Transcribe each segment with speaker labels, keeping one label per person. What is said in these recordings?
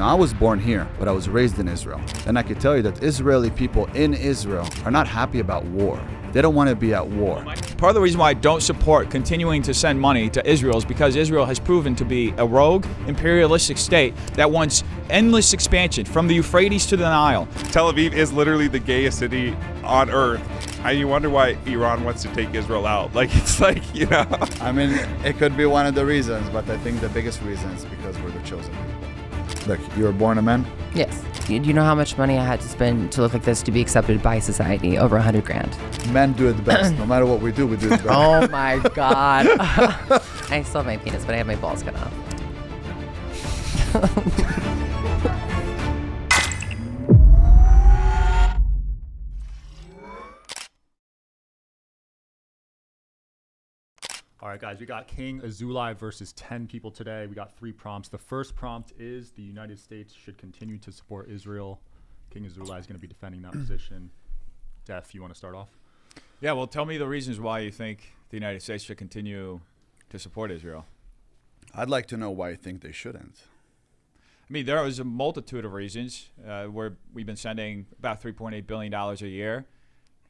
Speaker 1: Now, I was born here, but I was raised in Israel. And I can tell you that Israeli people in Israel are not happy about war. They don't want to be at war.
Speaker 2: Part of the reason why I don't support continuing to send money to Israel is because Israel has proven to be a rogue, imperialistic state that wants endless expansion from the Euphrates to the Nile.
Speaker 3: Tel Aviv is literally the gayest city on earth. And you wonder why Iran wants to take Israel out. It's like,
Speaker 1: I mean, it could be one of the reasons, but I think the biggest reason is because we're the chosen people. Look, you were born a man?
Speaker 4: Yes. Do you know how much money I had to spend to look like this to be accepted by society? Over $100,000.
Speaker 1: Men do it the best. No matter what we do it better.
Speaker 4: Oh my God. I still have my penis, but I have my balls cut off.
Speaker 5: All right, guys, we got King Azoulay versus 10 people today. We got 3 prompts. The first prompt is the United States should continue to support Israel. King Azoulay is going to be defending that position. Def, you want to start off?
Speaker 2: Yeah, well, tell me the reasons why you think the United States should continue to support Israel.
Speaker 1: I'd like to know why you think they shouldn't.
Speaker 2: I mean, there is a multitude of reasons where we've been sending about $3.8 billion a year.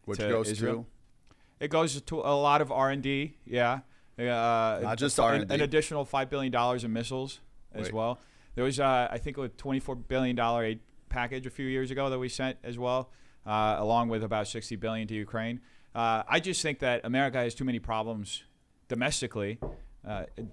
Speaker 1: Which
Speaker 2: to
Speaker 1: goes
Speaker 2: Israel.
Speaker 1: to?
Speaker 2: It goes to a lot of R&D, yeah.
Speaker 1: Not just R&D.
Speaker 2: An additional $5 billion in missiles as well. There was, I think, a $24 billion aid package a few years ago that we sent as well, along with about $60 billion to Ukraine. I just think that America has too many problems domestically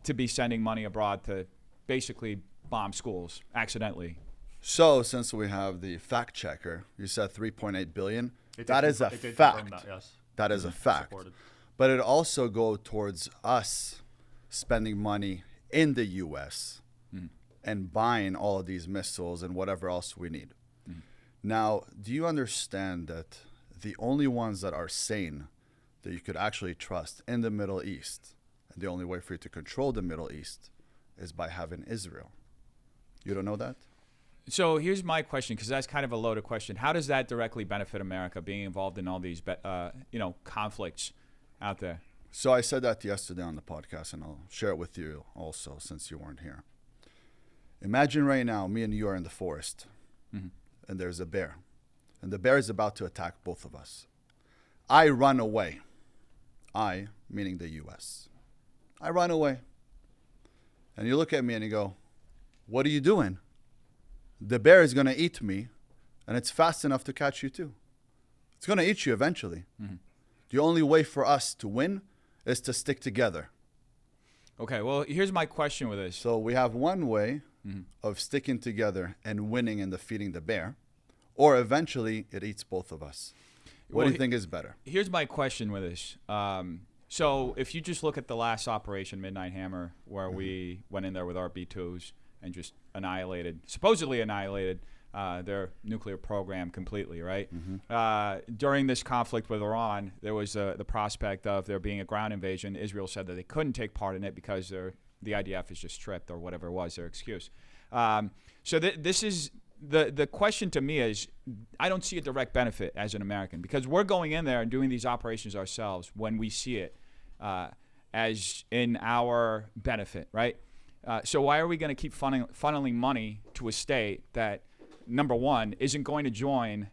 Speaker 2: to be sending money abroad to basically bomb schools accidentally.
Speaker 1: So, since we have the fact checker, you said $3.8 billion. That is a fact.
Speaker 5: That, yes.
Speaker 1: That is a fact.
Speaker 5: Supported.
Speaker 1: But it also goes towards us spending money in the U.S. And buying all of these missiles and whatever else we need. Now, do you understand that the only ones that are sane that you could actually trust in the Middle East, and the only way for you to control the Middle East is by having Israel? You don't know that?
Speaker 2: So here's my question, because that's kind of a loaded question. How does that directly benefit America, being involved in all these conflicts out there?
Speaker 1: So I said that yesterday on the podcast, and I'll share it with you also since you weren't here. Imagine right now, me and you are in the forest, and there's a bear, and the bear is about to attack both of us. I run away. I, meaning the U.S. I run away. And you look at me and you go, what are you doing? The bear is going to eat me, and it's fast enough to catch you too. It's going to eat you eventually. The only way for us to win is to stick together.
Speaker 2: Okay, well, here's my question with this.
Speaker 1: So we have one way of sticking together and winning and defeating the bear, or eventually it eats both of us. What do you think is better?
Speaker 2: Here's my question with this. So if you just look at the last operation, Midnight Hammer, where we went in there with our B-2s and just supposedly annihilated their nuclear program completely, right? During this conflict with Iran, there was the prospect of there being a ground invasion. Israel said that they couldn't take part in it because the IDF is just tripped or whatever it was, their excuse. So this is the question to me is, I don't see a direct benefit as an American, because we're going in there and doing these operations ourselves when we see it as in our benefit, right? So why are we going to keep funneling money to a state that, number one, isn't going to join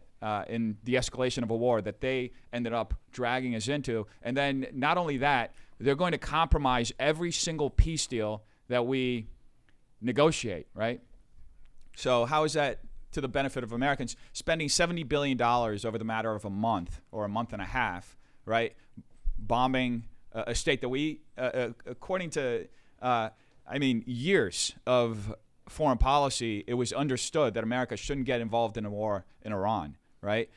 Speaker 2: in the escalation of a war that they ended up dragging us into? And then not only that, they're going to compromise every single peace deal that we negotiate, right? So how is that to the benefit of Americans? Spending $70 billion over the matter of a month or a month and a half, right? Bombing a state that we, according to, years of foreign policy, it was understood that America shouldn't get involved in a war in Iran, right?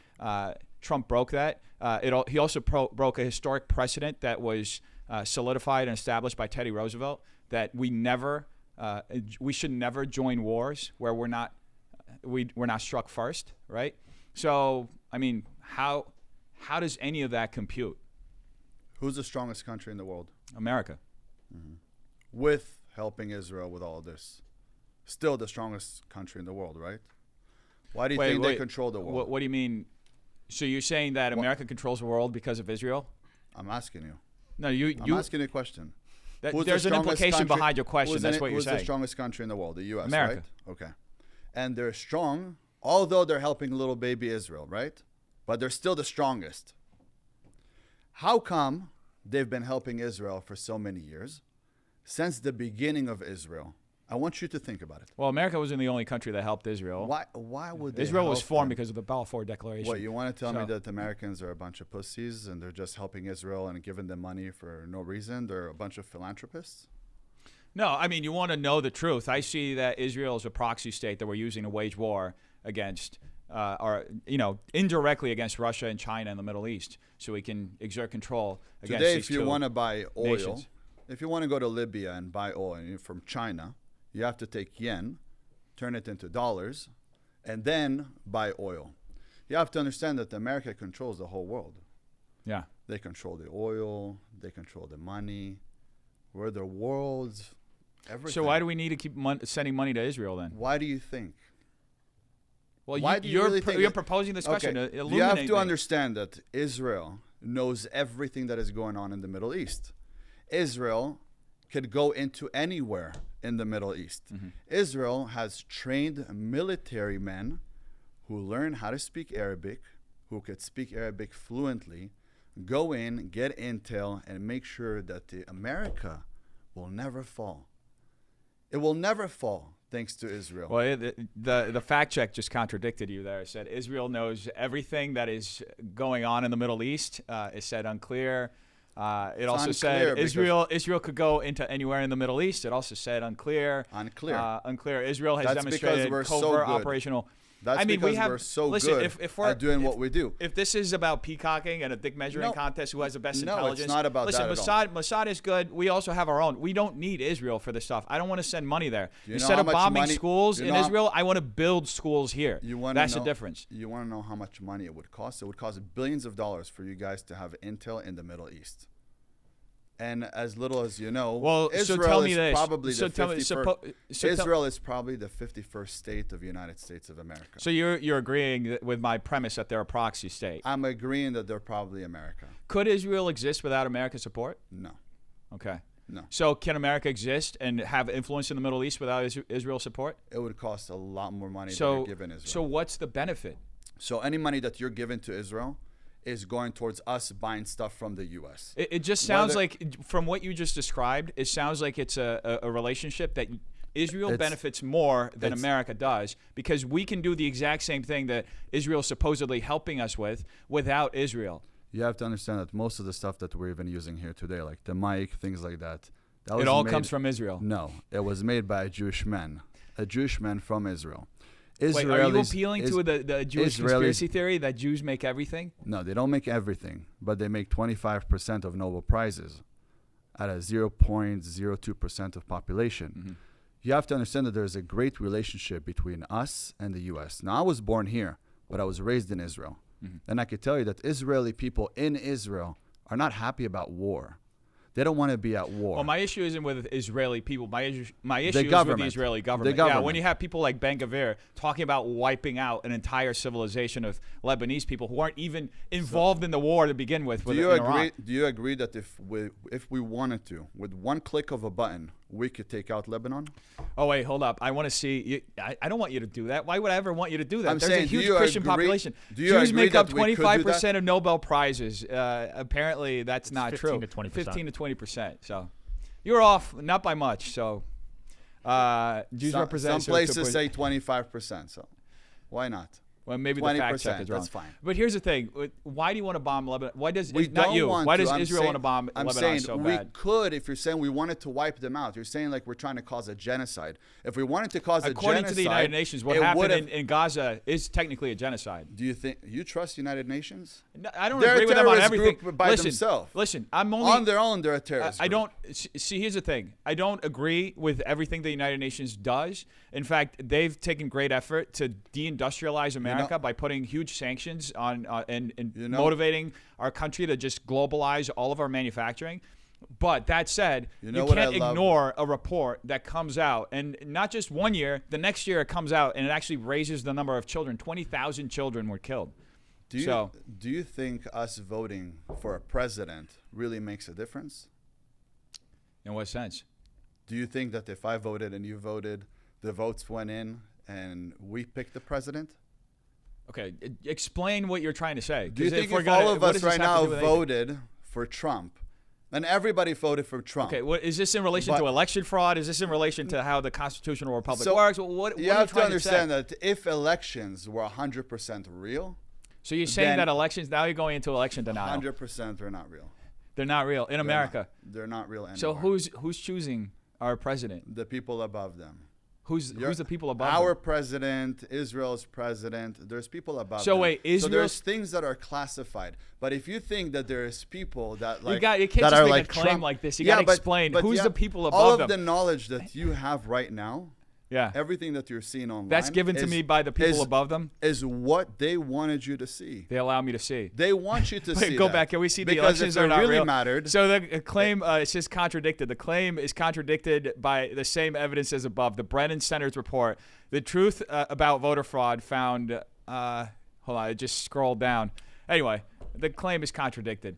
Speaker 2: Trump broke that. He also broke a historic precedent that was solidified and established by Teddy Roosevelt, that we should never join wars where we're not struck first, right? So, I mean, how does any of that compute?
Speaker 1: Who's the strongest country in the world?
Speaker 2: America.
Speaker 1: With helping Israel with all of this. Still the strongest country in the world, right? Why do you think they control the world?
Speaker 2: What do you mean? So you're saying that America controls the world because of Israel?
Speaker 1: I'm asking you.
Speaker 2: No,
Speaker 1: I'm asking you a question.
Speaker 2: There's an implication behind your question. That's what you're saying.
Speaker 1: Who's the strongest country in the world? The U.S.,
Speaker 2: America.
Speaker 1: right? Okay. and they're strong, although they're helping little baby Israel, right? But they're still the strongest. How come they've been helping Israel for so many years? Since the beginning of Israel. I want you to think about it.
Speaker 2: Well, America wasn't the only country that helped Israel.
Speaker 1: Why would they
Speaker 2: Israel was
Speaker 1: help
Speaker 2: formed
Speaker 1: them?
Speaker 2: because of the Balfour Declaration.
Speaker 1: What, you want to tell me that Americans are a bunch of pussies and they're just helping Israel and giving them money for no reason? They're a bunch of philanthropists?
Speaker 2: No, I mean, you want to know the truth. I see that Israel is a proxy state that we're using to wage war against, or, indirectly against Russia and China in the Middle East, so we can exert control against
Speaker 1: Today,
Speaker 2: these
Speaker 1: if you want to buy oil,
Speaker 2: nations.
Speaker 1: if you want to go to Libya and buy oil from China, you have to take yen, turn it into dollars, and then buy oil. You have to understand that America controls the whole world.
Speaker 2: Yeah.
Speaker 1: They control the oil, they control the money. We're the world's everything.
Speaker 2: So why do we need to keep sending money to Israel then?
Speaker 1: Why do you think?
Speaker 2: Well,
Speaker 1: Why do you really think
Speaker 2: you're
Speaker 1: that-
Speaker 2: proposing this question.
Speaker 1: Okay.
Speaker 2: To
Speaker 1: You have
Speaker 2: illuminate
Speaker 1: to
Speaker 2: me.
Speaker 1: understand that Israel knows everything that is going on in the Middle East. Israel could go into anywhere in the Middle East. Israel has trained military men who learn how to speak Arabic, who could speak Arabic fluently, go in, get intel, and make sure that America will never fall. It will never fall thanks to Israel.
Speaker 2: Well, the fact check just contradicted you there. It said Israel knows everything that is going on in the Middle East. It said unclear. It also
Speaker 1: unclear
Speaker 2: said
Speaker 1: because-
Speaker 2: Israel could go into anywhere in the Middle East. It also said unclear.
Speaker 1: Unclear.
Speaker 2: Israel has
Speaker 1: That's because
Speaker 2: demonstrated
Speaker 1: we're so
Speaker 2: covert
Speaker 1: good.
Speaker 2: operational.
Speaker 1: That's
Speaker 2: I mean,
Speaker 1: because
Speaker 2: we have,
Speaker 1: we're so
Speaker 2: listen,
Speaker 1: good
Speaker 2: if we're
Speaker 1: at doing
Speaker 2: if,
Speaker 1: what we do.
Speaker 2: If this is about peacocking and a dick measuring
Speaker 1: No.
Speaker 2: contest, who has the best
Speaker 1: No,
Speaker 2: intelligence?
Speaker 1: it's not about
Speaker 2: listen,
Speaker 1: that at all.
Speaker 2: Mossad is good. We also have our own. We don't need Israel for this stuff. I don't want to send money there.
Speaker 1: Do you know
Speaker 2: Instead
Speaker 1: how
Speaker 2: of
Speaker 1: much
Speaker 2: bombing
Speaker 1: money-
Speaker 2: schools
Speaker 1: do you
Speaker 2: in
Speaker 1: know how-
Speaker 2: Israel, I want to build schools here. That's the difference.
Speaker 1: You want to know how much money it would cost? It would cost billions of dollars for you guys to have intel in the Middle East. And as little as you know,
Speaker 2: Well, so
Speaker 1: Israel
Speaker 2: tell me
Speaker 1: is
Speaker 2: this.
Speaker 1: probably
Speaker 2: So
Speaker 1: the
Speaker 2: tell me-
Speaker 1: 51st.
Speaker 2: so tell-
Speaker 1: Israel is probably the 51st state of the United States of America.
Speaker 2: So you're agreeing with my premise that they're a proxy state.
Speaker 1: I'm agreeing that they're probably America.
Speaker 2: Could Israel exist without American support?
Speaker 1: No,
Speaker 2: Okay.
Speaker 1: no.
Speaker 2: So can America exist and have influence in the Middle East without Israel support?
Speaker 1: It would cost a lot more money than
Speaker 2: So
Speaker 1: you're giving Israel.
Speaker 2: so what's the benefit?
Speaker 1: So any money that you're giving to Israel is going towards us buying stuff from the U.S.
Speaker 2: It just sounds
Speaker 1: Whether-
Speaker 2: like, from what you just described, it sounds like it's a relationship that Israel benefits more than America does, because we can do the exact same thing that Israel is supposedly helping us with without Israel.
Speaker 1: You have to understand that most of the stuff that we're even using here today, like the mic, things like that, was
Speaker 2: It all
Speaker 1: made-
Speaker 2: comes from Israel.
Speaker 1: No, it was made by a Jewish man from Israel.
Speaker 2: Wait, are you
Speaker 1: Israelis-
Speaker 2: appealing
Speaker 1: is-
Speaker 2: to the Jewish
Speaker 1: Israelis-
Speaker 2: conspiracy theory that Jews make everything?
Speaker 1: No, they don't make everything, but they make 25% of Nobel Prizes at a 0.02% of population.
Speaker 2: Mm-hmm.
Speaker 1: You have to understand that there's a great relationship between us and the U.S. Now, I was born here, but I was raised in Israel.
Speaker 2: Mm-hmm.
Speaker 1: And I could tell you that Israeli people in Israel are not happy about war. They don't want to be at war.
Speaker 2: Well, my issue isn't with Israeli people. My issue is with the
Speaker 1: government.
Speaker 2: Israeli
Speaker 1: The
Speaker 2: government. Yeah, when
Speaker 1: government.
Speaker 2: you have people like Ben Gvir talking about wiping out an entire civilization of Lebanese people who aren't even involved in the war to begin with.
Speaker 1: Do you agree? Do you agree that if we wanted to, with one click of a button, we could take out Lebanon?
Speaker 2: Oh wait, hold up. I want to see. I don't want you to do that. Why would I ever want you to do that?
Speaker 1: I'm
Speaker 2: There's
Speaker 1: saying,
Speaker 2: a
Speaker 1: do
Speaker 2: huge
Speaker 1: you
Speaker 2: Christian
Speaker 1: agree-
Speaker 2: population.
Speaker 1: do you
Speaker 2: Jews
Speaker 1: agree
Speaker 2: make up
Speaker 1: that we could do that?
Speaker 2: 25% of Nobel prizes. Apparently, that's not
Speaker 5: 15
Speaker 2: true.
Speaker 5: to 20%.
Speaker 2: 15 to 20%. So you're off, not by much. So Jews represent.
Speaker 1: Some places say 25%. So why not?
Speaker 2: Well, maybe the fact check
Speaker 1: 20%,
Speaker 2: is wrong.
Speaker 1: that's fine.
Speaker 2: But here's the thing: why do you want to bomb Lebanon? Why does
Speaker 1: We
Speaker 2: not
Speaker 1: don't
Speaker 2: you?
Speaker 1: want
Speaker 2: Why
Speaker 1: to.
Speaker 2: does
Speaker 1: I'm
Speaker 2: Israel
Speaker 1: saying-
Speaker 2: want to bomb
Speaker 1: I'm
Speaker 2: Lebanon
Speaker 1: saying
Speaker 2: so
Speaker 1: we
Speaker 2: bad?
Speaker 1: could if you're saying we wanted to wipe them out. You're saying like we're trying to cause a genocide. If we wanted to cause a genocide,
Speaker 2: According to the United Nations, what
Speaker 1: it
Speaker 2: happened
Speaker 1: would've-
Speaker 2: in Gaza is technically a genocide.
Speaker 1: Do you think you trust United Nations?
Speaker 2: No, I don't
Speaker 1: They're
Speaker 2: agree
Speaker 1: a
Speaker 2: with them on
Speaker 1: terrorist
Speaker 2: everything.
Speaker 1: group by
Speaker 2: listen,
Speaker 1: themselves.
Speaker 2: Listen, I'm only
Speaker 1: On their own, they're a terrorist.
Speaker 2: I
Speaker 1: group.
Speaker 2: don't see. Here's the thing. I don't agree with everything the United Nations does. In fact, they've taken great effort to deindustrialize America by putting huge sanctions on and motivating our country to just globalize all of our manufacturing. But that said,
Speaker 1: You know
Speaker 2: you
Speaker 1: what
Speaker 2: can't
Speaker 1: I love?
Speaker 2: ignore a report that comes out, and not just 1 year. The next year it comes out, and it actually raises the number of children. 20,000 children were killed.
Speaker 1: Do you think us voting for a president really makes a difference?
Speaker 2: In what sense?
Speaker 1: Do you think that if I voted and you voted, the votes went in and we pick the president?
Speaker 2: Okay, explain what you're trying to say.
Speaker 1: Do you
Speaker 2: 'Cause
Speaker 1: think
Speaker 2: we're
Speaker 1: if
Speaker 2: gonna-
Speaker 1: all of
Speaker 2: what
Speaker 1: us
Speaker 2: does this
Speaker 1: right
Speaker 2: have to
Speaker 1: now
Speaker 2: do with anything?
Speaker 1: voted for Trump, and everybody voted for Trump?
Speaker 2: Okay, what is this in relation
Speaker 1: But-
Speaker 2: to election fraud? Is this in relation to how the constitutional republic
Speaker 1: So,
Speaker 2: works? What
Speaker 1: you
Speaker 2: are
Speaker 1: have to
Speaker 2: trying
Speaker 1: understand
Speaker 2: say?
Speaker 1: that if elections were 100% real,
Speaker 2: So you're saying
Speaker 1: then
Speaker 2: that elections, now you're going into election denial.
Speaker 1: 100% they're not real.
Speaker 2: They're not real in America.
Speaker 1: They're not real anymore.
Speaker 2: So who's choosing our president?
Speaker 1: The people above them.
Speaker 2: Who's the people above
Speaker 1: Our
Speaker 2: them?
Speaker 1: president, Israel's president. There's people above
Speaker 2: So
Speaker 1: them.
Speaker 2: wait,
Speaker 1: so
Speaker 2: Israel's-
Speaker 1: there's things that are classified. But if you think that there's people that like
Speaker 2: you can't
Speaker 1: that
Speaker 2: just
Speaker 1: are
Speaker 2: make
Speaker 1: like
Speaker 2: a claim
Speaker 1: Trump,
Speaker 2: like this. You
Speaker 1: yeah,
Speaker 2: got to
Speaker 1: but-
Speaker 2: explain
Speaker 1: but
Speaker 2: who's
Speaker 1: yeah,
Speaker 2: the people above
Speaker 1: all of
Speaker 2: them.
Speaker 1: the knowledge that you have right now,
Speaker 2: Yeah,
Speaker 1: everything that you're seeing online,
Speaker 2: that's given to me by the people above them.
Speaker 1: is what they wanted you to see.
Speaker 2: They allow me to see.
Speaker 1: They want you to see.
Speaker 2: Go
Speaker 1: that.
Speaker 2: back. Can we see the
Speaker 1: because
Speaker 2: elections
Speaker 1: if
Speaker 2: are
Speaker 1: it
Speaker 2: not
Speaker 1: really
Speaker 2: real?
Speaker 1: mattered.
Speaker 2: So the claim it's just contradicted. The claim is contradicted by the same evidence as above. The Brennan Center's report. The truth about voter fraud found. Hold on, I just scrolled down. Anyway, the claim is contradicted.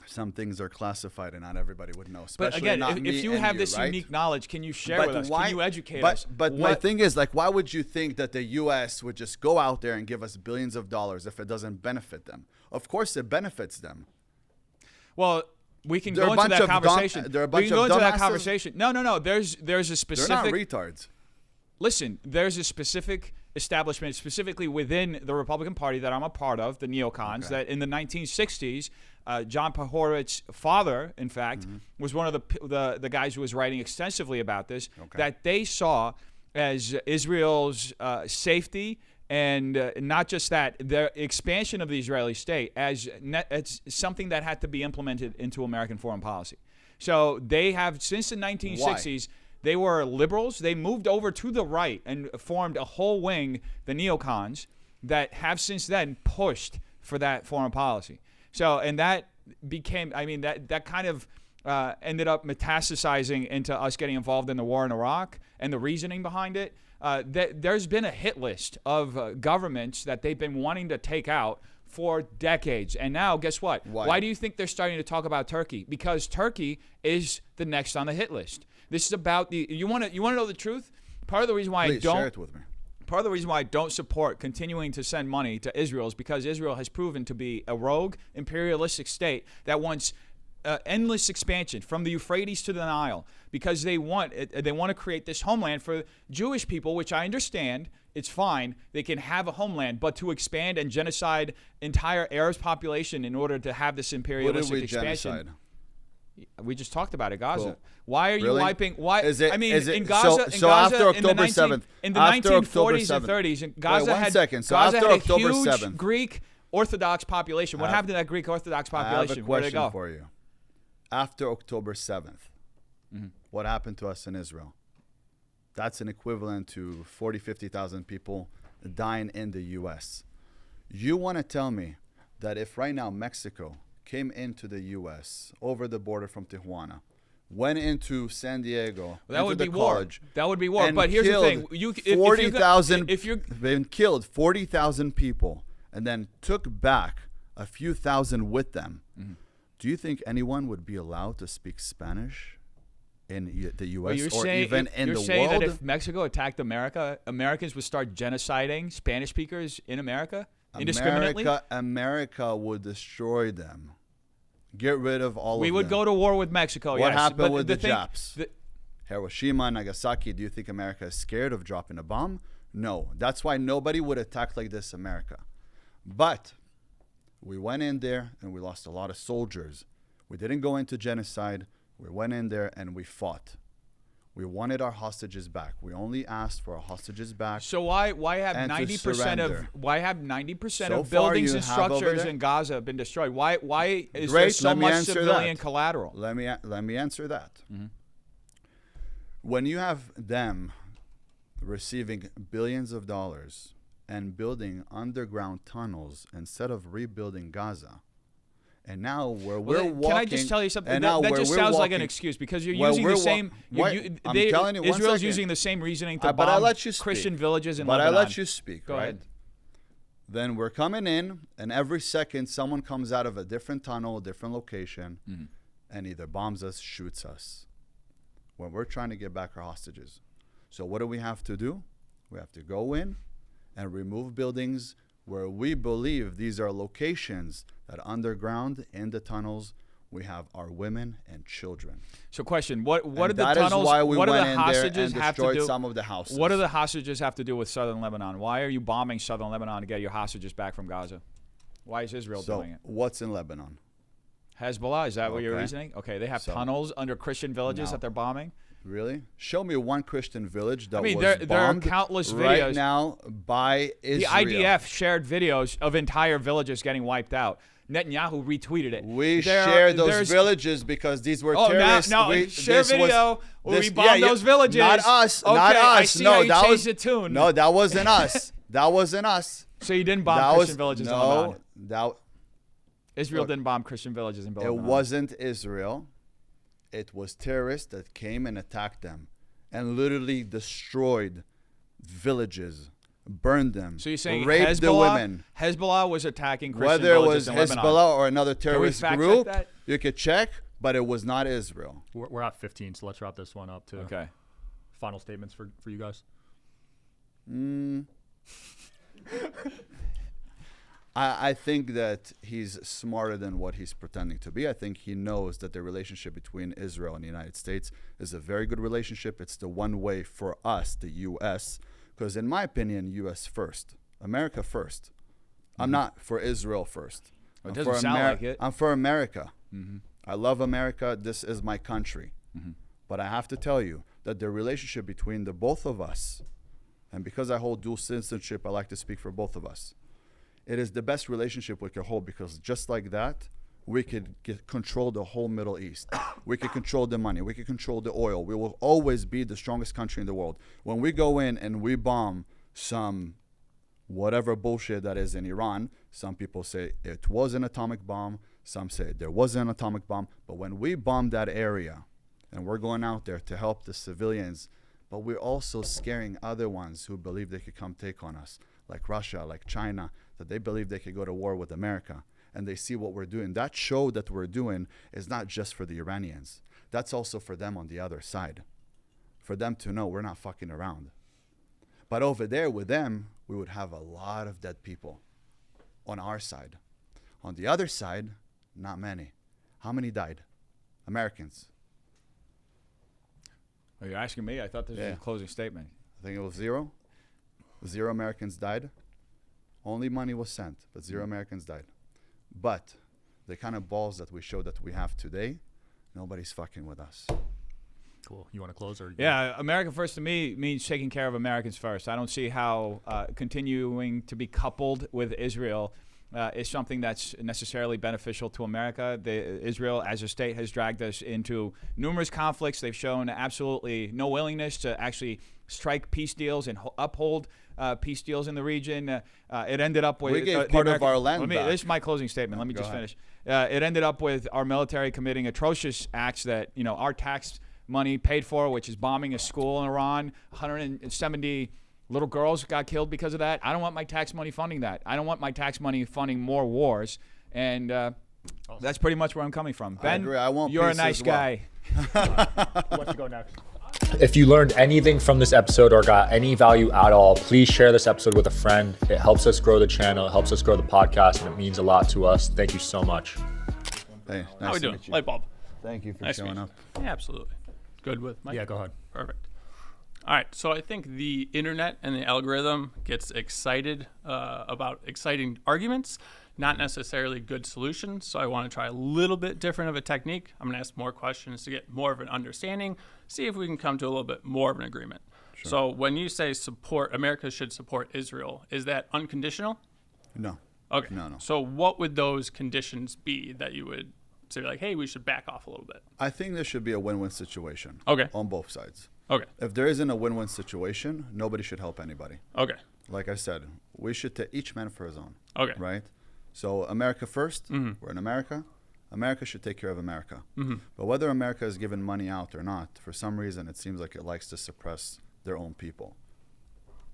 Speaker 1: Some things are classified, and not everybody would know.
Speaker 2: But
Speaker 1: Especially
Speaker 2: again,
Speaker 1: not
Speaker 2: if
Speaker 1: me
Speaker 2: you
Speaker 1: and
Speaker 2: have this
Speaker 1: right?
Speaker 2: unique knowledge, can you share
Speaker 1: But
Speaker 2: with us?
Speaker 1: why-
Speaker 2: Can you educate
Speaker 1: but,
Speaker 2: us?
Speaker 1: But my
Speaker 2: What-
Speaker 1: thing is, like, why would you think that the U.S. would just go out there and give us billions of dollars if it doesn't benefit them? Of course, it benefits them.
Speaker 2: Well, we can
Speaker 1: They're
Speaker 2: go
Speaker 1: a
Speaker 2: into
Speaker 1: bunch
Speaker 2: that
Speaker 1: of
Speaker 2: conversation.
Speaker 1: they're a
Speaker 2: We
Speaker 1: bunch
Speaker 2: can go
Speaker 1: of
Speaker 2: into that
Speaker 1: dumbasses.
Speaker 2: conversation. No. There's a
Speaker 1: They're
Speaker 2: specific.
Speaker 1: not retards.
Speaker 2: Listen, there's a specific establishment, specifically within the Republican Party that I'm a part of, the neocons,
Speaker 1: Okay.
Speaker 2: that in the 1960s, John Pahorich's father, in fact, was one of the guys who was writing extensively about this, that they saw as Israel's safety and not just that, the expansion of the Israeli state as it's something that had to be implemented into American foreign policy. So they have, since the 1960s, they were liberals. They moved over to the right and formed a whole wing, the neocons, that have since then pushed for that foreign policy. So, and that became, I mean, that kind of ended up metastasizing into us getting involved in the war in Iraq and the reasoning behind it. There's been a hit list of governments that they've been wanting to take out for decades. And now, guess what? Why do you think they're starting to talk about Turkey? Because Turkey is the next on the hit list. This is about the. You want to know the truth? Part of the reason why
Speaker 1: Please
Speaker 2: I don't.
Speaker 1: share it with me.
Speaker 2: Part of the reason why I don't support continuing to send money to Israel is because Israel has proven to be a rogue, imperialistic state that wants endless expansion from the Euphrates to the Nile, because they want to create this homeland for Jewish people, which I understand. It's fine. They can have a homeland, but to expand and genocide entire Arab population in order to have this imperialistic expansion.
Speaker 1: Genocide?
Speaker 2: We just talked about it, Gaza.
Speaker 1: Cool.
Speaker 2: Why are you
Speaker 1: Really?
Speaker 2: wiping? Why?
Speaker 1: Is it-
Speaker 2: I mean,
Speaker 1: is it-
Speaker 2: in Gaza,
Speaker 1: so after October 7th,
Speaker 2: in the
Speaker 1: after October
Speaker 2: 1940s and
Speaker 1: 7th.
Speaker 2: 30s, and Gaza
Speaker 1: one
Speaker 2: had
Speaker 1: second. So
Speaker 2: Gaza
Speaker 1: after
Speaker 2: had a
Speaker 1: October
Speaker 2: huge
Speaker 1: 7th.
Speaker 2: Greek Orthodox population. What happened to that Greek Orthodox
Speaker 1: I have
Speaker 2: population?
Speaker 1: a
Speaker 2: Where'd they
Speaker 1: question
Speaker 2: go?
Speaker 1: for you. After October 7th, what happened to us in Israel? That's an equivalent to 40, 50,000 people dying in the U.S. You want to tell me that if right now Mexico came into the U.S. over the border from Tijuana, went into San Diego,
Speaker 2: That
Speaker 1: into
Speaker 2: would
Speaker 1: the
Speaker 2: be war.
Speaker 1: college,
Speaker 2: That would be war.
Speaker 1: and
Speaker 2: But here's the
Speaker 1: killed
Speaker 2: thing:
Speaker 1: 40,000.
Speaker 2: if you're
Speaker 1: They've killed 40,000 people and then took back a few thousand with them. Do you think anyone would be allowed to speak Spanish in the U.S. or even in the
Speaker 2: you're saying
Speaker 1: world?
Speaker 2: that if Mexico attacked America, Americans would start genociding Spanish speakers in America indiscriminately?
Speaker 1: America would destroy them. Get rid of all of them.
Speaker 2: We would go to war with Mexico.
Speaker 1: What
Speaker 2: yes.
Speaker 1: happened
Speaker 2: But
Speaker 1: with the
Speaker 2: thing-
Speaker 1: Japs? Hiroshima, Nagasaki, do you think America is scared of dropping a bomb? No. That's why nobody would attack like this America. But we went in there and we lost a lot of soldiers. We didn't go into genocide. We went in there and we fought. We wanted our hostages back. We only asked for our hostages back.
Speaker 2: So why have
Speaker 1: and to
Speaker 2: 90% of
Speaker 1: surrender.
Speaker 2: why have 90%
Speaker 1: So
Speaker 2: of
Speaker 1: far
Speaker 2: buildings
Speaker 1: you
Speaker 2: and
Speaker 1: have over
Speaker 2: structures
Speaker 1: there?
Speaker 2: in Gaza been destroyed? Why is
Speaker 1: Great,
Speaker 2: there so
Speaker 1: let me
Speaker 2: much
Speaker 1: answer
Speaker 2: civilian
Speaker 1: that.
Speaker 2: collateral?
Speaker 1: Let me answer that. When you have them receiving billions of dollars and building underground tunnels instead of rebuilding Gaza, and now where we're walking,
Speaker 2: can I just tell you something?
Speaker 1: and
Speaker 2: That,
Speaker 1: now
Speaker 2: that
Speaker 1: where
Speaker 2: just
Speaker 1: we're
Speaker 2: sounds like an
Speaker 1: walking-
Speaker 2: excuse because you're
Speaker 1: where
Speaker 2: using
Speaker 1: we're
Speaker 2: the
Speaker 1: wa-
Speaker 2: same.
Speaker 1: What? I'm telling you, one
Speaker 2: Israel's
Speaker 1: second.
Speaker 2: using the same reasoning to
Speaker 1: But I
Speaker 2: bomb
Speaker 1: let you speak.
Speaker 2: Christian villages in
Speaker 1: But
Speaker 2: Lebanon.
Speaker 1: I let you speak,
Speaker 2: Go
Speaker 1: right?
Speaker 2: ahead.
Speaker 1: Then we're coming in, and every second someone comes out of a different tunnel, a different location, and either bombs us, shoots us. When we're trying to get back our hostages. So what do we have to do? We have to go in and remove buildings where we believe these are locations that underground in the tunnels we have our women and children.
Speaker 2: So question, what
Speaker 1: And
Speaker 2: are the
Speaker 1: that is
Speaker 2: tunnels,
Speaker 1: why we
Speaker 2: what
Speaker 1: went
Speaker 2: do the
Speaker 1: in there
Speaker 2: hostages
Speaker 1: and
Speaker 2: have to
Speaker 1: destroyed
Speaker 2: do?
Speaker 1: some of the houses.
Speaker 2: What do the hostages have to do with southern Lebanon? Why are you bombing southern Lebanon to get your hostages back from Gaza? Why is Israel doing it?
Speaker 1: What's in Lebanon?
Speaker 2: Hezbollah, is that what you're
Speaker 1: Okay.
Speaker 2: reasoning? Okay, they have
Speaker 1: So-
Speaker 2: tunnels under Christian villages
Speaker 1: No.
Speaker 2: that they're bombing?
Speaker 1: Really? Show me one Christian village that was
Speaker 2: there are
Speaker 1: bombed
Speaker 2: countless
Speaker 1: right
Speaker 2: videos.
Speaker 1: now by
Speaker 2: The
Speaker 1: Israel.
Speaker 2: IDF shared videos of entire villages getting wiped out. Netanyahu retweeted it.
Speaker 1: We
Speaker 2: There
Speaker 1: share
Speaker 2: are-
Speaker 1: those
Speaker 2: there's-
Speaker 1: villages because these were
Speaker 2: Oh,
Speaker 1: terrorists.
Speaker 2: now share
Speaker 1: this was-
Speaker 2: video where we
Speaker 1: this-
Speaker 2: bombed those villages.
Speaker 1: Not us.
Speaker 2: Okay,
Speaker 1: not us.
Speaker 2: I see
Speaker 1: no,
Speaker 2: how you
Speaker 1: that
Speaker 2: changed
Speaker 1: was
Speaker 2: the tune.
Speaker 1: No, that wasn't us. That wasn't us.
Speaker 2: So you didn't bomb
Speaker 1: that
Speaker 2: Christian
Speaker 1: was
Speaker 2: villages in
Speaker 1: no.
Speaker 2: Lebanon.
Speaker 1: That
Speaker 2: Israel
Speaker 1: Look,
Speaker 2: didn't bomb Christian villages in
Speaker 1: it
Speaker 2: Lebanon.
Speaker 1: wasn't Israel. It was terrorists that came and attacked them, and literally destroyed villages, burned them,
Speaker 2: So you're saying
Speaker 1: raped the women.
Speaker 2: Hezbollah was attacking Christian
Speaker 1: Whether it
Speaker 2: villages
Speaker 1: was
Speaker 2: in Lebanon.
Speaker 1: Hezbollah or another terrorist
Speaker 2: fact check
Speaker 1: group,
Speaker 2: that?
Speaker 1: you could check, but it was not Israel.
Speaker 5: We're at 15, so let's wrap this one up too.
Speaker 2: Okay.
Speaker 5: Final statements for you guys.
Speaker 1: I think that he's smarter than what he's pretending to be. I think he knows that the relationship between Israel and the United States is a very good relationship. It's the one way for us, the U.S., because in my opinion, U.S. first, America first. I'm not for Israel first.
Speaker 2: It
Speaker 1: I'm
Speaker 2: doesn't
Speaker 1: for
Speaker 2: sound like it.
Speaker 1: I'm for America. I love America. This is my country. But I have to tell you that the relationship between the both of us, and because I hold dual citizenship, I like to speak for both of us. It is the best relationship we could hold, because just like that, we could control the whole Middle East. We could control the money. We could control the oil. We will always be the strongest country in the world. When we go in and we bomb some whatever bullshit that is in Iran, some people say it was an atomic bomb. Some say there was an atomic bomb. But when we bomb that area and we're going out there to help the civilians, but we're also scaring other ones who believe they could come take on us, like Russia, like China, that they believe they could go to war with America, and they see what we're doing. That show that we're doing is not just for the Iranians. That's also for them on the other side, for them to know we're not fucking around. But over there with them, we would have a lot of dead people on our side. On the other side, not many. How many died? Americans.
Speaker 2: Are you asking me? I thought this was
Speaker 1: Yeah.
Speaker 2: a closing statement.
Speaker 1: I think it was 0. 0 Americans died. Only money was sent, but 0 Americans died. But the kind of balls that we show that we have today, nobody's fucking with us.
Speaker 5: Cool. You want to close or?
Speaker 2: Yeah, America first to me means taking care of Americans first. I don't see how continuing to be coupled with Israel is something that's necessarily beneficial to America. Israel, as a state, has dragged us into numerous conflicts. They've shown absolutely no willingness to actually strike peace deals and uphold peace deals in the region. It ended up with
Speaker 1: We gave part of our land back.
Speaker 2: This is my closing statement. Let me
Speaker 1: Go
Speaker 2: just
Speaker 1: ahead.
Speaker 2: finish. It ended up with our military committing atrocious acts that our tax money paid for, which is bombing a school in Iran. 170 little girls got killed because of that. I don't want my tax money funding that. I don't want my tax money funding more wars. And that's pretty much where I'm coming from. Ben,
Speaker 1: agree. I want
Speaker 2: you're a
Speaker 1: peace
Speaker 2: nice
Speaker 1: as well.
Speaker 2: guy.
Speaker 5: Who wants to go next?
Speaker 6: If you learned anything from this episode or got any value at all, please share this episode with a friend. It helps us grow the channel, it helps us grow the podcast, and it means a lot to us. Thank you so much.
Speaker 1: Hey,
Speaker 7: How
Speaker 1: nice
Speaker 7: we
Speaker 1: to
Speaker 7: doing?
Speaker 1: meet you.
Speaker 7: Light bulb.
Speaker 1: Thank you for
Speaker 7: Nice to
Speaker 1: showing
Speaker 7: meet
Speaker 1: up.
Speaker 7: you. Yeah, absolutely. Good with Mike?
Speaker 5: Yeah, go ahead.
Speaker 7: Perfect. All right, so I think the internet and the algorithm gets excited about exciting arguments, not necessarily good solutions. So I want to try a little bit different of a technique. I'm going to ask more questions to get more of an understanding, see if we can come to a little bit more of an agreement. Sure. So when you say America should support Israel, is that unconditional?
Speaker 1: No.
Speaker 7: Okay.
Speaker 1: No.
Speaker 7: So what would those conditions be that you would say, like, hey, we should back off a little bit?
Speaker 1: I think there should be a win-win situation.
Speaker 7: Okay.
Speaker 1: On both sides.
Speaker 7: Okay.
Speaker 1: If there isn't a win-win situation, nobody should help anybody.
Speaker 7: Okay.
Speaker 1: Like I said, we should take each man for his own.
Speaker 7: Okay.
Speaker 1: Right? So America first.
Speaker 7: Mm-hmm.
Speaker 1: We're in America. America should take care of America. Mm-hmm. But whether America is giving money out or not, for some reason, it seems like it likes to suppress their own people.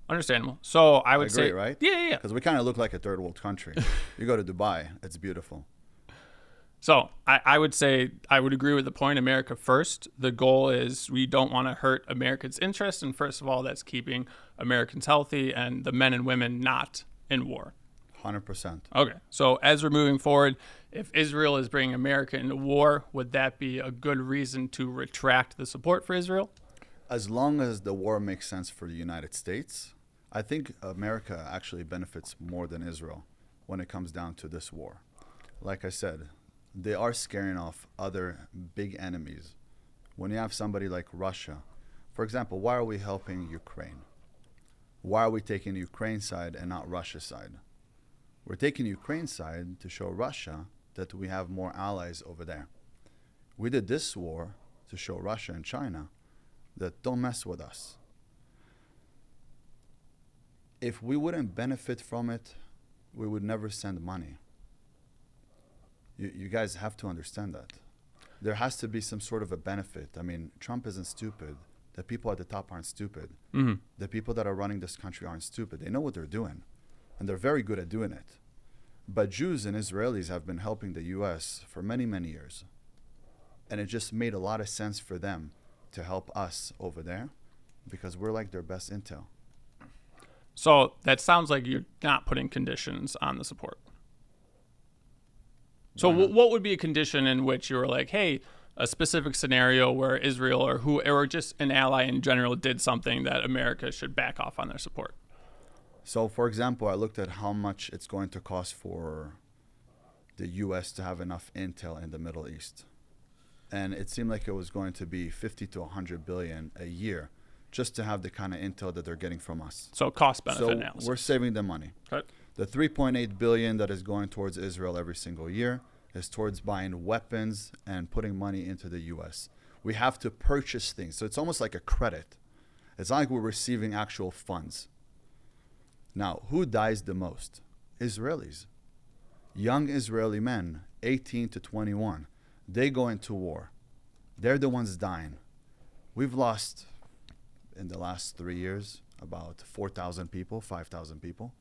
Speaker 7: Understandable. So I would
Speaker 1: Agree,
Speaker 7: say,
Speaker 1: right?
Speaker 7: Yeah.
Speaker 1: Because we kind of look like a third world country. You go to Dubai, it's beautiful.
Speaker 7: So I would say I would agree with the point, America first. The goal is we don't want to hurt Americans' interests. And first of all, that's keeping Americans healthy and the men and women not in war.
Speaker 1: 100%.
Speaker 7: Okay. So as we're moving forward, if Israel is bringing America into war, would that be a good reason to retract the support for Israel?
Speaker 1: As long as the war makes sense for the United States, I think America actually benefits more than Israel when it comes down to this war. Like I said, they are scaring off other big enemies. When you have somebody like Russia, for example, why are we helping Ukraine? Why are we taking Ukraine's side and not Russia's side? We're taking Ukraine's side to show Russia that we have more allies over there. We did this war to show Russia and China that don't mess with us. If we wouldn't benefit from it, we would never send money. You guys have to understand that. There has to be some sort of a benefit. I mean, Trump isn't stupid. The people at the top aren't stupid.
Speaker 7: Mm-hmm.
Speaker 1: The people that are running this country aren't stupid. They know what they're doing, and they're very good at doing it. But Jews and Israelis have been helping the U.S. for many, many years. And it just made a lot of sense for them to help us over there because we're like their best intel.
Speaker 7: So that sounds like you're not putting conditions on the support. So what would be a condition in which you were like, hey, a specific scenario where Israel or just an ally in general did something that America should back off on their support?
Speaker 1: So, for example, I looked at how much it's going to cost for the U.S. to have enough intel in the Middle East. And it seemed like it was going to be 50 to 100 billion a year just to have the kind of intel that they're getting from us.
Speaker 7: So cost-benefit analysis.
Speaker 1: So we're saving them money.
Speaker 7: Okay.
Speaker 1: The 3.8 billion that is going towards Israel every single year is towards buying weapons and putting money into the U.S. We have to purchase things. So it's almost like a credit. It's not like we're receiving actual funds. Now, who dies the most? Israelis. Young Israeli men, 18 to 21. They go into war. They're the ones dying. We've lost, in the last 3 years, about 4,000 people, 5,000 people,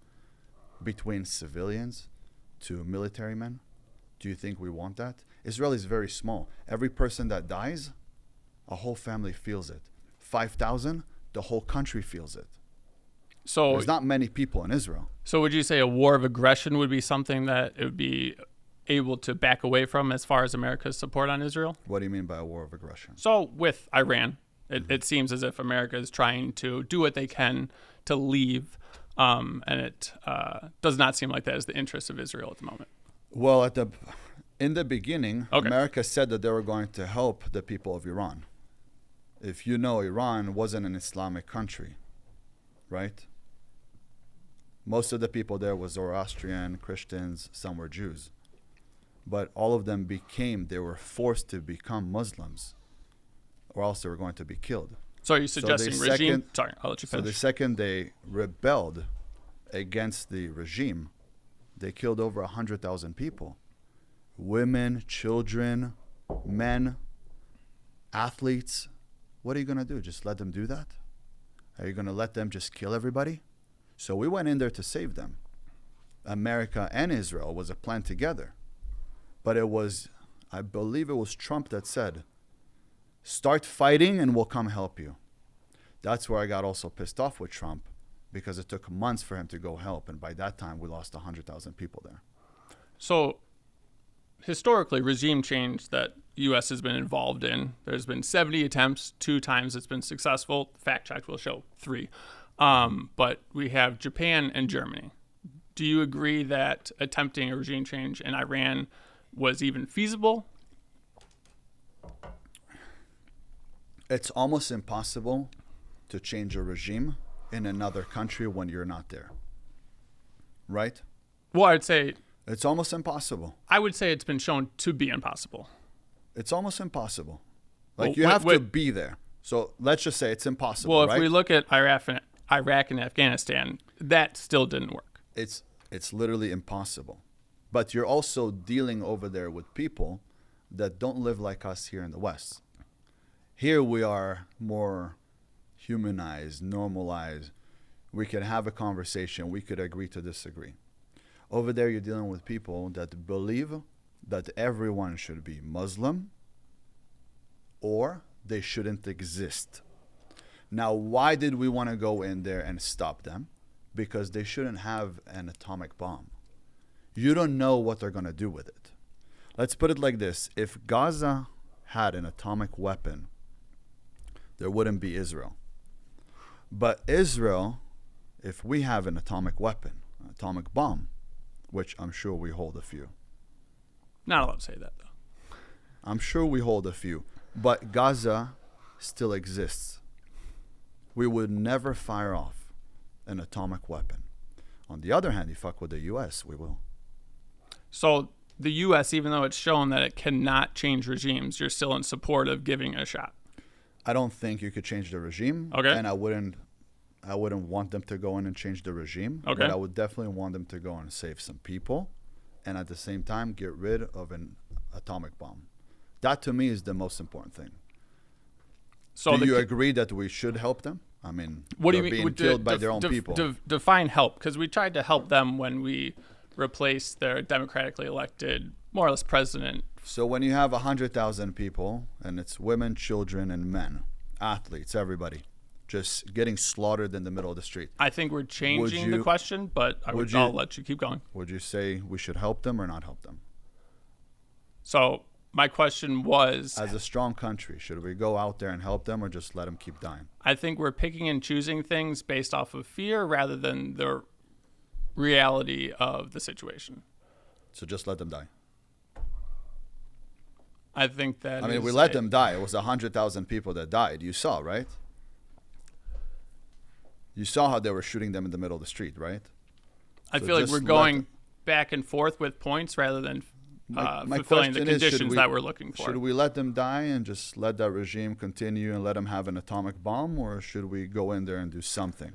Speaker 1: between civilians to military men. Do you think we want that? Israel is very small. Every person that dies, a whole family feels it. 5,000, the whole country feels it.
Speaker 7: So
Speaker 1: there's not many people in Israel.
Speaker 7: So would you say a war of aggression would be something that it would be able to back away from as far as America's support on Israel?
Speaker 1: What do you mean by a war of aggression?
Speaker 7: So with Iran, it seems as if America is trying to do what they can to leave, and it does not seem like that is the interest of Israel at the moment.
Speaker 1: Well, in the beginning, America said that they were going to help the people of Iran. If you know, Iran wasn't an Islamic country, right? Most of the people there were Zoroastrian, Christians, some were Jews. But all of them they were forced to become Muslims, or else they were going to be killed.
Speaker 7: So are you suggesting regime? Sorry, I'll let you finish.
Speaker 1: So the second they rebelled against the regime, they killed over 100,000 people. Women, children, men, athletes. What are you going to do? Just let them do that? Are you going to let them just kill everybody? So we went in there to save them. America and Israel was a plan together. But it was, I believe it was Trump that said, start fighting and we'll come help you. That's where I got also pissed off with Trump, because it took months for him to go help. And by that time, we lost 100,000 people there.
Speaker 7: So historically, regime change that U.S. has been involved in, there's been 70 attempts, 2 times it's been successful. Fact check will show 3. But we have Japan and Germany. Do you agree that attempting a regime change in Iran was even feasible?
Speaker 1: It's almost impossible to change a regime in another country when you're not there. Right?
Speaker 7: Well, I'd say
Speaker 1: it's almost impossible.
Speaker 7: I would say it's been shown to be impossible.
Speaker 1: It's almost impossible. Like, you have to be there. So let's just say it's impossible.
Speaker 7: Well, if
Speaker 1: right?
Speaker 7: we look at Iraq and Afghanistan, that still didn't work.
Speaker 1: It's literally impossible. But you're also dealing over there with people that don't live like us here in the West. Here we are more humanized, normalized. We can have a conversation. We could agree to disagree. Over there, you're dealing with people that believe that everyone should be Muslim or they shouldn't exist. Now, why did we want to go in there and stop them? Because they shouldn't have an atomic bomb. You don't know what they're going to do with it. Let's put it like this. If Gaza had an atomic weapon, there wouldn't be Israel. But Israel, if we have an atomic weapon, an atomic bomb, which I'm sure we hold a few.
Speaker 7: Not allowed to say that, though.
Speaker 1: I'm sure we hold a few. But Gaza still exists. We would never fire off an atomic weapon. On the other hand, you fuck with the U.S., we will.
Speaker 7: So the U.S., even though it's shown that it cannot change regimes, you're still in support of giving it a shot.
Speaker 1: I don't think you could change the regime.
Speaker 7: Okay.
Speaker 1: And I wouldn't want them to go in and change the regime.
Speaker 7: Okay.
Speaker 1: But I would definitely want them to go and save some people, and at the same time get rid of an atomic bomb. That to me is the most important thing.
Speaker 7: So
Speaker 1: do you agree that we should help them? I mean,
Speaker 7: what do you
Speaker 1: they're
Speaker 7: mean?
Speaker 1: being killed by their own people.
Speaker 7: Define help, because we tried to help them when we replaced their democratically elected, more or less, president.
Speaker 1: So when you have 100,000 people, and it's women, children, and men, athletes, everybody, just getting slaughtered in the middle of the street.
Speaker 7: I think we're changing the question, but I'll let you keep going.
Speaker 1: Would you say we should help them or not help them?
Speaker 7: So my question was,
Speaker 1: as a strong country, should we go out there and help them or just let them keep dying?
Speaker 7: I think we're picking and choosing things based off of fear rather than the reality of the situation.
Speaker 1: So just let them die.
Speaker 7: I think that
Speaker 1: I mean, we let them die. It was 100,000 people that died. You saw, right? You saw how they were shooting them in the middle of the street, right?
Speaker 7: I feel like we're going back and forth with points rather than
Speaker 1: my
Speaker 7: fulfilling the
Speaker 1: question is,
Speaker 7: conditions that we're looking for.
Speaker 1: Should we let them die and just let that regime continue and let them have an atomic bomb, or should we go in there and do something?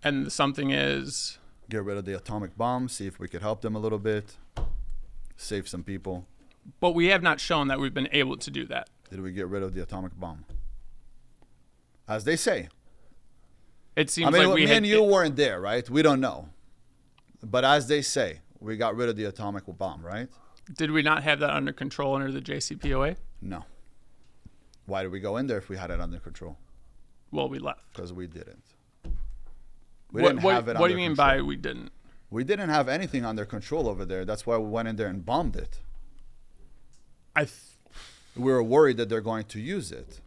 Speaker 7: And something is?
Speaker 1: Get rid of the atomic bomb, see if we could help them a little bit, save some people.
Speaker 7: But we have not shown that we've been able to do that.
Speaker 1: Did we get rid of the atomic bomb? As they say.
Speaker 7: It seems
Speaker 1: like
Speaker 7: we
Speaker 1: me and you weren't there, right? We don't know. But as they say, we got rid of the atomic bomb, right?
Speaker 7: Did we not have that under control under the JCPOA?
Speaker 1: No. Why did we go in there if we had it under control?
Speaker 7: Well, we left.
Speaker 1: Because we didn't.
Speaker 7: We didn't have it. What do you mean by we didn't?
Speaker 1: We didn't have anything under control over there. That's why we went in there and bombed it. We were worried that they're going to use it.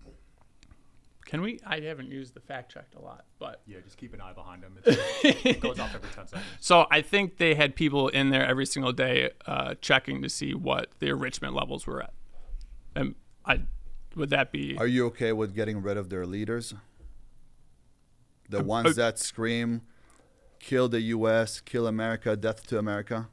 Speaker 7: Can we? I haven't used the fact checked a lot, but
Speaker 5: yeah, just keep an eye behind them. It goes off every 10 seconds.
Speaker 7: So I think they had people in there every single day checking to see what the enrichment levels were at. And would that be?
Speaker 1: Are you okay with getting rid of their leaders? The ones that scream, "Kill the U.S., kill America, death to America."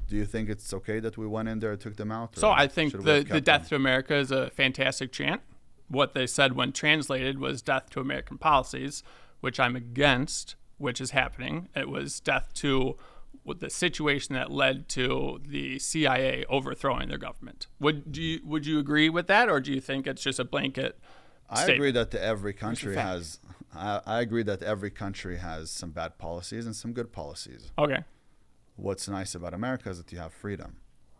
Speaker 1: Do you think it's okay that we went in there and took them out?
Speaker 7: So I think the death to America is a fantastic chant. What they said when translated was death to American policies, which I'm against, which is happening. It was death to the situation that led to the CIA overthrowing their government. Would you agree with that, or do you think it's just a blanket statement?
Speaker 1: I agree that every country has. I agree that every country has some bad policies and some good policies.
Speaker 7: Okay.
Speaker 1: What's nice about America is that you have freedom.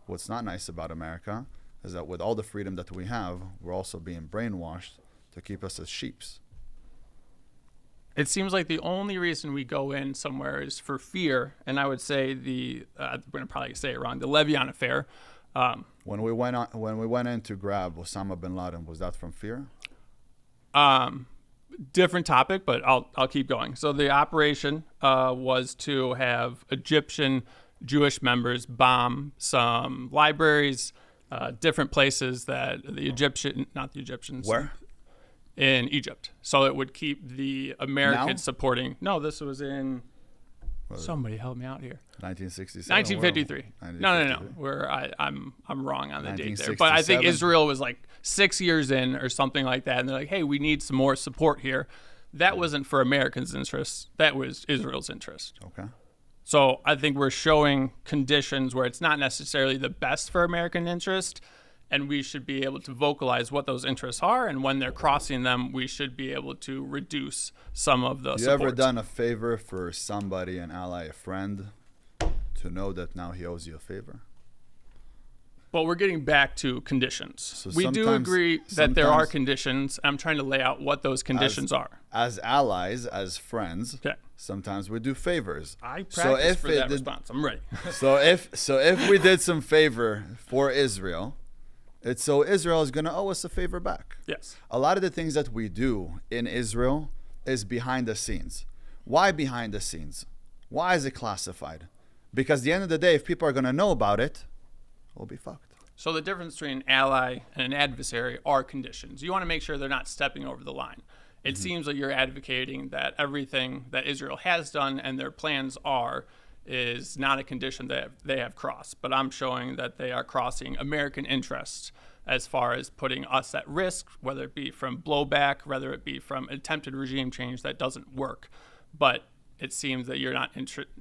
Speaker 1: What's not nice about America is that with all the freedom that we have, we're also being brainwashed to keep us as sheeps.
Speaker 7: It seems like the only reason we go in somewhere is for fear, and I would say I'm going to probably say it wrong, the Levian affair.
Speaker 1: When we went in to grab Osama bin Laden, was that from fear?
Speaker 7: Different topic, but I'll keep going. So the operation was to have Egyptian Jewish members bomb some libraries, different places that not the Egyptians.
Speaker 1: Where?
Speaker 7: In Egypt. So it would keep the Americans supporting. No, this was in. Somebody help me out here.
Speaker 1: 1967.
Speaker 7: 1953. No. I'm wrong on the date there. But I think Israel was like 6 years in or something like that, and they're like, "Hey, we need some more support here." That wasn't for Americans' interests. That was Israel's interest.
Speaker 1: Okay.
Speaker 7: So I think we're showing conditions where it's not necessarily the best for American interest, and we should be able to vocalize what those interests are, and when they're crossing them, we should be able to reduce some of the support.
Speaker 1: You ever done a favor for somebody, an ally, a friend, to know that now he owes you a favor?
Speaker 7: But we're getting back to conditions.
Speaker 1: So
Speaker 7: we do agree that there are conditions. I'm trying to lay out what those conditions are.
Speaker 1: As allies, as friends,
Speaker 7: Okay.
Speaker 1: sometimes we do favors.
Speaker 7: I practice for that response. I'm ready.
Speaker 1: So if we did some favor for Israel, it's so Israel is going to owe us a favor back.
Speaker 7: Yes.
Speaker 1: A lot of the things that we do in Israel is behind the scenes. Why behind the scenes? Why is it classified? Because at the end of the day, if people are going to know about it, we'll be fucked.
Speaker 7: So the difference between an ally and an adversary are conditions. You want to make sure they're not stepping over the line. It seems like you're advocating that everything that Israel has done and their plans is not a condition that they have crossed. But I'm showing that they are crossing American interests as far as putting us at risk, whether it be from blowback, whether it be from attempted regime change that doesn't work. But it seems that you're not interested.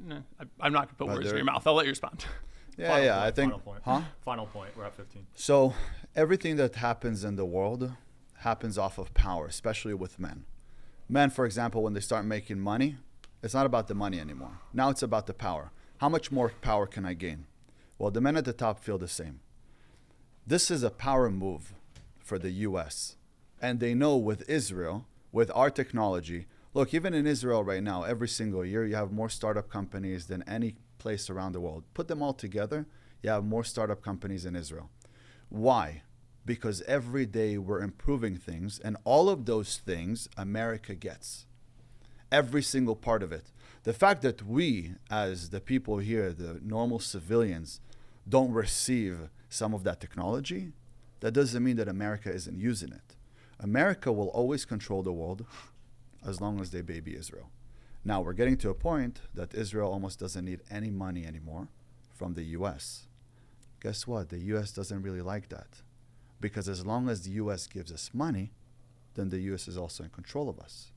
Speaker 7: I'm not going to put words in your mouth. I'll let you respond.
Speaker 1: I think.
Speaker 5: Final point. We're at 15.
Speaker 1: So everything that happens in the world happens off of power, especially with men. Men, for example, when they start making money, it's not about the money anymore. Now it's about the power. How much more power can I gain? Well, the men at the top feel the same. This is a power move for the U.S. And they know with Israel, with our technology, look, even in Israel right now, every single year, you have more startup companies than any place around the world. Put them all together, you have more startup companies in Israel. Why? Because every day we're improving things, and all of those things America gets. Every single part of it. The fact that we, as the people here, the normal civilians, don't receive some of that technology, that doesn't mean that America isn't using it. America will always control the world as long as they baby Israel. Now, we're getting to a point that Israel almost doesn't need any money anymore from the U.S. Guess what? The U.S. doesn't really like that. Because as long as the U.S. gives us money, then the U.S. is also in control of us.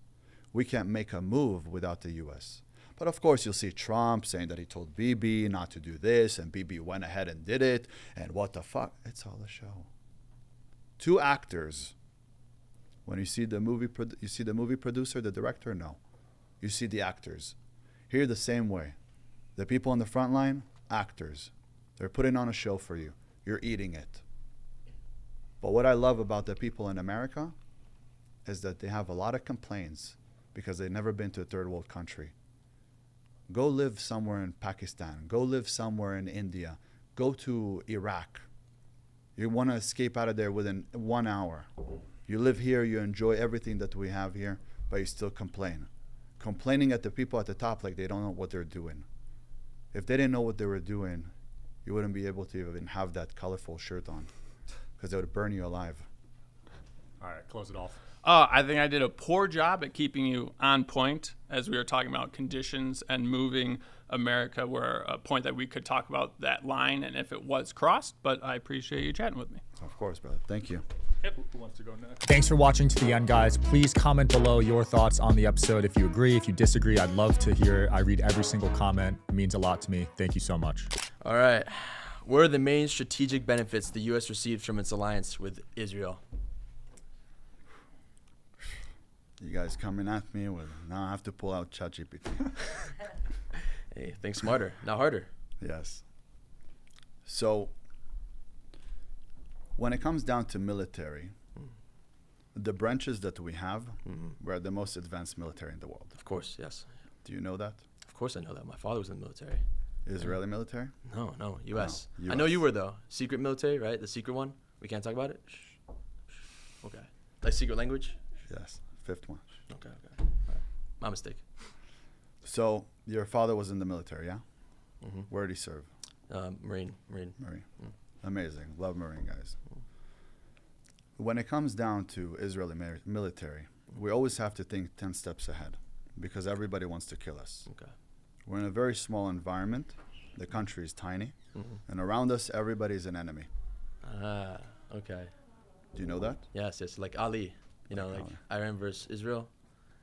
Speaker 1: We can't make a move without the U.S. But of course, you'll see Trump saying that he told Bibi not to do this, and Bibi went ahead and did it, and what the fuck? It's all a show. Two actors. When you see the movie, you see the movie producer, the director? No. You see the actors. Here the same way. The people on the front line, actors. They're putting on a show for you. You're eating it. But what I love about the people in America is that they have a lot of complaints because they've never been to a third world country. Go live somewhere in Pakistan. Go live somewhere in India. Go to Iraq. You want to escape out of there within 1 hour. You live here, you enjoy everything that we have here, but you still complain. Complaining at the people at the top like they don't know what they're doing. If they didn't know what they were doing, you wouldn't be able to even have that colorful shirt on because they would burn you alive.
Speaker 5: All right, close it off.
Speaker 7: I think I did a poor job at keeping you on point as we were talking about conditions and moving America, were a point that we could talk about that line and if it was crossed, but I appreciate you chatting with me.
Speaker 1: Of course, brother. Thank you.
Speaker 5: Who wants to go next?
Speaker 6: Thanks for watching to the end, guys. Please comment below your thoughts on the episode. If you agree, if you disagree, I'd love to hear it. I read every single comment. It means a lot to me. Thank you so much.
Speaker 8: All right. What are the main strategic benefits the U.S. received from its alliance with Israel?
Speaker 1: You guys coming at me with, now I have to pull out ChatGPT.
Speaker 8: Hey, think smarter, not harder.
Speaker 1: Yes. So, when it comes down to military, the branches that we have, we're the most advanced military in the world.
Speaker 8: Of course, yes.
Speaker 1: Do you know that?
Speaker 8: Of course I know that. My father was in the military.
Speaker 1: Israeli military?
Speaker 8: No, U.S.
Speaker 1: Oh,
Speaker 8: I know you were, though. Secret military, right? The secret one? We can't talk about it? Shh. Okay. Like secret language?
Speaker 1: Yes, fifth one.
Speaker 8: Okay. All right. My mistake.
Speaker 1: So, your father was in the military, yeah? Where did he serve?
Speaker 8: Marine.
Speaker 1: Amazing. Love Marine guys. When it comes down to Israeli military, we always have to think 10 steps ahead because everybody wants to kill us.
Speaker 8: Okay.
Speaker 1: We're in a very small environment. The country is tiny. And around us, everybody's an enemy.
Speaker 8: Okay.
Speaker 1: Do you know that?
Speaker 8: Yes. Like Ali. You know, like
Speaker 1: Ali.
Speaker 8: Iran versus Israel.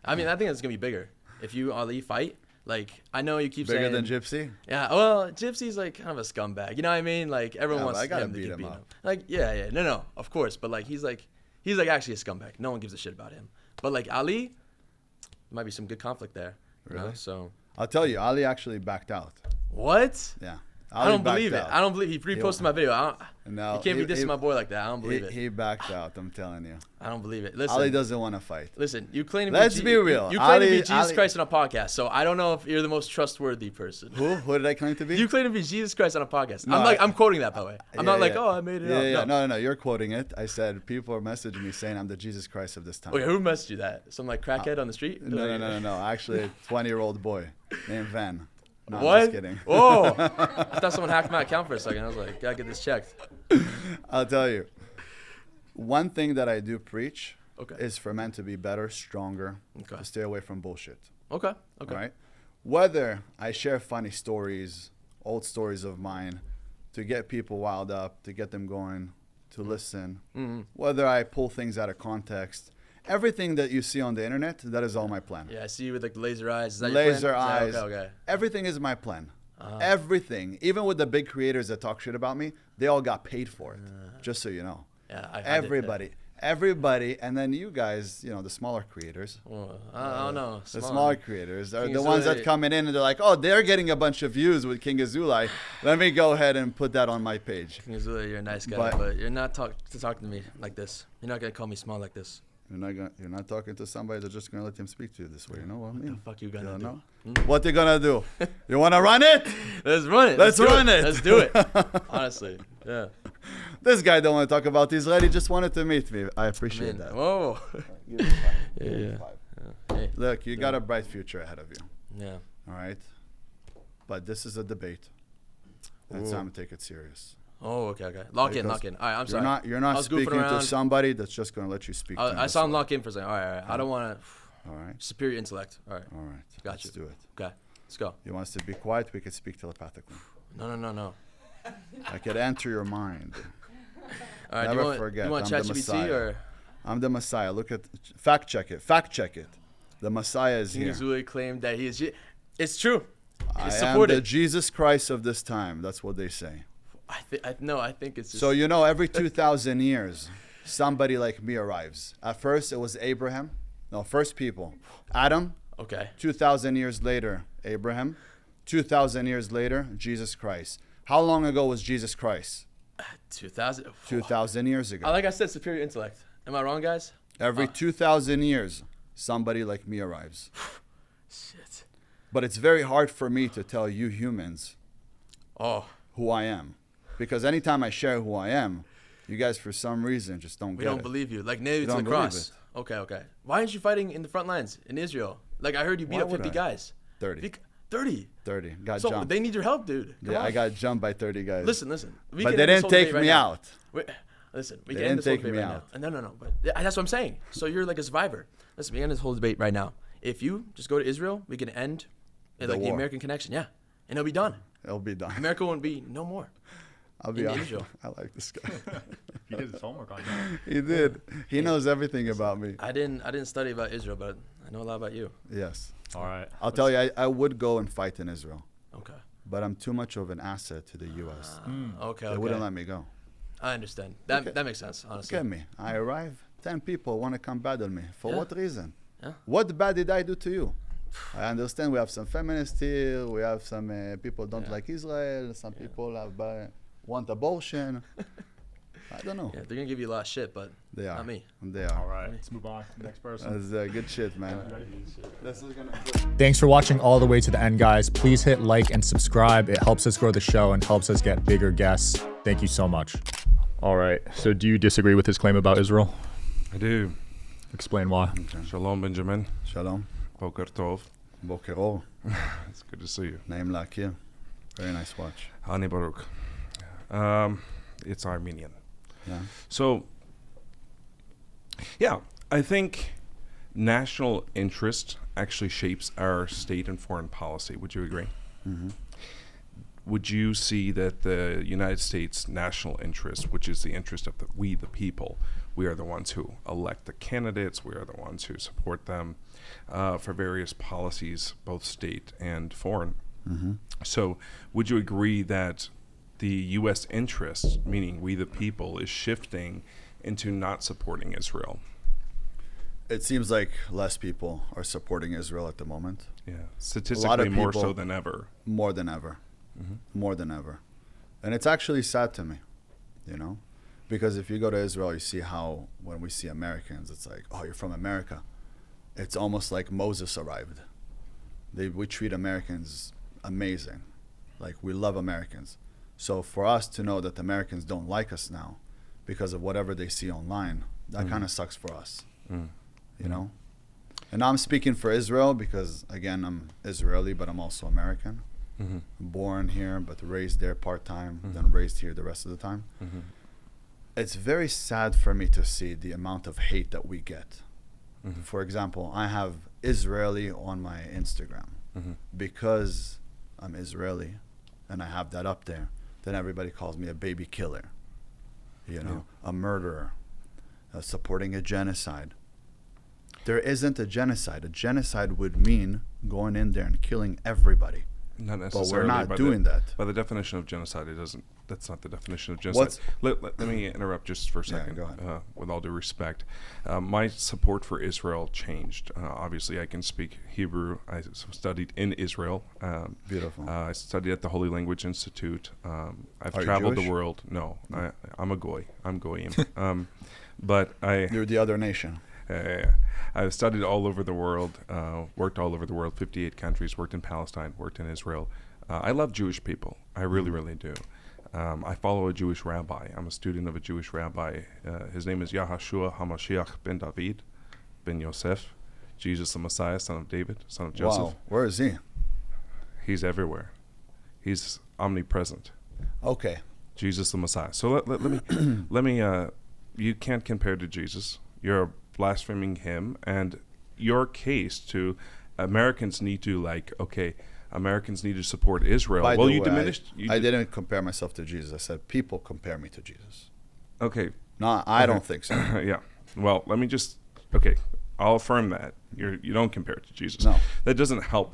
Speaker 8: I mean, I think it's going to be bigger. If you, Ali, fight, like, I know you keep
Speaker 1: Bigger
Speaker 8: saying...
Speaker 1: than Gypsy?
Speaker 8: Yeah, well, Gypsy's like kind of a scumbag. You know what I mean? Like, everyone wants
Speaker 1: I gotta
Speaker 8: him to
Speaker 1: beat
Speaker 8: keep
Speaker 1: him
Speaker 8: beating
Speaker 1: up.
Speaker 8: him. Like, yeah, no, of course. But, like, he's like actually a scumbag. No one gives a shit about him. But, like, Ali, might be some good conflict there. You know?
Speaker 1: Really?
Speaker 8: So...
Speaker 1: I'll tell you, Ali actually backed out.
Speaker 8: What?
Speaker 1: Yeah.
Speaker 8: I don't believe it. I don't believe he reposted my video.
Speaker 1: No,
Speaker 8: you can't be dissing my boy like that. I don't believe it.
Speaker 1: He backed out. I'm telling you.
Speaker 8: I don't believe it. Listen,
Speaker 1: Ali doesn't want to fight.
Speaker 8: Listen, you claim to
Speaker 1: Let's be real.
Speaker 8: You claim to be
Speaker 1: Ali-
Speaker 8: Jesus
Speaker 1: Ali-
Speaker 8: Christ on a podcast, so I don't know if you're the most trustworthy person.
Speaker 1: Who did I claim to be?
Speaker 8: You claim to be Jesus Christ on a podcast.
Speaker 1: No,
Speaker 8: I'm quoting that, by the way. I'm not like, oh, I made it up.
Speaker 1: Yeah,
Speaker 8: No.
Speaker 1: no. You're quoting it. I said people are messaging me saying I'm the Jesus Christ of this time.
Speaker 8: Okay, who messaged you that? Some like crackhead on the street?
Speaker 1: No. Actually, a 20-year-old boy named Van. No,
Speaker 8: What?
Speaker 1: I'm just kidding.
Speaker 8: Oh, I thought someone hacked my account for a second. I was like, gotta get this checked.
Speaker 1: I'll tell you. One thing that I do preach
Speaker 8: Okay.
Speaker 1: is for men to be better, stronger,
Speaker 8: Okay.
Speaker 1: to stay away from bullshit.
Speaker 8: Okay.
Speaker 1: Right? Whether I share funny stories, old stories of mine, to get people wild up, to get them going, to listen, whether I pull things out of context, everything that you see on the internet, that is all my plan.
Speaker 8: Yeah, I see you with like the laser eyes. Is that
Speaker 1: Laser
Speaker 8: your plan?
Speaker 1: eyes.
Speaker 8: Okay.
Speaker 1: Everything is my plan. Everything. Even with the big creators that talk shit about me, they all got paid for it. Just so you know.
Speaker 8: Yeah, I
Speaker 1: Everybody. And then you guys, the smaller creators.
Speaker 8: I don't know.
Speaker 1: The smaller creators are
Speaker 8: King
Speaker 1: the ones that
Speaker 8: Azoulay.
Speaker 1: come in and they're like, oh, they're getting a bunch of views with King Azoulay. Let me go ahead and put that on my page.
Speaker 8: King Azoulay, you're a nice guy,
Speaker 1: But-
Speaker 8: but you're not talking to me like this. You're not gonna call me small like this.
Speaker 1: You're not talking to somebody that's just gonna let him speak to you this way. You know what I mean?
Speaker 8: What the fuck you gonna do?
Speaker 1: know? What they gonna do? You wanna run it?
Speaker 8: Let's run it.
Speaker 1: Let's
Speaker 8: do
Speaker 1: run it.
Speaker 8: Let's do it. Honestly, yeah.
Speaker 1: This guy don't want to talk about Israel. He just wanted to meet me. I appreciate that.
Speaker 8: Whoa.
Speaker 1: Give me five.
Speaker 8: Yeah,
Speaker 1: Give me
Speaker 8: yeah.
Speaker 1: five.
Speaker 8: Hey.
Speaker 1: Look, you got a bright future ahead of you.
Speaker 8: Yeah.
Speaker 1: All right, but this is a debate. And it's time to take it serious.
Speaker 8: Oh, okay. Lock in. All right, I'm sorry.
Speaker 1: You're
Speaker 8: I
Speaker 1: not
Speaker 8: was goofing
Speaker 1: speaking to
Speaker 8: around.
Speaker 1: somebody that's just gonna let you speak. to
Speaker 8: I
Speaker 1: him
Speaker 8: saw him
Speaker 1: this way.
Speaker 8: lock in for a second. All right. I don't want to.
Speaker 1: All right.
Speaker 8: Superior intellect. All right.
Speaker 1: All right.
Speaker 8: Got
Speaker 1: Let's
Speaker 8: you.
Speaker 1: do it.
Speaker 8: Okay. Let's go.
Speaker 1: You want us to be quiet? We could speak telepathically.
Speaker 8: No.
Speaker 1: I could enter your mind.
Speaker 8: All right.
Speaker 1: Never
Speaker 8: do you want,
Speaker 1: forget,
Speaker 8: You want
Speaker 1: I'm the
Speaker 8: ChatGPT
Speaker 1: Messiah.
Speaker 8: or
Speaker 1: I'm the Messiah. Look at fact check it. The Messiah is
Speaker 8: King
Speaker 1: here.
Speaker 8: Azoulay claimed that he is. It's true.
Speaker 1: I
Speaker 8: It's
Speaker 1: am
Speaker 8: supported.
Speaker 1: the Jesus Christ of this time. That's what they say.
Speaker 8: I think it's just,
Speaker 1: So every 2,000 years, somebody like me arrives. At first, it was Abraham. No, first people. Adam.
Speaker 8: okay.
Speaker 1: 2,000 years later, Abraham. 2,000 years later, Jesus Christ. How long ago was Jesus Christ?
Speaker 8: 2000.
Speaker 1: 2,000 years ago.
Speaker 8: Like I said, superior intellect. Am I wrong, guys?
Speaker 1: Every 2,000 years, somebody like me arrives.
Speaker 8: Shit.
Speaker 1: But it's very hard for me to tell you humans
Speaker 8: Oh,
Speaker 1: who I am. Because anytime I share who I am, you guys, for some reason, just don't
Speaker 8: we
Speaker 1: get
Speaker 8: don't
Speaker 1: it.
Speaker 8: believe you. Like nailed you to
Speaker 1: don't
Speaker 8: the
Speaker 1: believe
Speaker 8: cross. Okay. Why aren't you fighting in the front lines in Israel? Like I heard you beat
Speaker 1: Why
Speaker 8: up
Speaker 1: would
Speaker 8: 50
Speaker 1: I?
Speaker 8: guys.
Speaker 1: 30.
Speaker 8: 30.
Speaker 1: 30. Got
Speaker 8: So
Speaker 1: jumped.
Speaker 8: they need your help, dude. Come
Speaker 1: Yeah,
Speaker 8: on.
Speaker 1: I got jumped by 30 guys.
Speaker 8: Listen. We
Speaker 1: But
Speaker 8: can
Speaker 1: they
Speaker 8: end this
Speaker 1: didn't
Speaker 8: whole
Speaker 1: take
Speaker 8: debate right
Speaker 1: me
Speaker 8: now.
Speaker 1: out.
Speaker 8: Wait, listen, we
Speaker 1: They
Speaker 8: can end
Speaker 1: didn't
Speaker 8: this whole
Speaker 1: take
Speaker 8: debate
Speaker 1: me
Speaker 8: right
Speaker 1: out.
Speaker 8: now. No. But that's what I'm saying. So you're like a survivor. Listen, we end this whole debate right now. If you just go to Israel, we can end
Speaker 1: The
Speaker 8: the
Speaker 1: war.
Speaker 8: American connection. Yeah, and it'll be done.
Speaker 1: It'll be done.
Speaker 8: America won't be no more.
Speaker 1: I'll be
Speaker 8: in
Speaker 1: honest.
Speaker 8: Israel.
Speaker 1: I like this guy.
Speaker 5: He did his homework on that.
Speaker 1: He did. He knows everything about me.
Speaker 8: I didn't study about Israel, but I know a lot about you.
Speaker 1: Yes.
Speaker 5: All right.
Speaker 1: I'll tell you, I would go and fight in Israel,
Speaker 8: Okay.
Speaker 1: but I'm too much of an asset to the U.S.
Speaker 8: Okay.
Speaker 1: They wouldn't let me go.
Speaker 8: I understand. That
Speaker 1: Okay.
Speaker 8: that makes sense, honestly.
Speaker 1: Look at me. I arrive. 10 people want to come battle me. For
Speaker 8: Yeah.
Speaker 1: what reason?
Speaker 8: Yeah.
Speaker 1: What bad did I do to you? I understand we have some feminists here. We have some people don't like Israel. Some people have want abortion. I don't know.
Speaker 8: Yeah, they're gonna give you a lot of shit, but
Speaker 1: They are.
Speaker 8: not me.
Speaker 1: They are.
Speaker 5: All right. Let's move on to the next person.
Speaker 1: That's good shit, man. This is gonna.
Speaker 6: Thanks for watching all the way to the end, guys. Please hit like and subscribe. It helps us grow the show and helps us get bigger guests. Thank you so much.
Speaker 5: All right. So do you disagree with his claim about Israel?
Speaker 3: I do.
Speaker 5: Explain why.
Speaker 3: Shalom, Benjamin.
Speaker 1: Shalom.
Speaker 3: Boker Tov.
Speaker 1: Boker Or.
Speaker 3: It's good to see you.
Speaker 1: Name Lakir. Very nice watch.
Speaker 3: Hani Baruch. It's Armenian.
Speaker 1: Yeah.
Speaker 3: So, yeah, I think national interest actually shapes our state and foreign policy. Would you agree?
Speaker 1: Mm-hmm.
Speaker 3: Would you see that the United States national interest, which is the interest of we the people, we are the ones who elect the candidates, we are the ones who support them for various policies, both state and foreign.
Speaker 1: Mm-hmm.
Speaker 3: So would you agree that the U.S. interest, meaning we the people, is shifting into not supporting Israel?
Speaker 1: It seems like less people are supporting Israel at the moment.
Speaker 3: Yeah, statistically more so
Speaker 1: people-
Speaker 3: than ever.
Speaker 1: More than ever. more than ever. And it's actually sad to me, you know, because if you go to Israel, you see how when we see Americans, it's like, oh, you're from America. It's almost like Moses arrived. We treat Americans amazing. Like, we love Americans. So for us to know that the Americans don't like us now because of whatever they see online, that kind of sucks for us, you know? And I'm speaking for Israel because, again, I'm Israeli, but I'm also American. Born here, but raised there part-time, then raised here the rest of the time. It's very sad for me to see the amount of hate that we get. For example, I have Israeli on my Instagram because I'm Israeli and I have that up there. Then everybody calls me a baby killer, you know, a murderer, supporting a genocide. There isn't a genocide. A genocide would mean going in there and killing everybody.
Speaker 3: Not necessarily.
Speaker 1: But we're not doing that.
Speaker 3: By the definition of genocide, it doesn't. That's not the definition of genocide. Let me interrupt just for a second.
Speaker 1: Go ahead.
Speaker 3: With all due respect, my support for Israel changed. Obviously, I can speak Hebrew. I studied in Israel.
Speaker 1: Beautiful.
Speaker 3: I studied at the Holy Language Institute. I've
Speaker 1: Are you
Speaker 3: traveled the
Speaker 1: Jewish?
Speaker 3: world. No, I'm a goy. I'm goyim. But
Speaker 1: You're the other nation.
Speaker 3: I've studied all over the world, worked all over the world, 58 countries, worked in Palestine, worked in Israel. I love Jewish people. I really, really do. I follow a Jewish rabbi. I'm a student of a Jewish rabbi. His name is Yahashua HaMashiach ben David, ben Yosef, Jesus the Messiah, son of David, son of Joseph.
Speaker 1: Wow. Where is he?
Speaker 3: He's everywhere. He's omnipresent.
Speaker 1: Okay.
Speaker 3: Jesus the Messiah. So let me, you can't compare to Jesus. You're blaspheming him, and your case to Americans need to Americans need to support Israel.
Speaker 1: By
Speaker 3: Well,
Speaker 1: the
Speaker 3: you
Speaker 1: way,
Speaker 3: diminished.
Speaker 1: I didn't compare myself to Jesus. I said people compare me to Jesus.
Speaker 3: Okay.
Speaker 1: No, I don't think so.
Speaker 3: Yeah. Well, let me just. I'll affirm that you don't compare it to Jesus.
Speaker 1: No.
Speaker 3: That doesn't help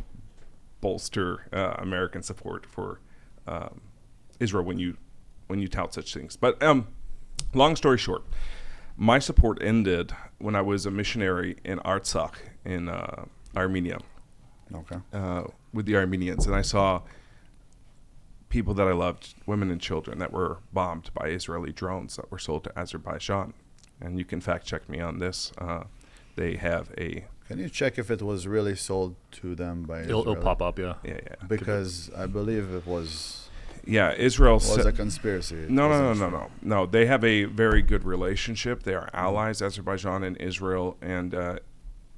Speaker 3: bolster American support for Israel when you tout such things. But long story short, my support ended when I was a missionary in Artsakh in Armenia.
Speaker 1: Okay.
Speaker 3: With the Armenians, and I saw people that I loved, women and children, that were bombed by Israeli drones that were sold to Azerbaijan. And you can fact check me on this. They have a.
Speaker 1: Can you check if it was really sold to them by Israel?
Speaker 5: It'll pop up, yeah.
Speaker 3: Yeah.
Speaker 1: Because I believe it was.
Speaker 3: Yeah, Israel
Speaker 1: Was a conspiracy.
Speaker 3: No. They have a very good relationship. They are allies, Azerbaijan and Israel, and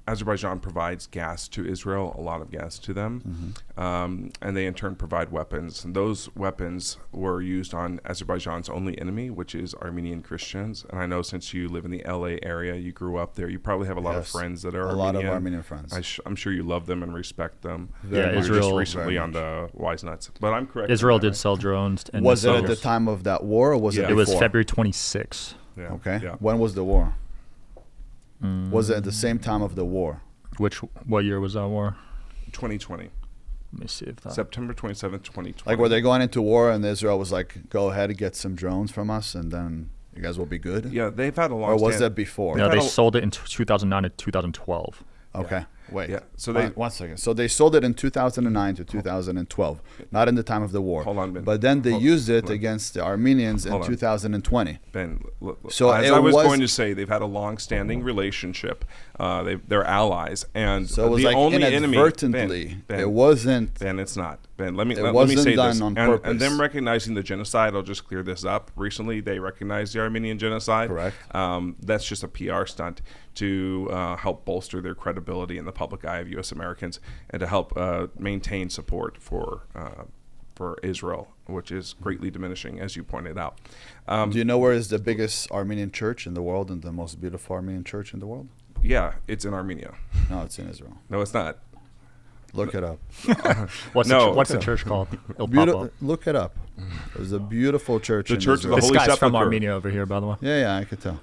Speaker 3: Azerbaijan provides gas to Israel, a lot of gas to them, and they in turn provide weapons. And those weapons were used on Azerbaijan's only enemy, which is Armenian Christians. And I know since you live in the LA area, you grew up there, you probably have a lot of friends that are Armenian.
Speaker 1: A lot of Armenian friends.
Speaker 3: I'm sure you love them and respect them.
Speaker 5: Yeah,
Speaker 3: We were
Speaker 5: Israel-
Speaker 3: just recently on the Wise Nuts, but I'm correct.
Speaker 5: Israel
Speaker 3: in that,
Speaker 5: did sell drones. And
Speaker 1: Was it at
Speaker 5: missiles.
Speaker 1: the time of that war or was it
Speaker 3: Yeah.
Speaker 5: It was
Speaker 1: before?
Speaker 5: February 26th.
Speaker 3: right? Yeah.
Speaker 1: Okay.
Speaker 3: Yeah.
Speaker 1: When was the war? Was it at the same time of the war?
Speaker 5: What year was that war?
Speaker 3: 2020.
Speaker 5: Let me see if that.
Speaker 3: September 27th, 2020.
Speaker 1: Like, were they going into war and Israel was like, go ahead and get some drones from us and then you guys will be good?
Speaker 3: Yeah, they've had a long.
Speaker 1: Or was that before?
Speaker 5: No,
Speaker 3: had
Speaker 5: they
Speaker 3: a-
Speaker 5: sold it in 2009 to 2012.
Speaker 1: Okay. Wait.
Speaker 3: Yeah, so they-
Speaker 1: One second. So they sold it in 2009 to 2012, not in the time of the war.
Speaker 3: Hold on, Ben.
Speaker 1: But then they
Speaker 3: Hold-
Speaker 1: used it
Speaker 3: hold on.
Speaker 1: against the Armenians in
Speaker 3: Hold on.
Speaker 1: 2020.
Speaker 3: Ben,
Speaker 1: So
Speaker 3: as
Speaker 1: it
Speaker 3: I was
Speaker 1: was-
Speaker 3: going to say, they've had a long-standing relationship. They're allies, and
Speaker 1: So it was
Speaker 3: the
Speaker 1: like
Speaker 3: only enemy.
Speaker 1: inadvertently.
Speaker 3: Ben,
Speaker 1: it wasn't.
Speaker 3: Ben, it's not. Ben, let me
Speaker 1: It
Speaker 3: let me
Speaker 1: wasn't
Speaker 3: say
Speaker 1: done
Speaker 3: this.
Speaker 1: on
Speaker 3: And
Speaker 1: purpose.
Speaker 3: them recognizing the genocide, I'll just clear this up. Recently, they recognized the Armenian genocide.
Speaker 1: Correct.
Speaker 3: That's just a PR stunt to help bolster their credibility in the public eye of U.S. Americans and to help maintain support for Israel, which is greatly diminishing, as you pointed out.
Speaker 1: Do you know where is the biggest Armenian church in the world and the most beautiful Armenian church in the world?
Speaker 3: Yeah, it's in Armenia.
Speaker 1: No, it's in Israel.
Speaker 3: No, it's not.
Speaker 1: Look it up.
Speaker 5: What's
Speaker 3: No.
Speaker 5: the church called? It'll pop up.
Speaker 1: Look it up. There's a beautiful church
Speaker 3: The
Speaker 1: in
Speaker 3: Church of
Speaker 1: Israel.
Speaker 3: the
Speaker 5: This
Speaker 3: Holy
Speaker 5: guy's from
Speaker 3: Sepulchre.
Speaker 5: Armenia over here, by the way.
Speaker 1: Yeah, I could tell.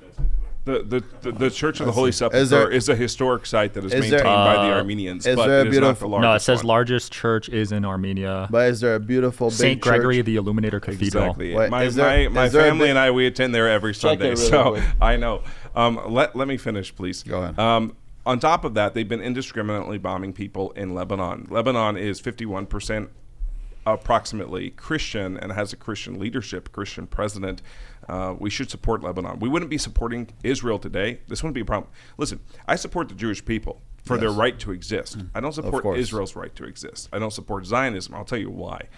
Speaker 3: The Church of the Holy
Speaker 1: Is
Speaker 3: Sepulchre
Speaker 1: there-
Speaker 3: is a historic site that is
Speaker 1: is
Speaker 3: maintained
Speaker 1: there-
Speaker 3: by the Armenians,
Speaker 1: is
Speaker 3: but
Speaker 1: there a
Speaker 3: it is not
Speaker 1: beautiful-
Speaker 3: the
Speaker 5: No, it
Speaker 3: largest
Speaker 5: says
Speaker 3: one.
Speaker 5: largest church is in Armenia.
Speaker 1: But is there a beautiful big
Speaker 5: St. Gregory
Speaker 1: church?
Speaker 5: the Illuminator Cathedral.
Speaker 3: Exactly.
Speaker 1: Wait,
Speaker 3: my
Speaker 1: is there-
Speaker 3: my
Speaker 1: is there a
Speaker 3: family
Speaker 1: bit-
Speaker 3: and I, we attend there every Sunday,
Speaker 1: it really
Speaker 3: so
Speaker 1: quick.
Speaker 3: I know. Let me finish, please.
Speaker 1: Go ahead.
Speaker 3: On top of that, they've been indiscriminately bombing people in Lebanon. Lebanon is 51% approximately Christian and has a Christian leadership, Christian president, we should support Lebanon. We wouldn't be supporting Israel today. This wouldn't be a problem. Listen, I support the Jewish people for their right to exist. I don't support Israel's right to exist. I don't support Zionism. I'll tell you why.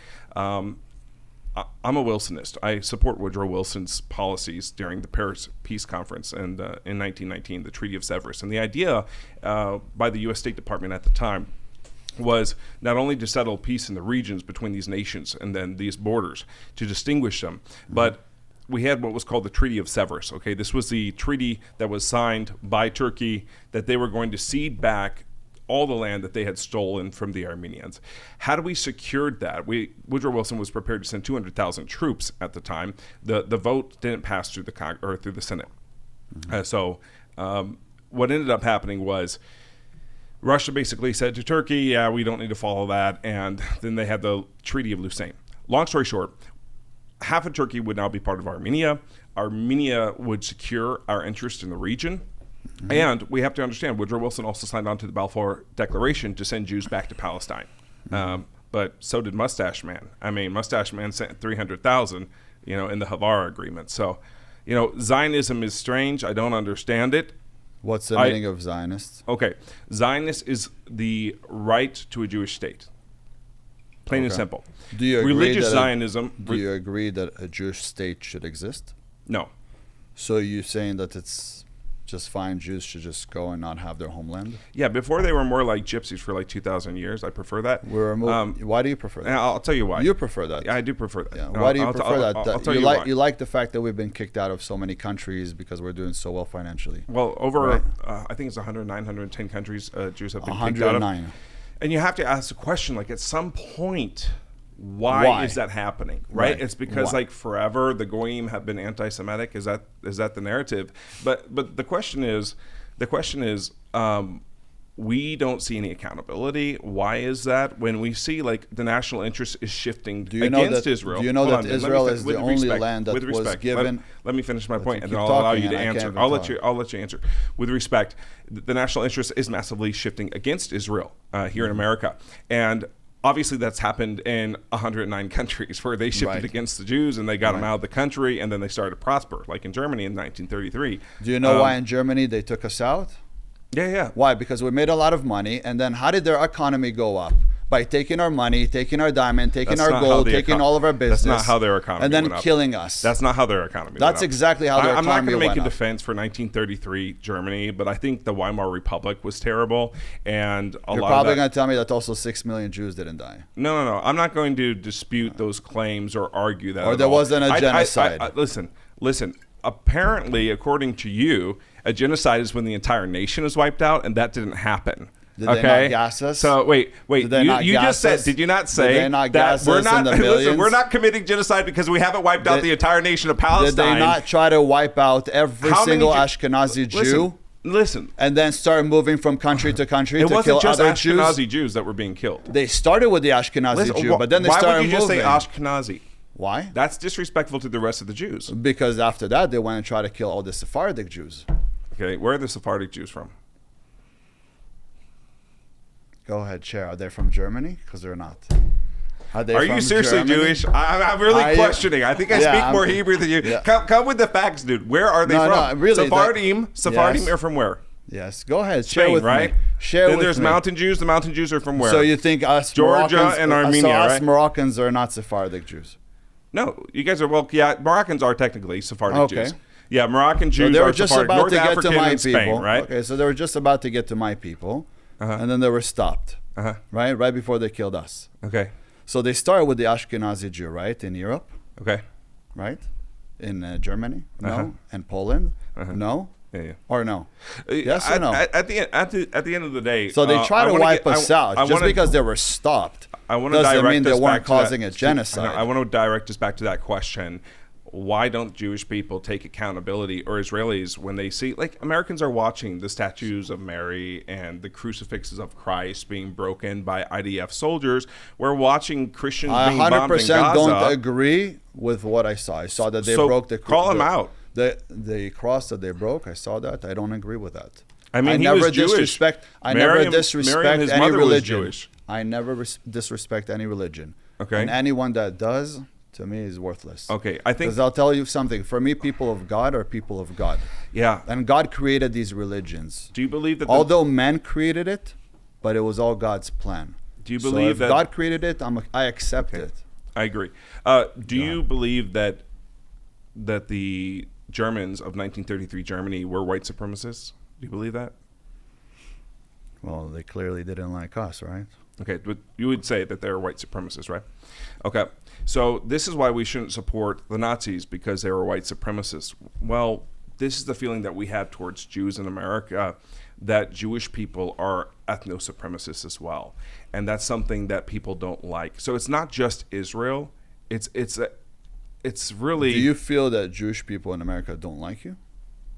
Speaker 3: I'm a Wilsonist. I support Woodrow Wilson's policies during the Paris Peace Conference and in 1919, the Treaty of Sevres. And the idea by the U.S. State Department at the time was not only to settle peace in the regions between these nations and then these borders, to distinguish them, but we had what was called the Treaty of Sevres. Okay, this was the treaty that was signed by Turkey that they were going to cede back all the land that they had stolen from the Armenians. How do we secure that? Woodrow Wilson was prepared to send 200,000 troops at the time. The vote didn't pass through through the Senate. So what ended up happening was Russia basically said to Turkey, yeah, we don't need to follow that. And then they had the Treaty of Lausanne. Long story short, half of Turkey would now be part of Armenia. Armenia would secure our interest in the region. And we have to understand, Woodrow Wilson also signed on to the Balfour Declaration to send Jews back to Palestine. But so did Mustache Man. I mean, Mustache Man sent 300,000, in the Havara Agreement. So, Zionism is strange. I don't understand it.
Speaker 1: What's the meaning of Zionist?
Speaker 3: Okay. Zionist is the right to a Jewish state. Plain and simple.
Speaker 1: Do you agree
Speaker 3: religious Zionism?
Speaker 1: Do you agree that a Jewish state should exist?
Speaker 3: No.
Speaker 1: So you're saying that it's just fine, Jews should just go and not have their homeland?
Speaker 3: Yeah, before they were more like gypsies for like 2,000 years. I prefer that.
Speaker 1: Why do you prefer that?
Speaker 3: I'll tell you why.
Speaker 1: You prefer that?
Speaker 3: Yeah, I do prefer that.
Speaker 1: Yeah. Why do you prefer that?
Speaker 3: I'll tell you why.
Speaker 1: You like the fact that we've been kicked out of so many countries because we're doing so well financially?
Speaker 3: Well, over, I think it's 109, 110 countries Jews have been kicked out of. 109. And you have to ask the question, like, at some point, why is that happening, right? It's because like forever the Goyim have been anti-Semitic. Is that the narrative? But the question is, we don't see any accountability. Why is that? When we see like the national interest is shifting against Israel.
Speaker 1: Do you know that Israel is the only land that was given?
Speaker 3: Let me finish my point, and then I'll allow you to answer. I'll let you answer. With respect, the national interest is massively shifting against Israel here in America, and obviously that's happened in 109 countries where they shifted against the Jews and they got them out of the country, and then they started to prosper, like in Germany in 1933.
Speaker 1: Do you know why in Germany they took us out?
Speaker 3: Yeah.
Speaker 1: Why? Because we made a lot of money, and then how did their economy go up? By taking our money, taking our diamond, taking our gold, taking all of our business.
Speaker 3: That's not how their economy
Speaker 1: and then
Speaker 3: went up.
Speaker 1: Killing us.
Speaker 3: That's not how their economy
Speaker 1: That's
Speaker 3: went up.
Speaker 1: Exactly how their economy went up.
Speaker 3: I'm not going to make a defense for 1933 Germany, but I think the Weimar Republic was terrible. And
Speaker 1: You're probably going to tell me that also 6 million Jews didn't die.
Speaker 3: No. I'm not going to dispute those claims or argue that.
Speaker 1: Or there wasn't a genocide.
Speaker 3: Listen. Apparently, according to you, a genocide is when the entire nation is wiped out, and that didn't happen.
Speaker 1: Did they not gas us?
Speaker 3: So wait. You just said, did you not say that we're not? Listen, we're not committing genocide because we haven't wiped out the entire nation of Palestine.
Speaker 1: Did they not try to wipe out every single Ashkenazi Jew?
Speaker 3: Listen.
Speaker 1: And then start moving from country to country to kill other Jews?
Speaker 3: It wasn't just Ashkenazi Jews that were being killed.
Speaker 1: They started with the Ashkenazi Jew, but then they started moving.
Speaker 3: Why would you just say Ashkenazi?
Speaker 1: Why?
Speaker 3: That's disrespectful to the rest of the Jews.
Speaker 1: Because after that, they went and tried to kill all the Sephardic Jews.
Speaker 3: Okay, where are the Sephardic Jews from?
Speaker 1: Go ahead, share. Are they from Germany? Because they're not.
Speaker 3: Are you seriously Germany? Jewish? I'm really questioning. I think I speak more Hebrew than you. Yeah. Come with the facts, dude. Where are they from? No, really. Sephardim are from where?
Speaker 1: Yes, go ahead.
Speaker 3: Spain,
Speaker 1: share with
Speaker 3: right?
Speaker 1: Me. Share
Speaker 3: then
Speaker 1: with
Speaker 3: there's
Speaker 1: me.
Speaker 3: Mountain Jews. The Mountain Jews are from where?
Speaker 1: So you think us
Speaker 3: Georgia
Speaker 1: Moroccans,
Speaker 3: and Armenia,
Speaker 1: so
Speaker 3: right?
Speaker 1: us Moroccans are not Sephardic Jews?
Speaker 3: No, you guys are Moroccans are technically Sephardic Jews. Yeah, Moroccan Jews
Speaker 1: so
Speaker 3: are Sephardic. North African and Spain, right?
Speaker 1: Okay, so they were just about to get to my people, and then they were stopped, right before they killed us.
Speaker 3: Okay.
Speaker 1: So they started with the Ashkenazi Jew, right, in Europe.
Speaker 3: Okay.
Speaker 1: Right, in Germany, no, and Poland, no.
Speaker 3: Yeah.
Speaker 1: Or no? Yes or no?
Speaker 3: At the end of the day,
Speaker 1: so they try to wipe us out just because they were stopped. Doesn't mean they weren't causing a genocide.
Speaker 3: I want to direct us back to that question. Why don't Jewish people take accountability, or Israelis, when they see, like, Americans are watching the statues of Mary and the crucifixes of Christ being broken by IDF soldiers? We're watching Christians being bombed in Gaza.
Speaker 1: I 100% don't agree with what I saw. I saw that they broke the
Speaker 3: call them out.
Speaker 1: The cross that they broke, I saw that. I don't agree with that.
Speaker 3: I mean, he was Jewish.
Speaker 1: I never disrespect any religion. I never disrespect any religion.
Speaker 3: Okay.
Speaker 1: And anyone that does, to me, is worthless.
Speaker 3: Okay, I think...
Speaker 1: Because I'll tell you something. For me, people of God are people of God.
Speaker 3: Yeah.
Speaker 1: And God created these religions.
Speaker 3: Do you believe that...
Speaker 1: Although man created it, but it was all God's plan.
Speaker 3: Do you
Speaker 1: So
Speaker 3: believe
Speaker 1: if
Speaker 3: that...
Speaker 1: God created it, I accept it.
Speaker 3: I agree. Do you believe that the Germans of 1933 Germany were white supremacists? Do you believe that?
Speaker 1: Well, they clearly didn't like us, right?
Speaker 3: Okay, but you would say that they're white supremacists, right? Okay, so this is why we shouldn't support the Nazis, because they were white supremacists. Well, this is the feeling that we have towards Jews in America, that Jewish people are ethno-supremacists as well. And that's something that people don't like. So it's not just Israel. It's really...
Speaker 1: Do you feel that Jewish people in America don't like you?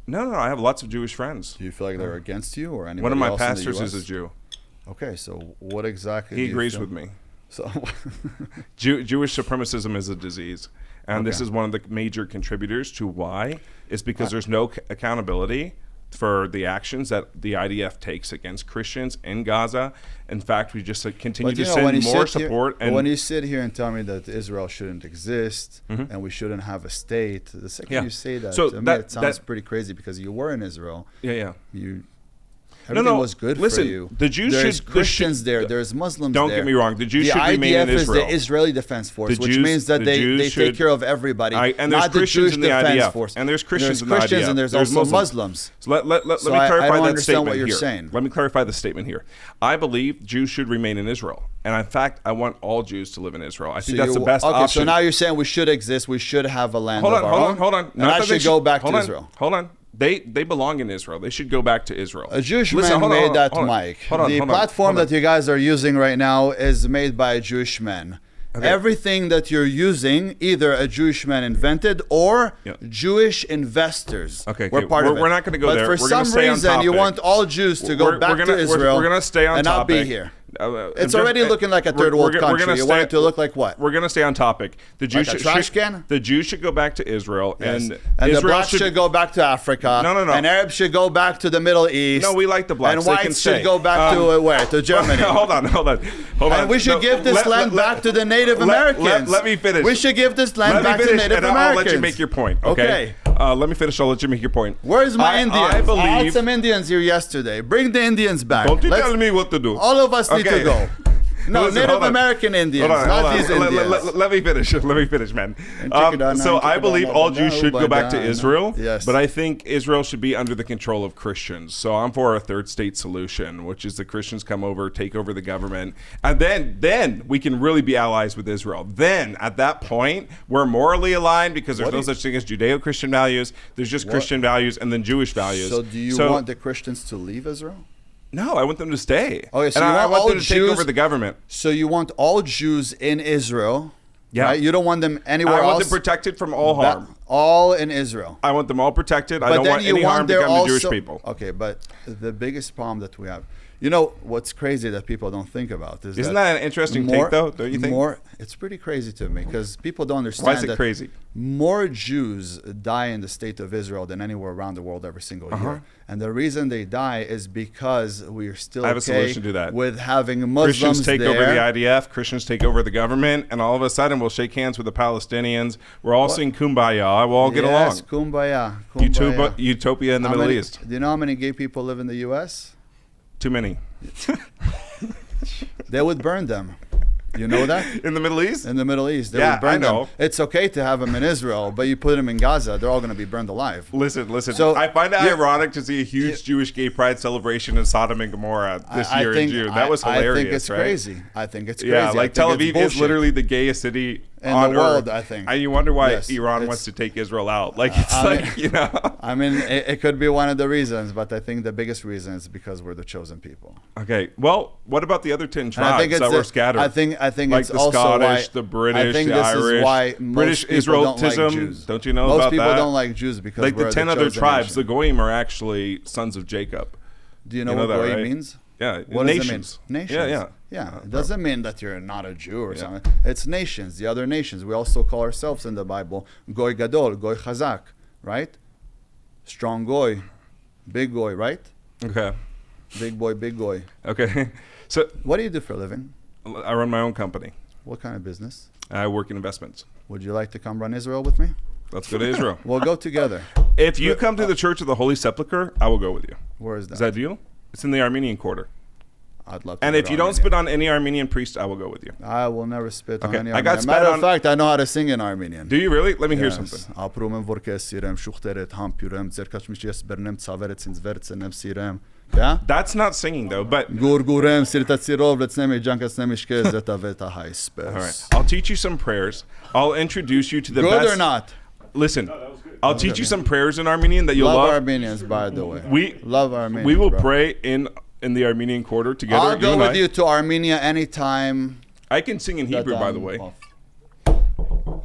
Speaker 3: No, I have lots of Jewish friends.
Speaker 1: Do you feel like they're against you or anybody
Speaker 3: One of my
Speaker 1: else in the
Speaker 3: pastors
Speaker 1: US?
Speaker 3: is a Jew.
Speaker 1: Okay, so what exactly
Speaker 3: He
Speaker 1: do you
Speaker 3: agrees
Speaker 1: feel?
Speaker 3: with me.
Speaker 1: So
Speaker 3: Jewish supremacism is a disease. And this
Speaker 1: Okay.
Speaker 3: is one of the major contributors to why. Is because there's no accountability for the actions that the IDF takes against Christians in Gaza. In fact, we just continue to send more support.
Speaker 1: But when you sit here and tell me that Israel shouldn't exist and we shouldn't have a state, the second you say that,
Speaker 3: So
Speaker 1: to me
Speaker 3: that-
Speaker 1: it sounds
Speaker 3: that-
Speaker 1: pretty crazy because you were in Israel.
Speaker 3: Yeah.
Speaker 1: Everything was good
Speaker 3: listen,
Speaker 1: for you.
Speaker 3: the Jews
Speaker 1: there's
Speaker 3: should-
Speaker 1: Christians there. There's Muslims
Speaker 3: Don't
Speaker 1: there.
Speaker 3: get me wrong. The Jews
Speaker 1: the
Speaker 3: should remain in
Speaker 1: IDF is
Speaker 3: Israel.
Speaker 1: the Israeli Defense Force,
Speaker 3: The
Speaker 1: which
Speaker 3: Jews-
Speaker 1: means that
Speaker 3: the
Speaker 1: they
Speaker 3: Jews
Speaker 1: take
Speaker 3: should-
Speaker 1: care of everybody.
Speaker 3: And there's
Speaker 1: not the
Speaker 3: Christians
Speaker 1: Jewish
Speaker 3: in the
Speaker 1: Defense
Speaker 3: IDF.
Speaker 1: Force.
Speaker 3: And there's Christians in the
Speaker 1: There's Christians
Speaker 3: IDF.
Speaker 1: and there's
Speaker 3: There's
Speaker 1: also
Speaker 3: Muslims.
Speaker 1: Muslims.
Speaker 3: So let me
Speaker 1: So I
Speaker 3: clarify
Speaker 1: don't
Speaker 3: that
Speaker 1: understand
Speaker 3: statement
Speaker 1: what you're
Speaker 3: here.
Speaker 1: saying.
Speaker 3: Let me clarify the statement here. I believe Jews should remain in Israel. And in fact, I want all Jews to live in Israel. I think that's the best
Speaker 1: okay,
Speaker 3: option.
Speaker 1: so now you're saying we should exist. We should have a land
Speaker 3: Hold
Speaker 1: of our own.
Speaker 3: on.
Speaker 1: And
Speaker 3: Not
Speaker 1: I
Speaker 3: that they
Speaker 1: should go back
Speaker 3: hold
Speaker 1: to
Speaker 3: on,
Speaker 1: Israel.
Speaker 3: Hold on. They belong in Israel. They should go back to Israel.
Speaker 1: A Jewish
Speaker 3: Listen,
Speaker 1: man
Speaker 3: hold on,
Speaker 1: made
Speaker 3: hold
Speaker 1: that
Speaker 3: on,
Speaker 1: mic.
Speaker 3: hold on,
Speaker 1: The
Speaker 3: hold on,
Speaker 1: platform
Speaker 3: hold on.
Speaker 1: that you guys are using right now is made by a Jewish man.
Speaker 3: Okay.
Speaker 1: Everything that you're using, either a Jewish man invented or Jewish investors
Speaker 3: Okay,
Speaker 1: were part of it.
Speaker 3: we're not gonna go
Speaker 1: but
Speaker 3: there.
Speaker 1: for
Speaker 3: We're gonna
Speaker 1: some
Speaker 3: stay on
Speaker 1: reason, you
Speaker 3: topic.
Speaker 1: want all Jews to go back to Israel
Speaker 3: We're gonna stay on
Speaker 1: and
Speaker 3: topic.
Speaker 1: not be here. It's already looking like a third world country. You want it to look like what?
Speaker 3: We're gonna stay on topic. The Jews
Speaker 1: Like a trash can?
Speaker 3: The Jews should go back to Israel,
Speaker 1: Yes.
Speaker 3: and
Speaker 1: And the
Speaker 3: Israel
Speaker 1: blacks should go back to Africa.
Speaker 3: No.
Speaker 1: And Arabs should go back to the Middle East.
Speaker 3: No, we like the blacks.
Speaker 1: And
Speaker 3: They can
Speaker 1: whites should
Speaker 3: stay.
Speaker 1: go back to where? To Germany.
Speaker 3: Hold on.
Speaker 1: And we should give this land back to the Native Americans.
Speaker 3: Let me finish.
Speaker 1: We should give this land back to Native
Speaker 3: and
Speaker 1: Americans.
Speaker 3: I'll let you make your point. Okay. Let me finish. I'll let you make your point.
Speaker 1: Where's my Indians?
Speaker 3: I
Speaker 1: I
Speaker 3: believe.
Speaker 1: had some Indians here yesterday. Bring the Indians back.
Speaker 3: Don't you
Speaker 1: Let's-
Speaker 3: tell me what to do.
Speaker 1: All of us need
Speaker 3: Okay.
Speaker 1: to go. No,
Speaker 3: Listen,
Speaker 1: Native
Speaker 3: hold on.
Speaker 1: American Indians,
Speaker 3: Hold on,
Speaker 1: not
Speaker 3: hold on.
Speaker 1: these Indians.
Speaker 3: Let me finish. Let me finish, man. So I believe all Jews should go back to Israel.
Speaker 1: Yes.
Speaker 3: But I think Israel should be under the control of Christians. So I'm for a third state solution, which is the Christians come over, take over the government, and then we can really be allies with Israel. Then at that point, we're morally aligned because there's no such thing as Judeo-Christian values. There's just Christian values and then Jewish values.
Speaker 1: So do you want the Christians to leave Israel?
Speaker 3: No, I want them to stay.
Speaker 1: Okay, so
Speaker 3: and
Speaker 1: you
Speaker 3: I
Speaker 1: want
Speaker 3: want
Speaker 1: all
Speaker 3: them to take
Speaker 1: Jews-
Speaker 3: over the government.
Speaker 1: So you want all Jews in Israel,
Speaker 3: Yeah.
Speaker 1: right? You don't want them anywhere
Speaker 3: I want
Speaker 1: else.
Speaker 3: them protected from all harm.
Speaker 1: All in Israel.
Speaker 3: I want them all protected. I
Speaker 1: But
Speaker 3: don't
Speaker 1: then
Speaker 3: want
Speaker 1: you
Speaker 3: any harm
Speaker 1: want
Speaker 3: to
Speaker 1: there
Speaker 3: come to
Speaker 1: also,
Speaker 3: Jewish people.
Speaker 1: Okay, but the biggest problem that we have, you know, what's crazy that people don't think about is
Speaker 3: Isn't that an interesting take, though? Don't you think?
Speaker 1: It's pretty crazy to me because people don't understand.
Speaker 3: Why is it
Speaker 1: that
Speaker 3: crazy?
Speaker 1: More Jews die in the state of Israel than anywhere around the world every single year, and the reason they die is because we are still
Speaker 3: I have a solution to that.
Speaker 1: with having Muslims
Speaker 3: Christians take
Speaker 1: there.
Speaker 3: over the IDF, Christians take over the government, and all of a sudden we'll shake hands with the Palestinians. We're all singing Kumbaya. We'll all get along.
Speaker 1: Yes, kumbaya.
Speaker 3: Utopia in the Middle East.
Speaker 1: Do you know how many gay people live in the U.S.?
Speaker 3: Too many.
Speaker 1: They would burn them. You know that?
Speaker 3: In the Middle East?
Speaker 1: In the Middle East. They
Speaker 3: Yeah,
Speaker 1: would burn
Speaker 3: I know.
Speaker 1: them. It's okay to have them in Israel, but you put them in Gaza, they're all going to be burned alive.
Speaker 3: Listen.
Speaker 1: So,
Speaker 3: I find it
Speaker 1: yeah.
Speaker 3: ironic to see a huge Jewish gay pride celebration in Sodom and Gomorrah this year in June. That was hilarious,
Speaker 1: I think it's
Speaker 3: right?
Speaker 1: crazy. I think it's crazy.
Speaker 3: Yeah,
Speaker 1: I
Speaker 3: like
Speaker 1: think
Speaker 3: Tel
Speaker 1: it's
Speaker 3: Aviv is
Speaker 1: bullshit.
Speaker 3: literally the gayest city
Speaker 1: In
Speaker 3: on
Speaker 1: the world,
Speaker 3: earth.
Speaker 1: I think.
Speaker 3: And you wonder why
Speaker 1: Yes,
Speaker 3: Iran
Speaker 1: it's-
Speaker 3: wants to take Israel out. Like, it's you know.
Speaker 1: I mean, it could be one of the reasons, but I think the biggest reason is because we're the chosen people.
Speaker 3: Okay, well, what about the other 10
Speaker 1: And
Speaker 3: tribes that were scattered?
Speaker 1: I think
Speaker 3: like
Speaker 1: it's
Speaker 3: the
Speaker 1: also
Speaker 3: Scottish,
Speaker 1: why,
Speaker 3: the British,
Speaker 1: I think
Speaker 3: the
Speaker 1: this
Speaker 3: Irish,
Speaker 1: is why
Speaker 3: British
Speaker 1: most people don't like
Speaker 3: Israelitism.
Speaker 1: Jews.
Speaker 3: Don't you know
Speaker 1: most
Speaker 3: about
Speaker 1: people
Speaker 3: that?
Speaker 1: don't like Jews because
Speaker 3: like
Speaker 1: we're
Speaker 3: the 10 other
Speaker 1: chosen
Speaker 3: tribes,
Speaker 1: nation.
Speaker 3: the Goyim are actually sons of Jacob.
Speaker 1: Do you know what
Speaker 3: that,
Speaker 1: Goy
Speaker 3: right?
Speaker 1: means?
Speaker 3: Yeah,
Speaker 1: What
Speaker 3: nations.
Speaker 1: does it mean? Nations. Yeah. It doesn't mean that you're not a Jew or something. It's nations, the other nations. We also call ourselves in the Bible Goy Gadol, Goy Chazak, right? Strong Goy, big Goy, right?
Speaker 3: Okay.
Speaker 1: Big boy, big Goy.
Speaker 3: Okay. So
Speaker 1: what do you do for a living?
Speaker 3: I run my own company.
Speaker 1: What kind of business?
Speaker 3: I work in investments.
Speaker 1: Would you like to come run Israel with me?
Speaker 3: Let's go to Israel.
Speaker 1: We'll go together.
Speaker 3: If you come to the Church of the Holy Sepulchre, I will go with you.
Speaker 1: Where is that?
Speaker 3: Is that deal? It's in the Armenian quarter.
Speaker 1: I'd love to.
Speaker 3: And
Speaker 1: go
Speaker 3: if
Speaker 1: to
Speaker 3: you don't
Speaker 1: Armenia.
Speaker 3: spit on any Armenian priest, I will go with you.
Speaker 1: I will never spit on
Speaker 3: Okay,
Speaker 1: any
Speaker 3: I got
Speaker 1: Armenian.
Speaker 3: spit
Speaker 1: Matter
Speaker 3: on-
Speaker 1: of fact, I know how to sing in Armenian.
Speaker 3: Do you really? Let me hear
Speaker 1: Yes.
Speaker 3: something.
Speaker 1: Ապրում եմ որ քեզ սիրեմ, շուխտերդ համբյուրեմ, ձեր կաչմիշ ես բռնեմ, ցավերդ ինձ վերցնեմ, սիրեմ։ Yeah?
Speaker 3: That's not singing though, but
Speaker 1: Գուրգուրեմ, սիրտացիրով լցնեմ, ջանկացնեմ իշքեզ, զետա վետա հայսպես։
Speaker 3: all right. I'll teach you some prayers. I'll introduce you to the
Speaker 1: Good
Speaker 3: best.
Speaker 1: or not?
Speaker 3: Listen, I'll teach you some prayers in Armenian that you'll
Speaker 1: Love
Speaker 3: love.
Speaker 1: Armenians, by the way.
Speaker 3: We
Speaker 1: Love Armenians.
Speaker 3: We will
Speaker 1: bro.
Speaker 3: pray in the Armenian quarter together.
Speaker 1: I'll go
Speaker 3: and
Speaker 1: with
Speaker 3: I.
Speaker 1: you to Armenia anytime.
Speaker 3: I can sing in Hebrew,
Speaker 1: that
Speaker 3: by the
Speaker 1: I'm
Speaker 3: way.
Speaker 1: off.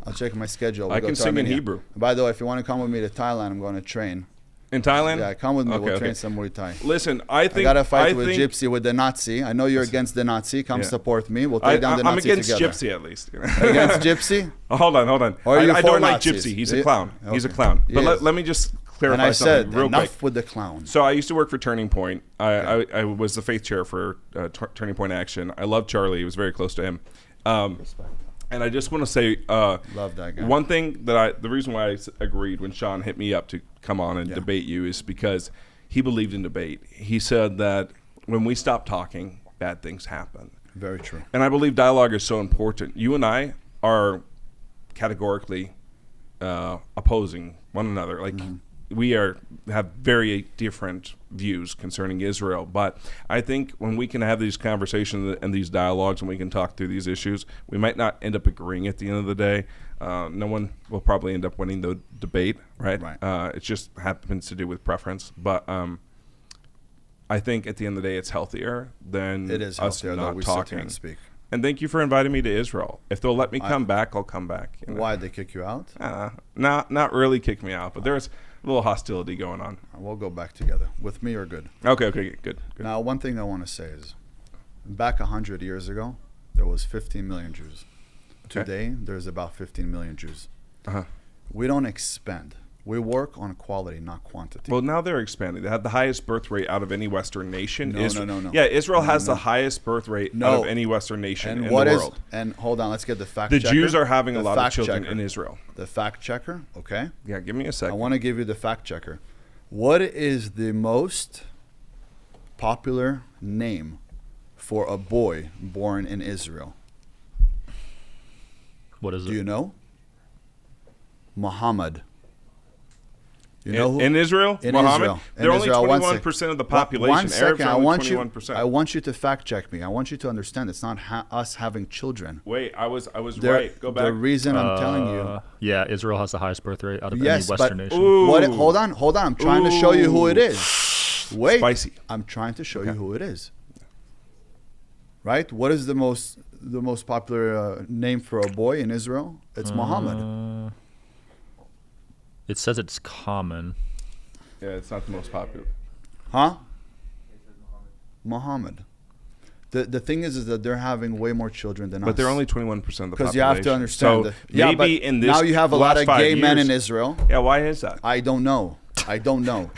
Speaker 1: I'll check my schedule.
Speaker 3: I
Speaker 1: We'll go
Speaker 3: can
Speaker 1: to
Speaker 3: sing in
Speaker 1: Armenia.
Speaker 3: Hebrew.
Speaker 1: By the way, if you want to come with me to Thailand, I'm going to train.
Speaker 3: In Thailand?
Speaker 1: Yeah, come with me.
Speaker 3: Okay,
Speaker 1: We'll
Speaker 3: okay.
Speaker 1: train some Muay Thai.
Speaker 3: Listen, I think
Speaker 1: I got to fight
Speaker 3: I
Speaker 1: with
Speaker 3: think,
Speaker 1: Gypsy, with the Nazi. I know you're against the Nazi. Come
Speaker 3: Yeah.
Speaker 1: support me. We'll take down the
Speaker 3: I'm
Speaker 1: Nazi
Speaker 3: against
Speaker 1: together.
Speaker 3: Gypsy at least.
Speaker 1: Against Gypsy?
Speaker 3: Oh, hold on.
Speaker 1: Or are you
Speaker 3: I
Speaker 1: for
Speaker 3: don't like
Speaker 1: Nazis?
Speaker 3: Gypsy. He's a
Speaker 1: Yeah.
Speaker 3: clown. He's a
Speaker 1: Okay.
Speaker 3: clown. But
Speaker 1: Yes.
Speaker 3: let me just clarify
Speaker 1: And I
Speaker 3: something
Speaker 1: said,
Speaker 3: real
Speaker 1: enough
Speaker 3: quick.
Speaker 1: with the clown.
Speaker 3: So I used to work for Turning Point. I was the faith chair for Turning Point Action. I love Charlie. He was very close to him. And I just want to say,
Speaker 1: Love that guy.
Speaker 3: one thing the reason why I agreed when Sean hit me up to come on and debate you is because he believed in debate. He said that when we stop talking, bad things happen.
Speaker 1: Very true.
Speaker 3: And I believe dialogue is so important. You and I are categorically opposing one another. Like we have very different views concerning Israel. But I think when we can have these conversations and these dialogues and we can talk through these issues, we might not end up agreeing at the end of the day. No one will probably end up winning the debate, right?
Speaker 1: Right.
Speaker 3: It just happens to do with preference. But I think at the end of the day, it's healthier than
Speaker 1: It is
Speaker 3: us
Speaker 1: healthier that
Speaker 3: not
Speaker 1: we sit here
Speaker 3: talking.
Speaker 1: and speak.
Speaker 3: And thank you for inviting me to Israel. If they'll let me come back, I'll come back. You know?
Speaker 1: Why they kick you out?
Speaker 3: Not really kick me out, but there's a little hostility going on.
Speaker 1: We'll go back together. With me or good.
Speaker 3: Okay, good.
Speaker 1: Now, one thing I want to say is, back 100 years ago, there was 15 million Jews.
Speaker 3: Okay.
Speaker 1: Today, there's about 15 million Jews.
Speaker 3: Uh-huh.
Speaker 1: We don't expand. We work on quality, not quantity.
Speaker 3: Well, now they're expanding. They have the highest birth rate out of any Western nation.
Speaker 1: No.
Speaker 3: Yeah, Israel
Speaker 1: No,
Speaker 3: has
Speaker 1: no.
Speaker 3: the highest birth rate out
Speaker 1: No.
Speaker 3: of any Western nation
Speaker 1: and
Speaker 3: in
Speaker 1: what
Speaker 3: the
Speaker 1: is?
Speaker 3: world.
Speaker 1: And hold on, let's get the fact
Speaker 3: The
Speaker 1: checker.
Speaker 3: Jews are having a
Speaker 1: The
Speaker 3: lot of
Speaker 1: fact
Speaker 3: children
Speaker 1: checker.
Speaker 3: in Israel.
Speaker 1: The fact checker, okay?
Speaker 3: Yeah, give me a
Speaker 1: I
Speaker 3: second.
Speaker 1: want to give you the fact checker. What is the most popular name for a boy born in Israel?
Speaker 5: What is
Speaker 1: Do
Speaker 5: it?
Speaker 1: you know? Muhammad. You know who?
Speaker 3: In Israel?
Speaker 1: In
Speaker 3: Muhammad?
Speaker 1: Israel.
Speaker 3: They're
Speaker 1: In
Speaker 3: only
Speaker 1: Israel.
Speaker 3: 21% of the population.
Speaker 1: One second.
Speaker 3: Arabs are
Speaker 1: I
Speaker 3: only
Speaker 1: want
Speaker 3: 21%.
Speaker 1: I want you to fact check me. I want you to understand it's not us having children.
Speaker 3: Wait, I was
Speaker 1: There-
Speaker 3: right. Go back.
Speaker 1: The reason I'm telling you.
Speaker 5: Yeah, Israel has the highest birth rate out of
Speaker 1: Yes,
Speaker 5: any
Speaker 1: but
Speaker 5: Western nation.
Speaker 3: Ooh.
Speaker 1: what? Hold on. I'm trying to show you who it is. Wait.
Speaker 3: Spicy.
Speaker 1: I'm trying to show you who it is. Right? What is the most popular name for a boy in Israel? It's Muhammad.
Speaker 5: It says it's common.
Speaker 3: Yeah, it's not the most popular.
Speaker 1: Huh? Muhammad. The thing is that they're having way more children than us.
Speaker 3: But they're only 21% of the population.
Speaker 1: because you have to understand.
Speaker 3: So
Speaker 1: that, yeah,
Speaker 3: maybe
Speaker 1: but
Speaker 3: in this
Speaker 1: now you have a lot
Speaker 3: last
Speaker 1: of
Speaker 3: 5
Speaker 1: gay men
Speaker 3: years-
Speaker 1: in Israel.
Speaker 3: Yeah, why is that?
Speaker 1: I don't know.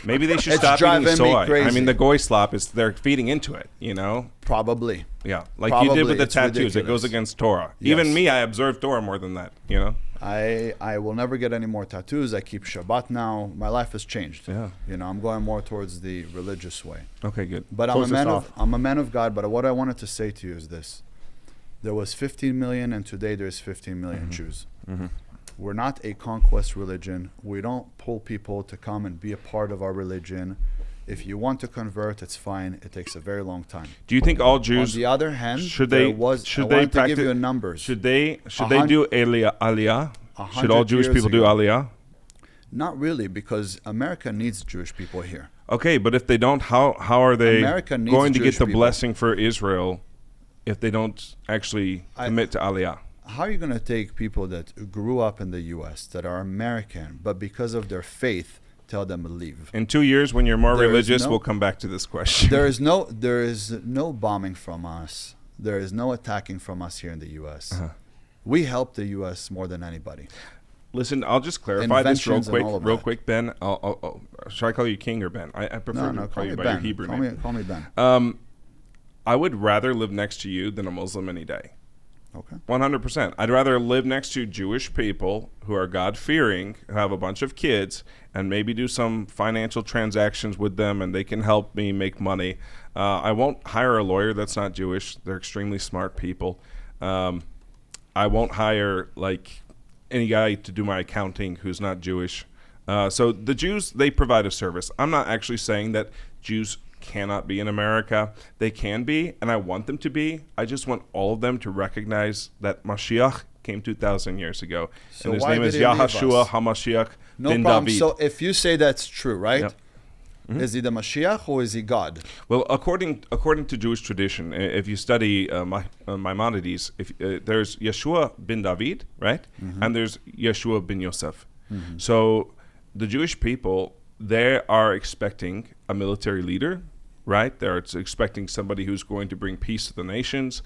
Speaker 3: Maybe they should
Speaker 1: It's
Speaker 3: stop eating
Speaker 1: driving me
Speaker 3: soy. I
Speaker 1: crazy.
Speaker 3: mean, the goy slop is they're feeding into it. You know.
Speaker 1: Probably.
Speaker 3: Yeah, like you did
Speaker 1: Probably,
Speaker 3: with the
Speaker 1: it's
Speaker 3: tattoos. It
Speaker 1: ridiculous.
Speaker 3: goes against Torah.
Speaker 1: Yes.
Speaker 3: Even me, I observe Torah more than that. You know.
Speaker 1: I will never get any more tattoos. I keep Shabbat now. My life has changed.
Speaker 3: Yeah.
Speaker 1: You know, I'm going more towards the religious way.
Speaker 3: Okay, good.
Speaker 1: But
Speaker 5: Close this off.
Speaker 1: I'm a man of God. But what I wanted to say to you is this: there was 15 million, and today there's 15 million Jews. We're not a conquest religion. We don't pull people to come and be a part of our religion. If you want to convert, it's fine. It takes a very long time.
Speaker 3: Do you think all Jews
Speaker 1: On the other hand,
Speaker 3: should
Speaker 1: there
Speaker 3: they
Speaker 1: was,
Speaker 3: should
Speaker 1: I
Speaker 3: they
Speaker 1: wanted to
Speaker 3: practice
Speaker 1: give you numbers.
Speaker 3: Should they
Speaker 1: hun-
Speaker 3: do aliyah? Should all
Speaker 1: 100
Speaker 3: Jewish
Speaker 1: years
Speaker 3: people do
Speaker 1: ago.
Speaker 3: aliyah?
Speaker 1: Not really, because America needs Jewish people here.
Speaker 3: Okay, but if they don't, how are they
Speaker 1: America needs
Speaker 3: going to
Speaker 1: Jewish
Speaker 3: get the
Speaker 1: people.
Speaker 3: blessing for Israel if they don't actually commit to aliyah?
Speaker 1: How are you going to take people that grew up in the U.S., that are American, but because of their faith, tell them to leave?
Speaker 3: In 2 years, when you're more
Speaker 1: There is
Speaker 3: religious,
Speaker 1: no-
Speaker 3: we'll come back to this question.
Speaker 1: There is no bombing from us. There is no attacking from us here in the U.S. We help the U.S. more than anybody.
Speaker 3: Listen, I'll just clarify this real
Speaker 1: Inventions and all of
Speaker 3: quick,
Speaker 1: that.
Speaker 3: Ben. Should I call you King or Ben? I prefer to
Speaker 1: No,
Speaker 3: call
Speaker 1: call
Speaker 3: you
Speaker 1: me
Speaker 3: by your
Speaker 1: Ben.
Speaker 3: Hebrew name.
Speaker 1: Call me Ben.
Speaker 3: I would rather live next to you than a Muslim any day.
Speaker 1: Okay.
Speaker 3: 100%. I'd rather live next to Jewish people who are God-fearing, who have a bunch of kids, and maybe do some financial transactions with them, and they can help me make money. I won't hire a lawyer that's not Jewish. They're extremely smart people. I won't hire like any guy to do my accounting who's not Jewish. So the Jews, they provide a service. I'm not actually saying that Jews cannot be in America. They can be, and I want them to be. I just want all of them to recognize that Mashiach came 2,000 years ago.
Speaker 1: So
Speaker 3: and his
Speaker 1: why
Speaker 3: name
Speaker 1: did
Speaker 3: is
Speaker 1: he leave
Speaker 3: Yahashua
Speaker 1: us?
Speaker 3: HaMashiach
Speaker 1: No
Speaker 3: ben
Speaker 1: problem.
Speaker 3: David.
Speaker 1: So if you say that's true, right?
Speaker 3: Yep.
Speaker 1: Is he the Mashiach or is he God?
Speaker 3: Well, according to Jewish tradition, if you study Maimonides, there's Yeshua ben David, right? And there's Yeshua ben Yosef. So the Jewish people, they are expecting a military leader, right? They're expecting somebody who's going to bring peace to the nations.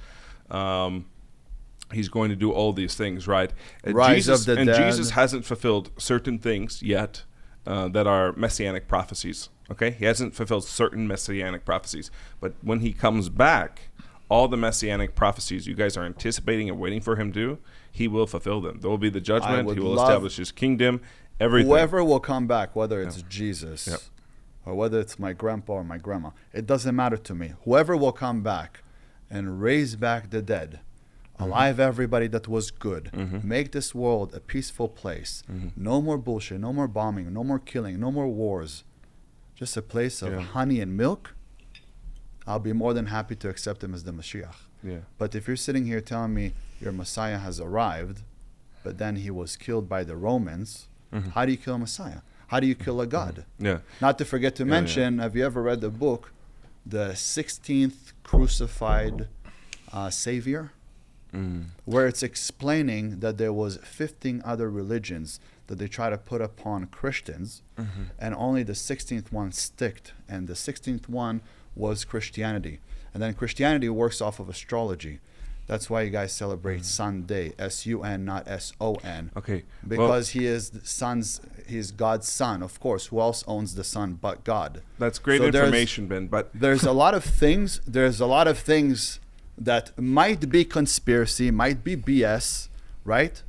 Speaker 3: He's going to do all these things, right? Jesus hasn't fulfilled certain things yet that are messianic prophecies. Okay, he hasn't fulfilled certain messianic prophecies, but when he comes back, all the messianic prophecies you guys are anticipating and waiting for him to do, he will fulfill them. There will be the judgment. He will establish his kingdom. Everything.
Speaker 1: Whoever will come back, whether it's Jesus or whether it's my grandpa or my grandma, it doesn't matter to me. Whoever will come back and raise back the dead, alive everybody that was good, make this world a peaceful place. No more bullshit, no more bombing, no more killing, no more wars. Just a place of honey and milk. I'll be more than happy to accept him as the Mashiach.
Speaker 3: Yeah.
Speaker 1: But if you're sitting here telling me your Messiah has arrived, but then he was killed by the Romans, how do you kill a Messiah? How do you kill a God?
Speaker 3: Yeah.
Speaker 1: Not to forget to mention, have you ever read the book, The 16th Crucified Savior? Where it's explaining that there was 15 other religions that they try to put upon Christians, and only the 16th one sticked, and the 16th one was Christianity. And then Christianity works off of astrology. That's why you guys celebrate Sunday, S-U-N, not S-O-N.
Speaker 3: Okay.
Speaker 1: Because he is God's son, of course. Who else owns the son but God?
Speaker 3: That's great information, Ben. But
Speaker 1: there's a lot of things. That might be conspiracy, might be BS, right?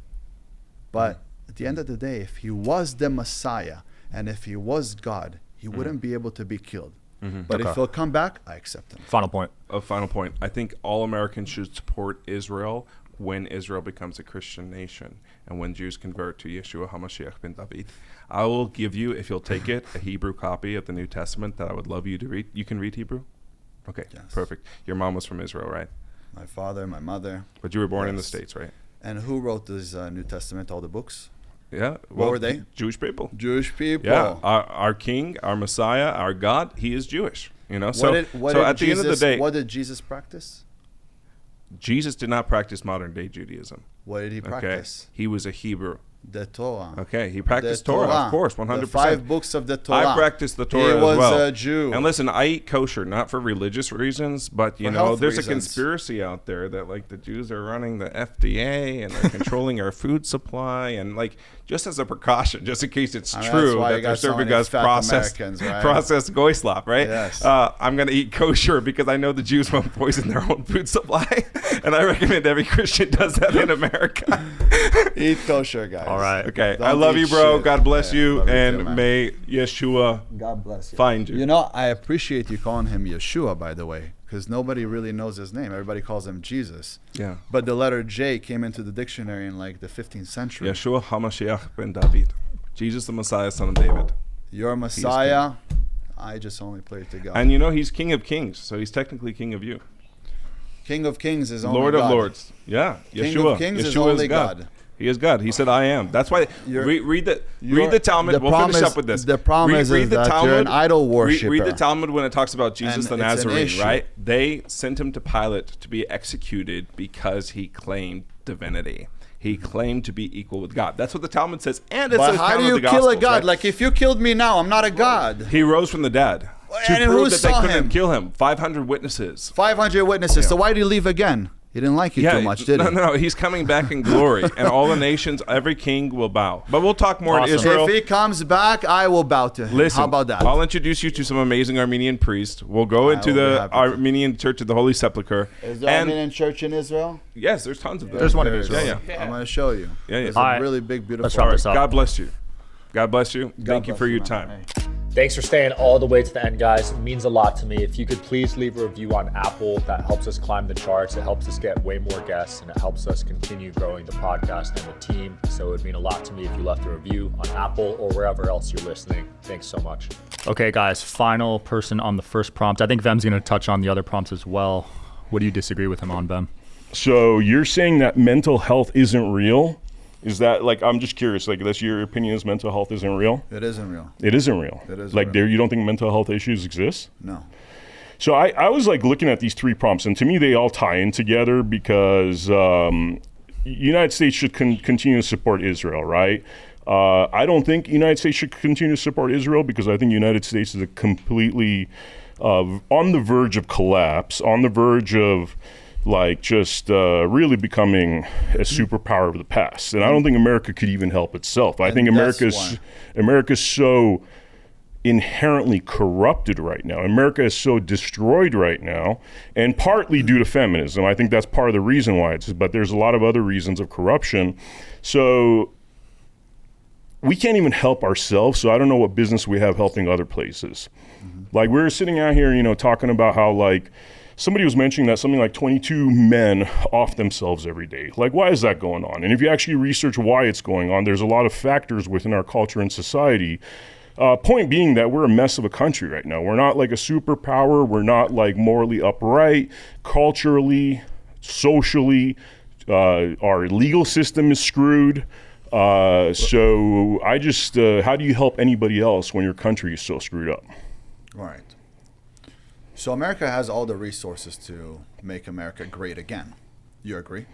Speaker 1: But at the end of the day, if he was the Messiah and if he was God, he wouldn't be able to be killed. But if he'll come back, I accept him.
Speaker 5: Final point.
Speaker 3: A final point. I think all Americans should support Israel when Israel becomes a Christian nation and when Jews convert to Yeshua HaMashiach ben David. I will give you, if you'll take it, a Hebrew copy of the New Testament that I would love you to read. You can read Hebrew? Okay, yes. Perfect. Your mom was from Israel, right?
Speaker 1: My father, my mother.
Speaker 3: But you were born in the States, right?
Speaker 1: And who wrote this New Testament, all the books?
Speaker 3: Yeah.
Speaker 1: What were they?
Speaker 3: Jewish people.
Speaker 1: Jewish people.
Speaker 3: Yeah. Our king, our Messiah, our God, he is Jewish. You know.
Speaker 1: So at the end of the day, what did Jesus practice?
Speaker 3: Jesus did not practice modern day Judaism.
Speaker 1: What did he practice?
Speaker 3: He was a Hebrew.
Speaker 1: The Torah.
Speaker 3: Okay, he practiced Torah, of course, 100%.
Speaker 1: The 5 books of the Torah.
Speaker 3: I practiced the Torah as well.
Speaker 1: He was a Jew.
Speaker 3: And listen, I eat kosher, not for religious reasons, but, you know, there's a conspiracy out there that, like, the Jews are running the FDA and they're controlling our food supply. And, like, just as a precaution, just in case it's true that they're serving us processed goy slop, right?
Speaker 1: Yes.
Speaker 3: I'm going to eat kosher because I know the Jews won't poison their own food supply. And I recommend every Christian does that in America.
Speaker 1: Eat kosher, guys.
Speaker 5: All right.
Speaker 3: Okay. I love you, bro.
Speaker 1: Shit.
Speaker 3: God bless you. And
Speaker 1: too,
Speaker 3: may Yeshua
Speaker 1: God bless you.
Speaker 3: Find you.
Speaker 1: You know, I appreciate you calling him Yeshua, by the way, because nobody really knows his name. Everybody calls him Jesus.
Speaker 3: Yeah.
Speaker 1: But the letter J came into the dictionary in like the 15th century.
Speaker 3: Yeshua HaMashiach ben David. Jesus the Messiah, son of David.
Speaker 1: Your Messiah. I just only pray to God.
Speaker 3: And you know, he's King of Kings, so he's technically King of you.
Speaker 1: King of Kings is only
Speaker 3: Lord
Speaker 1: God.
Speaker 3: of Lords. Yeah.
Speaker 1: King
Speaker 3: Yeshua.
Speaker 1: of Kings
Speaker 3: Yeshua
Speaker 1: is only God.
Speaker 3: He is God. He said, I am. That's why read the Talmud. We'll finish up with this.
Speaker 1: The problem is that Talmud, you're an idol worshiper.
Speaker 3: Read the Talmud when it talks about Jesus the Nazarene, right? They sent him to Pilate to be executed because he claimed divinity. He claimed to be equal with God. That's what the Talmud says. And it's
Speaker 1: but how do you kill a God?
Speaker 3: Right?
Speaker 1: Like, if you killed me now, I'm not a God.
Speaker 3: He rose from the dead.
Speaker 1: And
Speaker 3: to prove
Speaker 1: who
Speaker 3: that
Speaker 1: saw
Speaker 3: they couldn't
Speaker 1: him?
Speaker 3: kill him. 500 witnesses.
Speaker 1: 500 witnesses.
Speaker 3: Yeah.
Speaker 1: So why did he leave again? He didn't like you too much, did he?
Speaker 3: No, he's coming back in glory, and all the nations, every king will bow. But we'll talk more in Israel.
Speaker 1: If he comes back, I will bow to him.
Speaker 3: Listen,
Speaker 1: how about that?
Speaker 3: I'll introduce you to some amazing Armenian priests. We'll go into the Armenian Church of the Holy Sepulchre.
Speaker 1: Is there an Armenian church in Israel?
Speaker 3: Yes, there's tons of them.
Speaker 5: There's one in Israel.
Speaker 3: Yeah.
Speaker 1: I'm going to show you.
Speaker 3: Yeah.
Speaker 1: It's a really big, beautiful.
Speaker 5: Let's wrap this up.
Speaker 3: God bless you. God bless you. Thank you for your time.
Speaker 1: Hey.
Speaker 6: Thanks for staying all the way to the end, guys. It means a lot to me. If you could please leave a review on Apple, that helps us climb the charts. It helps us get way more guests, and it helps us continue growing the podcast and the team. So it would mean a lot to me if you left a review on Apple or wherever else you're listening. Thanks so much.
Speaker 5: Okay, guys, final person on the first prompt. I think Vem's going to touch on the other prompts as well. What do you disagree with him on, Vem?
Speaker 9: So you're saying that mental health isn't real? Is that, like, I'm just curious, like, that's your opinion is mental health isn't real?
Speaker 1: It isn't real.
Speaker 9: It isn't real.
Speaker 1: It isn't
Speaker 9: like,
Speaker 1: real.
Speaker 9: you don't think mental health issues exist?
Speaker 1: No.
Speaker 9: So I was, like, looking at these 3 prompts, and to me, they all tie in together because United States should continue to support Israel, right? I don't think United States should continue to support Israel because I think United States is a completely on the verge of collapse, on the verge of like just really becoming a superpower of the past. And I don't think America could even help itself. I think America's so inherently corrupted right now. America is so destroyed right now, and partly due to feminism. I think that's part of the reason why but there's a lot of other reasons of corruption. So we can't even help ourselves, so I don't know what business we have helping other places. Like, we were sitting out here, talking about how, like, somebody was mentioning that something like 22 men off themselves every day. Like, why is that going on? And if you actually research why it's going on, there's a lot of factors within our culture and society. Point being that we're a mess of a country right now. We're not like a superpower. We're not like morally upright, culturally, socially. Our legal system is screwed. So I just, how do you help anybody else when your country is so screwed up?
Speaker 1: Right. So America has all the resources to make America great again. You agree?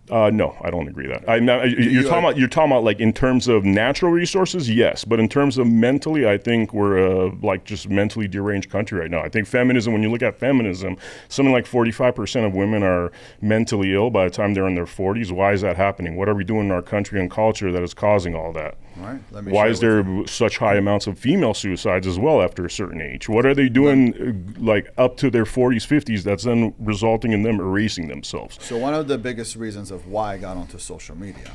Speaker 9: No, I don't agree with that. You're talking about like in terms of natural resources, yes, but in terms of mentally, I think we're like just mentally deranged country right now. I think feminism, when you look at feminism, something like 45% of women are mentally ill by the time they're in their 40s. Why is that happening? What are we doing in our country and culture that is causing all that?
Speaker 1: Right.
Speaker 9: Why is there such high amounts of female suicides as well after a certain age? What are they doing like up to their 40s, 50s that's then resulting in them erasing themselves?
Speaker 1: So one of the biggest reasons of why I got onto social media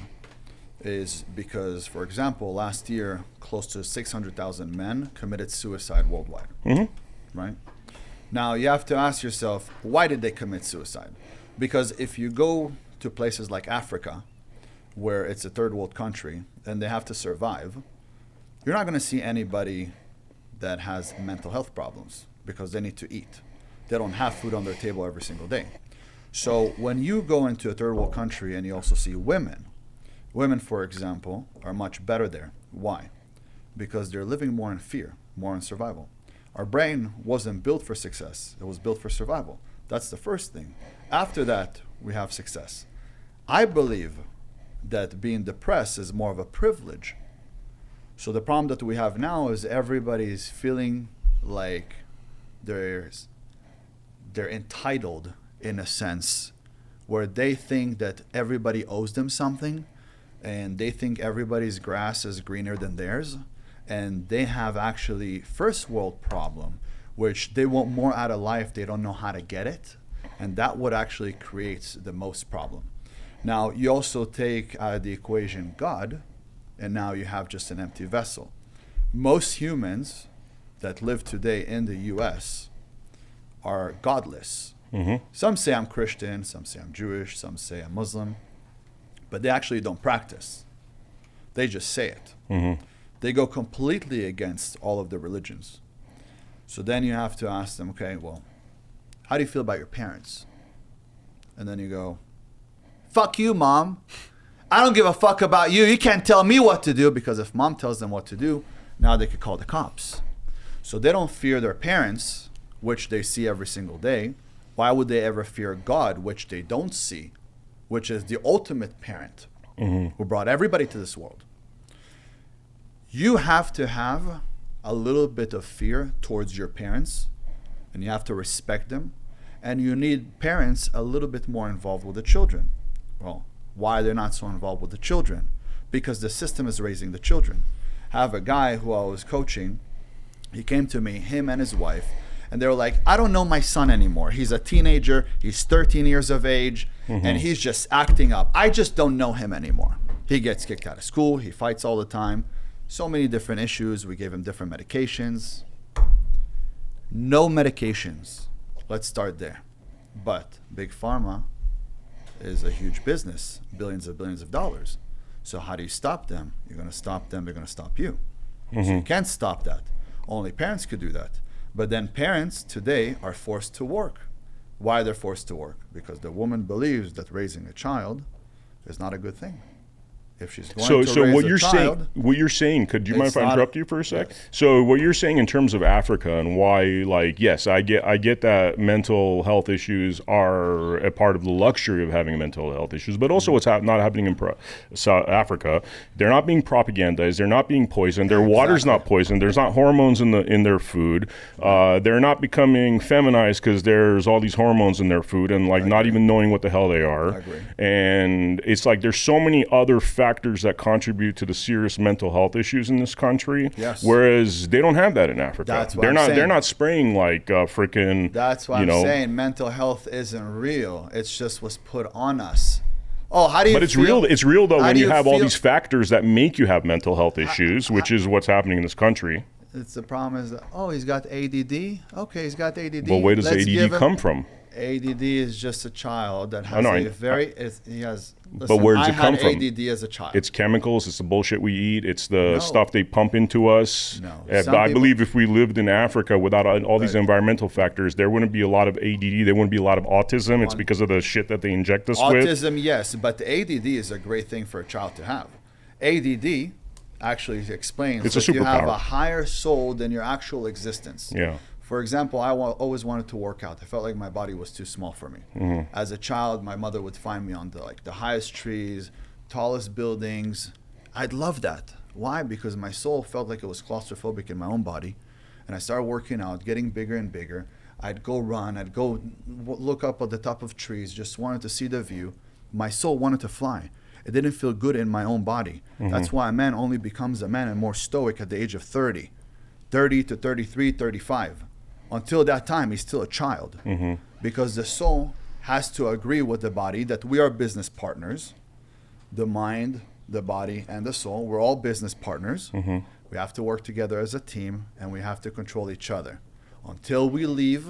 Speaker 1: is because, for example, last year, close to 600,000 men committed suicide worldwide.
Speaker 9: Mm-hmm.
Speaker 1: Right? Now, you have to ask yourself, why did they commit suicide? Because if you go to places like Africa, where it's a third world country, and they have to survive, you're not going to see anybody that has mental health problems because they need to eat. They don't have food on their table every single day. So when you go into a third world country and you also see women, for example, are much better there. Why? Because they're living more in fear, more in survival. Our brain wasn't built for success. It was built for survival. That's the first thing. After that, we have success. I believe that being depressed is more of a privilege. So the problem that we have now is everybody's feeling like they're entitled in a sense, where they think that everybody owes them something, and they think everybody's grass is greener than theirs, and they have actually first world problem, which they want more out of life, they don't know how to get it, and that what actually creates the most problem. Now, you also take out of the equation God, and now you have just an empty vessel. Most humans that live today in the US are godless.
Speaker 9: Mm-hmm.
Speaker 1: Some say I'm Christian, some say I'm Jewish, some say I'm Muslim, but they actually don't practice. They just say it.
Speaker 9: Mm-hmm.
Speaker 1: They go completely against all of the religions. So then you have to ask them, okay, well, how do you feel about your parents? And then you go, fuck you, mom. I don't give a fuck about you. You can't tell me what to do, because if mom tells them what to do, now they could call the cops. So they don't fear their parents, which they see every single day. Why would they ever fear God, which they don't see, which is the ultimate parent who brought everybody to this world? You have to have a little bit of fear towards your parents, and you have to respect them, And you need parents a little bit more involved with the children. Well, why they're not so involved with the children? Because the system is raising the children. I have a guy who I was coaching. He came to me, him and his wife, and they were like, I don't know my son anymore. He's a teenager. He's 13 years of age, and he's just acting up. I just don't know him anymore. He gets kicked out of school. He fights all the time. So many different issues. We gave him different medications. No medications. Let's start there. But Big Pharma is a huge business, billions of dollars. So how do you stop them? You're going to stop them. They're going to stop you. So you can't stop that. Only parents could do that. But then parents today are forced to work. Why they're forced to work? Because the woman believes that raising a child is not a good thing. If she's going to raise a child,
Speaker 9: what you're saying, could you mind if I interrupt you for a sec?
Speaker 1: Yes.
Speaker 9: So what you're saying in terms of Africa and why, like, yes, I get that mental health issues are a part of the luxury of having mental health issues, but also what's not happening in South Africa, they're not being propagandized, they're not being poisoned, their water's not poisoned, there's not hormones in their food, they're not becoming feminized because there's all these hormones in their food and like not even knowing what the hell they are. And it's like there's so many other factors that contribute to the serious mental health issues in this country, whereas they don't have that in Africa.
Speaker 1: That's what
Speaker 9: they're not spraying like freaking.
Speaker 1: That's why I'm saying mental health isn't real. It's just what's put on us. Oh, how do you?
Speaker 9: But it's real. It's real though when you have all these factors that make you have mental health issues, which is what's happening in this country.
Speaker 1: It's the problem is that, oh, he's got ADD. Okay, he's got ADD.
Speaker 9: Well, where does ADD come from?
Speaker 1: ADD is just a child that has he has. Listen,
Speaker 9: but where does it come from?
Speaker 1: ADD as a child.
Speaker 9: It's chemicals. It's the bullshit we eat. It's the stuff they pump into us.
Speaker 1: No.
Speaker 9: I believe if we lived in Africa without all these environmental factors, there wouldn't be a lot of ADD. There wouldn't be a lot of autism. It's because of the shit that they inject us with.
Speaker 1: Autism, yes, but the ADD is a great thing for a child to have. ADD actually explains that you have a higher soul than your actual existence.
Speaker 9: Yeah.
Speaker 1: For example, I always wanted to work out. I felt like my body was too small for me. As a child, my mother would find me on the highest trees, tallest buildings. I'd love that. Why? Because my soul felt like it was claustrophobic in my own body. And I started working out, getting bigger and bigger. I'd go run. I'd go look up at the top of trees, just wanted to see the view. My soul wanted to fly. It didn't feel good in my own body. That's why a man only becomes a man and more stoic at the age of 30 to 33, 35. Until that time, he's still a child. Because the soul has to agree with the body that we are business partners. The mind, the body, and the soul, we're all business partners. We have to work together as a team, and we have to control each other. Until we leave,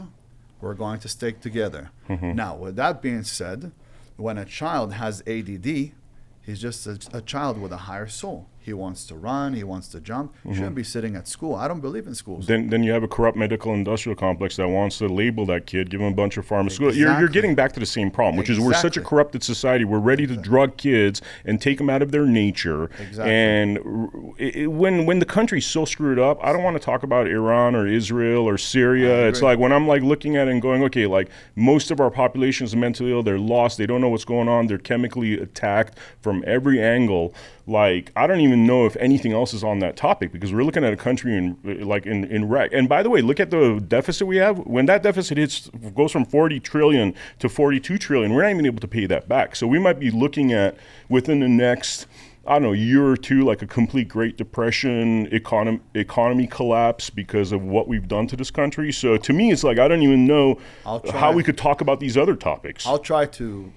Speaker 1: we're going to stay together. Now, with that being said, when a child has ADD, he's just a child with a higher soul. He wants to run. He wants to jump. He shouldn't be sitting at school. I don't believe in schools.
Speaker 9: Then you have a corrupt medical industrial complex that wants to label that kid, give him a bunch of pharmaceuticals. You're getting back to the same problem, which is we're such a corrupted society. We're ready to drug kids and take them out of their nature. And when the country's so screwed up, I don't want to talk about Iran or Israel or Syria. It's like when I'm like looking at it and going, okay, like most of our population is mentally ill. They're lost. They don't know what's going on. They're chemically attacked from every angle. Like, I don't even know if anything else is on that topic because we're looking at a country in wreck. And by the way, look at the deficit we have. When that deficit goes from 40 trillion to 42 trillion, we're not even able to pay that back. So we might be looking at within the next, I don't know, year or two, like a complete Great Depression economy collapse because of what we've done to this country. So to me, it's like, I don't even know how we could talk about these other topics.
Speaker 1: I'll try to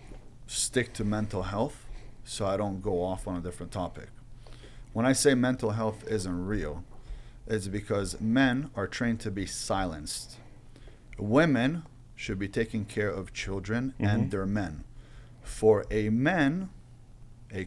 Speaker 1: stick to mental health, so I don't go off on a different topic. When I say mental health isn't real, it's because men are trained to be silenced. Women should be taking care of children and their men. For a man, a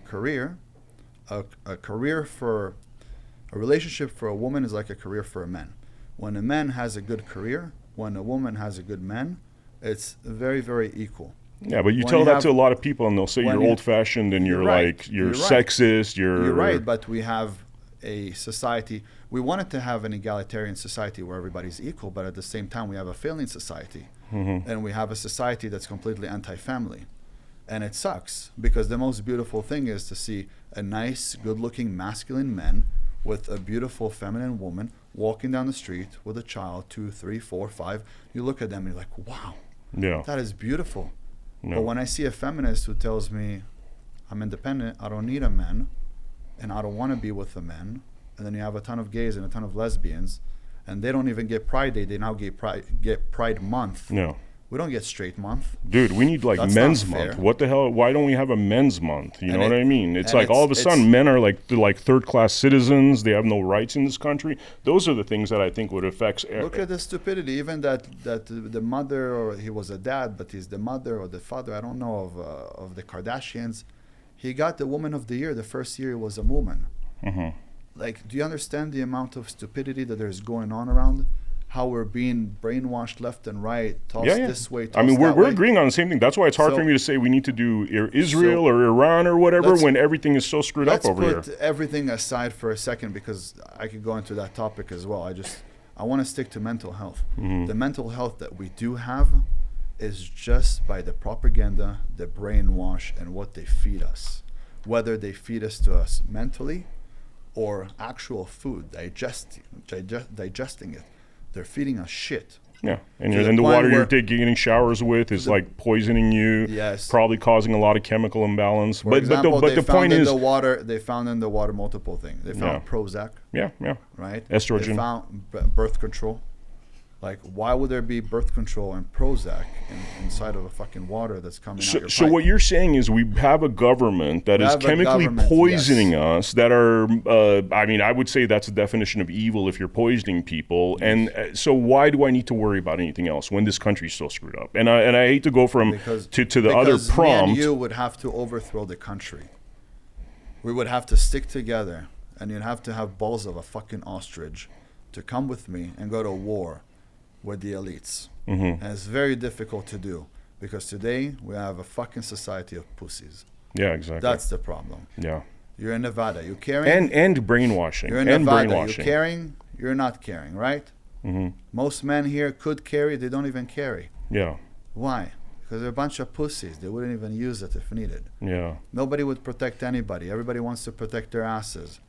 Speaker 1: relationship for a woman is like a career for a man. When a man has a good career, when a woman has a good man, it's very, very equal.
Speaker 9: Yeah, but you tell that to a lot of people and they'll say you're old-fashioned and you're sexist. You're
Speaker 1: right, but we have a society. We wanted to have an egalitarian society where everybody's equal, but at the same time we have a failing society. And we have a society that's completely anti-family. And it sucks because the most beautiful thing is to see a nice, good-looking masculine man with a beautiful feminine woman walking down the street with a child, 2, 3, 4, 5. You look at them and you're like, wow.
Speaker 9: Yeah.
Speaker 1: That is beautiful.
Speaker 9: No.
Speaker 1: But when I see a feminist who tells me, I'm independent, I don't need a man, and I don't want to be with a man, and then you have a ton of gays and a ton of lesbians, and they don't even get Pride Day, they now get Pride Month.
Speaker 9: No.
Speaker 1: We don't get Straight Month.
Speaker 9: Dude, we need like
Speaker 1: That's
Speaker 9: men's
Speaker 1: not fair.
Speaker 9: month. What the hell? Why don't we have a men's month? You know
Speaker 1: And
Speaker 9: what I mean? It's
Speaker 1: and
Speaker 9: like all of a
Speaker 1: it's-
Speaker 9: sudden men are like they're like third-class citizens. They have no rights in this country. Those are the things that I think would affect.
Speaker 1: Look at the stupidity. Even that the mother, or he was a dad, but he's the mother or the father, I don't know, of the Kardashians. He got the Woman of the Year the first year he was a woman.
Speaker 9: Mhm.
Speaker 1: Like, do you understand the amount of stupidity that there's going on around? How we're being brainwashed left and right, tossed this way, tossed
Speaker 9: I mean, we're
Speaker 1: that way?
Speaker 9: agreeing on the same thing. That's why it's hard
Speaker 1: So-
Speaker 9: for me to say we need to do Israel or Iran or whatever
Speaker 1: let's-
Speaker 9: when everything is so screwed up over here.
Speaker 1: Let's put everything aside for a second, because I could go into that topic as well. I want to stick to mental health.
Speaker 9: Mm-hmm.
Speaker 1: The mental health that we do have is just by the propaganda, the brainwash, and what they feed us. Whether they feed us to us mentally or actual food, digesting it. They're feeding us shit.
Speaker 9: Yeah, and
Speaker 1: To
Speaker 9: then the
Speaker 1: point
Speaker 9: water you're
Speaker 1: where-
Speaker 9: getting showers with is like poisoning you.
Speaker 1: Yes.
Speaker 9: Probably causing a lot of chemical imbalance.
Speaker 1: For
Speaker 9: But
Speaker 1: example,
Speaker 9: the point is,
Speaker 1: they found in the water multiple things. They found Prozac,
Speaker 9: yeah,
Speaker 1: right?
Speaker 9: Estrogen.
Speaker 1: They found birth control. Like, why would there be birth control and Prozac inside of a fucking water that's coming out your
Speaker 9: So
Speaker 1: pipe?
Speaker 9: what you're saying is we have a government that
Speaker 1: We
Speaker 9: is
Speaker 1: have a
Speaker 9: chemically
Speaker 1: government,
Speaker 9: poisoning
Speaker 1: yes.
Speaker 9: us. That are, I mean, I would say that's a definition of evil if you're poisoning people. And so why do I need to worry about anything else when this country's so screwed up? And I hate to go from to the other
Speaker 1: because me
Speaker 9: prompt.
Speaker 1: and you would have to overthrow the country. We would have to stick together, and you'd have to have balls of a fucking ostrich to come with me and go to war with the elites.
Speaker 9: Mm-hmm.
Speaker 1: And it's very difficult to do, because today we have a fucking society of pussies.
Speaker 9: Yeah, exactly.
Speaker 1: That's the problem.
Speaker 9: Yeah.
Speaker 1: You're in Nevada, you're caring.
Speaker 9: And brainwashing.
Speaker 1: You're in
Speaker 9: and
Speaker 1: Nevada,
Speaker 9: brainwashing.
Speaker 1: you're caring, you're not caring, right?
Speaker 9: Mm-hmm.
Speaker 1: Most men here could carry, they don't even carry.
Speaker 9: Yeah.
Speaker 1: Why? Because they're a bunch of pussies. They wouldn't even use it if needed.
Speaker 9: Yeah.
Speaker 1: Nobody would protect anybody. Everybody wants to protect their asses.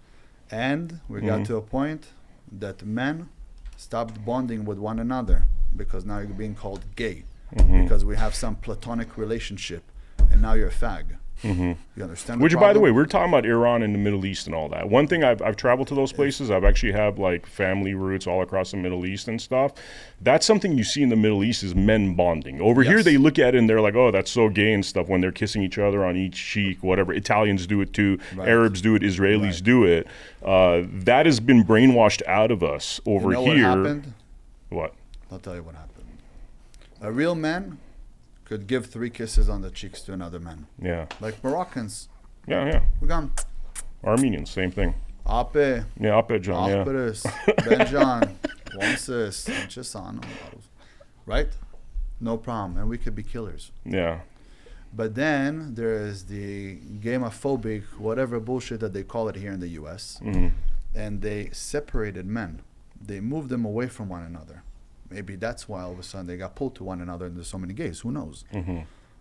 Speaker 1: And we got to a point that men stopped bonding with one another, because now you're being called gay, because we have some platonic relationship, and now you're a fag. You understand?
Speaker 9: Which,
Speaker 1: the
Speaker 9: by the
Speaker 1: problem?
Speaker 9: way, we're talking about Iran and the Middle East and all that. One thing, I've traveled to those places. I've actually have like family roots all across the Middle East and stuff. That's something you see in the Middle East is men bonding. Over here, they look at it and they're like, oh, that's so gay and stuff when they're kissing each other on each cheek, whatever. Italians do it too.
Speaker 1: Right.
Speaker 9: Arabs do it. Israelis do it. That has been brainwashed out of us over
Speaker 1: You know
Speaker 9: here.
Speaker 1: what happened?
Speaker 9: What?
Speaker 1: I'll tell you what happened. A real man could give 3 kisses on the cheeks to another man.
Speaker 9: Yeah.
Speaker 1: Like Moroccans.
Speaker 9: Yeah.
Speaker 1: We're gone.
Speaker 9: Armenians, same thing.
Speaker 1: Ape.
Speaker 9: Yeah, Ape John. Yeah.
Speaker 1: Aperis. Benjan. Wonsis. Chisano. Right? No problem. And we could be killers.
Speaker 9: Yeah.
Speaker 1: But then there is the gamophobic, whatever bullshit that they call it here in the U.S. And they separated men. They moved them away from one another. Maybe that's why all of a sudden they got pulled to one another and there's so many gays. Who knows?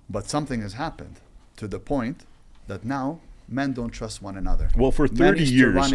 Speaker 1: But something has happened to the point that now men don't trust one another.
Speaker 9: Well, for 30 years,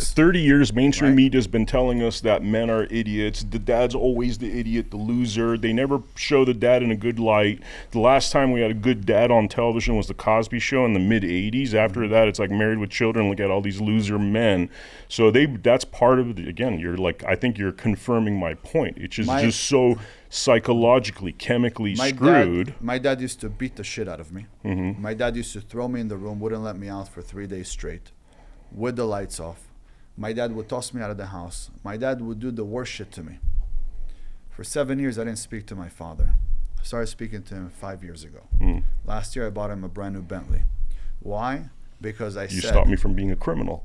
Speaker 9: 30 years, mainstream media has been telling us that men are idiots. The dad's always the idiot, the loser. They never show the dad in a good light. The last time we had a good dad on television was the Cosby Show in the mid-'80s. After that, it's like Married with Children. Look at all these loser men. So that's part of it. Again, you're like, I think you're confirming my point. It's just so psychologically, chemically screwed.
Speaker 1: My dad used to beat the shit out of me. My dad used to throw me in the room, wouldn't let me out for 3 days straight, with the lights off. My dad would toss me out of the house. My dad would do the worst shit to me. For 7 years, I didn't speak to my father. I started speaking to him 5 years ago. Last year, I bought him a brand new Bentley. Why? Because
Speaker 9: You stopped me from being a criminal.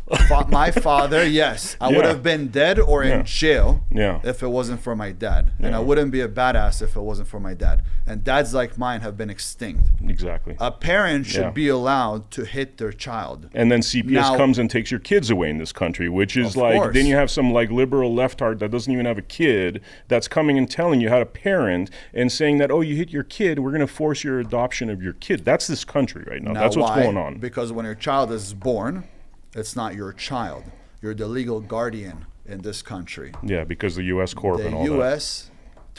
Speaker 1: My father, yes. I would have been dead or in jail if it wasn't for my dad. And I wouldn't be a badass if it wasn't for my dad. And dads like mine have been extinct.
Speaker 9: Exactly.
Speaker 1: A parent should be allowed to hit their child.
Speaker 9: And then CPS comes and takes your kids away in this country, which is like, then you have some like liberal leftard that doesn't even have a kid that's coming and telling you how to parent and saying that, oh, you hit your kid, we're going to force your adoption of your kid. That's this country right now. That's what's going on.
Speaker 1: Because when your child is born, it's not your child. You're the legal guardian in this country.
Speaker 9: Yeah, because the U.S. Corp and all
Speaker 1: The U.S.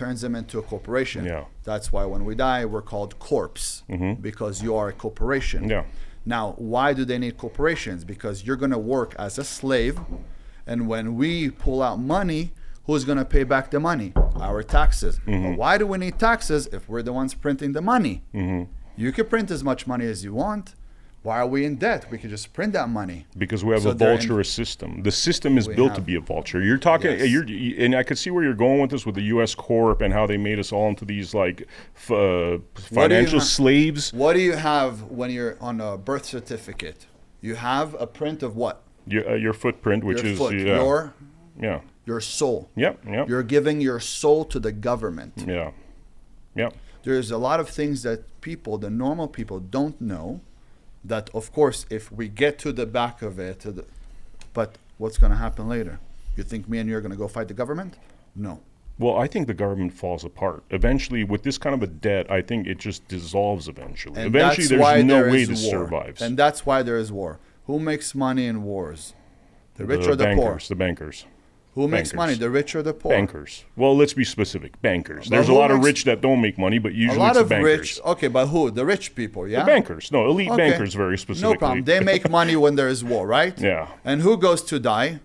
Speaker 1: turns them into a corporation.
Speaker 9: Yeah.
Speaker 1: That's why when we die, we're called corpse, because you are a corporation.
Speaker 9: Yeah.
Speaker 1: Now, why do they need corporations? Because you're going to work as a slave, and when we pull out money, who's going to pay back the money? Our taxes. But why do we need taxes if we're the ones printing the money? You can print as much money as you want. Why are we in debt? We could just print that money.
Speaker 9: Because we have a vulturous system. The system is built to be a vulture. You're talking, and I could see where you're going with this, with the U.S. Corp and how they made us all into these like financial slaves.
Speaker 1: What do you have when you're on a birth certificate? You have a print of what?
Speaker 9: Your footprint, which is
Speaker 1: your soul.
Speaker 9: Yep.
Speaker 1: You're giving your soul to the government.
Speaker 9: Yeah.
Speaker 1: There's a lot of things that people, the normal people, don't know. That, of course, if we get to the back of it, but what's going to happen later? You think me and you are going to go fight the government? No.
Speaker 9: Well, I think the government falls apart. Eventually, with this kind of a debt, I think it just dissolves eventually.
Speaker 1: And
Speaker 9: eventually, there's no way this survives.
Speaker 1: And that's why there is war. Who makes money in wars? The rich or the poor?
Speaker 9: The bankers.
Speaker 1: Who makes money, the rich or the poor?
Speaker 9: Bankers. Well, let's be specific. Bankers. There's a lot of rich that don't make money, but usually it's the bankers.
Speaker 1: Rich. Okay, but who? The rich people, yeah?
Speaker 9: The bankers. No, elite bankers very specifically.
Speaker 1: No problem. They make money when there is war, right?
Speaker 9: Yeah.
Speaker 1: And who goes to die?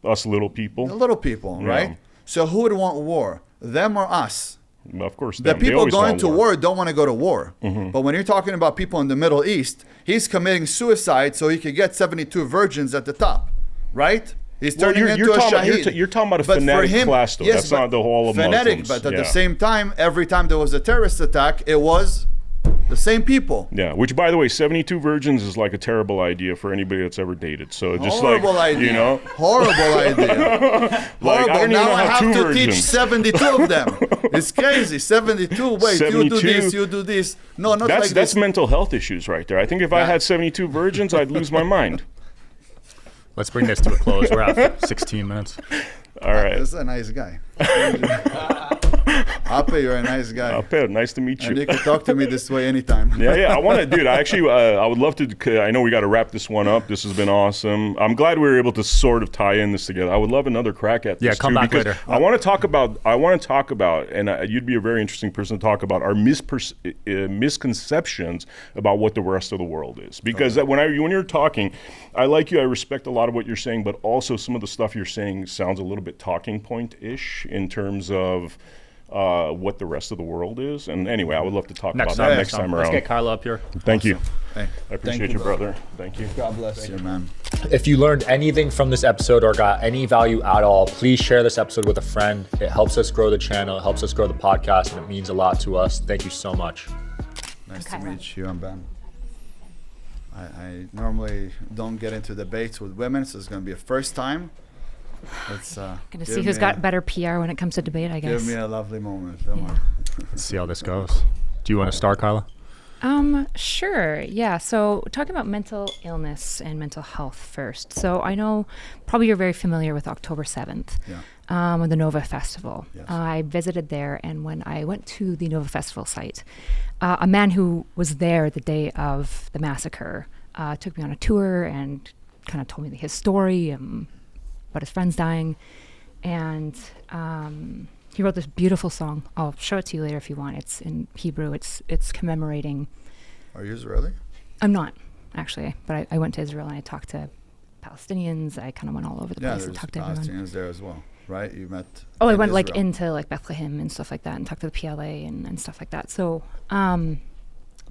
Speaker 9: Us little people.
Speaker 1: The little people, right? So who would want war? Them or us?
Speaker 9: Of course,
Speaker 1: the people going to war don't want to go to war. But when you're talking about people in the Middle East, he's committing suicide so he could get 72 virgins at the top, right? He's turning into a shaheed.
Speaker 9: You're talking about a fanatic class, though. That's not the whole of
Speaker 1: fanatic,
Speaker 9: Muslims.
Speaker 1: But at the same time, every time there was a terrorist attack, it was the same people.
Speaker 9: Yeah, which, by the way, 72 virgins is like a terrible idea for anybody that's ever dated. So just
Speaker 1: horrible idea.
Speaker 9: You know,
Speaker 1: horrible idea.
Speaker 9: Like, I don't
Speaker 1: now
Speaker 9: even
Speaker 1: I have to
Speaker 9: virgins.
Speaker 1: teach 72 of them. It's crazy. 72. Wait, 72. You do this. You do this. No, not
Speaker 9: that's
Speaker 1: like this.
Speaker 9: mental health issues right there. I think if I had 72 virgins, I'd lose my mind.
Speaker 5: Let's bring this to a close. We're at 16 minutes.
Speaker 9: All right.
Speaker 1: This is a nice guy. Ape, you're a nice guy.
Speaker 9: Ape, nice to meet you.
Speaker 1: And you can talk to me this way anytime.
Speaker 9: Yeah. I want to, dude. I would love to. I know we got to wrap this one up. This has been awesome. I'm glad we were able to sort of tie in this together. I would love another crack at this.
Speaker 5: Yeah, come back later.
Speaker 9: I want to talk about, and you'd be a very interesting person to talk about our misconceptions about what the rest of the world is. Because when you're talking, I like you. I respect a lot of what you're saying, but also some of the stuff you're saying sounds a little bit talking point-ish in terms of what the rest of the world is. And anyway, I would love to talk about that next time around.
Speaker 5: Let's get Kyla up here.
Speaker 9: Thank you.
Speaker 1: Hey,
Speaker 9: I appreciate you, brother. Thank you.
Speaker 1: God bless you, man.
Speaker 6: If you learned anything from this episode or got any value at all, please share this episode with a friend. It helps us grow the channel. It helps us grow the podcast, and it means a lot to us. Thank you so much.
Speaker 1: Nice to meet you. I'm Ben. I normally don't get into debates with women, so it's going to be a first time. Let's
Speaker 10: gonna see who's got better PR when it comes to debate, I guess.
Speaker 1: Give me a lovely moment. Come on.
Speaker 5: Let's see how this goes. Do you want to start, Kyla?
Speaker 10: Sure. Yeah. So talking about mental illness and mental health first. So I know probably you're very familiar with October 7th, with the Nova Festival.
Speaker 1: Yes.
Speaker 10: I visited there, and when I went to the Nova Festival site, a man who was there the day of the massacre took me on a tour and kind of told me his story about his friends dying, and he wrote this beautiful song. I'll show it to you later if you want. It's in Hebrew. It's commemorating.
Speaker 1: Are you Israeli?
Speaker 10: I'm not, actually, but I went to Israel and I talked to Palestinians. I kind of went all over the place and talked to everyone.
Speaker 1: Palestinians there as well, right? You met.
Speaker 10: Oh, I went like into like Bethlehem and stuff like that, and talked to the PLA and stuff like that. So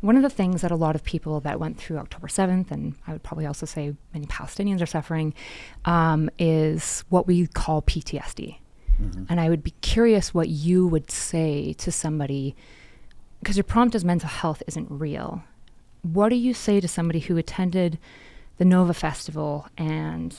Speaker 10: one of the things that a lot of people that went through October 7th, and I would probably also say many Palestinians are suffering, is what we call PTSD. Mm-hmm. And I would be curious what you would say to somebody, because your prompt is mental health isn't real. What do you say to somebody who attended the Nova Festival and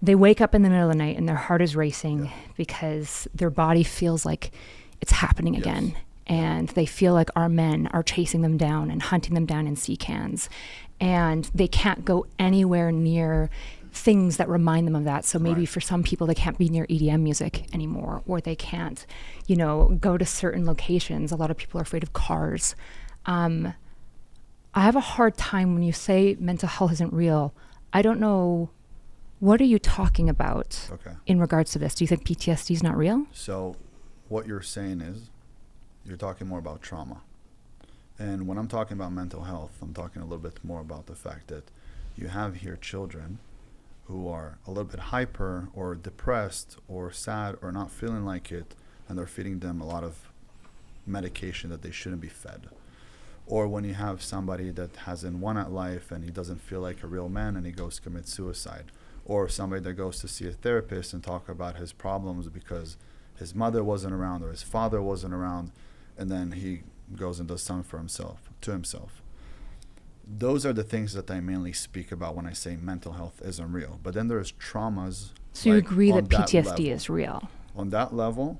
Speaker 10: they wake up in the middle of the night and their heart is racing because their body feels like it's happening again? And they feel like our men are chasing them down and hunting them down in sea cans. And they can't go anywhere near things that remind them of that. So maybe for some people, they can't be near EDM music anymore, or they can't, go to certain locations. A lot of people are afraid of cars. I have a hard time when you say mental health isn't real. I don't know, what are you talking about in regards to this? Do you think PTSD is not real?
Speaker 1: So what you're saying is you're talking more about trauma. And when I'm talking about mental health, I'm talking a little bit more about the fact that you have here children who are a little bit hyper or depressed or sad or not feeling like it, and they're feeding them a lot of medication that they shouldn't be fed. Or when you have somebody that hasn't won at life and he doesn't feel like a real man and he goes to commit suicide. Or somebody that goes to see a therapist and talk about his problems because his mother wasn't around or his father wasn't around, and then he goes and does something for himself, to himself. Those are the things that I mainly speak about when I say mental health isn't real. But then there's traumas.
Speaker 10: So you agree that PTSD
Speaker 1: level.
Speaker 10: is real?
Speaker 1: On that level,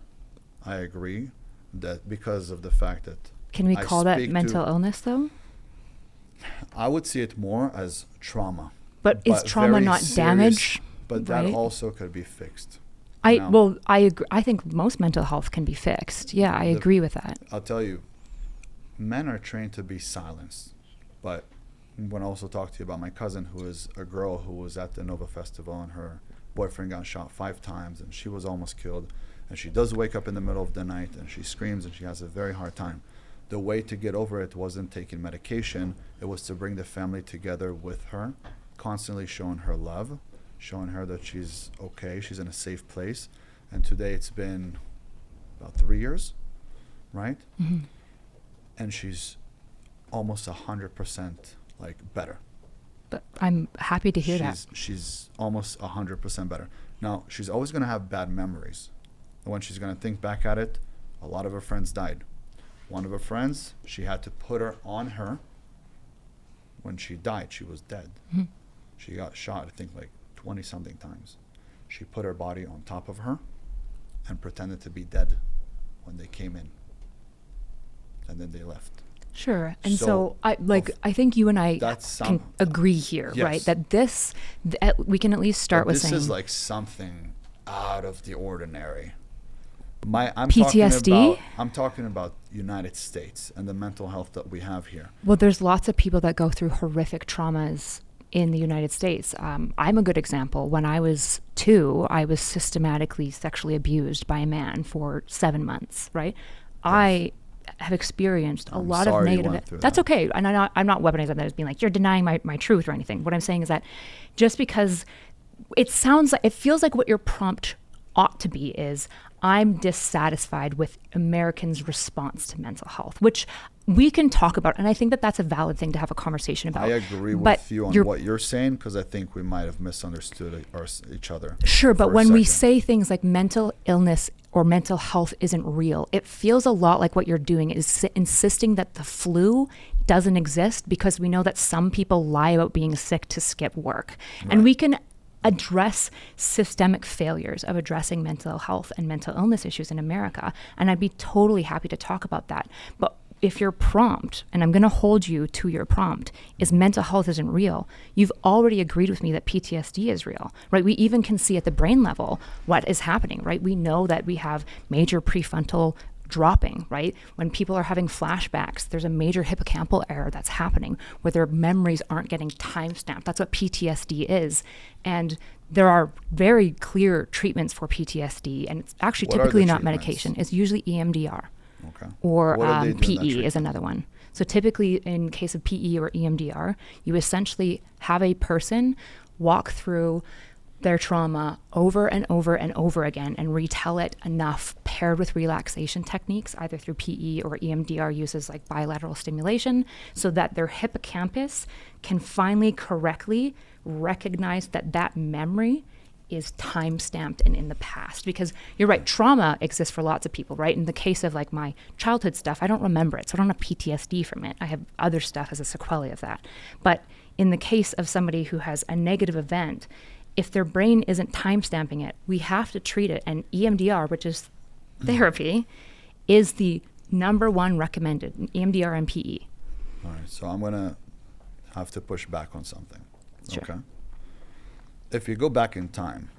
Speaker 1: I agree that because of the fact that
Speaker 10: can we call that mental illness, though?
Speaker 1: I would see it more as trauma.
Speaker 10: But is trauma not
Speaker 1: serious,
Speaker 10: damage?
Speaker 1: But
Speaker 10: right?
Speaker 1: that also could be fixed.
Speaker 10: I agree. I think most mental health can be fixed. Yeah, I agree with that.
Speaker 1: I'll tell you, men are trained to be silenced. But I'm going to also talk to you about my cousin, who is a girl who was at the Nova Festival and her boyfriend got shot 5 times and she was almost killed. And she does wake up in the middle of the night and she screams and she has a very hard time. The way to get over it wasn't taking medication. It was to bring the family together with her, constantly showing her love, showing her that she's okay, she's in a safe place. And today it's been about 3 years, right?
Speaker 10: Mm-hmm.
Speaker 1: And she's almost 100% like better.
Speaker 10: But I'm happy to hear that.
Speaker 1: She's almost 100% better. Now, she's always going to have bad memories. And when she's going to think back at it, a lot of her friends died. One of her friends, she had to put her on her. When she died, she was dead.
Speaker 10: Mm-hmm.
Speaker 1: She got shot, I think, like 20-something times. She put her body on top of her and pretended to be dead when they came in. And then they left.
Speaker 10: Sure. And so I think you and I can agree here,
Speaker 1: yes.
Speaker 10: right? That we can at least start with saying
Speaker 1: this is like something out of the ordinary. I'm
Speaker 10: PTSD?
Speaker 1: I'm talking about United States and the mental health that we have here.
Speaker 10: Well, there's lots of people that go through horrific traumas in the United States. I'm a good example. When I was 2, I was systematically sexually abused by a man for 7 months, right? Yes. I have experienced a lot of negative. That's okay. And I'm not weaponizing that as being like, you're denying my truth or anything. What I'm saying is that just because it feels like what your prompt ought to be is, I'm dissatisfied with Americans' response to mental health, which we can talk about. And I think that that's a valid thing to have a conversation about.
Speaker 1: I agree with you on what you're saying, because I think we might have misunderstood each other.
Speaker 10: Sure, but when we say things like mental illness or mental health isn't real, it feels a lot like what you're doing is insisting that the flu doesn't exist because we know that some people lie about being sick to skip work. Right. And we can address systemic failures of addressing mental health and mental illness issues in America. And I'd be totally happy to talk about that. But if your prompt, and I'm going to hold you to your prompt, is mental health isn't real, you've already agreed with me that PTSD is real, right? We even can see at the brain level what is happening, right? We know that we have major prefrontal dropping, right? When people are having flashbacks, there's a major hippocampal error that's happening where their memories aren't getting time-stamped. That's what PTSD is. And there are very clear treatments for PTSD, and it's actually typically not medication. It's usually EMDR.
Speaker 1: Okay.
Speaker 10: Or PE is another one. So typically in case of PE or EMDR, you essentially have a person walk through their trauma over and over and over again and retell it enough, paired with relaxation techniques, either through PE or EMDR uses like bilateral stimulation, so that their hippocampus can finally correctly recognize that memory is time-stamped and in the past. Because you're right, trauma exists for lots of people, right? In the case of like my childhood stuff, I don't remember it, so I don't have PTSD from it. I have other stuff as a sequelae of that. But in the case of somebody who has a negative event, if their brain isn't time-stamping it, we have to treat it. And EMDR, which is therapy, is the number one recommended, EMDR and PE.
Speaker 1: All right, so I'm going to have to push back on something.
Speaker 10: Sure.
Speaker 1: Okay. If you go back in time,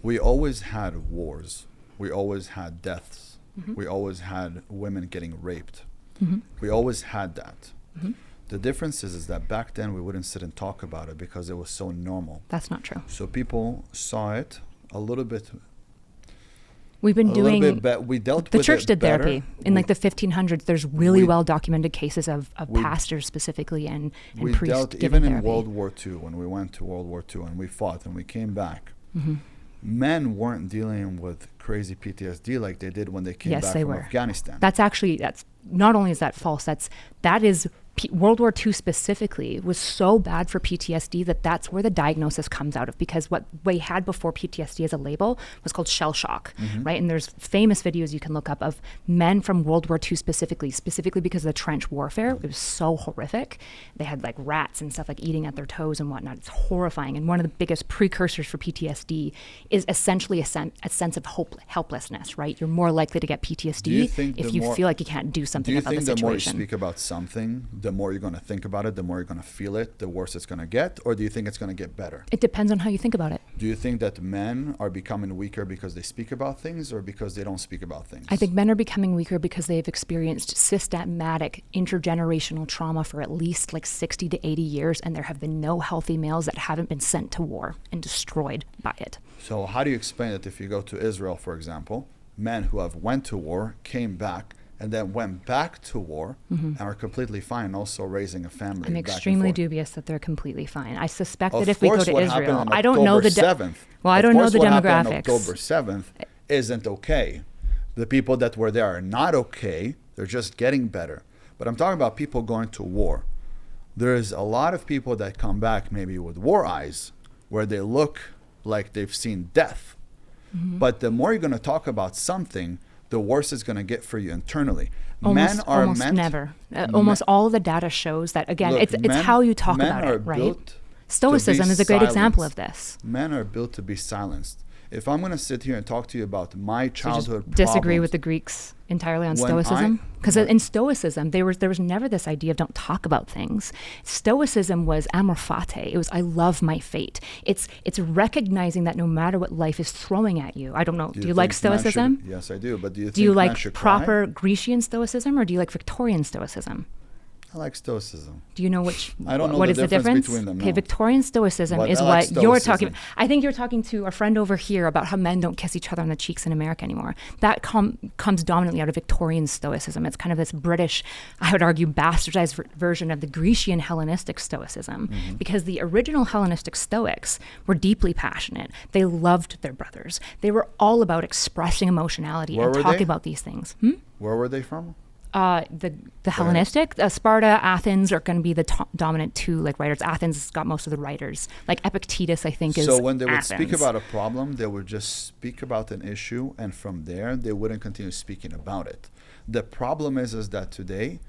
Speaker 1: we always had wars. We always had deaths. Mm-hmm. We always had women getting raped. Mm-hmm. We always had that. Mm-hmm. The difference is that back then we wouldn't sit and talk about it because it was so normal.
Speaker 10: That's not true.
Speaker 1: So people saw it a little bit.
Speaker 10: We've been doing.
Speaker 1: We dealt
Speaker 10: the
Speaker 1: with
Speaker 10: church
Speaker 1: it
Speaker 10: did
Speaker 1: better.
Speaker 10: therapy in like the 1500s. There's really well documented cases of pastors specifically and priests
Speaker 1: dealt
Speaker 10: giving
Speaker 1: even in
Speaker 10: therapy.
Speaker 1: World War II, when we went to World War II and we fought and we came back.
Speaker 10: Mm-hmm.
Speaker 1: Men weren't dealing with crazy PTSD like they did when they came back from Afghanistan.
Speaker 10: That's not only is that false. That is World War II specifically was so bad for PTSD that's where the diagnosis comes out of, because what we had before PTSD as a label was called shell shock, right? And there's famous videos you can look up of men from World War II specifically because of the trench warfare. It was so horrific. They had like rats and stuff like eating at their toes and whatnot. It's horrifying. And one of the biggest precursors for PTSD is essentially a sense of helplessness, right? You're more likely to get PTSD if you feel like you can't do something about the situation.
Speaker 1: Do you think the more you speak about something, the more you're going to think about it, the more you're going to feel it, the worse it's going to get? Or do you think it's going to get better?
Speaker 10: It depends on how you think about it.
Speaker 1: Do you think that men are becoming weaker because they speak about things or because they don't speak about things?
Speaker 10: I think men are becoming weaker because they've experienced systematic intergenerational trauma for at least like 60 to 80 years, and there have been no healthy males that haven't been sent to war and destroyed by it.
Speaker 1: So how do you explain it if you go to Israel, for example, men who have went to war, came back, and then went back to war and are completely fine, also raising a family.
Speaker 10: I'm extremely dubious that they're completely fine. I suspect
Speaker 1: of
Speaker 10: that if we go to Israel, I don't know the I don't know the demographics.
Speaker 1: October 7th isn't okay. The people that were there are not okay. They're just getting better. But I'm talking about people going to war. There's a lot of people that come back maybe with war eyes, where they look like they've seen death. But the more you're going to talk about something, the worse it's going to get for you internally.
Speaker 10: Almost all of the data shows that, again, it's how you talk about it, right? Stoicism is a great example of this.
Speaker 1: Men are built to be silenced. If I'm going to sit here and talk to you about my childhood problems,
Speaker 10: disagree with the Greeks entirely on Stoicism? Because in Stoicism, there was never this idea of don't talk about things. Stoicism was amor fati. It was I love my fate. It's recognizing that no matter what life is throwing at you. I don't know. Do you like Stoicism?
Speaker 1: Yes, I do. But do
Speaker 10: you like proper Grecian Stoicism or do you like Victorian Stoicism?
Speaker 1: I like Stoicism.
Speaker 10: Do you know which?
Speaker 1: I don't know
Speaker 10: what is the difference
Speaker 1: between them.
Speaker 10: Okay, Victorian Stoicism is what you're talking about. I think you're talking to a friend over here about how men don't kiss each other on the cheeks in America anymore. That comes dominantly out of Victorian Stoicism. It's kind of this British, I would argue, bastardized version of the Grecian Hellenistic Stoicism, because the original Hellenistic Stoics were deeply passionate. They loved their brothers. They were all about expressing emotionality and talking about these things.
Speaker 1: Where were they from?
Speaker 10: The Hellenistic, Sparta, Athens are going to be the dominant two like writers. Athens has got most of the writers. Like Epictetus, I think, is
Speaker 1: So when they would
Speaker 10: Athens.
Speaker 1: speak about a problem, they would just speak about an issue, and from there, they wouldn't continue speaking about it. The problem is that today,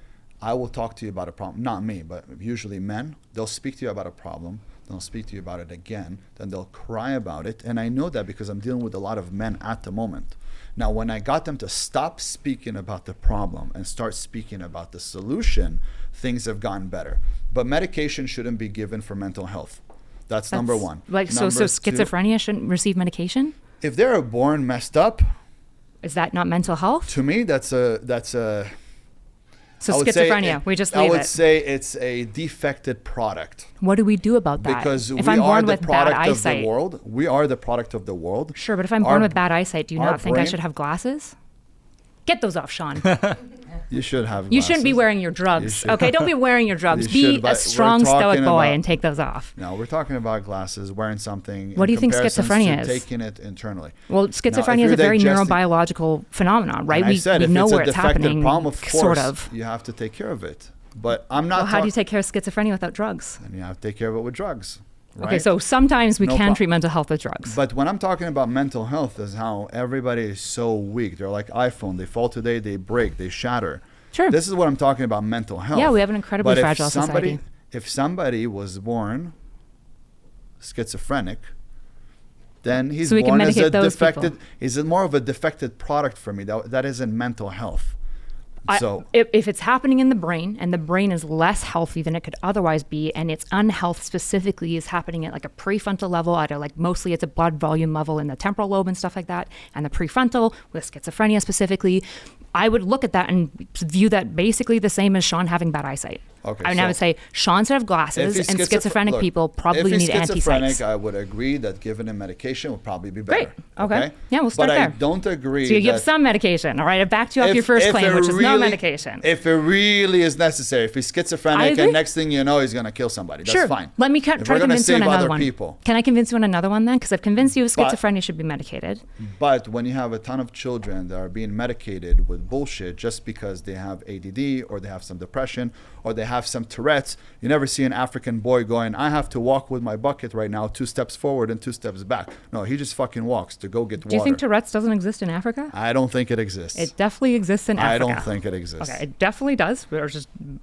Speaker 1: I will talk to you about a problem. Not me, but usually men. They'll speak to you about a problem. They'll speak to you about it again. Then they'll cry about it. And I know that because I'm dealing with a lot of men at the moment. Now, when I got them to stop speaking about the problem and start speaking about the solution, things have gotten better. But medication shouldn't be given for mental health. That's number one.
Speaker 10: Like so schizophrenia shouldn't receive medication?
Speaker 1: If they're born messed up,
Speaker 10: is that not mental health?
Speaker 1: To me, that's a
Speaker 10: So schizophrenia, we just leave it.
Speaker 1: I would say it's a defected product.
Speaker 10: What do we do about that?
Speaker 1: Because
Speaker 10: if
Speaker 1: we
Speaker 10: I'm
Speaker 1: are
Speaker 10: born
Speaker 1: the
Speaker 10: with
Speaker 1: product
Speaker 10: bad
Speaker 1: of
Speaker 10: eyesight,
Speaker 1: the world. We are the product of the world.
Speaker 10: Sure, but if I'm born with bad eyesight, do you not think I should have glasses? Get those off, Sean.
Speaker 1: You should have glasses.
Speaker 10: You shouldn't be wearing your drugs. Okay, don't be wearing your drugs. Be a strong, stoic boy and take those off.
Speaker 1: No, we're talking about glasses, wearing something.
Speaker 10: What do you think schizophrenia is?
Speaker 1: Taking it internally.
Speaker 10: Well, schizophrenia is a very neurobiological phenomenon, right? We know where it's happening, sort of.
Speaker 1: You have to take care of it. But I'm not.
Speaker 10: Well, how do you take care of schizophrenia without drugs?
Speaker 1: And you have to take care of it with drugs. Right?
Speaker 10: Okay, so sometimes we can treat mental health with drugs.
Speaker 1: But when I'm talking about mental health, is how everybody is so weak. They're like iPhone. They fall today, they break, they shatter.
Speaker 10: Sure.
Speaker 1: This is what I'm talking about, mental health.
Speaker 10: Yeah, we have an incredibly fragile society.
Speaker 1: If somebody was born schizophrenic, then he's born as a defected. Is it more of a defected product for me? That isn't mental health. So
Speaker 10: if it's happening in the brain and the brain is less healthy than it could otherwise be, and its unhealth specifically is happening at like a prefrontal level, either like mostly it's a blood volume level in the temporal lobe and stuff like that, and the prefrontal with schizophrenia specifically, I would look at that and view that basically the same as Sean having bad eyesight.
Speaker 1: Okay,
Speaker 10: I would say Sean should have glasses, and schizophrenic people probably need
Speaker 1: anti-psychs. If he's schizophrenic, I would agree that giving him medication would probably be better.
Speaker 10: Great. Okay. Yeah, we'll start there.
Speaker 1: But I don't agree.
Speaker 10: So you give some medication, all right? I backed you off your first claim, which is no medication.
Speaker 1: If it really is necessary, if he's schizophrenic, and next thing you know, he's going to kill somebody. That's fine.
Speaker 10: Let me try to convince you on another one.
Speaker 1: People.
Speaker 10: Can I convince you on another one then? Because I've convinced you schizophrenia should be medicated.
Speaker 1: But when you have a ton of children that are being medicated with bullshit just because they have ADD or they have some depression or they have some Tourette's, you never see an African boy going, I have to walk with my bucket right now 2 steps forward and 2 steps back. No, he just fucking walks to go get water.
Speaker 10: Do you think Tourette's doesn't exist in Africa?
Speaker 1: I don't think it exists.
Speaker 10: It definitely exists in Africa.
Speaker 1: I don't think it exists.
Speaker 10: Okay, it definitely does.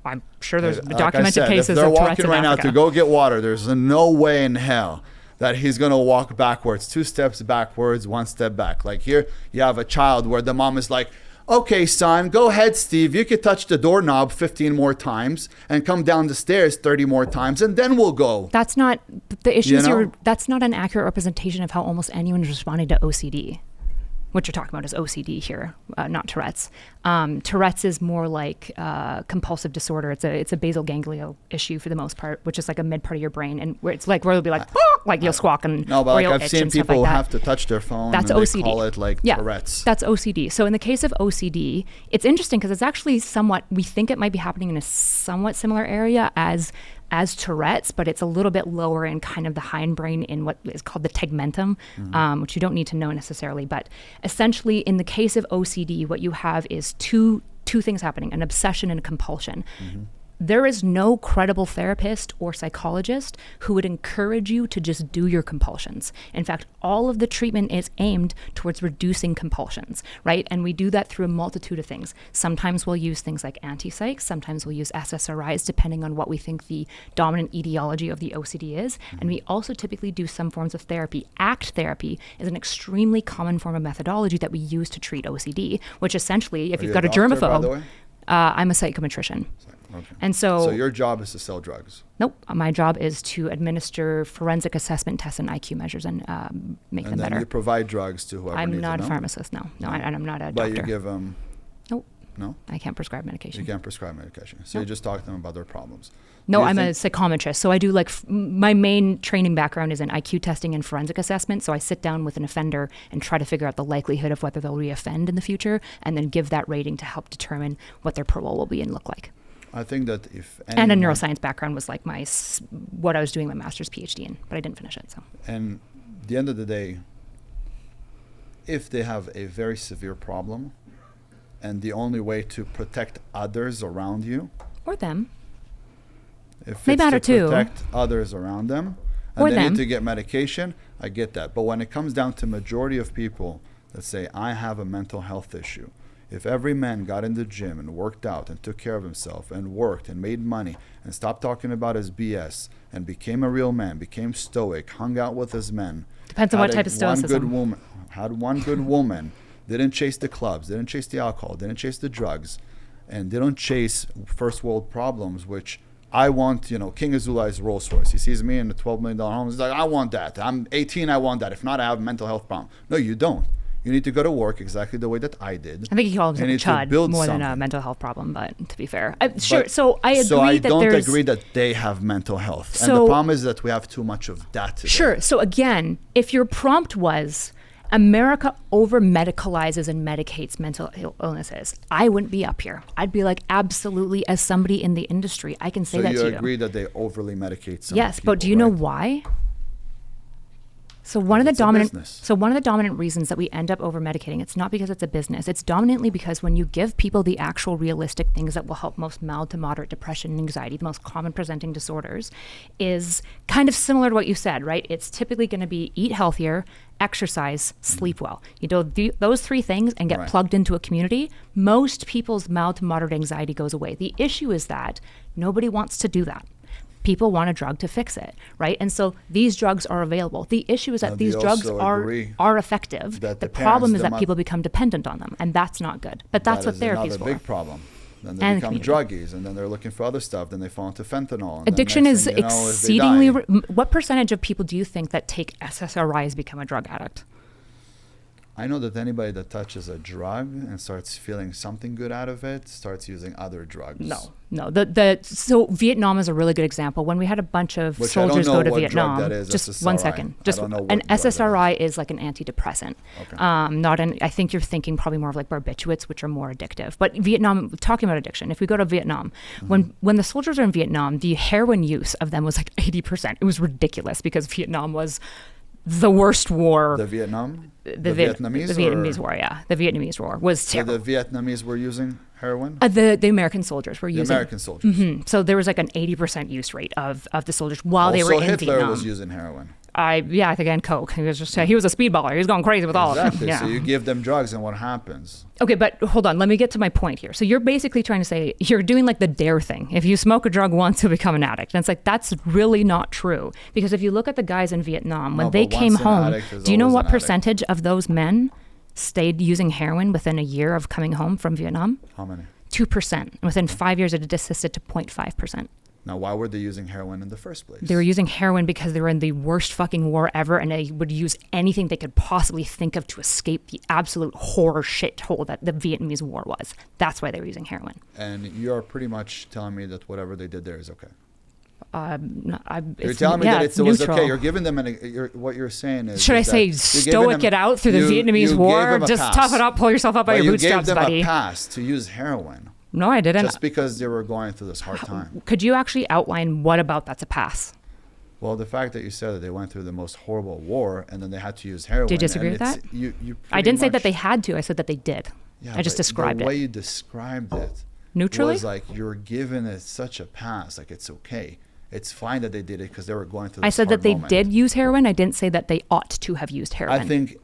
Speaker 10: I'm sure there's
Speaker 1: like
Speaker 10: documented cases of Tourette's in Africa.
Speaker 1: If they're walking right now to go get water, there's no way in hell that he's going to walk backwards, 2 steps backwards, 1 step back. Like here, you have a child where the mom is like, okay, son, go ahead, Steve. You could touch the doorknob 15 more times and come down the stairs 30 more times, and then we'll go.
Speaker 10: That's not the issue. That's not an accurate representation of how almost anyone is responding to OCD. What you're talking about is OCD here, not Tourette's. Tourette's is more like compulsive disorder. It's a basal ganglia issue for the most part, which is like a mid part of your brain, and where it's like where it'll be like you'll squawk and
Speaker 1: no, but
Speaker 10: like
Speaker 1: I've seen people who have to touch their phone.
Speaker 10: That's
Speaker 1: and
Speaker 10: OCD.
Speaker 1: They call it like Tourette's.
Speaker 10: That's OCD. So in the case of OCD, it's interesting because it's actually we think it might be happening in a somewhat similar area as Tourette's, but it's a little bit lower in kind of the hindbrain in what is called the tegmentum, which you don't need to know necessarily. But essentially, in the case of OCD, what you have is two things happening: an obsession and a compulsion. There is no credible therapist or psychologist who would encourage you to just do your compulsions. In fact, all of the treatment is aimed towards reducing compulsions, right? And we do that through a multitude of things. Sometimes we'll use things like anti-psychs. Sometimes we'll use SSRIs, depending on what we think the dominant etiology of the OCD is. And we also typically do some forms of therapy. ACT therapy is an extremely common form of methodology that we use to treat OCD, which essentially, if you've got a germaphobe, I'm a psychometrician.
Speaker 1: Okay.
Speaker 10: And so
Speaker 1: your job is to sell drugs?
Speaker 10: Nope. My job is to administer forensic assessment tests and IQ measures and make them better.
Speaker 1: And then you provide drugs to whoever needs them?
Speaker 10: I'm not a pharmacist, no. And I'm not a doctor.
Speaker 1: But you give them...
Speaker 10: Nope.
Speaker 1: No?
Speaker 10: I can't prescribe medication.
Speaker 1: You can't prescribe medication. So you just talk to them about their problems.
Speaker 10: No, I'm a psychometrist. So I do my main training background is in IQ testing and forensic assessment. So I sit down with an offender and try to figure out the likelihood of whether they'll reoffend in the future and then give that rating to help determine what their parole will be and look like.
Speaker 1: I think that if
Speaker 10: and a neuroscience background was like what I was doing my master's PhD in, but I didn't finish it. So.
Speaker 1: And at the end of the day, if they have a very severe problem, and the only way to protect others around you,
Speaker 10: or them,
Speaker 1: if
Speaker 10: they
Speaker 1: it's
Speaker 10: matter
Speaker 1: to
Speaker 10: too,
Speaker 1: protect others around them, and
Speaker 10: or
Speaker 1: they
Speaker 10: them.
Speaker 1: need to get medication, I get that. But when it comes down to majority of people that say I have a mental health issue. If every man got in the gym and worked out and took care of himself and worked and made money and stopped talking about his BS and became a real man, became stoic, hung out with his men.
Speaker 10: Depends on what type of stoicism.
Speaker 1: Had one good woman, didn't chase the clubs, didn't chase the alcohol, didn't chase the drugs, and didn't chase first world problems, which I want, King Azoulay's Rolls Royce. He sees me in a $12 million home. He's like, I want that. I'm 18, I want that. If not, I have a mental health problem. No, you don't. You need to go to work exactly the way that I did.
Speaker 10: I think he called himself a chud more than a mental health problem, but to be fair. Sure, so I agree that
Speaker 1: So I don't agree that they have mental health. And the problem is that we have too much of that today.
Speaker 10: Sure, so again, if your prompt was, America over-medicalizes and medicates mental illnesses, I wouldn't be up here. I'd be like, absolutely, as somebody in the industry, I can say that to you.
Speaker 1: So you agree that they overly medicate some
Speaker 10: Yes,
Speaker 1: people,
Speaker 10: but do you know why? So one of the dominant reasons that we end up over medicating, it's not because it's a business. It's dominantly because when you give people the actual realistic things that will help most mild to moderate depression and anxiety, the most common presenting disorders, is kind of similar to what you said, right? It's typically going to be eat healthier, exercise, sleep well. You do those three things and get plugged into a community, most people's mild to moderate anxiety goes away. The issue is that nobody wants to do that. People want a drug to fix it, right? And so these drugs are available. The issue is that these drugs are effective. The problem is that people become dependent on them, and that's not good. But that's what therapy is for.
Speaker 1: That's another big problem. Then they become druggies, and then they're looking for other stuff. Then they fall into fentanyl.
Speaker 10: Addiction is exceedingly... what percentage of people do you think that take SSRIs become a drug addict?
Speaker 1: I know that anybody that touches a drug and starts feeling something good out of it starts using other drugs.
Speaker 10: No. So Vietnam is a really good example. When we had a bunch of soldiers go to Vietnam, just
Speaker 1: SSRI.
Speaker 10: one second. Just an SSRI is like an antidepressant. Okay. I think you're thinking probably more of like barbiturates, which are more addictive. But Vietnam, talking about addiction, if we go to Vietnam, when the soldiers are in Vietnam, the heroin use of them was like 80%. It was ridiculous because Vietnam was the worst war.
Speaker 1: The Vietnamese? The
Speaker 10: Vietnamese war, yeah. The Vietnamese war was terrible.
Speaker 1: So the Vietnamese were using heroin?
Speaker 10: The American soldiers were using.
Speaker 1: The American soldiers.
Speaker 10: So there was like an 80% use rate of the soldiers while they were in
Speaker 1: Hitler
Speaker 10: Vietnam.
Speaker 1: Was using heroin.
Speaker 10: I think and coke. He was a speedballer. He was going crazy with all of them. Yeah.
Speaker 1: So you give them drugs and what happens?
Speaker 10: Okay, but hold on. Let me get to my point here. So you're basically trying to say you're doing like the DARE thing. If you smoke a drug once, you'll become an addict. And it's like, that's really not true. Because if you look at the guys in Vietnam, when they came home, do you know what percentage of those men stayed using heroin within a year of coming home from Vietnam?
Speaker 1: How many?
Speaker 10: 2%. Within 5 years, it desisted to 0.5%.
Speaker 1: Now, why were they using heroin in the first place?
Speaker 10: They were using heroin because they were in the worst fucking war ever, and they would use anything they could possibly think of to escape the absolute horror shithole that the Vietnamese war was. That's why they were using heroin.
Speaker 1: And you're pretty much telling me that whatever they did there is okay.
Speaker 10: You're
Speaker 1: telling me that it was
Speaker 10: neutral.
Speaker 1: okay. You're giving them what you're saying is.
Speaker 10: Should I say stoic it out through the Vietnamese war? Just tough it up, pull yourself up by your bootstraps, buddy.
Speaker 1: You gave them a pass to use heroin.
Speaker 10: No, I didn't.
Speaker 1: Just because they were going through this hard time.
Speaker 10: Could you actually outline what about that's a pass?
Speaker 1: Well, the fact that you said that they went through the most horrible war and then they had to use heroin.
Speaker 10: Do you disagree with that? I didn't say that they had to. I said that they did. Yeah, I just described it.
Speaker 1: The way you described it
Speaker 10: neutrally
Speaker 1: was like you're giving it such a pass, like it's okay. It's fine that they did it because they were going through this
Speaker 10: I said
Speaker 1: hard
Speaker 10: that they
Speaker 1: moment.
Speaker 10: did use heroin. I didn't say that they ought to have used heroin.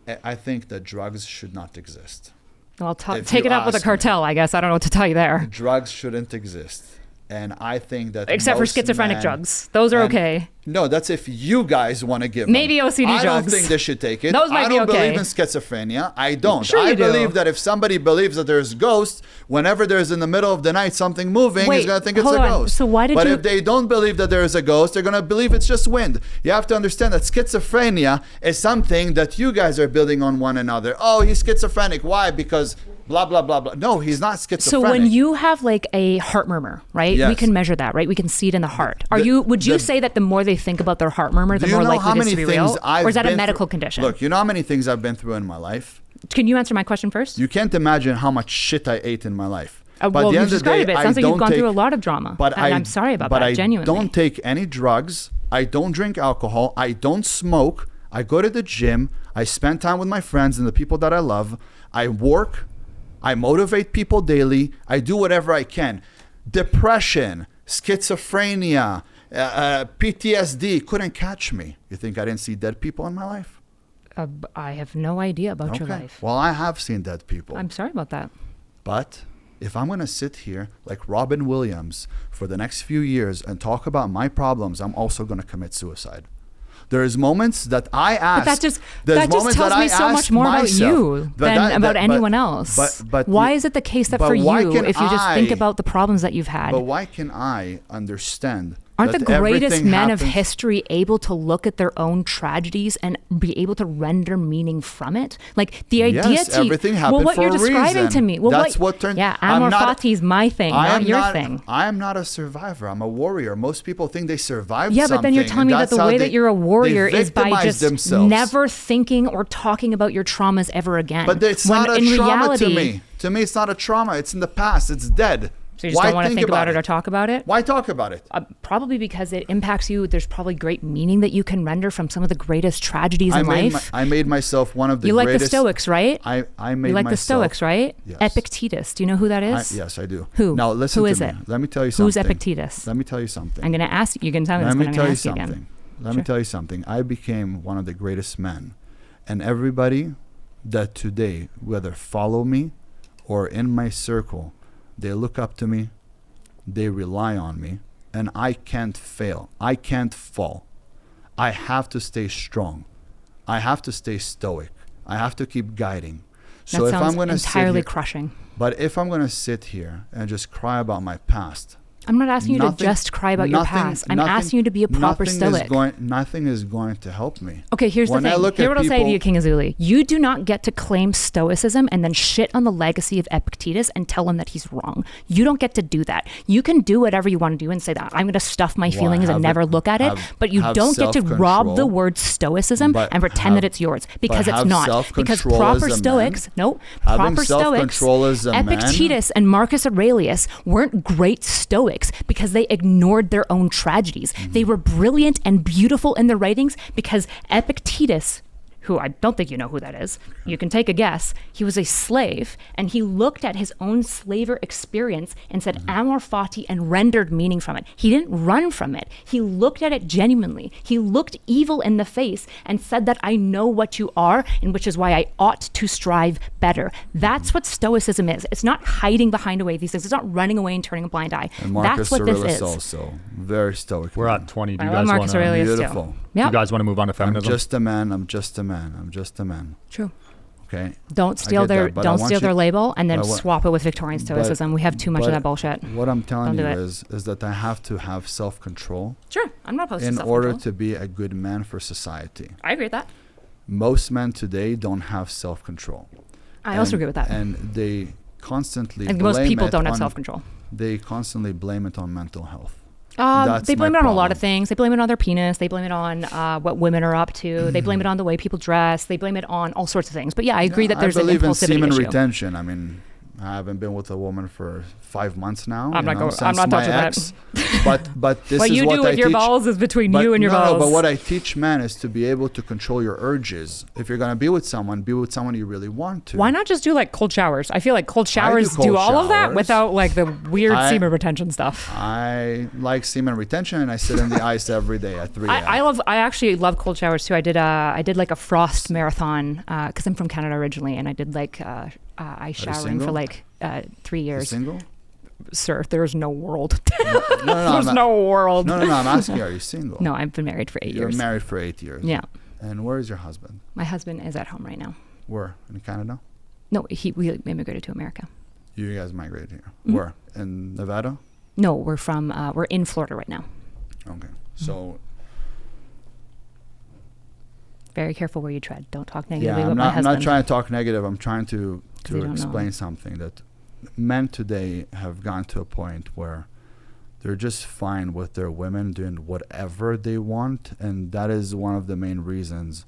Speaker 1: I think that drugs should not exist.
Speaker 10: Well, take it up with a cartel, I guess. I don't know what to tell you there.
Speaker 1: Drugs shouldn't exist. And I think that
Speaker 10: except for schizophrenic drugs. Those are okay.
Speaker 1: No, that's if you guys want to give them.
Speaker 10: Maybe OCD drugs.
Speaker 1: I don't think they should take it.
Speaker 10: Those might be okay.
Speaker 1: I don't believe in schizophrenia. I don't.
Speaker 10: Sure
Speaker 1: I
Speaker 10: you
Speaker 1: believe
Speaker 10: do.
Speaker 1: that if somebody believes that there's ghosts, whenever there's in the middle of the night something moving, he's going to think it's a ghost.
Speaker 10: So why did
Speaker 1: but if they don't believe that there is a ghost, they're going to believe it's just wind. You have to understand that schizophrenia is something that you guys are building on one another. Oh, he's schizophrenic. Why? Because blah, blah, blah, blah. No, he's not schizophrenic.
Speaker 10: So when you have like a heart murmur, right?
Speaker 1: Yes.
Speaker 10: We can measure that, right? We can see it in the heart. Would you say that the more they think about their heart murmur, the more likely it is to be real? Or is that a medical condition?
Speaker 1: Look, you know how many things I've been through in my life?
Speaker 10: Can you answer my question first?
Speaker 1: You can't imagine how much shit I ate in my life.
Speaker 10: Well, you described it. It sounds like you've gone through a lot of drama. And I'm sorry about that, genuinely.
Speaker 1: But I don't take any drugs. I don't drink alcohol. I don't smoke. I go to the gym. I spend time with my friends and the people that I love. I work. I motivate people daily. I do whatever I can. Depression, schizophrenia, PTSD couldn't catch me. You think I didn't see dead people in my life?
Speaker 10: I have no idea about your life.
Speaker 1: Well, I have seen dead people.
Speaker 10: I'm sorry about that.
Speaker 1: But if I'm going to sit here like Robin Williams for the next few years and talk about my problems, I'm also going to commit suicide. There's moments that I ask.
Speaker 10: But that just tells me so much more about you than about anyone else.
Speaker 1: But
Speaker 10: why is it the case that for you, if you just think about the problems that you've had?
Speaker 1: But why can I understand?
Speaker 10: Aren't the greatest men of history able to look at their own tragedies and be able to render meaning from it? Like the idea
Speaker 1: yes, everything happened
Speaker 10: what
Speaker 1: for
Speaker 10: you're
Speaker 1: a
Speaker 10: describing
Speaker 1: reason.
Speaker 10: to me. Well,
Speaker 1: that's what turned.
Speaker 10: Yeah, amor fati's my thing, not your thing.
Speaker 1: I am not a survivor. I'm a warrior. Most people think they survived
Speaker 10: something.
Speaker 1: Yeah,
Speaker 10: but then you're telling me that the way that you're a warrior is by just never thinking or talking about your traumas ever again.
Speaker 1: But it's not a trauma to me. To me, it's not a trauma. It's in the past. It's dead.
Speaker 10: So you just don't want to think about it or talk about it?
Speaker 1: Why talk about it?
Speaker 10: Probably because it impacts you. There's probably great meaning that you can render from some of the greatest tragedies in life.
Speaker 1: I made myself one of the greatest.
Speaker 10: You like the Stoics, right?
Speaker 1: I made
Speaker 10: You like
Speaker 1: myself,
Speaker 10: the Stoics, right?
Speaker 1: Yes.
Speaker 10: Epictetus. Do you know who that is?
Speaker 1: Yes, I do.
Speaker 10: Who?
Speaker 1: Now listen
Speaker 10: who
Speaker 1: to
Speaker 10: is
Speaker 1: me.
Speaker 10: it?
Speaker 1: Let me tell you something.
Speaker 10: Who's Epictetus?
Speaker 1: Let me tell you something.
Speaker 10: I'm going to ask you. You can tell me this, but I'm going to ask you again.
Speaker 1: Let me tell you something. I became one of the greatest men. And everybody that today, whether follow me or in my circle, they look up to me, they rely on me, and I can't fail. I can't fall. I have to stay strong. I have to stay stoic. I have to keep guiding.
Speaker 10: So that sounds entirely crushing.
Speaker 1: But if I'm going to sit here and just cry about my past,
Speaker 10: I'm not asking you to just cry about your past. I'm asking you to be a proper Stoic.
Speaker 1: Nothing is going to help me.
Speaker 10: Okay, here's the thing. Here's what I'll say to you, King Azoulay. You do not get to claim Stoicism and then shit on the legacy of Epictetus and tell him that he's wrong. You don't get to do that. You can do whatever you want to do and say that I'm going to stuff my feelings and never look at it, but you don't get to rob the word Stoicism and pretend that it's yours, because it's not. Because proper Stoics, proper Stoics, Epictetus and Marcus Aurelius weren't great Stoics because they ignored their own tragedies. They were brilliant and beautiful in their writings because Epictetus, who I don't think you know who that is, you can take a guess, he was a slave, and he looked at his own slaver experience and said amor fati and rendered meaning from it. He didn't run from it. He looked at it genuinely. He looked evil in the face and said that I know what you are, and which is why I ought to strive better. That's what Stoicism is. It's not hiding behind away these things. It's not running away and turning a blind eye.
Speaker 1: And Marcus
Speaker 10: That's what
Speaker 1: Aurelius
Speaker 10: this is.
Speaker 1: Also very Stoic.
Speaker 5: We're at 20. Do you
Speaker 10: I love
Speaker 5: guys
Speaker 10: Marcus
Speaker 5: want
Speaker 10: Aurelius
Speaker 1: beautiful.
Speaker 10: too. Yep.
Speaker 5: You guys want to move on to feminism?
Speaker 1: I'm just a man. I'm just a man. I'm just a man.
Speaker 10: True.
Speaker 1: Okay.
Speaker 10: Don't steal their their label and then swap it with Victorian Stoicism. We have too much of that bullshit.
Speaker 1: What I'm telling you is that I have to have self-control.
Speaker 10: Sure, I'm not opposed to
Speaker 1: self-control. In order to be a good man for society.
Speaker 10: I agree with that.
Speaker 1: Most men today don't have self-control.
Speaker 10: I also agree with that.
Speaker 1: And they constantly
Speaker 10: blame most people don't have self-control.
Speaker 1: They constantly blame it on mental health.
Speaker 10: They blame it on a lot of things. They blame it on their penis. They blame it on what women are up to. They blame it on the way people dress. They blame it on all sorts of things. But yeah, I agree that there's an impulsivity issue. I believe in semen
Speaker 1: retention. I mean, I haven't been with a woman for 5 months now.
Speaker 10: I'm not touching that.
Speaker 1: But this
Speaker 10: what
Speaker 1: is
Speaker 10: you
Speaker 1: what
Speaker 10: do with your balls is between you and your balls.
Speaker 1: But what I teach men is to be able to control your urges. If you're going to be with someone you really want to.
Speaker 10: Why not just do like cold showers? I feel like cold showers do all of that without like the weird semen retention stuff.
Speaker 1: I like semen retention, and I sit in the ice every day at 3 a.m.
Speaker 10: I actually love cold showers too. I did like a frost marathon because I'm from Canada originally, and I did like ice showering for like 3 years.
Speaker 1: Are you single?
Speaker 10: Sir, there's no world.
Speaker 1: No,
Speaker 10: there's no world.
Speaker 1: No, I'm asking you, are you single?
Speaker 10: No, I've been married for 8 years.
Speaker 1: You're married for 8 years.
Speaker 10: Yeah.
Speaker 1: And where is your husband?
Speaker 10: My husband is at home right now.
Speaker 1: Where? In Canada?
Speaker 10: No, we immigrated to America.
Speaker 1: You guys migrated here. Mm-hmm. Where? In Nevada?
Speaker 10: No, we're in Florida right now.
Speaker 1: Okay. So
Speaker 10: very careful where you tread. Don't talk negatively
Speaker 1: about
Speaker 10: my husband.
Speaker 1: I'm not trying to talk negative. I'm trying to explain something that men today have gone to a point where they're just fine with their women doing whatever they want, and that is one of the main reasons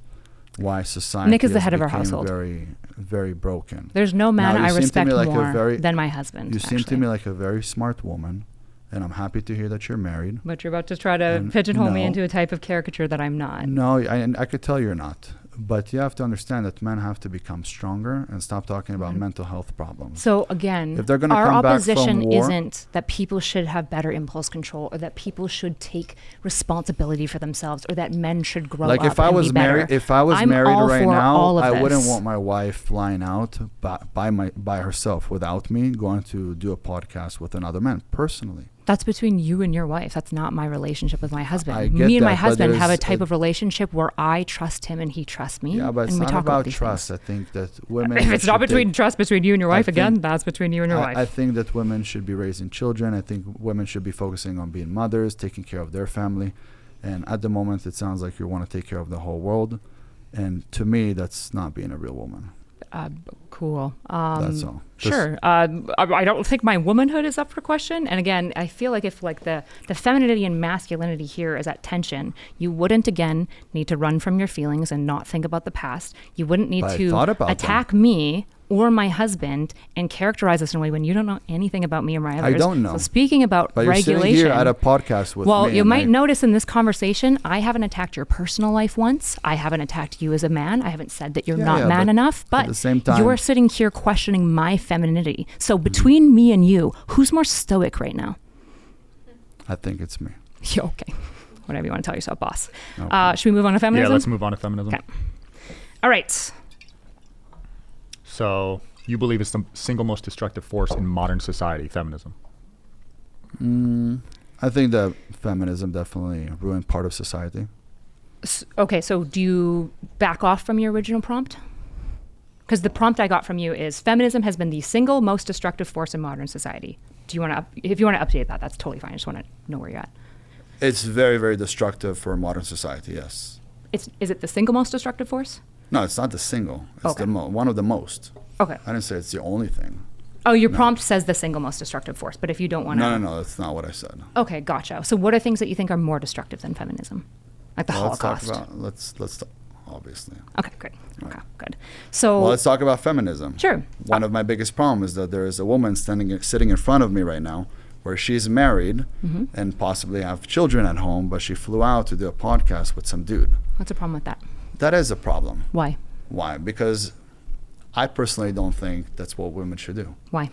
Speaker 1: why society
Speaker 10: Nick is the head of our household.
Speaker 1: Very, very broken.
Speaker 10: There's no man I respect more than my husband.
Speaker 1: You seem to me like a very smart woman, and I'm happy to hear that you're married.
Speaker 10: But you're about to try to pigeonhole me into a type of caricature that I'm not.
Speaker 1: No, I could tell you're not. But you have to understand that men have to become stronger and stop talking about mental health problems.
Speaker 10: So again,
Speaker 1: if they're gonna
Speaker 10: our
Speaker 1: come
Speaker 10: opposition
Speaker 1: back from war,
Speaker 10: isn't that people should have better impulse control or that people should take responsibility for themselves or that men should grow up.
Speaker 1: Like if I was married right now, I
Speaker 10: this.
Speaker 1: wouldn't want my wife flying out by herself without me going to do a podcast with another man personally.
Speaker 10: That's between you and your wife. That's not my relationship with my husband.
Speaker 1: Me
Speaker 10: and my husband have a type of relationship where I trust him and he trusts me.
Speaker 1: Yeah, but it's not about trust. I think that women...
Speaker 10: If it's not trust between you and your wife, that's between you and your wife.
Speaker 1: I think that women should be raising children. I think women should be focusing on being mothers, taking care of their family. And at the moment, it sounds like you want to take care of the whole world. And to me, that's not being a real woman.
Speaker 10: Cool.
Speaker 1: That's all.
Speaker 10: Sure. I don't think my womanhood is up for question. And again, I feel like if like the femininity and masculinity here is at tension, you wouldn't again need to run from your feelings and not think about the past. You wouldn't need to attack me or my husband and characterize us in a way when you don't know anything about me or my others.
Speaker 1: I don't know.
Speaker 10: So speaking about regulation,
Speaker 1: you're sitting here at a podcast with me.
Speaker 10: Well, you might notice in this conversation, I haven't attacked your personal life once. I haven't attacked you as a man. I haven't said that you're not man enough. But
Speaker 1: at the same time,
Speaker 10: you're sitting here questioning my femininity. So between me and you, who's more stoic right now?
Speaker 1: I think it's me.
Speaker 10: Okay. Whatever you want to tell yourself, boss. Okay. Should we move on to feminism?
Speaker 5: Yeah, let's move on to feminism.
Speaker 10: Okay. All right.
Speaker 5: So you believe it's the single most destructive force in modern society, feminism?
Speaker 1: I think that feminism definitely ruined part of society.
Speaker 10: Okay, so do you back off from your original prompt? Because the prompt I got from you is feminism has been the single most destructive force in modern society. do you want to, if you want to update that, that's totally fine. I just want to know where you're at.
Speaker 1: It's very, very destructive for modern society, yes.
Speaker 10: Is it the single most destructive force?
Speaker 1: No, it's not the single. It's
Speaker 10: Okay.
Speaker 1: one of the most.
Speaker 10: Okay.
Speaker 1: I didn't say it's the only thing.
Speaker 10: Oh, your prompt says the single most destructive force, but if you don't want to...
Speaker 1: No, that's not what I said.
Speaker 10: Okay, gotcha. So what are things that you think are more destructive than feminism? Like the Holocaust?
Speaker 1: Let's talk, obviously.
Speaker 10: Okay, great. Okay, good. So...
Speaker 1: Well, let's talk about feminism.
Speaker 10: Sure.
Speaker 1: One of my biggest problems is that there is a woman sitting in front of me right now where she's married and possibly have children at home, but she flew out to do a podcast with some dude.
Speaker 10: What's the problem with that?
Speaker 1: That is a problem.
Speaker 10: Why?
Speaker 1: Why? Because I personally don't think that's what women should do.
Speaker 10: Why?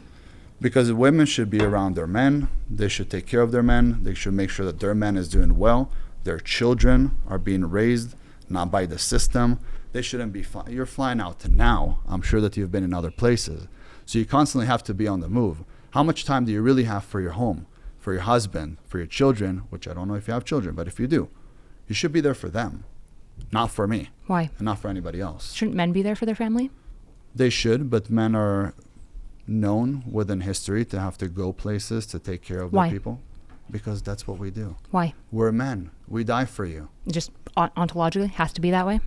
Speaker 1: Because women should be around their men. They should take care of their men. They should make sure that their man is doing well. Their children are being raised, not by the system. They shouldn't be you're flying out to now. I'm sure that you've been in other places. So you constantly have to be on the move. How much time do you really have for your home, for your husband, for your children, which I don't know if you have children, but if you do, you should be there for them, not for me.
Speaker 10: Why?
Speaker 1: And not for anybody else.
Speaker 10: Shouldn't men be there for their family?
Speaker 1: They should, but men are known within history to have to go places to take care of their people. Because that's what we do.
Speaker 10: Why?
Speaker 1: We're men. We die for you.
Speaker 10: Just ontologically has to be that way?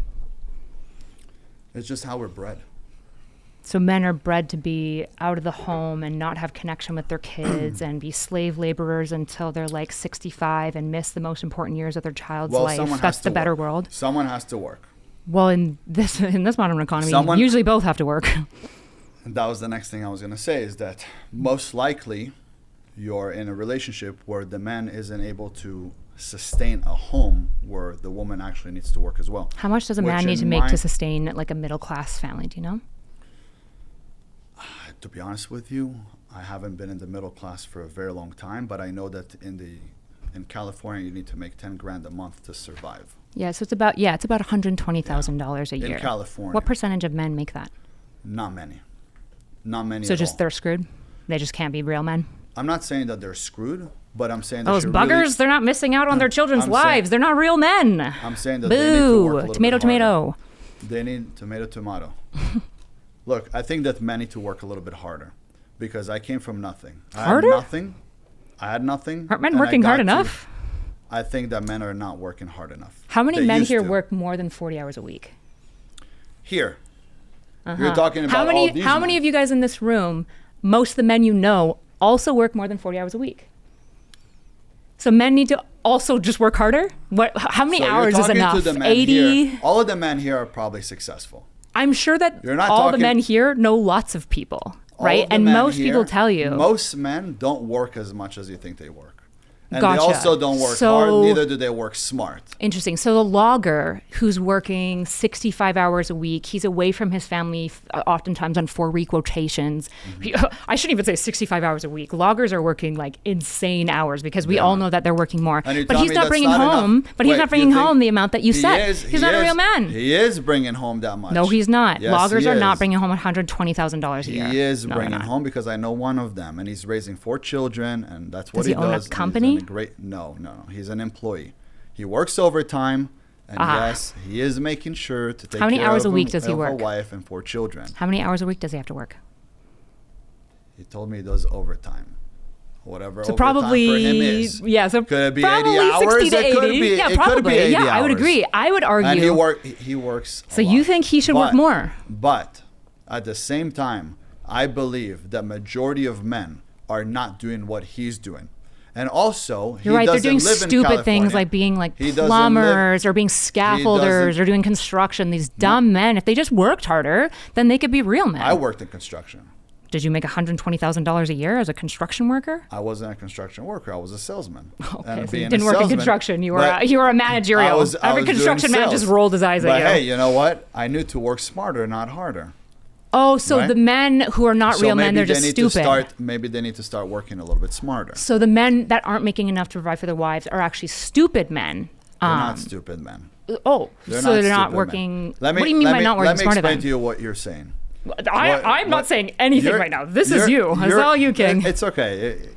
Speaker 1: It's just how we're bred.
Speaker 10: So men are bred to be out of the home and not have connection with their kids and be slave laborers until they're like 65 and miss the most important years of their child's life. That's the better world.
Speaker 1: Someone has to work.
Speaker 10: Well, in this modern economy, usually both have to work.
Speaker 1: And that was the next thing I was going to say, is that most likely you're in a relationship where the man isn't able to sustain a home where the woman actually needs to work as well.
Speaker 10: How much does a man need to make to sustain like a middle class family? Do you know?
Speaker 1: To be honest with you, I haven't been in the middle class for a very long time, but I know that in California you need to make $10,000 a month to survive.
Speaker 10: Yeah, so it's about $120,000 a year.
Speaker 1: In California.
Speaker 10: What percentage of men make that?
Speaker 1: Not many. Not many.
Speaker 10: So
Speaker 1: at
Speaker 10: just
Speaker 1: all.
Speaker 10: They're screwed? They just can't be real men?
Speaker 1: I'm not saying that they're screwed, but I'm saying
Speaker 10: those buggers, they're not missing out on their children's lives. They're not real men.
Speaker 1: I'm saying that
Speaker 10: Boo.
Speaker 1: They need to work a little
Speaker 10: tomato,
Speaker 1: bit harder.
Speaker 10: tomato.
Speaker 1: They need tomato. Look, I think that men need to work a little bit harder because I came from nothing.
Speaker 10: Harder?
Speaker 1: I had nothing.
Speaker 10: Aren't men working hard enough?
Speaker 1: I think that men are not working hard enough.
Speaker 10: How many men here work more than 40 hours a week?
Speaker 1: Here. You're talking about
Speaker 10: how many of you guys in this room, most of the men you know, also work more than 40 hours a week? So men need to also just work harder? How many hours is enough? 80?
Speaker 1: All of the men here are probably successful.
Speaker 10: I'm sure that all the men here know lots of people, right? And most people tell you.
Speaker 1: Most men don't work as much as you think they work. And
Speaker 10: Gotcha.
Speaker 1: They also don't work hard, neither do they work smart.
Speaker 10: Interesting. So the logger who's working 65 hours a week, he's away from his family oftentimes on 4-week rotations. I shouldn't even say 65 hours a week. Loggers are working like insane hours because we all know that they're working more. But he's not bringing home, he's not bringing home the amount that you said. He's not a real man.
Speaker 1: He is bringing home that much.
Speaker 10: No, he's not.
Speaker 1: Yes,
Speaker 10: Loggers are not bringing home $120,000 a year.
Speaker 1: He is bringing home because I know one of them, and he's raising 4 children, and that's what he does.
Speaker 10: Does he own a company?
Speaker 1: No. He's an employee. He works overtime, and yes, he is making sure to take
Speaker 10: How many
Speaker 1: care
Speaker 10: hours
Speaker 1: of
Speaker 10: a week does he work?
Speaker 1: A wife and 4 children.
Speaker 10: How many hours a week does he have to work?
Speaker 1: He told me he does overtime. Whatever
Speaker 10: so
Speaker 1: overtime
Speaker 10: probably,
Speaker 1: for him is.
Speaker 10: Yeah, so
Speaker 1: could it be
Speaker 10: probably
Speaker 1: 80 hours?
Speaker 10: 60 to 80.
Speaker 1: It could be,
Speaker 10: yeah,
Speaker 1: it
Speaker 10: probably.
Speaker 1: Could be 80
Speaker 10: yeah,
Speaker 1: hours.
Speaker 10: I would agree. I would argue.
Speaker 1: And he works
Speaker 10: So you think he should work more?
Speaker 1: But at the same time, I believe that majority of men are not doing what he's doing. And also,
Speaker 10: you're right. They're doing stupid things like being like plumbers or being scaffolders or doing construction. These dumb men. If they just worked harder, then they could be real men.
Speaker 1: I worked in construction.
Speaker 10: Did you make $120,000 a year as a construction worker?
Speaker 1: I wasn't a construction worker. I was a salesman.
Speaker 10: Okay, so you didn't work in construction. You were a managerial. Every construction man just rolled his eyes at you.
Speaker 1: But hey, you know what? I knew to work smarter, not harder.
Speaker 10: Oh, so the men who are not real men, they're just stupid.
Speaker 1: Maybe they need to start working a little bit smarter.
Speaker 10: So the men that aren't making enough to provide for their wives are actually stupid men.
Speaker 1: They're not stupid men.
Speaker 10: Oh, they're not working. What do you mean by not working smarter?
Speaker 1: Let me explain to you what you're saying.
Speaker 10: I'm not saying anything right now. This is you. It's all you, King.
Speaker 1: It's okay.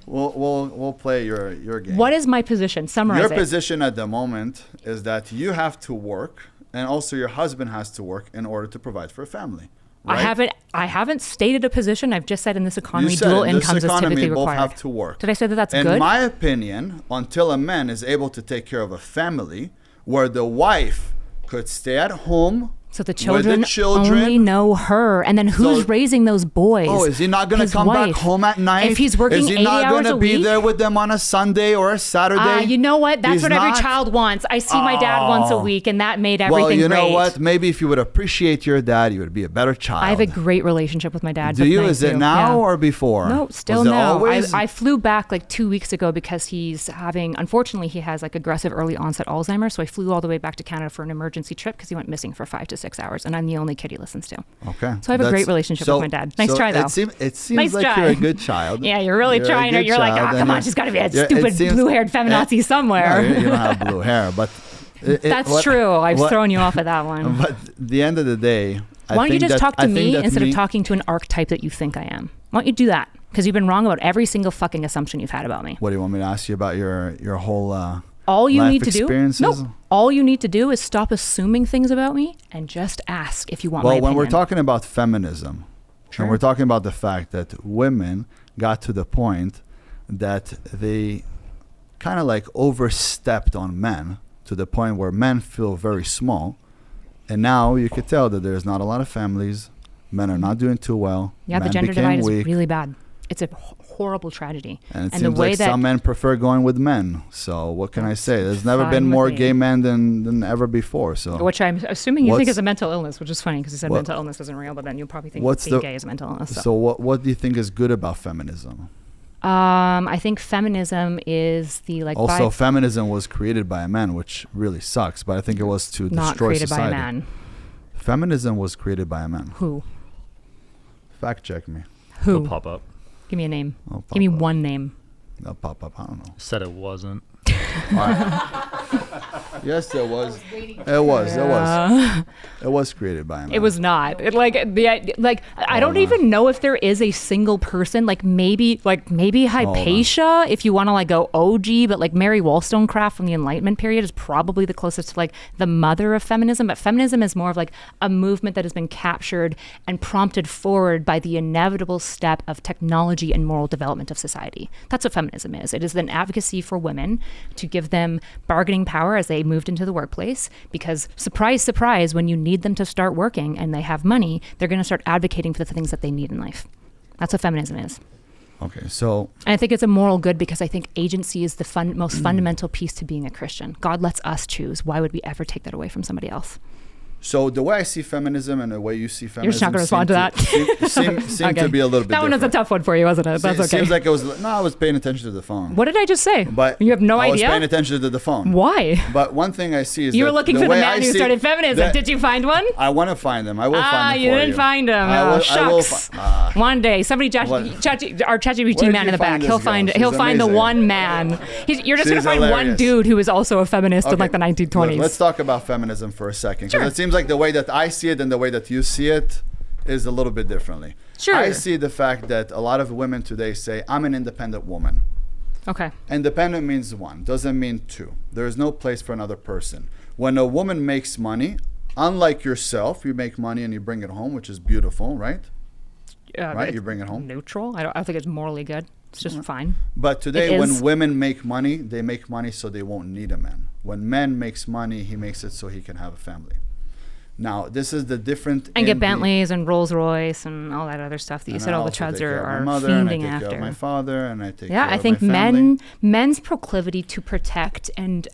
Speaker 1: We'll play your game.
Speaker 10: What is my position? Summarize it.
Speaker 1: Your position at the moment is that you have to work, and also your husband has to work in order to provide for a family. right?
Speaker 10: I haven't stated a position. I've just said in this economy,
Speaker 1: You said
Speaker 10: dual
Speaker 1: in this
Speaker 10: incomes is
Speaker 1: economy,
Speaker 10: typically
Speaker 1: both
Speaker 10: required.
Speaker 1: have to work.
Speaker 10: Did I say that that's
Speaker 1: in
Speaker 10: good?
Speaker 1: In my opinion, until a man is able to take care of a family where the wife could stay at home.
Speaker 10: So the
Speaker 1: with the children
Speaker 10: only know her. And then who's raising those boys?
Speaker 1: Oh, is he not going to come back home at night?
Speaker 10: If he's working 80 hours a week?
Speaker 1: Is he not going to be there with them on a Sunday or a Saturday?
Speaker 10: You know what? That's
Speaker 1: He's
Speaker 10: what every child wants. I see my dad once a week, and that made everything
Speaker 1: great. Well, you know
Speaker 10: great.
Speaker 1: what? Maybe if you would appreciate your dad, you would be a better child.
Speaker 10: I have a great relationship with my dad.
Speaker 1: Do you? Is it now or before?
Speaker 10: No, still now. I flew back like 2 weeks ago because he's having, unfortunately, he has like aggressive early onset Alzheimer's. So I flew all the way back to Canada for an emergency trip because he went missing for 5 to 6 hours, and I'm the only kid he listens to.
Speaker 1: Okay.
Speaker 10: So I have a great relationship with my dad. Nice try, though.
Speaker 1: It seems
Speaker 10: nice
Speaker 1: like
Speaker 10: try.
Speaker 1: you're a good child.
Speaker 10: Yeah, you're really trying. You're like, oh, come on, she's got to be a stupid blue-haired feminazi somewhere.
Speaker 1: No, you don't have blue hair, but...
Speaker 10: That's true. I've thrown you off of that one.
Speaker 1: But at the end of the day...
Speaker 10: Why don't you just talk to me instead of talking to an archetype that you think I am? Why don't you do that? Because you've been wrong about every single fucking assumption you've had about me.
Speaker 1: What do you want me to ask you about your whole...
Speaker 10: all you
Speaker 1: life
Speaker 10: need to do,
Speaker 1: experiences?
Speaker 10: all you need to do is stop assuming things about me and just ask if you want my opinion.
Speaker 1: Well, when we're talking about feminism, and we're talking about the fact that women got to the point that they kind of like overstepped on men to the point where men feel very small. And now you could tell that there's not a lot of families. Men are not doing too well.
Speaker 10: Yeah,
Speaker 1: men
Speaker 10: the gender divide
Speaker 1: weak.
Speaker 10: is really bad. It's a horrible tragedy.
Speaker 1: And it
Speaker 10: the
Speaker 1: seems
Speaker 10: way
Speaker 1: like
Speaker 10: that
Speaker 1: some men prefer going with men. So what can I say? There's never been more gay men than ever before. So
Speaker 10: which I'm assuming you think is a mental illness, which is funny because you said mental illness isn't real, but then you'll probably think being gay is a mental illness.
Speaker 1: So what do you think is good about feminism?
Speaker 10: I think feminism is the
Speaker 1: Also, feminism was created by a man, which really sucks. But I think it was to
Speaker 10: not
Speaker 1: destroy
Speaker 10: created
Speaker 1: society.
Speaker 10: by a man.
Speaker 1: Feminism was created by a man.
Speaker 10: Who?
Speaker 1: Fact check me.
Speaker 10: Who?
Speaker 5: It'll pop up.
Speaker 10: Give me a name. Give me one name.
Speaker 1: It'll pop up. I don't know.
Speaker 5: Said it wasn't.
Speaker 1: Yes, it was. It was created by a man.
Speaker 10: It was not. I don't even know if there is a single person. Maybe Hypatia, if you want to go OG, but Mary Wollstonecraft from the Enlightenment period is probably the closest to the mother of feminism. But feminism is more of a movement that has been captured and prompted forward by the inevitable step of technology and moral development of society. That's what feminism is. It is an advocacy for women to give them bargaining power as they moved into the workplace, because surprise, surprise, when you need them to start working and they have money, they're going to start advocating for the things that they need in life. That's what feminism is.
Speaker 1: Okay, so...
Speaker 10: And I think it's a moral good because I think agency is the most fundamental piece to being a Christian. God lets us choose. Why would we ever take that away from somebody else?
Speaker 1: So the way I see feminism and the way you see feminism...
Speaker 10: You're just not going to respond to that?
Speaker 1: Seem to be a little bit
Speaker 10: That one was a tough one for you, wasn't it? That's okay.
Speaker 1: Seems like it was... No, I was paying attention to the phone.
Speaker 10: What did I just say?
Speaker 1: But
Speaker 10: you have no idea?
Speaker 1: I was paying attention to the phone.
Speaker 10: Why?
Speaker 1: But one thing I see is
Speaker 10: you were looking for the man who started feminism. Did you find one?
Speaker 1: I want to find them. I will find them
Speaker 10: you didn't find him. Oh, shucks. One day, somebody, our ChatGPT man in the back, he'll find the one man. You're just going to find one dude who is also a feminist in the 1920s.
Speaker 1: Let's talk about feminism for a second. Because it seems like the way that I see it and the way that you see it is a little bit differently.
Speaker 10: Sure.
Speaker 1: I see the fact that a lot of women today say, I'm an independent woman.
Speaker 10: Okay.
Speaker 1: Independent means one, doesn't mean two. There is no place for another person. When a woman makes money, unlike yourself, you make money and you bring it home, which is beautiful, right? Right? You bring it home.
Speaker 10: Neutral. I don't think it's morally good. It's just fine.
Speaker 1: But today, when women make money, they make money so they won't need a man. When men makes money, he makes it so he can have a family. Now, this is the different...
Speaker 10: And get Bentleys and Rolls Royce and all that other stuff that you said all the chuds are fiending after.
Speaker 1: I take care of my father and I take care of my family.
Speaker 10: Yeah, I think men's proclivity to protect and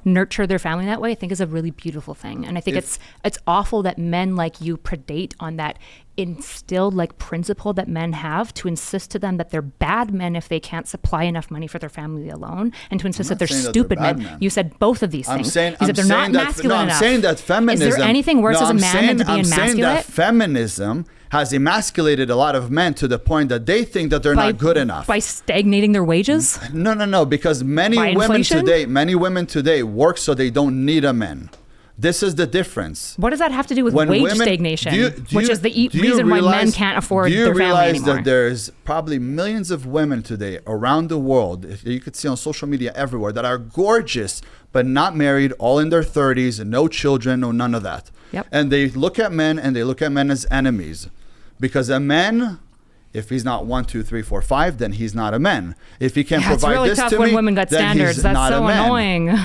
Speaker 10: nurture their family that way, I think is a really beautiful thing. And I think it's awful that men like you predate on that instilled principle that men have to insist to them that they're bad men if they can't supply enough money for their family alone, and to insist that they're stupid men. You said both of these things. You said they're not masculine enough.
Speaker 1: I'm saying that feminism...
Speaker 10: Is there anything worse as a man than to be emasculate?
Speaker 1: I'm saying that feminism has emasculated a lot of men to the point that they think that they're not good enough.
Speaker 10: By stagnating their wages?
Speaker 1: No, because many women today work so they don't need a man. This is the difference.
Speaker 10: What does that have to do with wage stagnation, which is the reason why men can't afford their family anymore? Do you realize
Speaker 1: that there's probably millions of women today around the world, you could see on social media everywhere, that are gorgeous, but not married, all in their 30s, and no children, no none of that.
Speaker 10: Yep.
Speaker 1: And they look at men, and they look at men as enemies. Because a man, if he's not 1, 2, 3, 4, 5, then he's not a man. If he can't
Speaker 10: Yeah, it's
Speaker 1: provide
Speaker 10: really
Speaker 1: this
Speaker 10: tough
Speaker 1: to
Speaker 10: when
Speaker 1: me,
Speaker 10: women got
Speaker 1: then
Speaker 10: standards.
Speaker 1: he's
Speaker 10: That's
Speaker 1: not
Speaker 10: so
Speaker 1: a man.
Speaker 10: annoying.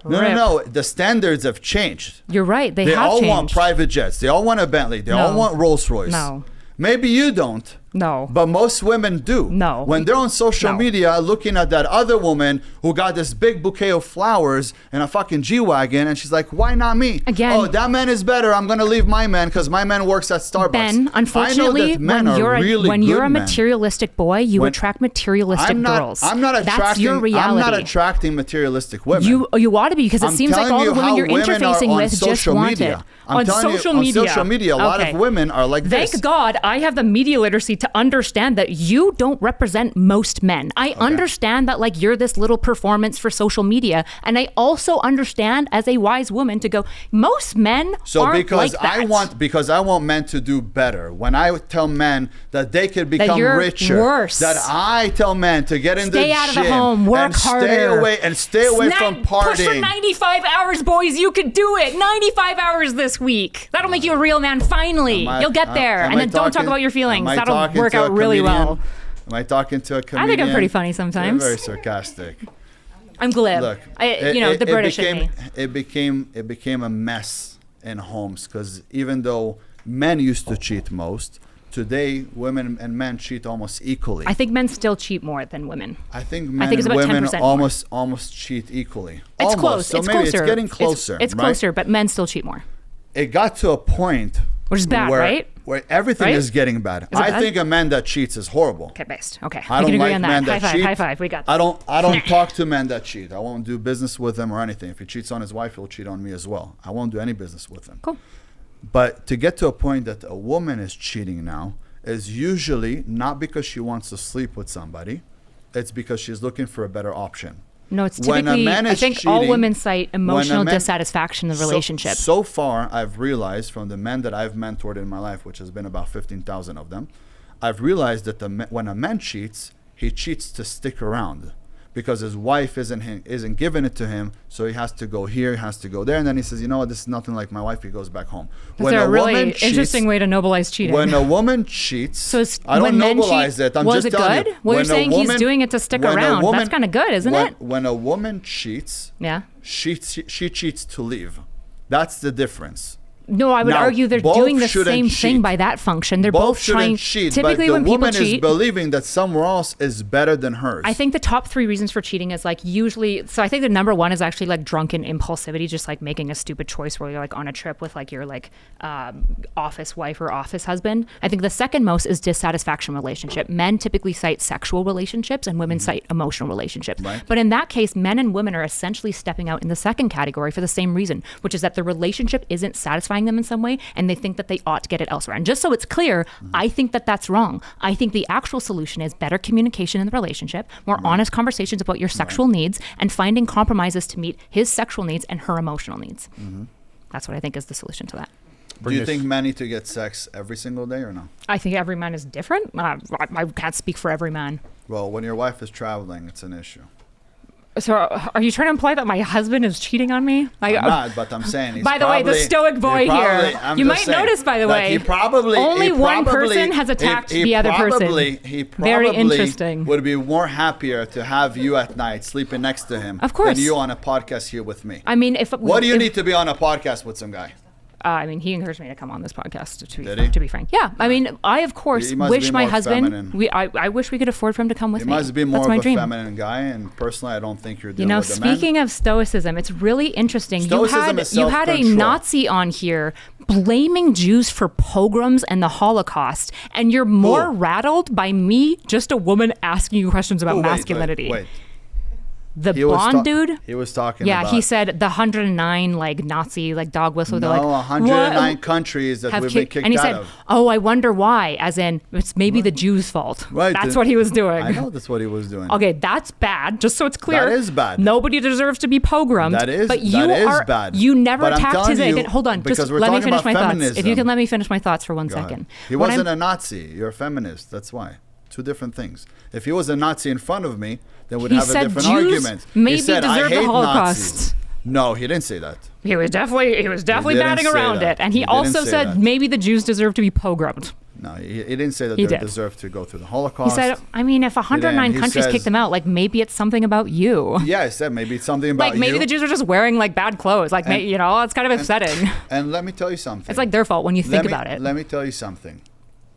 Speaker 1: No. The standards have changed.
Speaker 10: You're right. They
Speaker 1: They
Speaker 10: have
Speaker 1: all
Speaker 10: changed.
Speaker 1: want private jets. They all want a Bentley. They all
Speaker 10: No.
Speaker 1: want Rolls Royce.
Speaker 10: No.
Speaker 1: Maybe you don't.
Speaker 10: No.
Speaker 1: But most women do.
Speaker 10: No.
Speaker 1: When they're on social
Speaker 10: No.
Speaker 1: media looking at that other woman who got this big bouquet of flowers and a fucking G-Wagon, and she's like, why not me?
Speaker 10: Again-
Speaker 1: Oh, that man is better. I'm going to leave my man because my man works at Starbucks.
Speaker 10: Ben, unfortunately,
Speaker 1: I know that men
Speaker 10: when
Speaker 1: are
Speaker 10: you're
Speaker 1: really
Speaker 10: when you're
Speaker 1: good
Speaker 10: a
Speaker 1: men.
Speaker 10: materialistic boy, you
Speaker 1: When-
Speaker 10: attract materialistic girls.
Speaker 1: I'm not attracting.
Speaker 10: That's your reality.
Speaker 1: I'm not attracting materialistic women.
Speaker 10: You ought to be, because it
Speaker 1: I'm
Speaker 10: seems like
Speaker 1: telling
Speaker 10: all
Speaker 1: you
Speaker 10: the women
Speaker 1: how
Speaker 10: you're
Speaker 1: women are
Speaker 10: interfacing
Speaker 1: on
Speaker 10: with just
Speaker 1: social
Speaker 10: want
Speaker 1: media.
Speaker 10: it.
Speaker 1: I'm
Speaker 10: On
Speaker 1: telling you,
Speaker 10: social
Speaker 1: on
Speaker 10: media.
Speaker 1: social media, a lot of
Speaker 10: Okay.
Speaker 1: women are like this.
Speaker 10: Thank God I have the media literacy to understand that you don't represent most men. I understand that like you're this little performance for social media, and I also understand as a wise woman to go, most men
Speaker 1: So
Speaker 10: aren't
Speaker 1: because
Speaker 10: like that.
Speaker 1: I want men to do better. When I tell men that they could become
Speaker 10: you're
Speaker 1: richer,
Speaker 10: worse.
Speaker 1: that I tell men to get in
Speaker 10: Stay
Speaker 1: the
Speaker 10: out of the
Speaker 1: gym
Speaker 10: home, work
Speaker 1: and
Speaker 10: harder.
Speaker 1: stay away from
Speaker 10: Push for
Speaker 1: partying.
Speaker 10: 95 hours, boys. You could do it. 95 hours this week. That'll make you a real man. Finally,
Speaker 1: Am I-
Speaker 10: you'll get there,
Speaker 1: am
Speaker 10: and
Speaker 1: I
Speaker 10: then don't talk
Speaker 1: talking-
Speaker 10: about your feelings.
Speaker 1: am I
Speaker 10: That'll
Speaker 1: talking
Speaker 10: work
Speaker 1: to a
Speaker 10: out really
Speaker 1: comedian?
Speaker 10: well.
Speaker 1: Am I talking to a comedian?
Speaker 10: I think I'm pretty funny sometimes.
Speaker 1: You're very sarcastic.
Speaker 10: I'm glib.
Speaker 1: Look,
Speaker 10: The British in me.
Speaker 1: it became a mess in homes because even though men used to cheat most, today women and men cheat almost equally.
Speaker 10: I think men still cheat more than women.
Speaker 1: I think men
Speaker 10: it's
Speaker 1: and
Speaker 10: about
Speaker 1: women
Speaker 10: 10% more.
Speaker 1: almost cheat equally.
Speaker 10: It's
Speaker 1: Almost.
Speaker 10: close.
Speaker 1: So
Speaker 10: it's
Speaker 1: maybe
Speaker 10: closer.
Speaker 1: it's getting closer.
Speaker 10: It's
Speaker 1: right?
Speaker 10: closer, but men still cheat more.
Speaker 1: It got to a point
Speaker 10: Which is bad,
Speaker 1: where,
Speaker 10: right?
Speaker 1: where everything
Speaker 10: Right?
Speaker 1: is getting bad.
Speaker 10: Is it
Speaker 1: I
Speaker 10: bad?
Speaker 1: think a man that cheats is horrible.
Speaker 10: Okay, based. Okay,
Speaker 1: I
Speaker 10: we
Speaker 1: don't
Speaker 10: can agree
Speaker 1: like
Speaker 10: on that.
Speaker 1: men
Speaker 10: High
Speaker 1: that
Speaker 10: five.
Speaker 1: cheat.
Speaker 10: High five. We got.
Speaker 1: I don't talk to men that cheat. I won't do business with them or anything. If he cheats on his wife, he'll cheat on me as well. I won't do any business with him.
Speaker 10: Cool.
Speaker 1: But to get to a point that a woman is cheating now is usually not because she wants to sleep with somebody. It's because she's looking for a better option.
Speaker 10: No, it's
Speaker 1: When a
Speaker 10: typically.
Speaker 1: man
Speaker 10: I
Speaker 1: is
Speaker 10: think all
Speaker 1: cheating-
Speaker 10: women cite emotional
Speaker 1: man-
Speaker 10: dissatisfaction in the relationship.
Speaker 1: So far, I've realized from the men that I've mentored in my life, which has been about 15,000 of them, I've realized that when a man cheats, he cheats to stick around because his wife isn't giving it to him, so he has to go here, he has to go there, and then he says, you know what, this is nothing like my wife, he goes back home.
Speaker 10: That's a really interesting way to nobilize cheating.
Speaker 1: When a woman cheats,
Speaker 10: So it's,
Speaker 1: I don't
Speaker 10: when men
Speaker 1: nobilize
Speaker 10: cheat,
Speaker 1: it. I'm
Speaker 10: was
Speaker 1: just
Speaker 10: it
Speaker 1: telling
Speaker 10: good?
Speaker 1: you.
Speaker 10: Well, you're
Speaker 1: when a
Speaker 10: saying he's
Speaker 1: woman-
Speaker 10: doing it to stick
Speaker 1: when a
Speaker 10: around. That's
Speaker 1: woman-
Speaker 10: kind of good, isn't it?
Speaker 1: When a woman cheats,
Speaker 10: Yeah.
Speaker 1: she cheats to leave. That's the difference.
Speaker 10: No, I would
Speaker 1: Now,
Speaker 10: argue they're
Speaker 1: both
Speaker 10: doing the
Speaker 1: shouldn't
Speaker 10: same thing
Speaker 1: cheat.
Speaker 10: by that function. They're both trying.
Speaker 1: shouldn't cheat,
Speaker 10: Typically,
Speaker 1: but
Speaker 10: when
Speaker 1: the
Speaker 10: people
Speaker 1: woman
Speaker 10: cheat,
Speaker 1: is believing that somewhere else is better than hers.
Speaker 10: I think the top 3 reasons for cheating is like usually. So I think the number 1 is actually like drunken impulsivity, just like making a stupid choice where you're like on a trip with like your like office wife or office husband. I think the second most is dissatisfaction relationship. Men typically cite sexual relationships and women cite emotional relationships.
Speaker 1: Right.
Speaker 10: But in that case, men and women are essentially stepping out in the second category for the same reason, which is that the relationship isn't satisfying them in some way, and they think that they ought to get it elsewhere. And just so it's clear, I think that that's wrong. I think the actual solution is better communication in the relationship, more honest conversations about your sexual needs, and finding compromises to meet his sexual needs and her emotional needs. That's what I think is the solution to that.
Speaker 1: Do you think men need to get sex every single day or no?
Speaker 10: I think every man is different. I can't speak for every man.
Speaker 1: Well, when your wife is traveling, it's an issue.
Speaker 10: So are you trying to imply that my husband is cheating on me?
Speaker 1: I'm not, but I'm saying he's
Speaker 10: By the way, the stoic boy here. You might notice, by the way, only one person has attacked the other person.
Speaker 1: He probably
Speaker 10: Very interesting.
Speaker 1: would be more happier to have you at night sleeping next to him
Speaker 10: Of course.
Speaker 1: than you on a podcast here with me.
Speaker 10: I mean,
Speaker 1: What do you need to be on a podcast with some guy?
Speaker 10: I mean, he encouraged me to come on this podcast.
Speaker 1: Did he?
Speaker 10: To be frank, yeah. I mean, I of course
Speaker 1: He must
Speaker 10: wish
Speaker 1: be
Speaker 10: my
Speaker 1: more
Speaker 10: husband.
Speaker 1: feminine.
Speaker 10: I wish we could afford for him to come with
Speaker 1: He
Speaker 10: me.
Speaker 1: must be more
Speaker 10: That's
Speaker 1: of
Speaker 10: my
Speaker 1: a
Speaker 10: dream.
Speaker 1: feminine guy, and personally, I don't think you're
Speaker 10: You
Speaker 1: dealing
Speaker 10: know,
Speaker 1: with a man.
Speaker 10: speaking of stoicism, it's really interesting.
Speaker 1: Stoicism is
Speaker 10: You had a
Speaker 1: self-control.
Speaker 10: Nazi on here blaming Jews for pogroms and the Holocaust, and you're more rattled by me, just a woman, asking you questions about masculinity.
Speaker 1: Wait.
Speaker 10: The
Speaker 1: He was
Speaker 10: blonde dude.
Speaker 1: He was talking
Speaker 10: Yeah,
Speaker 1: about...
Speaker 10: he said the 109 like Nazi like dog whistle.
Speaker 1: No,
Speaker 10: They're like
Speaker 1: 109
Speaker 10: "What?"
Speaker 1: countries that
Speaker 10: have
Speaker 1: we've been
Speaker 10: kicked-
Speaker 1: kicked
Speaker 10: and he
Speaker 1: out
Speaker 10: said,
Speaker 1: of.
Speaker 10: "Oh, I wonder why." As in, it's maybe the Jews' fault.
Speaker 1: Right,
Speaker 10: That's
Speaker 1: the-
Speaker 10: what he was doing.
Speaker 1: I know that's what he was doing.
Speaker 10: Okay, that's bad. Just so it's clear,
Speaker 1: That is bad.
Speaker 10: Nobody deserves to be pogromed.
Speaker 1: That is-
Speaker 10: but
Speaker 1: that
Speaker 10: you
Speaker 1: is
Speaker 10: are
Speaker 1: bad.
Speaker 10: You never
Speaker 1: But I'm
Speaker 10: attacked his.
Speaker 1: telling you,
Speaker 10: Hold on,
Speaker 1: because
Speaker 10: just
Speaker 1: we're
Speaker 10: let me
Speaker 1: talking
Speaker 10: finish my
Speaker 1: about
Speaker 10: thoughts. If you
Speaker 1: feminism.
Speaker 10: can let me finish my thoughts for one
Speaker 1: Go ahead.
Speaker 10: second.
Speaker 1: He
Speaker 10: What
Speaker 1: wasn't
Speaker 10: I'm-
Speaker 1: a Nazi. You're a feminist. That's why. Two different things. If he was a Nazi in front of me, then we'd
Speaker 10: He
Speaker 1: have a
Speaker 10: said
Speaker 1: different
Speaker 10: Jews
Speaker 1: argument.
Speaker 10: maybe
Speaker 1: he said, I
Speaker 10: deserve the
Speaker 1: hate
Speaker 10: Holocaust.
Speaker 1: Nazis. No, he didn't say that.
Speaker 10: He was definitely
Speaker 1: didn't
Speaker 10: batting
Speaker 1: say
Speaker 10: around
Speaker 1: that.
Speaker 10: it, and he
Speaker 1: He didn't
Speaker 10: also
Speaker 1: say
Speaker 10: said
Speaker 1: that.
Speaker 10: maybe the Jews deserve to be pogromed.
Speaker 1: No, he didn't say that
Speaker 10: He
Speaker 1: they
Speaker 10: did.
Speaker 1: deserve to go through the
Speaker 10: He
Speaker 1: Holocaust.
Speaker 10: said, I mean, if 109
Speaker 1: He
Speaker 10: countries
Speaker 1: says-
Speaker 10: kick them out, like maybe it's something about you.
Speaker 1: Yeah, I said maybe it's something about
Speaker 10: Like maybe
Speaker 1: you.
Speaker 10: the Jews are just wearing like bad clothes. Like,
Speaker 1: And-
Speaker 10: you know, it's kind of upsetting.
Speaker 1: And let me tell you something.
Speaker 10: It's like their fault when you think about it.
Speaker 1: Let me tell you something.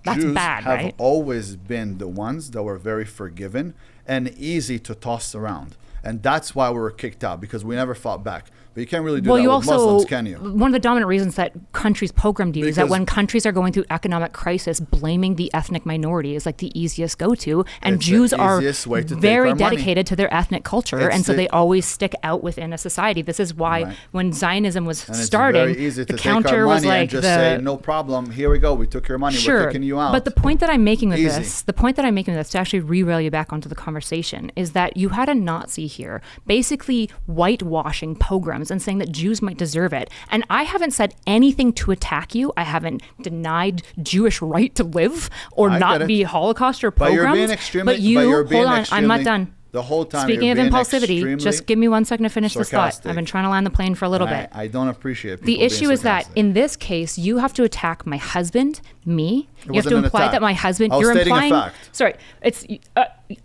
Speaker 10: That's
Speaker 1: Jews
Speaker 10: bad,
Speaker 1: have
Speaker 10: right?
Speaker 1: always been the ones that were very forgiving and easy to toss around. And that's why we were kicked out, because we never fought back. But you can't really do that
Speaker 10: you
Speaker 1: with
Speaker 10: also,
Speaker 1: Muslims, can you?
Speaker 10: one of the dominant reasons that countries pogromed you is that
Speaker 1: Because-
Speaker 10: when countries are going through economic crisis, blaming the ethnic minority is like the easiest go-to. And
Speaker 1: It's the
Speaker 10: Jews are
Speaker 1: easiest way to take
Speaker 10: very
Speaker 1: our money.
Speaker 10: dedicated to their ethnic culture.
Speaker 1: It's
Speaker 10: And so
Speaker 1: the-
Speaker 10: they always stick out within a society. This is why
Speaker 1: Right.
Speaker 10: when Zionism was
Speaker 1: And it's
Speaker 10: starting,
Speaker 1: very easy to
Speaker 10: the
Speaker 1: take our
Speaker 10: counter was
Speaker 1: money
Speaker 10: like
Speaker 1: and just
Speaker 10: the...
Speaker 1: say, no problem, here we go, we took your money, we're kicking you out.
Speaker 10: But the point that I'm making with
Speaker 1: Easy.
Speaker 10: this, to actually re-rail you back onto the conversation, is that you had a Nazi here basically whitewashing pogroms and saying that Jews might deserve it. And I haven't said anything to attack you. I haven't denied Jewish right to live or
Speaker 1: I get
Speaker 10: not
Speaker 1: it.
Speaker 10: be Holocaust or
Speaker 1: But
Speaker 10: pogromed.
Speaker 1: you're being extremely,
Speaker 10: But you,
Speaker 1: you're being
Speaker 10: hold on, I'm not
Speaker 1: extremely-
Speaker 10: done.
Speaker 1: The whole time
Speaker 10: Speaking
Speaker 1: you're
Speaker 10: of
Speaker 1: being
Speaker 10: impulsivity,
Speaker 1: extremely
Speaker 10: just give me 1 second to finish this thought.
Speaker 1: sarcastic.
Speaker 10: I've been trying to land the plane for a little
Speaker 1: And
Speaker 10: bit.
Speaker 1: I don't appreciate people
Speaker 10: The
Speaker 1: being
Speaker 10: issue is that
Speaker 1: sarcastic.
Speaker 10: in this case, you have to attack my husband, me. You have
Speaker 1: wasn't
Speaker 10: to
Speaker 1: an
Speaker 10: imply
Speaker 1: attack.
Speaker 10: that my husband.
Speaker 1: I was
Speaker 10: You're
Speaker 1: stating a
Speaker 10: implying.
Speaker 1: fact.
Speaker 10: Sorry, it's.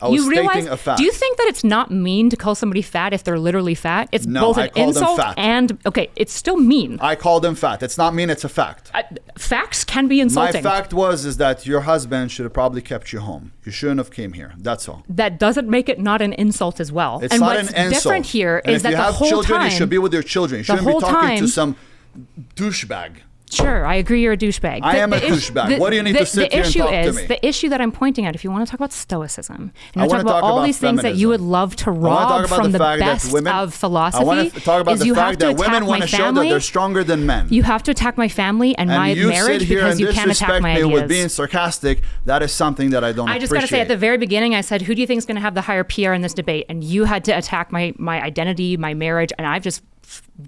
Speaker 1: I was
Speaker 10: You realize?
Speaker 1: stating a fact.
Speaker 10: Do you think that it's not mean to call somebody fat if they're literally fat? It's
Speaker 1: No,
Speaker 10: both
Speaker 1: I
Speaker 10: an
Speaker 1: called them
Speaker 10: insult
Speaker 1: fat.
Speaker 10: and okay. It's still mean.
Speaker 1: I called him fat. It's not mean, it's a fact.
Speaker 10: Facts can be insulting.
Speaker 1: My fact is that your husband should have probably kept you home. You shouldn't have came here. That's all.
Speaker 10: That doesn't make it not an insult as well.
Speaker 1: It's
Speaker 10: and
Speaker 1: not
Speaker 10: what's
Speaker 1: an insult.
Speaker 10: different here
Speaker 1: And
Speaker 10: is
Speaker 1: if
Speaker 10: that
Speaker 1: you
Speaker 10: the
Speaker 1: have
Speaker 10: whole
Speaker 1: children,
Speaker 10: time
Speaker 1: you should be with your children. You shouldn't be
Speaker 10: whole
Speaker 1: talking to
Speaker 10: time-
Speaker 1: some douchebag.
Speaker 10: Sure, I agree you're a douchebag.
Speaker 1: I am a douchebag. What do you need to sit here and talk to me?
Speaker 10: The issue that I'm pointing at, if you want to talk about Stoicism,
Speaker 1: I
Speaker 10: and you
Speaker 1: wanna
Speaker 10: talk about
Speaker 1: talk
Speaker 10: all
Speaker 1: about
Speaker 10: these things that you would
Speaker 1: feminism.
Speaker 10: love to
Speaker 1: I wanna talk
Speaker 10: rob
Speaker 1: about
Speaker 10: from
Speaker 1: the
Speaker 10: the
Speaker 1: fact that
Speaker 10: best
Speaker 1: women-
Speaker 10: of philosophy,
Speaker 1: I want to talk about
Speaker 10: is
Speaker 1: the
Speaker 10: you have
Speaker 1: fact
Speaker 10: to
Speaker 1: that
Speaker 10: attack
Speaker 1: women want
Speaker 10: my
Speaker 1: to show that
Speaker 10: family.
Speaker 1: they're stronger than men.
Speaker 10: You have to attack my family and my
Speaker 1: you
Speaker 10: marriage
Speaker 1: sit here
Speaker 10: because
Speaker 1: and
Speaker 10: you can't attack
Speaker 1: disrespect
Speaker 10: my
Speaker 1: me
Speaker 10: ideas.
Speaker 1: with being sarcastic. That is something that I don't
Speaker 10: I just
Speaker 1: appreciate.
Speaker 10: got to say, at the very beginning, I said, who do you think is going to have the higher PR in this debate? And you had to attack my identity, my marriage, and I've just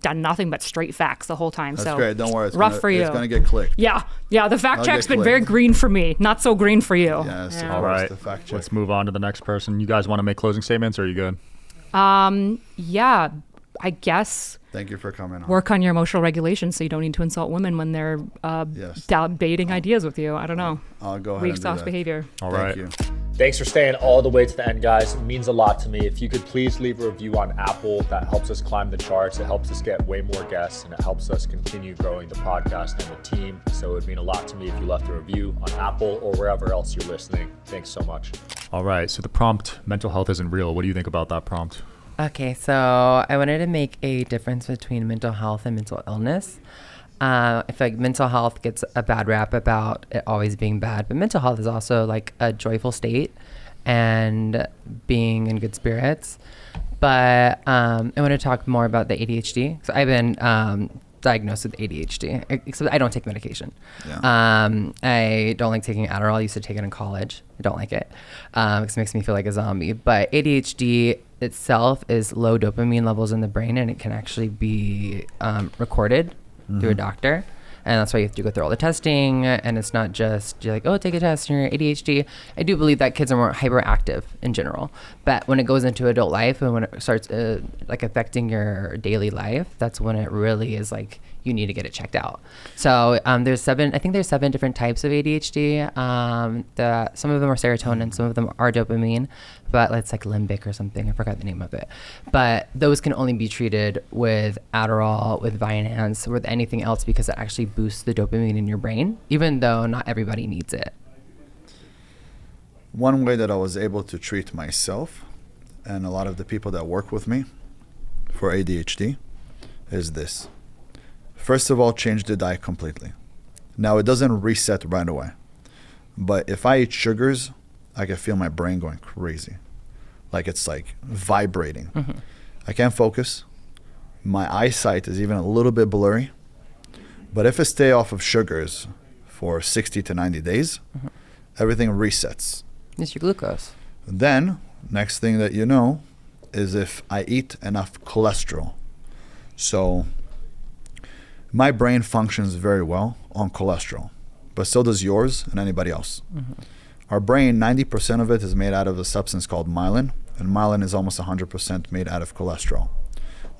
Speaker 10: done nothing but straight facts the whole time.
Speaker 1: That's
Speaker 10: so
Speaker 1: great. Don't worry. It's
Speaker 10: rough
Speaker 1: gonna,
Speaker 10: for you.
Speaker 1: It's going to get clicked.
Speaker 10: Yeah. The fact
Speaker 1: I'll
Speaker 10: check's
Speaker 1: get
Speaker 10: been very
Speaker 1: clicked.
Speaker 10: green for me, not so green for you.
Speaker 1: Yes,
Speaker 10: Yeah.
Speaker 1: of
Speaker 5: All
Speaker 1: course,
Speaker 5: right,
Speaker 1: the fact check.
Speaker 5: let's move on to the next person. You guys want to make closing statements, or are you good?
Speaker 10: Yeah, I guess
Speaker 1: Thank you for coming on.
Speaker 10: work on your emotional regulation so you don't need to insult women when they're
Speaker 1: Yes.
Speaker 10: debating ideas with you. I don't know.
Speaker 1: I'll go ahead
Speaker 10: Weak
Speaker 1: and do
Speaker 10: soft
Speaker 1: that.
Speaker 10: behavior.
Speaker 5: All
Speaker 1: Thank
Speaker 5: right.
Speaker 1: you.
Speaker 6: Thanks for staying all the way to the end, guys. It means a lot to me. If you could please leave a review on Apple, that helps us climb the charts. It helps us get way more guests, and it helps us continue growing the podcast and the team. So it would mean a lot to me if you left a review on Apple or wherever else you're listening. Thanks so much.
Speaker 5: All right. So the prompt, mental health isn't real. What do you think about that prompt?
Speaker 4: Okay, so I wanted to make a difference between mental health and mental illness. I feel like mental health gets a bad rap about it always being bad, but mental health is also like a joyful state and being in good spirits. But I want to talk more about the ADHD. So I've been diagnosed with ADHD, except I don't take medication.
Speaker 1: Yeah.
Speaker 4: I don't like taking Adderall. I used to take it in college. I don't like it because it makes me feel like a zombie. But ADHD itself is low dopamine levels in the brain, and it can actually be recorded through a doctor. And that's why you have to go through all the testing. And it's not just, you're like, oh, take a test and you're ADHD. I do believe that kids are more hyperactive in general. But when it goes into adult life and when it starts like affecting your daily life, that's when it really is like, you need to get it checked out. So there's 7 different types of ADHD. Some of them are serotonin, some of them are dopamine, but it's like limbic or something. I forgot the name of it. But those can only be treated with Adderall, with Vyvanse, with anything else because it actually boosts the dopamine in your brain, even though not everybody needs it.
Speaker 1: One way that I was able to treat myself and a lot of the people that work with me for ADHD is this. First of all, change the diet completely. Now, it doesn't reset right away. But if I eat sugars, I can feel my brain going crazy. Like it's like vibrating.
Speaker 4: Mm-hmm.
Speaker 1: I can't focus. My eyesight is even a little bit blurry. But if I stay off of sugars for 60 to 90 days, everything resets.
Speaker 4: It's your glucose.
Speaker 1: Then, next thing that you know is if I eat enough cholesterol. So my brain functions very well on cholesterol, but so does yours and anybody else. Our brain, 90% of it is made out of a substance called myelin, and myelin is almost 100% made out of cholesterol.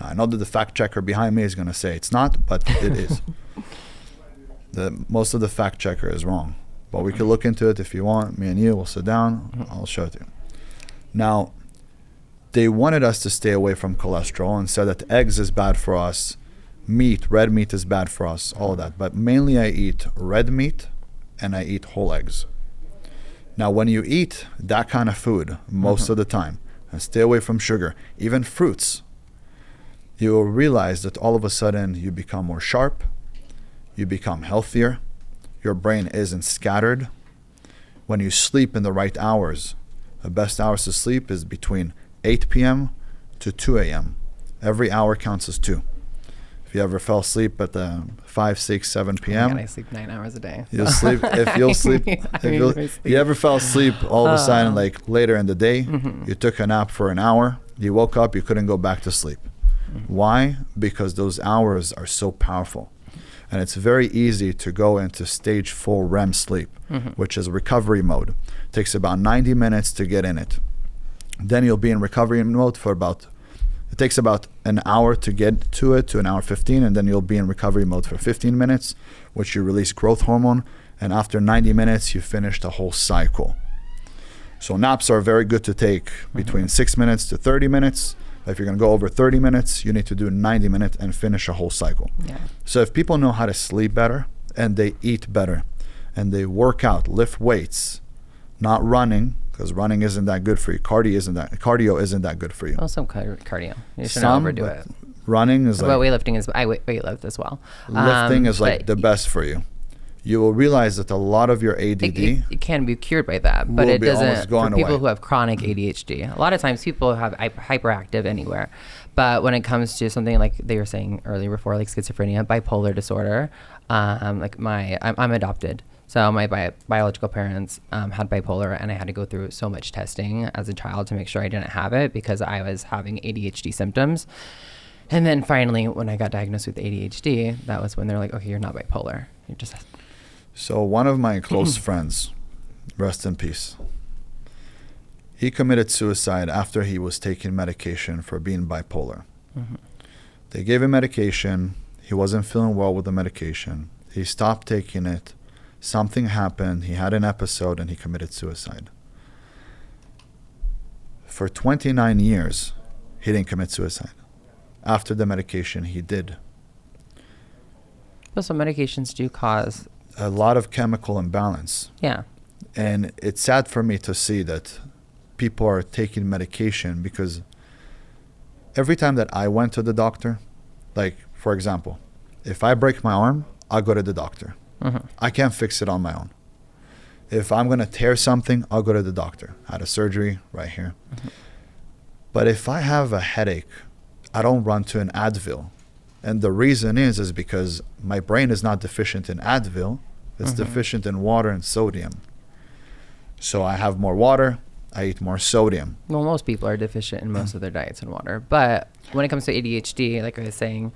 Speaker 1: Now, I know that the fact checker behind me is going to say it's not, but it is. Most of the fact checker is wrong. But we could look into it if you want. Me and you will sit down. I'll show it to you. Now, they wanted us to stay away from cholesterol and said that eggs is bad for us, meat, red meat is bad for us, all of that. But mainly I eat red meat and I eat whole eggs. Now, when you eat that kind of food most of the time, and stay away from sugar, even fruits, you will realize that all of a sudden you become more sharp, you become healthier, your brain isn't scattered. When you sleep in the right hours, the best hours to sleep is between 8 p.m. to 2 a.m. Every hour counts as 2. If you ever fell asleep at the 5, 6, 7 p.m.
Speaker 4: I sleep 9 hours a day.
Speaker 1: You'll sleep. If you'll sleep, you ever fell asleep all of a sudden, like later in the day, you took a nap for an hour, you woke up, you couldn't go back to sleep. Why? Because those hours are so powerful. And it's very easy to go into stage 4 REM sleep, which is recovery mode. It takes about 90 minutes to get in it. Then you'll be in recovery mode for it takes about an hour to get to it, to an hour 15, and then you'll be in recovery mode for 15 minutes, which you release growth hormone. And after 90 minutes, you finish the whole cycle. So naps are very good to take between 6 minutes to 30 minutes. If you're going to go over 30 minutes, you need to do 90 minutes and finish a whole cycle. Yeah. So if people know how to sleep better and they eat better and they work out, lift weights, not running, because running isn't that good for you. Cardio isn't that good for you.
Speaker 4: Also cardio. You shouldn't overdo it.
Speaker 1: Running is
Speaker 4: like... But weightlifting is... I weightlift as well.
Speaker 1: Lifting is like the best for you. You will realize that a lot of your ADD...
Speaker 4: It can be cured by that, but it doesn't for people who have chronic ADHD. A lot of times people have hyperactive anywhere. But when it comes to something like they were saying earlier before, like schizophrenia, bipolar disorder, like I'm adopted. So my biological parents had bipolar, and I had to go through so much testing as a child to make sure I didn't have it because I was having ADHD symptoms. And then finally, when I got diagnosed with ADHD, that was when they're like, okay, you're not bipolar. You're just...
Speaker 1: So one of my close friends, rest in peace, he committed suicide after he was taking medication for being bipolar. They gave him medication. He wasn't feeling well with the medication. He stopped taking it. Something happened. He had an episode and he committed suicide. For 29 years, he didn't commit suicide. After the medication, he did.
Speaker 4: Well, some medications do cause
Speaker 1: a lot of chemical imbalance.
Speaker 4: Yeah.
Speaker 1: And it's sad for me to see that people are taking medication because every time that I went to the doctor, like, for example, if I break my arm, I'll go to the doctor. I can't fix it on my own. If I'm going to tear something, I'll go to the doctor. I had a surgery right here. But if I have a headache, I don't run to an Advil. And the reason is because my brain is not deficient in Advil. It's deficient in water and sodium. So I have more water, I eat more sodium.
Speaker 4: Well, most people are deficient in most of their diets in water. But when it comes to ADHD, like I was saying,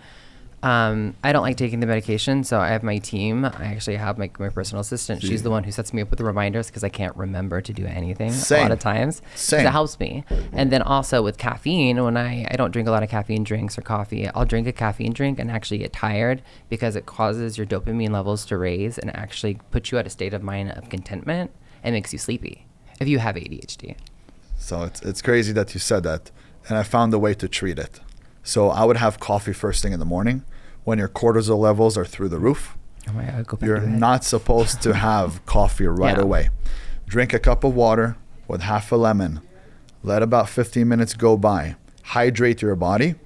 Speaker 4: I don't like taking the medication. So I have my team. I actually have my personal assistant. She's the one who sets me up with the reminders because I can't remember to do anything a lot of times. Same. It helps me. And then also with caffeine, when I don't drink a lot of caffeine drinks or coffee, I'll drink a caffeine drink and actually get tired because it causes your dopamine levels to raise and actually puts you at a state of mind of contentment and makes you sleepy if you have ADHD.
Speaker 1: So it's crazy that you said that. And I found a way to treat it. So I would have coffee first thing in the morning when your cortisol levels are through the roof.
Speaker 4: Oh my God, go back
Speaker 1: You're not supposed to have coffee right away. Drink a cup of water with half a lemon. Let about 15 minutes go by. Hydrate your body.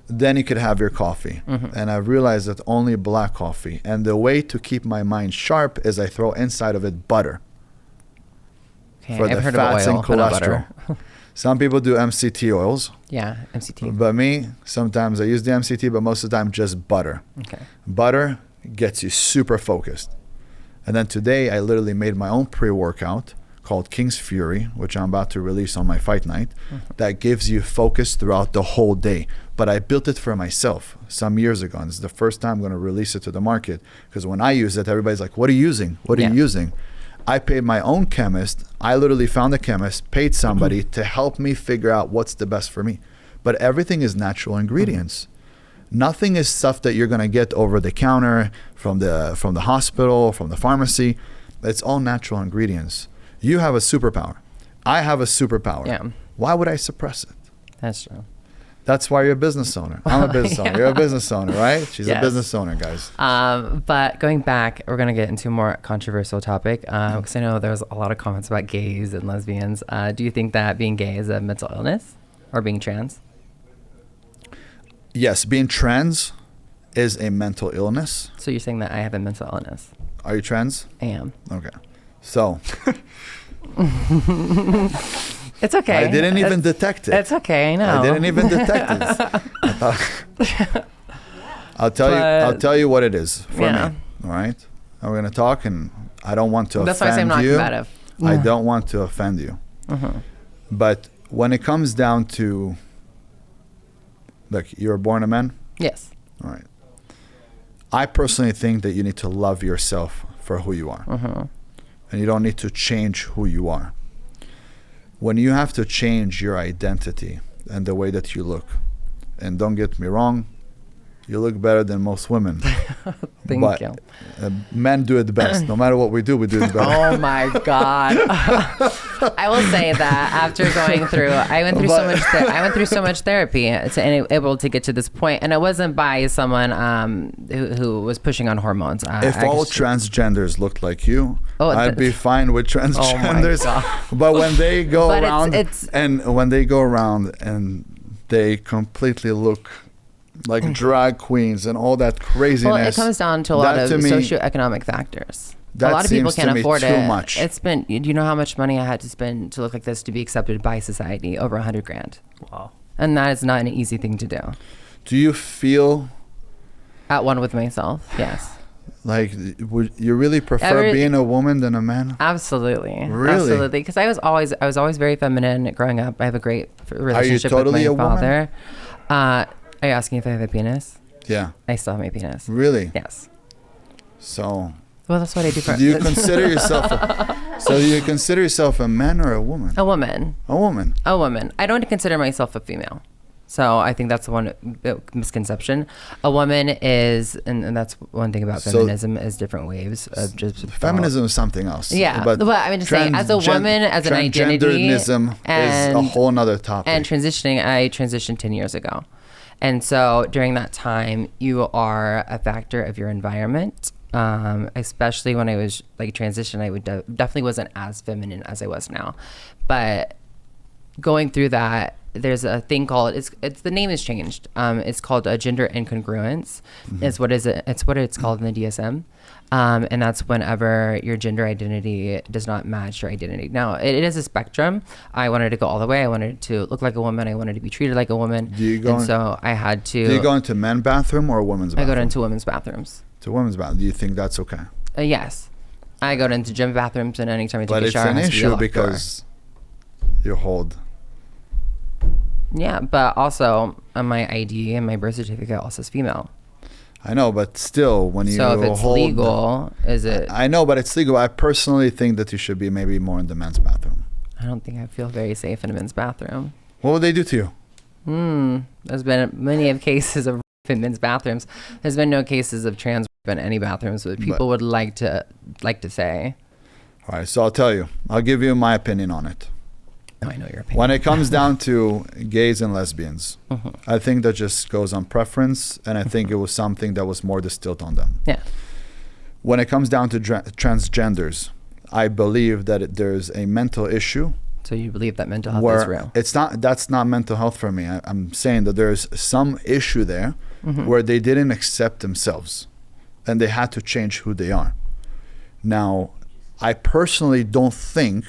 Speaker 1: Then you could have your coffee. And I realized that only black coffee. And the way to keep my mind sharp is I throw inside of it butter.
Speaker 4: Okay,
Speaker 1: for
Speaker 4: I've
Speaker 1: the
Speaker 4: heard
Speaker 1: fats
Speaker 4: of oil,
Speaker 1: and cholesterol.
Speaker 4: butter.
Speaker 1: Some people do MCT oils.
Speaker 4: Yeah, MCT.
Speaker 1: But me, sometimes I use the MCT, but most of the time just butter.
Speaker 4: Okay.
Speaker 1: Butter gets you super focused. And then today I literally made my own pre-workout called King's Fury, which I'm about to release on my fight night, that gives you focus throughout the whole day. But I built it for myself some years ago, and it's the first time I'm going to release it to the market, because when I use it, everybody's like, what are you using? What are you using? I paid my own chemist. I literally found a chemist, paid somebody to help me figure out what's the best for me. But everything is natural ingredients. Nothing is stuff that you're gonna get over the counter from the hospital, from the pharmacy. It's all natural ingredients. You have a superpower. I have a superpower.
Speaker 4: Yeah.
Speaker 1: Why would I suppress it?
Speaker 4: That's true.
Speaker 1: That's why you're a business owner. I'm a business owner. You're a business owner, right? She's
Speaker 4: Yes.
Speaker 1: a business owner, guys.
Speaker 4: But going back, we're going to get into a more controversial topic because I know there was a lot of comments about gays and lesbians. Do you think that being gay is a mental illness or being trans?
Speaker 1: Yes, being trans is a mental illness.
Speaker 4: So you're saying that I have a mental illness?
Speaker 1: Are you trans?
Speaker 4: I am.
Speaker 1: Okay. So
Speaker 4: It's okay.
Speaker 1: I didn't even detect it.
Speaker 4: It's okay. I know.
Speaker 1: I didn't even detect it. I'll tell you what it is for me. All right. And we're gonna talk, and I don't want to
Speaker 4: That's why I say I'm
Speaker 1: offend
Speaker 4: not
Speaker 1: you.
Speaker 4: combative.
Speaker 1: I don't want to offend you. But when it comes down to, look, you were born a man.
Speaker 4: Yes.
Speaker 1: All right. I personally think that you need to love yourself for who you are, and you don't need to change who you are. When you have to change your identity and the way that you look, and don't get me wrong, you look better than most women.
Speaker 4: Thank you.
Speaker 1: Men do it best. No matter what we do it better.
Speaker 4: Oh my God. I will say that after going through, I went through so much therapy and able to get to this point, and it wasn't by someone who was pushing on hormones.
Speaker 1: If all transgenders looked like you, I'd be fine with transgenders.
Speaker 4: Oh my God.
Speaker 1: But when they go around
Speaker 4: it's
Speaker 1: and they completely look like drag queens and all that craziness.
Speaker 4: Well, it comes down to a lot of socioeconomic factors. A lot of people can't afford it.
Speaker 1: Much.
Speaker 4: It's been, you know how much money I had to spend to look like this to be accepted by society? Over $100,000.
Speaker 5: Wow.
Speaker 4: And that is not an easy thing to do.
Speaker 1: Do you feel
Speaker 4: at one with myself? Yes.
Speaker 1: Like, would you really prefer being a woman than a man?
Speaker 4: Absolutely.
Speaker 1: Really?
Speaker 4: Absolutely. Because I was always very feminine growing up. I have a great relationship
Speaker 1: totally
Speaker 4: with my father.
Speaker 1: Woman?
Speaker 4: Are you asking if I have a penis?
Speaker 1: Yeah.
Speaker 4: I still have my penis.
Speaker 1: Really?
Speaker 4: Yes.
Speaker 1: So.
Speaker 4: Well, that's what I do for.
Speaker 1: Do you consider yourself? So do you consider yourself a man or a woman?
Speaker 4: A woman.
Speaker 1: A woman.
Speaker 4: A woman. I don't consider myself a female. So I think that's one misconception. A woman is, and that's one thing about feminism, is different waves of just.
Speaker 1: Feminism is something else.
Speaker 4: Yeah, but I mean to say, as a woman, as an identity,
Speaker 1: is a whole nother topic.
Speaker 4: And transitioning, I transitioned 10 years ago. And so during that time, you are a factor of your environment. Especially when I was like transition, I would definitely wasn't as feminine as I was now. But going through that, there's a thing called it's the name has changed. It's called a gender incongruence. It's what it's called in the DSM. And that's whenever your gender identity does not match your identity. Now, it is a spectrum. I wanted to go all the way. I wanted to look like a woman. I wanted to be treated like a woman. So I had to.
Speaker 1: Do you go into men's bathroom or women's bathroom?
Speaker 4: I go into women's bathrooms.
Speaker 1: To women's bathroom. Do you think that's okay?
Speaker 4: Yes. I go into gym bathrooms, and anytime I take a shower,
Speaker 1: but it's an issue because you hold.
Speaker 4: Yeah, but also on my ID and my birth certificate also says female.
Speaker 1: I know, but still, when you
Speaker 4: hold... So if it's legal, is it...
Speaker 1: I know, but it's legal. I personally think that you should be maybe more in the men's bathroom.
Speaker 4: I don't think I feel very safe in a men's bathroom.
Speaker 1: What would they do to you?
Speaker 4: There's been many of cases of in men's bathrooms. There's been no cases of trans in any bathrooms, but people would like to say.
Speaker 1: All right, so I'll tell you. I'll give you my opinion on it.
Speaker 4: No, I know your opinion.
Speaker 1: When it comes down to gays and lesbians, I think that just goes on preference, and I think it was something that was more distilled on them.
Speaker 4: Yeah.
Speaker 1: When it comes down to transgenders, I believe that there's a mental issue.
Speaker 4: So you believe that mental health is real?
Speaker 1: That's not mental health for me. I'm saying that there's some issue there where they didn't accept themselves, and they had to change who they are. Now, I personally don't think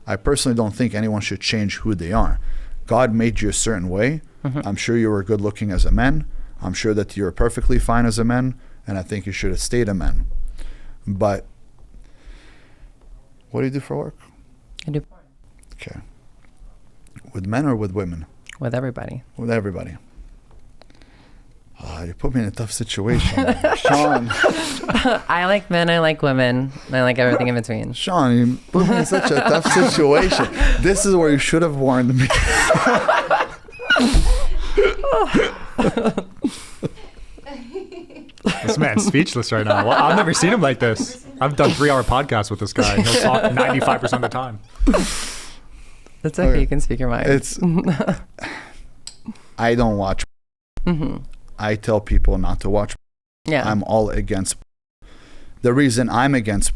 Speaker 1: anyone should change who they are. God made you a certain way. I'm sure you were good looking as a man. I'm sure that you're perfectly fine as a man, and I think you should have stayed a man. But what do you do for work?
Speaker 4: I do.
Speaker 1: Okay. With men or with women?
Speaker 4: With everybody.
Speaker 1: With everybody. Oh, you put me in a tough situation. Sean.
Speaker 4: I like men, I like women, I like everything in between.
Speaker 1: Sean, you put me in such a tough situation. This is where you should have warned me.
Speaker 5: This man's speechless right now. Well, I've never seen him like this. I've done 3-hour podcasts with this guy. He'll talk 95% of the time.
Speaker 4: That's okay. You can speak your mind.
Speaker 1: It's. I don't watch. I tell people not to watch.
Speaker 4: Yeah.
Speaker 1: I'm all against. The reason I'm against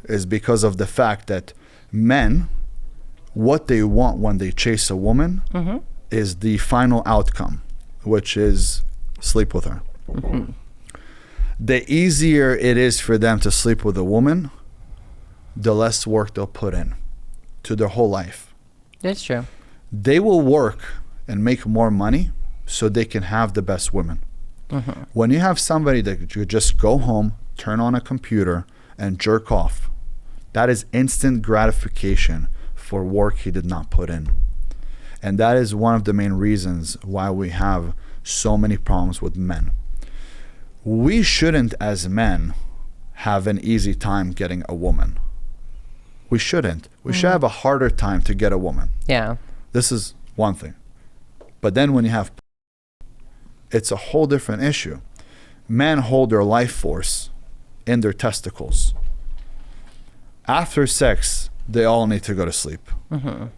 Speaker 1: is because of the fact that men, what they want when they chase a woman is the final outcome, which is sleep with her. The easier it is for them to sleep with a woman, the less work they'll put in to their whole life.
Speaker 4: That's true.
Speaker 1: They will work and make more money so they can have the best women. When you have somebody that you just go home, turn on a computer, and jerk off, that is instant gratification for work he did not put in. And that is one of the main reasons why we have so many problems with men. We shouldn't, as men, have an easy time getting a woman. We shouldn't. We should have a harder time to get a woman.
Speaker 4: Yeah.
Speaker 1: This is one thing. But then when you have, it's a whole different issue. Men hold their life force in their testicles. After sex, they all need to go to sleep.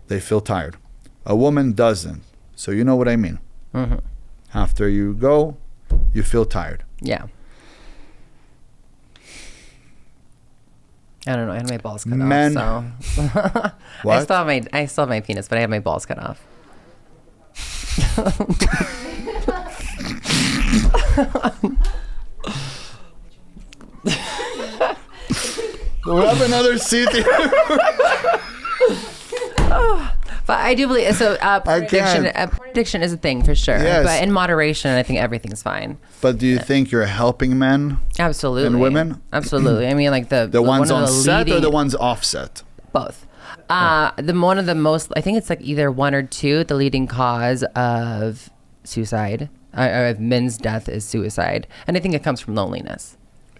Speaker 1: They feel tired. A woman doesn't. So you know what I mean. After you go, you feel tired.
Speaker 4: Yeah. I don't know. I had my balls cut
Speaker 1: Men,
Speaker 4: off, so
Speaker 1: What?
Speaker 4: I still have my penis, but I have my balls cut off.
Speaker 1: Do we have another seat here?
Speaker 4: But I do believe so. Porn addiction is a thing for sure.
Speaker 1: Yes.
Speaker 4: But in moderation, I think everything's fine.
Speaker 1: But do you think you're helping men
Speaker 4: Absolutely.
Speaker 1: and women?
Speaker 4: Absolutely. I mean, like the
Speaker 1: ones
Speaker 4: one
Speaker 1: on
Speaker 4: of the
Speaker 1: set or
Speaker 4: leading-
Speaker 1: the ones offset?
Speaker 4: Both. One of the most, I think it's like either one or two. The leading cause of suicide, of men's death, is suicide, and I think it comes from loneliness.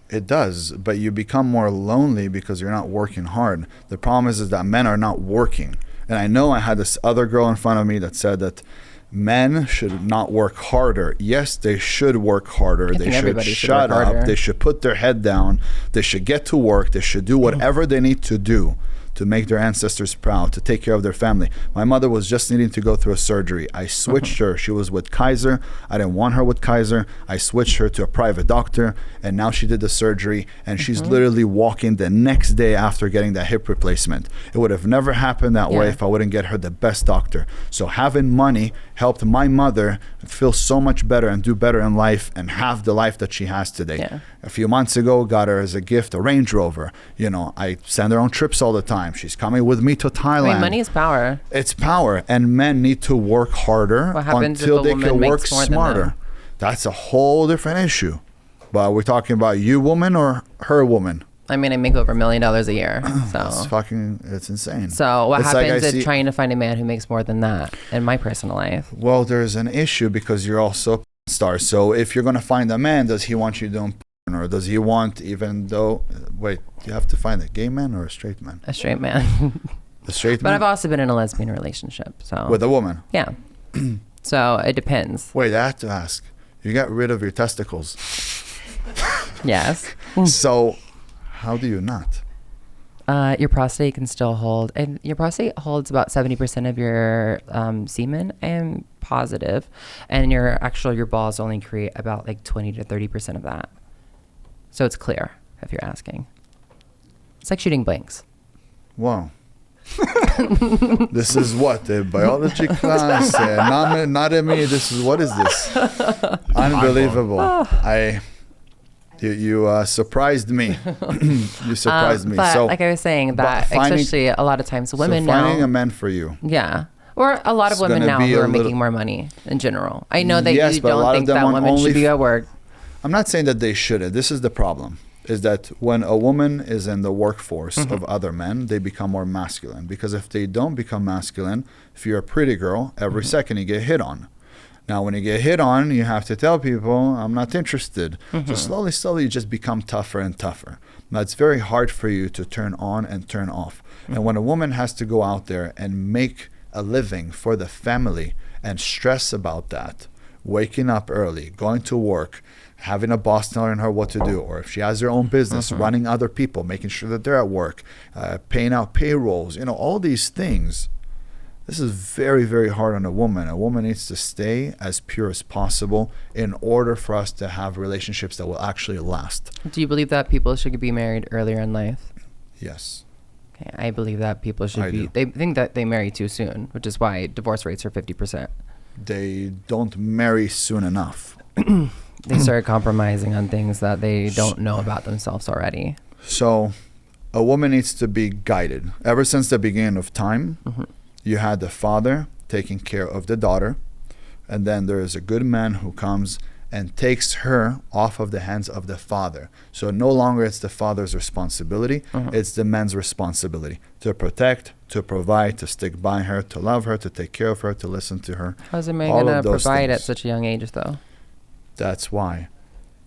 Speaker 1: It does, but you become more lonely because you're not working hard. The problem is that men are not working. And I know I had this other girl in front of me that said that men should not work harder. Yes, they should work harder. They should shut up. They should put their head down. They should get to work. They should do whatever they need to do to make their ancestors proud, to take care of their family. My mother was just needing to go through a surgery. I switched her. She was with Kaiser. I didn't want her with Kaiser. I switched her to a private doctor, and now she did the surgery, and she's literally walking the next day after getting that hip replacement. It would have never happened that way if I wouldn't get her the best doctor. So having money helped my mother feel so much better and do better in life and have the life that she has today.
Speaker 4: Yeah.
Speaker 1: A few months ago, got her as a gift a Range Rover. You know, I send her on trips all the time. She's coming with me to Thailand.
Speaker 4: I mean, money is power.
Speaker 1: It's power, and men need to work harder until they can work smarter. That's a whole different issue. But we're talking about you woman or her woman?
Speaker 4: I mean, I make over $1 million a year, so
Speaker 1: it's insane.
Speaker 4: So what
Speaker 1: It's
Speaker 4: happens
Speaker 1: like
Speaker 4: is trying to find a man who makes more than that in my personal life?
Speaker 1: Well, there's an issue because you're also a star. So if you're going to find a man, does he want you doing porn, or does he want, even though, wait, you have to find a gay man or a straight man?
Speaker 4: A straight man.
Speaker 1: A straight
Speaker 4: But
Speaker 1: man?
Speaker 4: I've also been in a lesbian relationship, so.
Speaker 1: With a woman?
Speaker 4: Yeah. So it depends.
Speaker 1: Wait, I have to ask. You got rid of your testicles.
Speaker 4: Yes.
Speaker 1: So how do you not?
Speaker 4: Your prostate can still hold, and your prostate holds about 70% of your semen. I am positive, and your balls only create about like 20 to 30% of that. So it's clear, if you're asking. It's like shooting blanks.
Speaker 1: Wow. This is what, a biology class? Anatomy? This is, what is this? Unbelievable. You surprised me. You surprised me.
Speaker 4: But
Speaker 1: So,
Speaker 4: like I was saying, that especially a lot of times women
Speaker 1: so finding
Speaker 4: now.
Speaker 1: a man for you.
Speaker 4: Yeah. Or a lot of
Speaker 1: It's
Speaker 4: women
Speaker 1: gonna
Speaker 4: now
Speaker 1: be
Speaker 4: who
Speaker 1: a
Speaker 4: are
Speaker 1: little-
Speaker 4: making more money in general. I know that
Speaker 1: Yes,
Speaker 4: you
Speaker 1: but a
Speaker 4: don't
Speaker 1: lot of
Speaker 4: think
Speaker 1: them
Speaker 4: that
Speaker 1: on
Speaker 4: women should be at work.
Speaker 1: I'm not saying that they shouldn't. This is the problem, is that when a woman is in the workforce of other men, they become more masculine. Because if they don't become masculine, if you're a pretty girl, every second you get hit on. Now, when you get hit on, you have to tell people, I'm not interested. So slowly, you just become tougher and tougher. Now, it's very hard for you to turn on and turn off. And when a woman has to go out there and make a living for the family and stress about that, waking up early, going to work, having a boss telling her what to do, or if she has her own business, running other people, making sure that they're at work, paying out payrolls, all these things. This is very, very hard on a woman. A woman needs to stay as pure as possible in order for us to have relationships that will actually last.
Speaker 4: Do you believe that people should be married earlier in life?
Speaker 1: Yes.
Speaker 4: Okay, I believe that people should
Speaker 1: do.
Speaker 4: They think that they marry too soon, which is why divorce rates are 50%.
Speaker 1: They don't marry soon enough.
Speaker 4: They start compromising on things that they don't know about themselves already.
Speaker 1: So a woman needs to be guided. Ever since the beginning of time, you had the father taking care of the daughter, and then there is a good man who comes and takes her off of the hands of the father. So no longer it's the father's responsibility, it's the man's responsibility to protect, to provide, to stick by her, to love her, to take care of her, to listen to her.
Speaker 4: How's a man going to provide at such a young age, though?
Speaker 1: That's why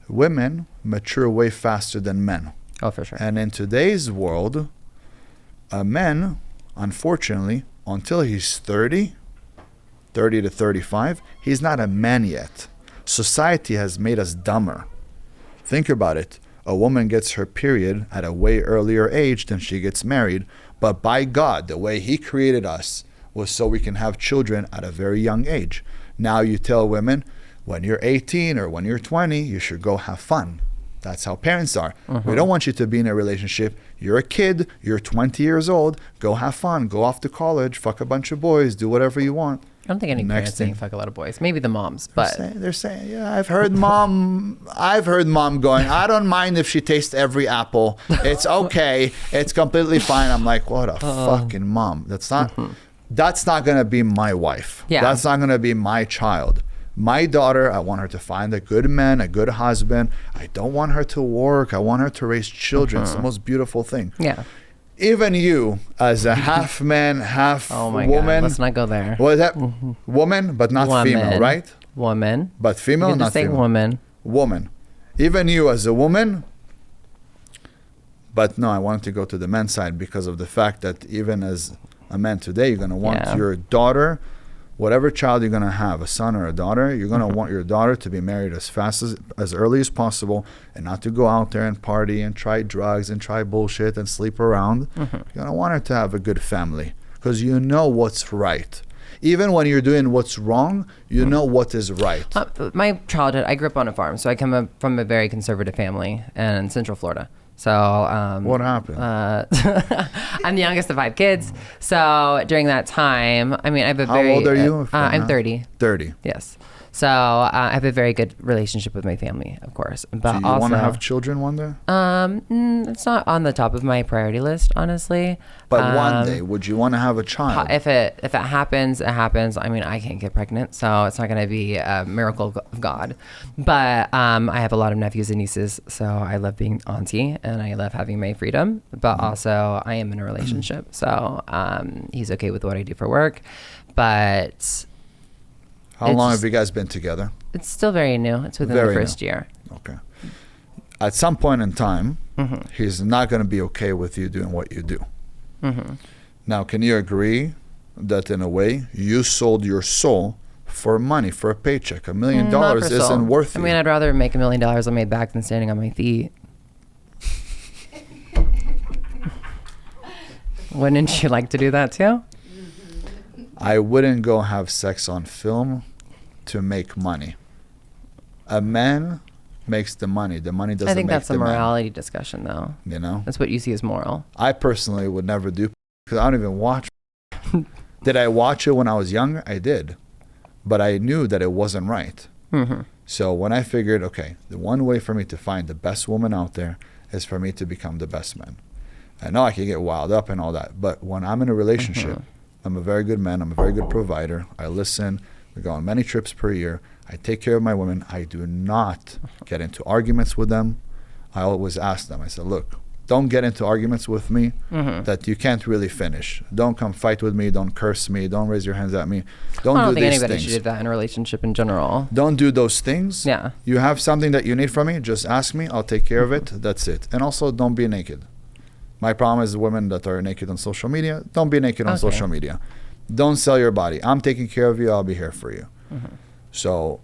Speaker 1: women mature way faster than men.
Speaker 4: Oh, for sure.
Speaker 1: And in today's world, a man, unfortunately, until he's 30 to 35, he's not a man yet. Society has made us dumber. Think about it. A woman gets her period at a way earlier age than she gets married. But by God, the way he created us was so we can have children at a very young age. Now you tell women, when you're 18 or when you're 20, you should go have fun. That's how parents are. We don't want you to be in a relationship. You're a kid, you're 20 years old, go have fun, go off to college, fuck a bunch of boys, do whatever you want.
Speaker 4: I don't think any parents saying fuck a lot of boys. Maybe the moms, but
Speaker 1: they're saying, yeah, I've heard mom going, I don't mind if she tastes every apple. It's okay. It's completely fine. I'm like, what a fucking mom. That's not gonna be my wife.
Speaker 4: Yeah.
Speaker 1: That's not gonna be my child. My daughter, I want her to find a good man, a good husband. I don't want her to work. I want her to raise children. It's the most beautiful thing.
Speaker 4: Yeah.
Speaker 1: Even you, as a half man, half woman.
Speaker 4: God, let's not go there.
Speaker 1: What is that? Woman, but not female, right?
Speaker 4: Woman.
Speaker 1: But female,
Speaker 4: you can
Speaker 1: not
Speaker 4: just say
Speaker 1: female.
Speaker 4: woman.
Speaker 1: Woman. Even you as a woman. But no, I wanted to go to the men's side because of the fact that even as a man today, you're going to want your daughter, whatever child you're going to have, a son or a daughter, you're going to want your daughter to be married as early as possible and not to go out there and party and try drugs and try bullshit and sleep around. You're going to want her to have a good family because you know what's right. Even when you're doing what's wrong, you know what is right.
Speaker 4: My childhood, I grew up on a farm, so I come from a very conservative family in Central Florida. So
Speaker 1: what happened?
Speaker 4: I'm the youngest of 5 kids. So during that time, I mean, I have a
Speaker 1: How old are you?
Speaker 4: I'm 30.
Speaker 1: 30.
Speaker 4: Yes. So I have a very good relationship with my family, of course. But
Speaker 1: Do you
Speaker 4: also,
Speaker 1: want to have children one day?
Speaker 4: It's not on the top of my priority list, honestly.
Speaker 1: But one day, would you want to have a child?
Speaker 4: If it happens, it happens. I mean, I can't get pregnant, so it's not going to be a miracle of God. But I have a lot of nephews and nieces, so I love being auntie and I love having my freedom. But also, I am in a relationship, so he's okay with what I do for work. But
Speaker 1: how long have you guys been together?
Speaker 4: It's still very new. It's within the first year.
Speaker 1: Okay. At some point in time, he's not going to be okay with you doing what you do. Now, can you agree that in a way you sold your soul for money, for a paycheck? $1 million isn't worth it.
Speaker 4: I mean, I'd rather make $1 million on my back than standing on my feet. Wouldn't you like to do that too?
Speaker 1: I wouldn't go have sex on film to make money. A man makes the money. The money doesn't make the man.
Speaker 4: I think that's a morality discussion, though.
Speaker 1: You know?
Speaker 4: That's what you see as moral.
Speaker 1: I personally would never do because I don't even watch. Did I watch it when I was young? I did. But I knew that it wasn't right. So when I figured, okay, the one way for me to find the best woman out there is for me to become the best man. I know I can get wild up and all that, but when I'm in a relationship, I'm a very good man. I'm a very good provider. I listen. We go on many trips per year. I take care of my women. I do not get into arguments with them. I always ask them. I said, look, don't get into arguments with me that you can't really finish. Don't come fight with me. Don't curse me. Don't raise your hands at me. Don't
Speaker 4: I don't
Speaker 1: do
Speaker 4: think
Speaker 1: these
Speaker 4: anybody
Speaker 1: things.
Speaker 4: should do that in a relationship in general.
Speaker 1: Don't do those things.
Speaker 4: Yeah.
Speaker 1: You have something that you need from me, just ask me. I'll take care of it. That's it. And also, don't be naked. My problem is women that are naked on social media. Don't be naked on social media. Don't sell your body. I'm taking care of you. I'll be here for you. So,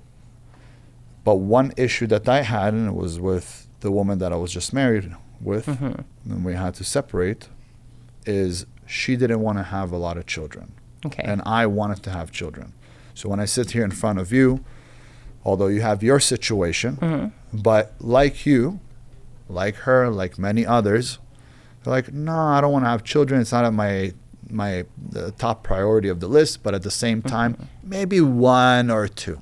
Speaker 1: but one issue that I had, and it was with the woman that I was just married with, and we had to separate, is she didn't want to have a lot of children.
Speaker 4: Okay.
Speaker 1: And I wanted to have children. So when I sit here in front of you, although you have your situation, but like you, like her, like many others, they're like, no, I don't want to have children. It's not at the top priority of the list, but at the same time, maybe 1 or 2.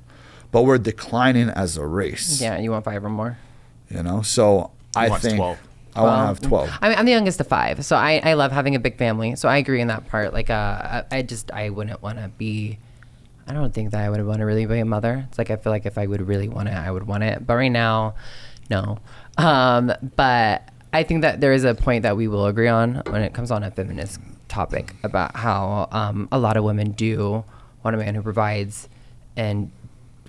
Speaker 1: But we're declining as a race.
Speaker 4: Yeah, you want 5 or more?
Speaker 1: You know, so I think
Speaker 5: 12.
Speaker 1: I want to have 12.
Speaker 4: I'm the youngest of 5, so I love having a big family. So I agree in that part. Like, I wouldn't want to be. I don't think that I would want to really be a mother. It's like I feel like if I would really want it, I would want it. But right now, no. But I think that there is a point that we will agree on when it comes on a feminist topic about how a lot of women do want a man who provides, and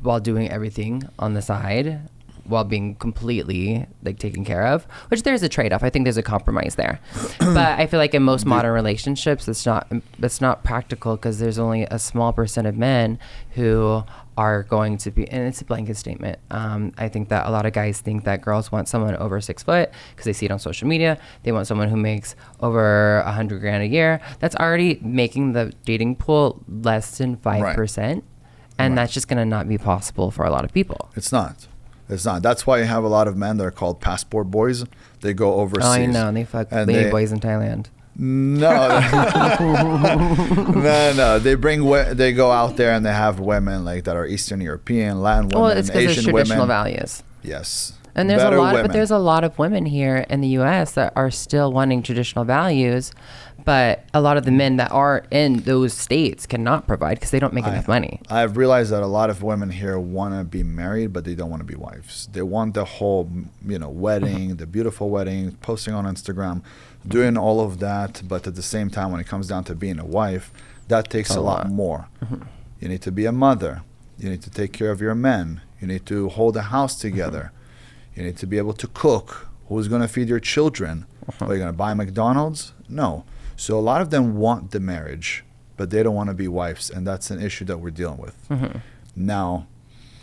Speaker 4: while doing everything on the side, while being completely like taken care of, which there's a trade-off. I think there's a compromise there. But I feel like in most modern relationships, it's not practical, because there's only a small percent of men who are going to be, and it's a blanket statement. I think that a lot of guys think that girls want someone over 6 foot because they see it on social media. They want someone who makes over $100,000 a year. That's already making the dating pool less than 5%. And that's just going to not be possible for a lot of people.
Speaker 1: It's not. It's not. That's why you have a lot of men that are called passport boys. They go overseas.
Speaker 4: Oh, I know. And they fuck baby boys in Thailand.
Speaker 1: No. No. They go out there and they have women like that are Eastern European, Latin women,
Speaker 4: Well, it's because
Speaker 1: Asian
Speaker 4: there's traditional
Speaker 1: women.
Speaker 4: values.
Speaker 1: Yes.
Speaker 4: And there's
Speaker 1: Better
Speaker 4: a lot,
Speaker 1: women.
Speaker 4: but there's a lot of women here in the U.S. that are still wanting traditional values, but a lot of the men that are in those states cannot provide because they don't make enough money.
Speaker 1: I've realized that a lot of women here want to be married, but they don't want to be wives. They want the whole, wedding, the beautiful wedding, posting on Instagram, doing all of that. But at the same time, when it comes down to being a wife, that takes a lot more. You need to be a mother. You need to take care of your men. You need to hold a house together. You need to be able to cook. Who's going to feed your children? Are you going to buy McDonald's? No. So a lot of them want the marriage, but they don't want to be wives, and that's an issue that we're dealing with. Now,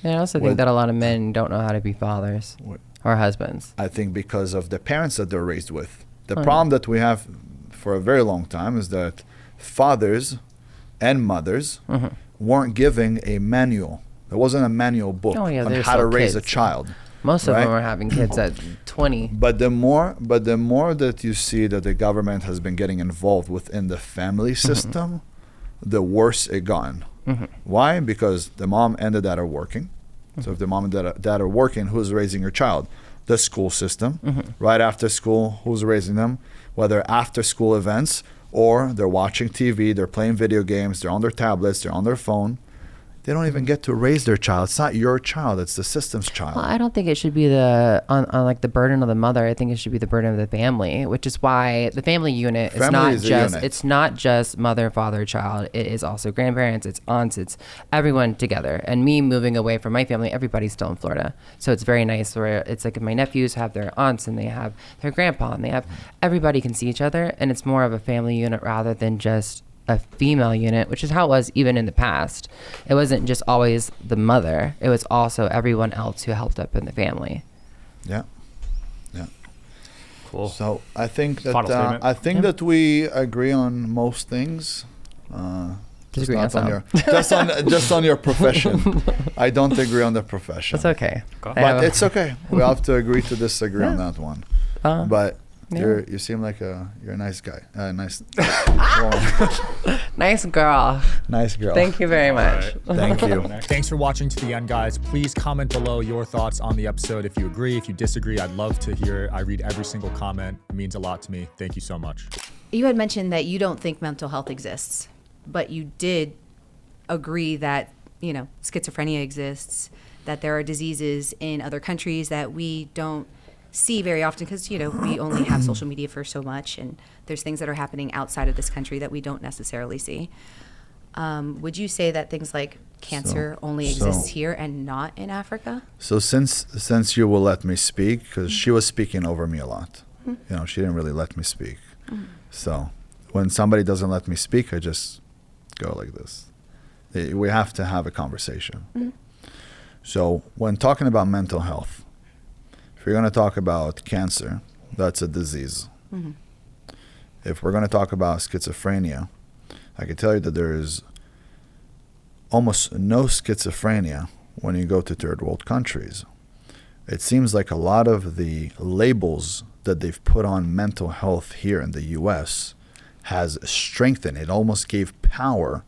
Speaker 4: I also think that a lot of men don't know how to be fathers or husbands.
Speaker 1: I think because of the parents that they're raised with. The problem that we have for a very long time is that fathers and mothers weren't giving a manual. There wasn't a manual book on how to raise a child.
Speaker 4: Most of them are having kids at 20.
Speaker 1: But the more that you see that the government has been getting involved within the family system, the worse it gone. Why? Because the mom and the dad are working. So if the mom and dad are working, who's raising your child? The school system. Right after school, who's raising them? Whether after school events or they're watching TV, they're playing video games, they're on their tablets, they're on their phone. They don't even get to raise their child. It's not your child. It's the system's child.
Speaker 4: Well, I don't think it should be on like the burden of the mother. I think it should be the burden of the family, which is why the family unit is it's not just mother, father, child. It is also grandparents, it's aunts, it's everyone together. And me moving away from my family, everybody's still in Florida. So it's very nice where it's like my nephews have their aunts and they have their grandpa and everybody can see each other, and it's more of a family unit rather than just a female unit, which is how it was even in the past. It wasn't just always the mother, it was also everyone else who helped up in the family.
Speaker 1: Yeah.
Speaker 5: Cool.
Speaker 1: So I think that that we agree on most things.
Speaker 4: Disagree on some.
Speaker 1: Just on your profession. I don't agree on the profession.
Speaker 4: It's okay.
Speaker 1: But it's okay. We have to agree to disagree on that one. But you seem like you're a nice guy. Nice
Speaker 4: nice girl.
Speaker 1: Nice girl.
Speaker 4: Thank you very much.
Speaker 1: Thank you.
Speaker 6: Thanks for watching to the end, guys. Please comment below your thoughts on the episode. If you agree, if you disagree, I'd love to hear it. I read every single comment. It means a lot to me. Thank you so much.
Speaker 11: You had mentioned that you don't think mental health exists, but you did agree that, schizophrenia exists, that there are diseases in other countries that we don't see very often because, you know, we only have social media for so much, and there's things that are happening outside of this country that we don't necessarily see. Would you say that things like cancer only exists here and not in Africa?
Speaker 1: So since you will let me speak, because she was speaking over me a lot. You know, she didn't really let me speak. So when somebody doesn't let me speak, I just go like this. We have to have a conversation. So when talking about mental health, if you're going to talk about cancer, that's a disease. If we're going to talk about schizophrenia, I can tell you that there is almost no schizophrenia when you go to third world countries. It seems like a lot of the labels that they've put on mental health here in the US has strengthened. It almost gave power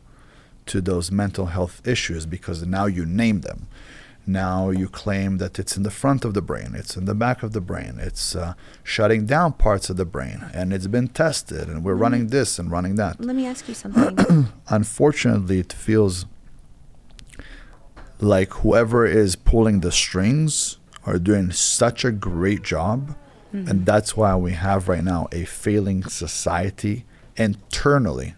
Speaker 1: to those mental health issues because now you name them. Now you claim that it's in the front of the brain, it's in the back of the brain, it's shutting down parts of the brain, and it's been tested, and we're running this and running that.
Speaker 11: Let me ask you something.
Speaker 1: Unfortunately, it feels like whoever is pulling the strings are doing such a great job, and that's why we have right now a failing society internally.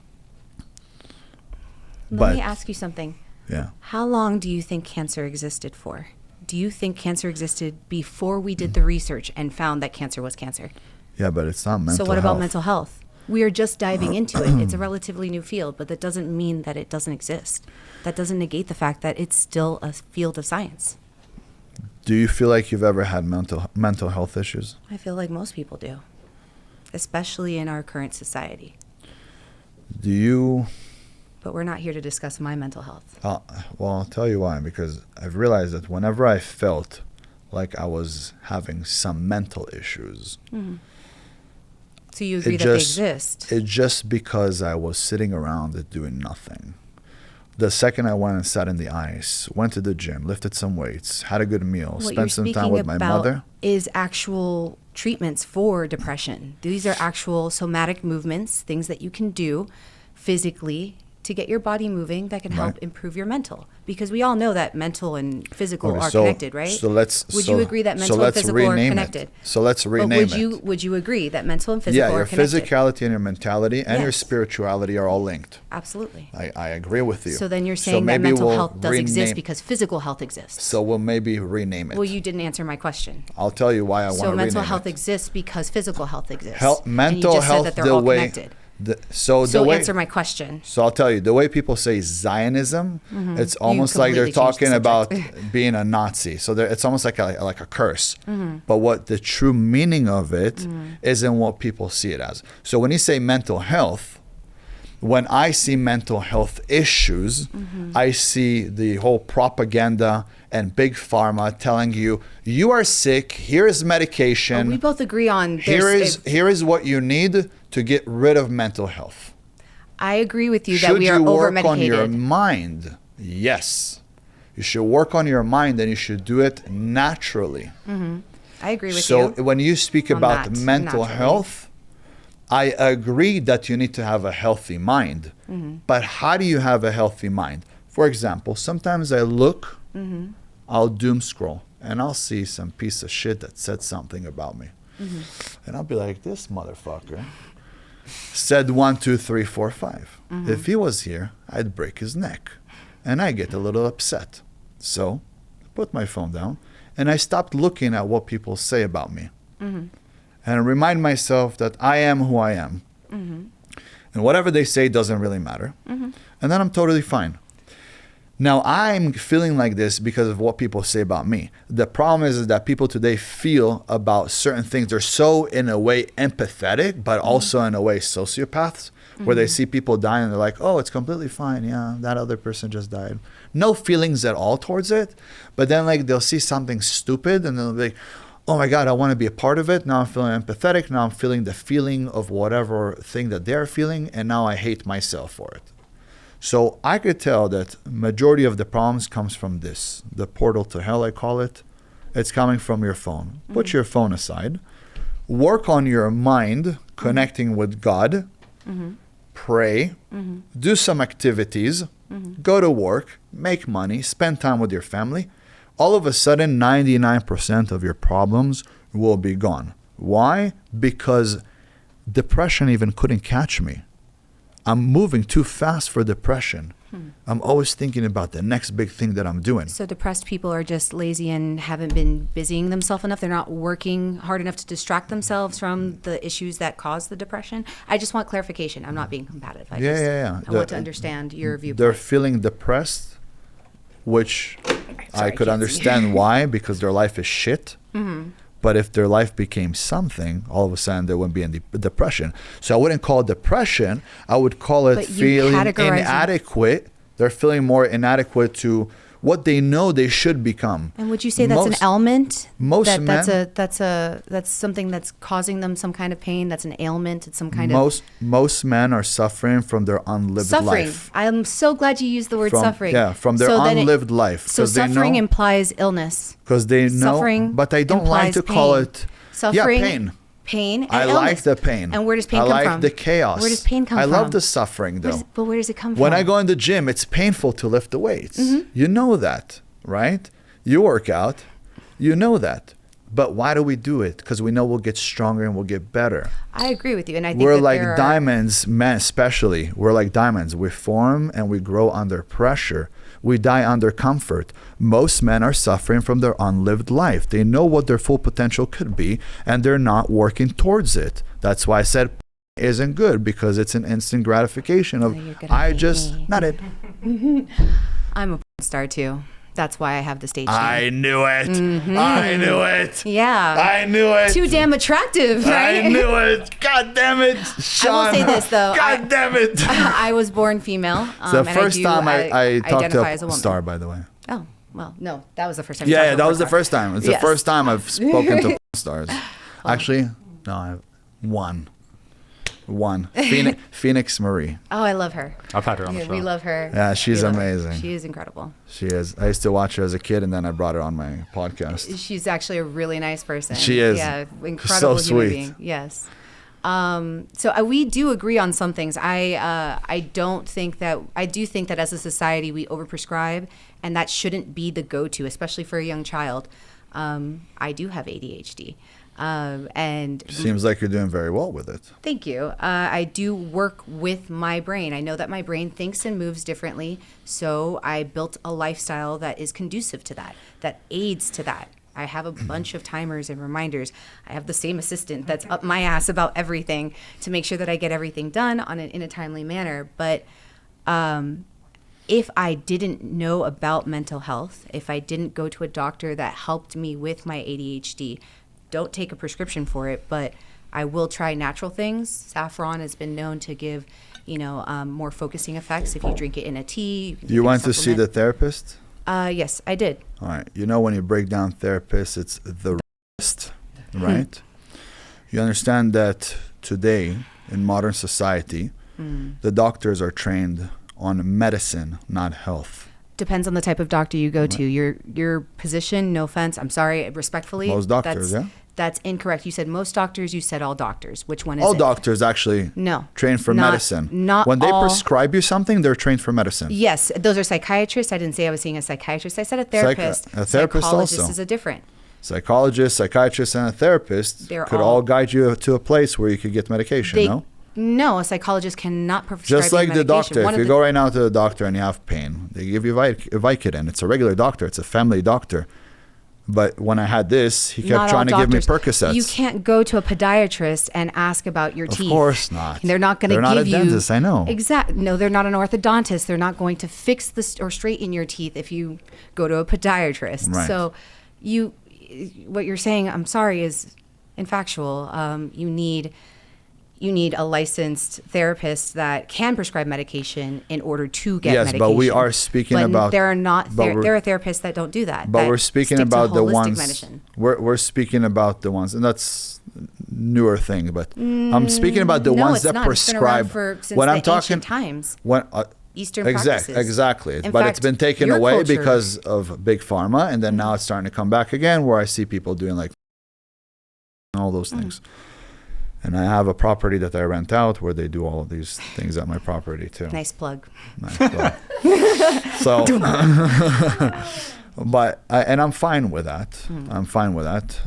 Speaker 11: Let me ask you something.
Speaker 1: Yeah.
Speaker 11: How long do you think cancer existed for? Do you think cancer existed before we did the research and found that cancer was cancer?
Speaker 1: Yeah, but it's not mental health.
Speaker 11: So what about mental health? We are just diving into it. It's a relatively new field, but that doesn't mean that it doesn't exist. That doesn't negate the fact that it's still a field of science.
Speaker 1: Do you feel like you've ever had mental health issues?
Speaker 11: I feel like most people do, especially in our current society.
Speaker 1: Do you...
Speaker 11: But we're not here to discuss my mental health.
Speaker 1: Well, I'll tell you why. Because I've realized that whenever I felt like I was having some mental issues...
Speaker 11: So you agree that they exist?
Speaker 1: It's just because I was sitting around doing nothing. The second I went and sat in the ice, went to the gym, lifted some weights, had a good meal, spent some time with my mother...
Speaker 11: is actual treatments for depression. These are actual somatic movements, things that you can do physically to get your body moving that can help improve your mental. Because we all know that mental and physical are connected, right?
Speaker 1: So
Speaker 11: would you agree that mental and physical are connected?
Speaker 1: So let's rename it.
Speaker 11: Would you agree that mental and physical are connected?
Speaker 1: Yeah, your physicality and your mentality and your spirituality are all linked.
Speaker 11: Absolutely.
Speaker 1: I agree with you.
Speaker 11: So then you're saying that mental health does exist because physical health exists.
Speaker 1: So we'll maybe rename it.
Speaker 11: Well, you didn't answer my question.
Speaker 1: I'll tell you why I want to rename it.
Speaker 11: So mental health exists because physical health exists.
Speaker 1: Mental
Speaker 11: and you just
Speaker 1: health,
Speaker 11: said that they're all connected.
Speaker 1: So
Speaker 11: answer my question.
Speaker 1: So I'll tell you, the way people say Zionism, it's almost like they're talking about being a Nazi. So it's almost like a curse. But what the true meaning of it isn't what people see it as. So when you say mental health, when I see mental health issues, I see the whole propaganda and big pharma telling you, you are sick, here is medication.
Speaker 11: We both agree on
Speaker 1: here is what you need to get rid of mental health.
Speaker 11: I agree with you that we are over-medicated.
Speaker 1: Should you work on your mind? Yes. You should work on your mind, and you should do it naturally.
Speaker 11: I agree with you.
Speaker 1: So when you speak about mental health, I agree that you need to have a healthy mind. But how do you have a healthy mind? For example, sometimes I look, I'll doom scroll, and I'll see some piece of shit that said something about me. And I'll be like, this motherfucker said 1, 2, 3, 4, 5. If he was here, I'd break his neck. And I get a little upset. So I put my phone down, and I stopped looking at what people say about me. And remind myself that I am who I am. And whatever they say doesn't really matter. And then I'm totally fine. Now, I'm feeling like this because of what people say about me. The problem is that people today feel about certain things. They're so, in a way, empathetic, but also, in a way, sociopaths, where they see people dying and they're like, oh, it's completely fine. Yeah, that other person just died. No feelings at all towards it. But then, like, they'll see something stupid and they'll be like, oh my God, I want to be a part of it. Now I'm feeling empathetic. Now I'm feeling the feeling of whatever thing that they're feeling. And now I hate myself for it. So I could tell that majority of the problems comes from this, the portal to hell, I call it. It's coming from your phone. Put your phone aside. Work on your mind, connecting with God. Pray. Do some activities. Go to work. Make money. Spend time with your family. All of a sudden, 99% of your problems will be gone. Why? Because depression even couldn't catch me. I'm moving too fast for depression. I'm always thinking about the next big thing that I'm doing.
Speaker 11: So depressed people are just lazy and haven't been busying themselves enough. They're not working hard enough to distract themselves from the issues that cause the depression. I just want clarification. I'm not being combative. I want to understand your viewpoint.
Speaker 1: They're feeling depressed, which I could understand why, because their life is shit. But if their life became something, all of a sudden they wouldn't be in depression. So I wouldn't call it depression. I would call it feeling inadequate. They're feeling more inadequate to what they know they should become.
Speaker 11: And would you say that's an ailment?
Speaker 1: Most men,
Speaker 11: that's something that's causing them some kind of pain. That's an ailment. It's some kind of
Speaker 1: most men are suffering from their unlived life.
Speaker 11: I'm so glad you used the word suffering.
Speaker 1: Yeah, from their unlived life.
Speaker 11: So suffering implies illness.
Speaker 1: Because they know,
Speaker 11: suffering
Speaker 1: but I don't like to call it
Speaker 11: suffering. Pain and
Speaker 1: I
Speaker 11: illness.
Speaker 1: like the pain.
Speaker 11: And where does pain come from?
Speaker 1: I like the chaos.
Speaker 11: Where does pain come from?
Speaker 1: I love the suffering, though.
Speaker 11: But where does it come from?
Speaker 1: When I go in the gym, it's painful to lift the weights. You know that, right? You work out. You know that. But why do we do it? Because we know we'll get stronger and we'll get better.
Speaker 11: I agree with you. And I think
Speaker 1: we're like diamonds, men especially. We're like diamonds. We form and we grow under pressure. We die under comfort. Most men are suffering from their unlived life. They know what their full potential could be, and they're not working towards it. That's why I said isn't good, because it's an instant gratification of not it.
Speaker 11: I'm a star too. That's why I have the stage name.
Speaker 1: I knew it. I knew it.
Speaker 11: Yeah.
Speaker 1: I knew it.
Speaker 11: Too damn attractive, right?
Speaker 1: I knew it. God damn it, Sean.
Speaker 11: I will say this, though.
Speaker 1: God damn it.
Speaker 11: I was born female.
Speaker 1: It's the first time I talked to
Speaker 11: a
Speaker 1: star, by the way.
Speaker 11: Oh, well, no. That was the first time.
Speaker 1: Yeah, that was the first time. It's the first time I've spoken to stars. Actually, no, I have one. Phoenix Marie.
Speaker 11: Oh, I love her.
Speaker 5: I've had her on the show.
Speaker 11: We love her.
Speaker 1: Yeah, she's amazing.
Speaker 11: She is incredible.
Speaker 1: She is. I used to watch her as a kid, and then I brought her on my podcast.
Speaker 11: She's actually a really nice person.
Speaker 1: She is.
Speaker 11: Yeah, incredible
Speaker 1: so
Speaker 11: human
Speaker 1: sweet.
Speaker 11: being. Yes. So we do agree on some things. I do think that as a society we overprescribe, and that shouldn't be the go-to, especially for a young child. I do have ADHD. And
Speaker 1: seems like you're doing very well with it.
Speaker 11: Thank you. I do work with my brain. I know that my brain thinks and moves differently, so I built a lifestyle that is conducive to that aids to that. I have a bunch of timers and reminders. I have the same assistant that's up my ass about everything to make sure that I get everything done in a timely manner. But if I didn't know about mental health, if I didn't go to a doctor that helped me with my ADHD, don't take a prescription for it, but I will try natural things. Saffron has been known to give, more focusing effects if you drink it in a tea.
Speaker 1: You went to see the therapist?
Speaker 11: Yes, I did.
Speaker 1: All right. When you break down therapists, it's the rest, right? You understand that today in modern society, the doctors are trained on medicine, not health.
Speaker 11: Depends on the type of doctor you go to. Your position, no offense, I'm sorry, respectfully.
Speaker 1: Most doctors,
Speaker 11: That's incorrect. You said most doctors, you said all doctors. Which one is it?
Speaker 1: All doctors actually trained for medicine. When they prescribe you something, they're trained for medicine.
Speaker 11: Yes, those are psychiatrists. I didn't say I was seeing a psychiatrist. I said a therapist.
Speaker 1: A therapist
Speaker 11: Psychologist
Speaker 1: also.
Speaker 11: is a different.
Speaker 1: Psychologist, psychiatrist, and a therapist could all guide you to a place where you could get medication, no?
Speaker 11: No, a psychologist cannot prescribe
Speaker 1: Just like the doctor. If you go right now to the doctor and you have pain, they give you Vicodin. It's a regular doctor. It's a family doctor. But when I had this, he kept trying to give me Percocets.
Speaker 11: You can't go to a podiatrist and ask about your teeth.
Speaker 1: Of course not.
Speaker 11: They're not going to give you...
Speaker 1: They're not a dentist, I know.
Speaker 11: Exactly. No, they're not an orthodontist. They're not going to fix or straighten your teeth if you go to a podiatrist.
Speaker 1: Right.
Speaker 11: So what you're saying, I'm sorry, is infactual. You need a licensed therapist that can prescribe medication in order to get medication.
Speaker 1: Yes, but we are speaking about...
Speaker 11: There are therapists that don't do that.
Speaker 1: But we're speaking about the ones... We're speaking about the ones, and that's newer thing, but I'm speaking about the ones that prescribe...
Speaker 11: Since ancient times. Eastern practices.
Speaker 1: Exactly.
Speaker 11: In
Speaker 1: but
Speaker 11: fact,
Speaker 1: it's been taken away because of Big Pharma, and then now it's starting to come back again, where I see people doing like all those things. And I have a property that I rent out where they do all of these things at my property too.
Speaker 11: Nice plug.
Speaker 1: So, but and I'm fine with that. I'm fine with that.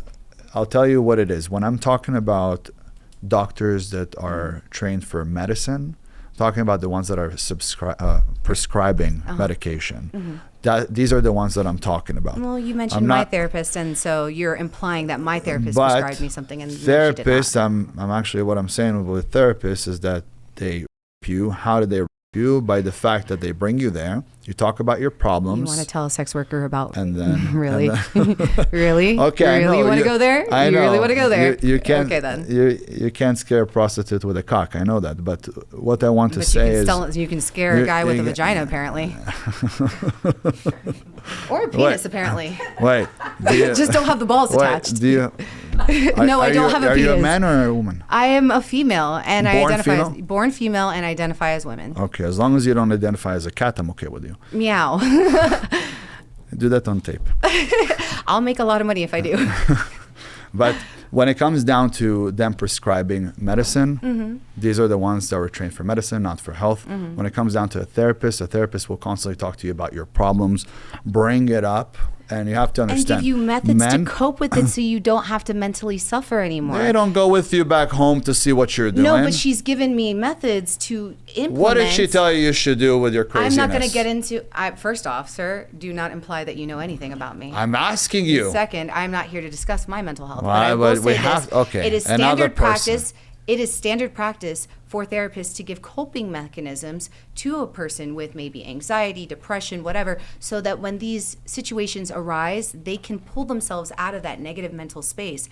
Speaker 1: I'll tell you what it is. When I'm talking about doctors that are trained for medicine, I'm talking about the ones that are prescribing medication. These are the ones that I'm talking about.
Speaker 11: Well, you mentioned my therapist, and so you're implying that my therapist
Speaker 1: But
Speaker 11: prescribed me something, and
Speaker 1: therapists, I'm actually, what I'm saying with therapists is that they rape you. How do they rape you? By the fact that they bring you there. You talk about your problems.
Speaker 11: You want to tell a sex worker about?
Speaker 1: And then
Speaker 11: really, really,
Speaker 1: okay,
Speaker 11: really, you want to go there?
Speaker 1: I know.
Speaker 11: You really want to go there?
Speaker 1: You can't.
Speaker 11: Okay, then.
Speaker 1: You can't scare a prostitute with a cock. I know that. But what I want to say is,
Speaker 11: you can scare a guy with a vagina, apparently, or a penis, apparently.
Speaker 1: Wait.
Speaker 11: Just don't have the balls attached.
Speaker 1: Do you?
Speaker 11: No, I don't have a penis.
Speaker 1: Are you a man or a woman?
Speaker 11: I am a female, and I identify
Speaker 1: female?
Speaker 11: as born female, and identify as women.
Speaker 1: Okay, as long as you don't identify as a cat, I'm okay with you.
Speaker 11: Meow.
Speaker 1: Do that on tape.
Speaker 11: I'll make a lot of money if I do.
Speaker 1: But when it comes down to them prescribing medicine, these are the ones that were trained for medicine, not for health. When it comes down to a therapist will constantly talk to you about your problems, bring it up, and you have to understand.
Speaker 11: And give you methods to cope with it so you don't have to mentally suffer anymore.
Speaker 1: They don't go with you back home to see what you're doing.
Speaker 11: No, but she's given me methods to implement.
Speaker 1: What did she tell you should do with your craziness?
Speaker 11: I'm not going to get into. First off, sir, do not imply that you know anything about me.
Speaker 1: I'm asking you.
Speaker 11: Second, I'm not here to discuss my mental health.
Speaker 1: Well,
Speaker 11: but I will say
Speaker 1: this. Okay.
Speaker 11: It is standard practice. It is standard practice for therapists to give coping mechanisms to a person with maybe anxiety, depression, whatever, so that when these situations arise, they can pull themselves out of that negative mental space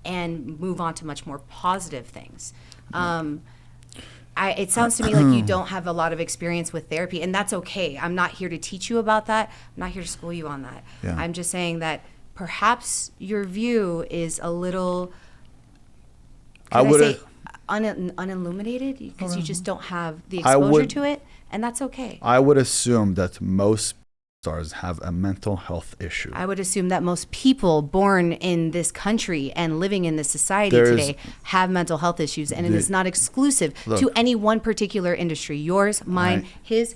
Speaker 11: and move on to much more positive things. It sounds to me like you don't have a lot of experience with therapy, and that's okay. I'm not here to teach you about that. I'm not here to school you on that. Yeah. I'm just saying that perhaps your view is a little... unilluminated because you just don't have the exposure to it, and that's okay.
Speaker 1: I would assume that most stars have a mental health issue.
Speaker 11: I would assume that most people born in this country and living in this society today have mental health issues, and it is not exclusive to any one particular industry. Yours, mine, his,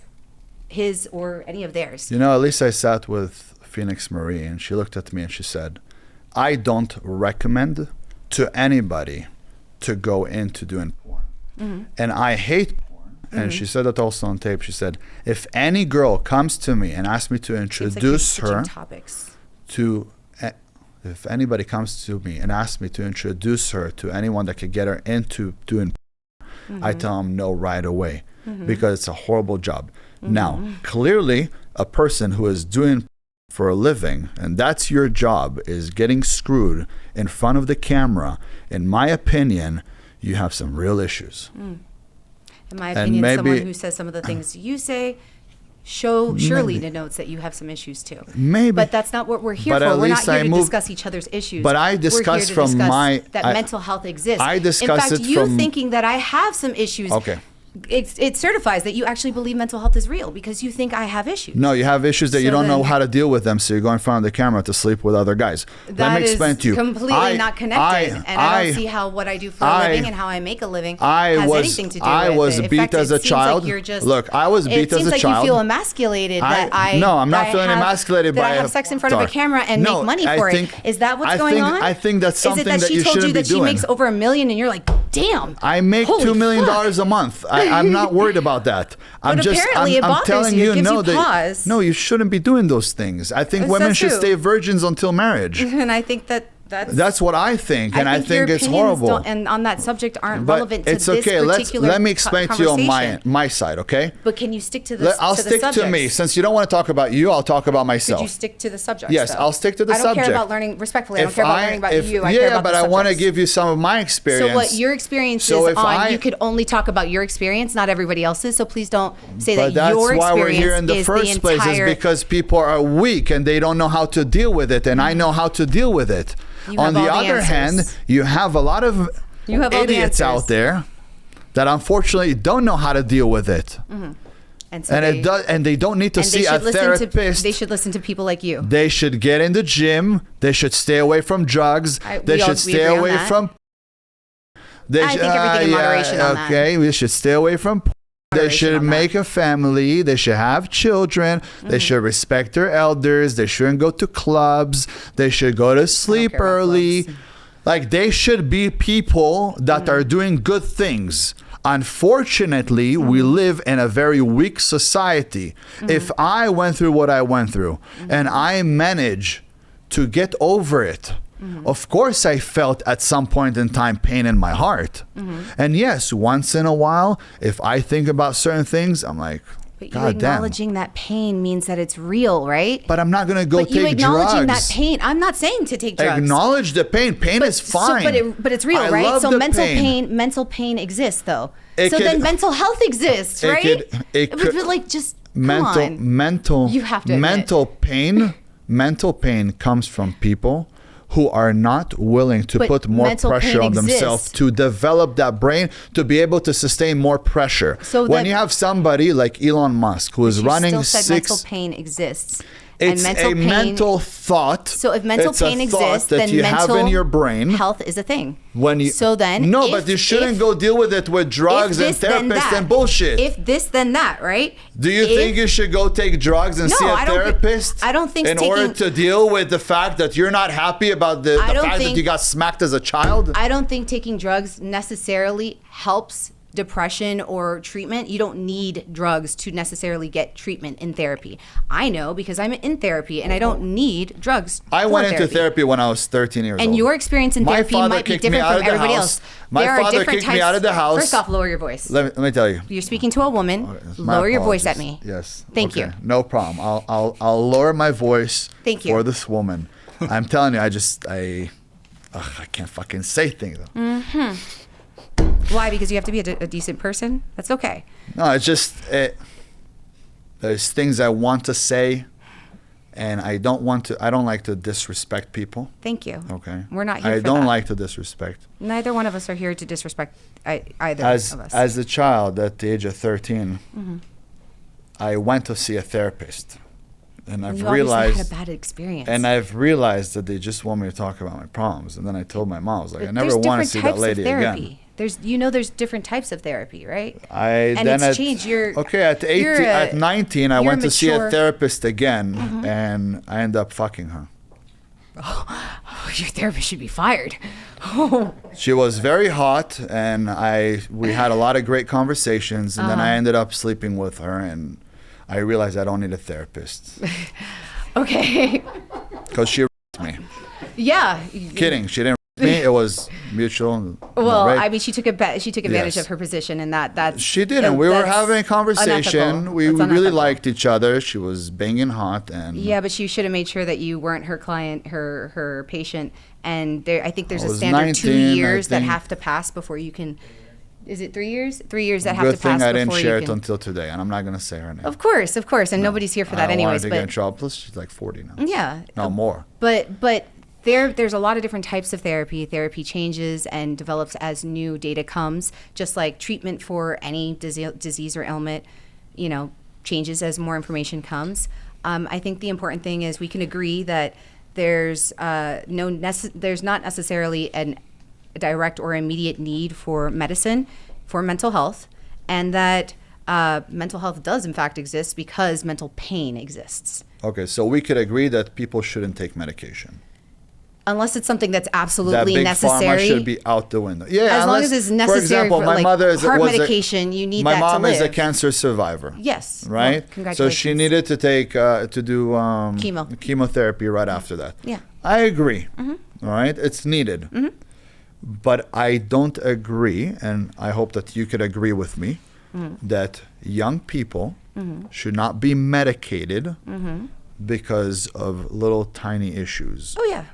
Speaker 11: or any of theirs.
Speaker 1: You know, at least I sat with Phoenix Marie, and she looked at me and she said, I don't recommend to anybody to go into doing porn. And I hate porn. And she said that also on tape. She said, if any girl comes to me and asks me to introduce her to, if anybody comes to me and asks me to introduce her to anyone that could get her into doing porn, I tell them no right away because it's a horrible job. Now, clearly, a person who is doing for a living, and that's your job, is getting screwed in front of the camera, in my opinion, you have some real issues.
Speaker 11: In my opinion, someone who says some of the things you say surely denotes that you have some issues too.
Speaker 1: Maybe.
Speaker 11: But that's not what we're here for. We're not here to discuss each other's issues.
Speaker 1: But I discuss from my...
Speaker 11: that mental health exists.
Speaker 1: I discuss
Speaker 11: in fact, you thinking that I have some issues...
Speaker 1: Okay.
Speaker 11: It certifies that you actually believe mental health is real because you think I have issues.
Speaker 1: No, you have issues that you don't know how to deal with them, so you go in front of the camera to sleep with other guys. Let me explain to you.
Speaker 11: That is completely not connected, and I don't see how what I do for a living and how I make a living has anything to do with it.
Speaker 1: I was beat as a child. Look, I was beat as a child.
Speaker 11: It seems like you feel emasculated
Speaker 1: No, I'm not feeling emasculated by
Speaker 11: that I have sex in front of a camera and make money for it. Is that what's going on?
Speaker 1: I think that's something that you shouldn't be doing.
Speaker 11: Is it that she told you that she makes over $1 million and you're like, damn.
Speaker 1: I make $2 million a month. I'm not worried about that. I'm telling you, no, you shouldn't be doing those things. I think women should stay virgins until marriage.
Speaker 11: And I think
Speaker 1: that's what I think, and I think it's horrible.
Speaker 11: And on that subject aren't relevant to this particular conversation.
Speaker 1: Let me explain to you on my side, okay?
Speaker 11: But can you stick to the subject?
Speaker 1: I'll stick to me. Since you don't want to talk about you, I'll talk about myself.
Speaker 11: Could you stick to the subject?
Speaker 1: Yes, I'll stick to the subject.
Speaker 11: I don't care about learning, respectfully, I don't care about learning about you. I care about
Speaker 1: but I want to give you some of my experience.
Speaker 11: So what your experience is on, you could only talk about your experience, not everybody else's, so please don't say that your experience is the entire... But that's why we're here in the first place, is because people are weak and they don't know how to deal with it, and I know how to deal with it. On the other hand, you have a lot of idiots out there that unfortunately don't know how to deal with it. And they don't need to see a therapist. They should listen to people like you.
Speaker 1: They should get in the gym. They should stay away from drugs. They should stay away from...
Speaker 11: I think everything in moderation on that.
Speaker 1: Okay, we should stay away from... They should make a family. They should have children. They should respect their elders. They shouldn't go to clubs. They should go to sleep early. Like, they should be people that are doing good things. Unfortunately, we live in a very weak society. If I went through what I went through and I manage to get over it, of course I felt at some point in time pain in my heart. And yes, once in a while, if I think about certain things, I'm like,
Speaker 11: But you
Speaker 1: God damn.
Speaker 11: acknowledging that pain means that it's real, right?
Speaker 1: But I'm not going to go
Speaker 11: But you
Speaker 1: take
Speaker 11: acknowledging
Speaker 1: drugs.
Speaker 11: that pain. I'm not saying to take drugs.
Speaker 1: Acknowledge the pain. Pain is fine.
Speaker 11: But it's real,
Speaker 1: I
Speaker 11: right?
Speaker 1: love
Speaker 11: So
Speaker 1: the
Speaker 11: mental pain exists, though.
Speaker 1: It
Speaker 11: So
Speaker 1: could-
Speaker 11: then mental health exists,
Speaker 1: it
Speaker 11: right?
Speaker 1: it could-
Speaker 11: But like, just come on.
Speaker 1: mental
Speaker 11: You have to admit.
Speaker 1: mental pain comes from people who are not willing to
Speaker 11: But
Speaker 1: put more
Speaker 11: mental
Speaker 1: pressure
Speaker 11: pain
Speaker 1: on themselves
Speaker 11: exists.
Speaker 1: to develop that brain to be able to sustain more pressure.
Speaker 11: So
Speaker 1: when
Speaker 11: that-
Speaker 1: you have somebody like Elon Musk who is
Speaker 11: You
Speaker 1: running
Speaker 11: still said mental
Speaker 1: 6
Speaker 11: pain exists.
Speaker 1: it's a mental thought.
Speaker 11: So if mental
Speaker 1: It's a
Speaker 11: pain
Speaker 1: thought
Speaker 11: exists,
Speaker 1: that
Speaker 11: then
Speaker 1: you
Speaker 11: mental
Speaker 1: have in your brain.
Speaker 11: health is a thing.
Speaker 1: When you
Speaker 11: So then,
Speaker 1: no,
Speaker 11: if-
Speaker 1: but you shouldn't
Speaker 11: if-
Speaker 1: go deal with it with drugs and
Speaker 11: this, then
Speaker 1: therapists
Speaker 11: that.
Speaker 1: and bullshit.
Speaker 11: If this, then that, right?
Speaker 1: Do you think you should go take drugs and
Speaker 11: No,
Speaker 1: see a
Speaker 11: I don't thi-
Speaker 1: therapist?
Speaker 11: I don't think
Speaker 1: in order
Speaker 11: taking-
Speaker 1: to deal with the fact that you're not happy about the
Speaker 11: I don't
Speaker 1: fact that
Speaker 11: think-
Speaker 1: you got smacked as a child?
Speaker 11: I don't think taking drugs necessarily helps depression or treatment. You don't need drugs to necessarily get treatment in therapy. I know because I'm in therapy and I don't need drugs.
Speaker 1: I
Speaker 11: for
Speaker 1: went into therapy when I was 13 years old.
Speaker 11: And your experience in
Speaker 1: My
Speaker 11: therapy
Speaker 1: father
Speaker 11: might be
Speaker 1: kicked me
Speaker 11: different
Speaker 1: out
Speaker 11: from
Speaker 1: of the
Speaker 11: everybody
Speaker 1: house.
Speaker 11: else.
Speaker 1: My
Speaker 11: There are
Speaker 1: father
Speaker 11: different
Speaker 1: kicked me
Speaker 11: types.
Speaker 1: out of the house.
Speaker 11: First off, lower your voice.
Speaker 1: Let me tell you.
Speaker 11: You're speaking to a woman.
Speaker 1: My
Speaker 11: Lower your voice at
Speaker 1: apologies.
Speaker 11: me.
Speaker 1: Yes.
Speaker 11: Thank you.
Speaker 1: No problem. I'll lower my voice
Speaker 11: Thank you.
Speaker 1: for this woman. I'm telling you, I can't fucking say things.
Speaker 11: Why? Because you have to be a decent person? That's okay.
Speaker 1: No, it's just there's things I want to say, and I don't like to disrespect people.
Speaker 11: Thank you.
Speaker 1: Okay.
Speaker 11: We're not here
Speaker 1: I
Speaker 11: for
Speaker 1: don't
Speaker 11: that.
Speaker 1: like to disrespect.
Speaker 11: Neither one of us are here to disrespect either
Speaker 1: As
Speaker 11: of us.
Speaker 1: as a child at the age of 13, I went to see a therapist, and I've
Speaker 11: you obviously
Speaker 1: realized
Speaker 11: had a bad experience.
Speaker 1: and I've realized that they just want me to talk about my problems. And then I told my mom, I was like,
Speaker 11: But
Speaker 1: I never
Speaker 11: there's
Speaker 1: want to
Speaker 11: different
Speaker 1: see that
Speaker 11: types of
Speaker 1: lady
Speaker 11: therapy.
Speaker 1: again.
Speaker 11: There's different types of therapy, right?
Speaker 1: And
Speaker 11: it's changed.
Speaker 1: At 18, at 19, I
Speaker 11: you're
Speaker 1: went to see a
Speaker 11: mature.
Speaker 1: therapist again, and I ended up fucking her.
Speaker 11: Your therapist should be fired.
Speaker 1: She was very hot, and we had a lot of great conversations, and then I ended up sleeping with her, and I realized I don't need a therapist
Speaker 11: Okay.
Speaker 1: because she me.
Speaker 11: Yeah.
Speaker 1: Kidding, she didn't me. It was mutual.
Speaker 11: Well,
Speaker 1: right?
Speaker 11: I mean, she took advantage
Speaker 1: Yes.
Speaker 11: of her position, and that's
Speaker 1: She didn't. We were
Speaker 11: that's
Speaker 1: having a conversation.
Speaker 11: unethical.
Speaker 1: We
Speaker 11: That's
Speaker 1: really
Speaker 11: unethical.
Speaker 1: liked each other. She was banging hot, and
Speaker 11: Yeah, but she should have made sure that you weren't her client, her patient. And I think there's
Speaker 1: I
Speaker 11: a
Speaker 1: was
Speaker 11: standard 2
Speaker 1: 19, I
Speaker 11: years that
Speaker 1: think.
Speaker 11: have to pass before you can. Is it 3 years? 3 years that have
Speaker 1: good
Speaker 11: to pass
Speaker 1: thing I didn't
Speaker 11: before
Speaker 1: share
Speaker 11: you
Speaker 1: it
Speaker 11: can.
Speaker 1: until today, and I'm not gonna say her name.
Speaker 11: Of course, and nobody's here for that
Speaker 1: I don't want her
Speaker 11: anyways.
Speaker 1: to get in
Speaker 11: But
Speaker 1: trouble. Plus, she's like 40 now.
Speaker 11: yeah,
Speaker 1: No more.
Speaker 11: But there's a lot of different types of therapy. Therapy changes and develops as new data comes, just like treatment for any disease or ailment, changes as more information comes. I think the important thing is we can agree that there's not necessarily a direct or immediate need for medicine for mental health, and that mental health does in fact exist because mental pain exists.
Speaker 1: Okay, so we could agree that people shouldn't take medication.
Speaker 11: Unless it's something that's
Speaker 1: That
Speaker 11: absolutely
Speaker 1: big
Speaker 11: necessary.
Speaker 1: pharma should be out the window. Yeah,
Speaker 11: as long
Speaker 1: unless,
Speaker 11: as it's necessary
Speaker 1: for example,
Speaker 11: for
Speaker 1: my
Speaker 11: like
Speaker 1: mother
Speaker 11: heart medication, you need
Speaker 1: my
Speaker 11: that to
Speaker 1: mom is a
Speaker 11: live.
Speaker 1: cancer survivor.
Speaker 11: Yes.
Speaker 1: Right.
Speaker 11: Well,
Speaker 1: So
Speaker 11: congratulations.
Speaker 1: she needed to take to do chemotherapy right after that.
Speaker 11: Yeah.
Speaker 1: I agree. All right, it's needed. But I don't agree, and I hope that you could agree with me, that young people should not be medicated because of little tiny issues.
Speaker 11: Oh yeah,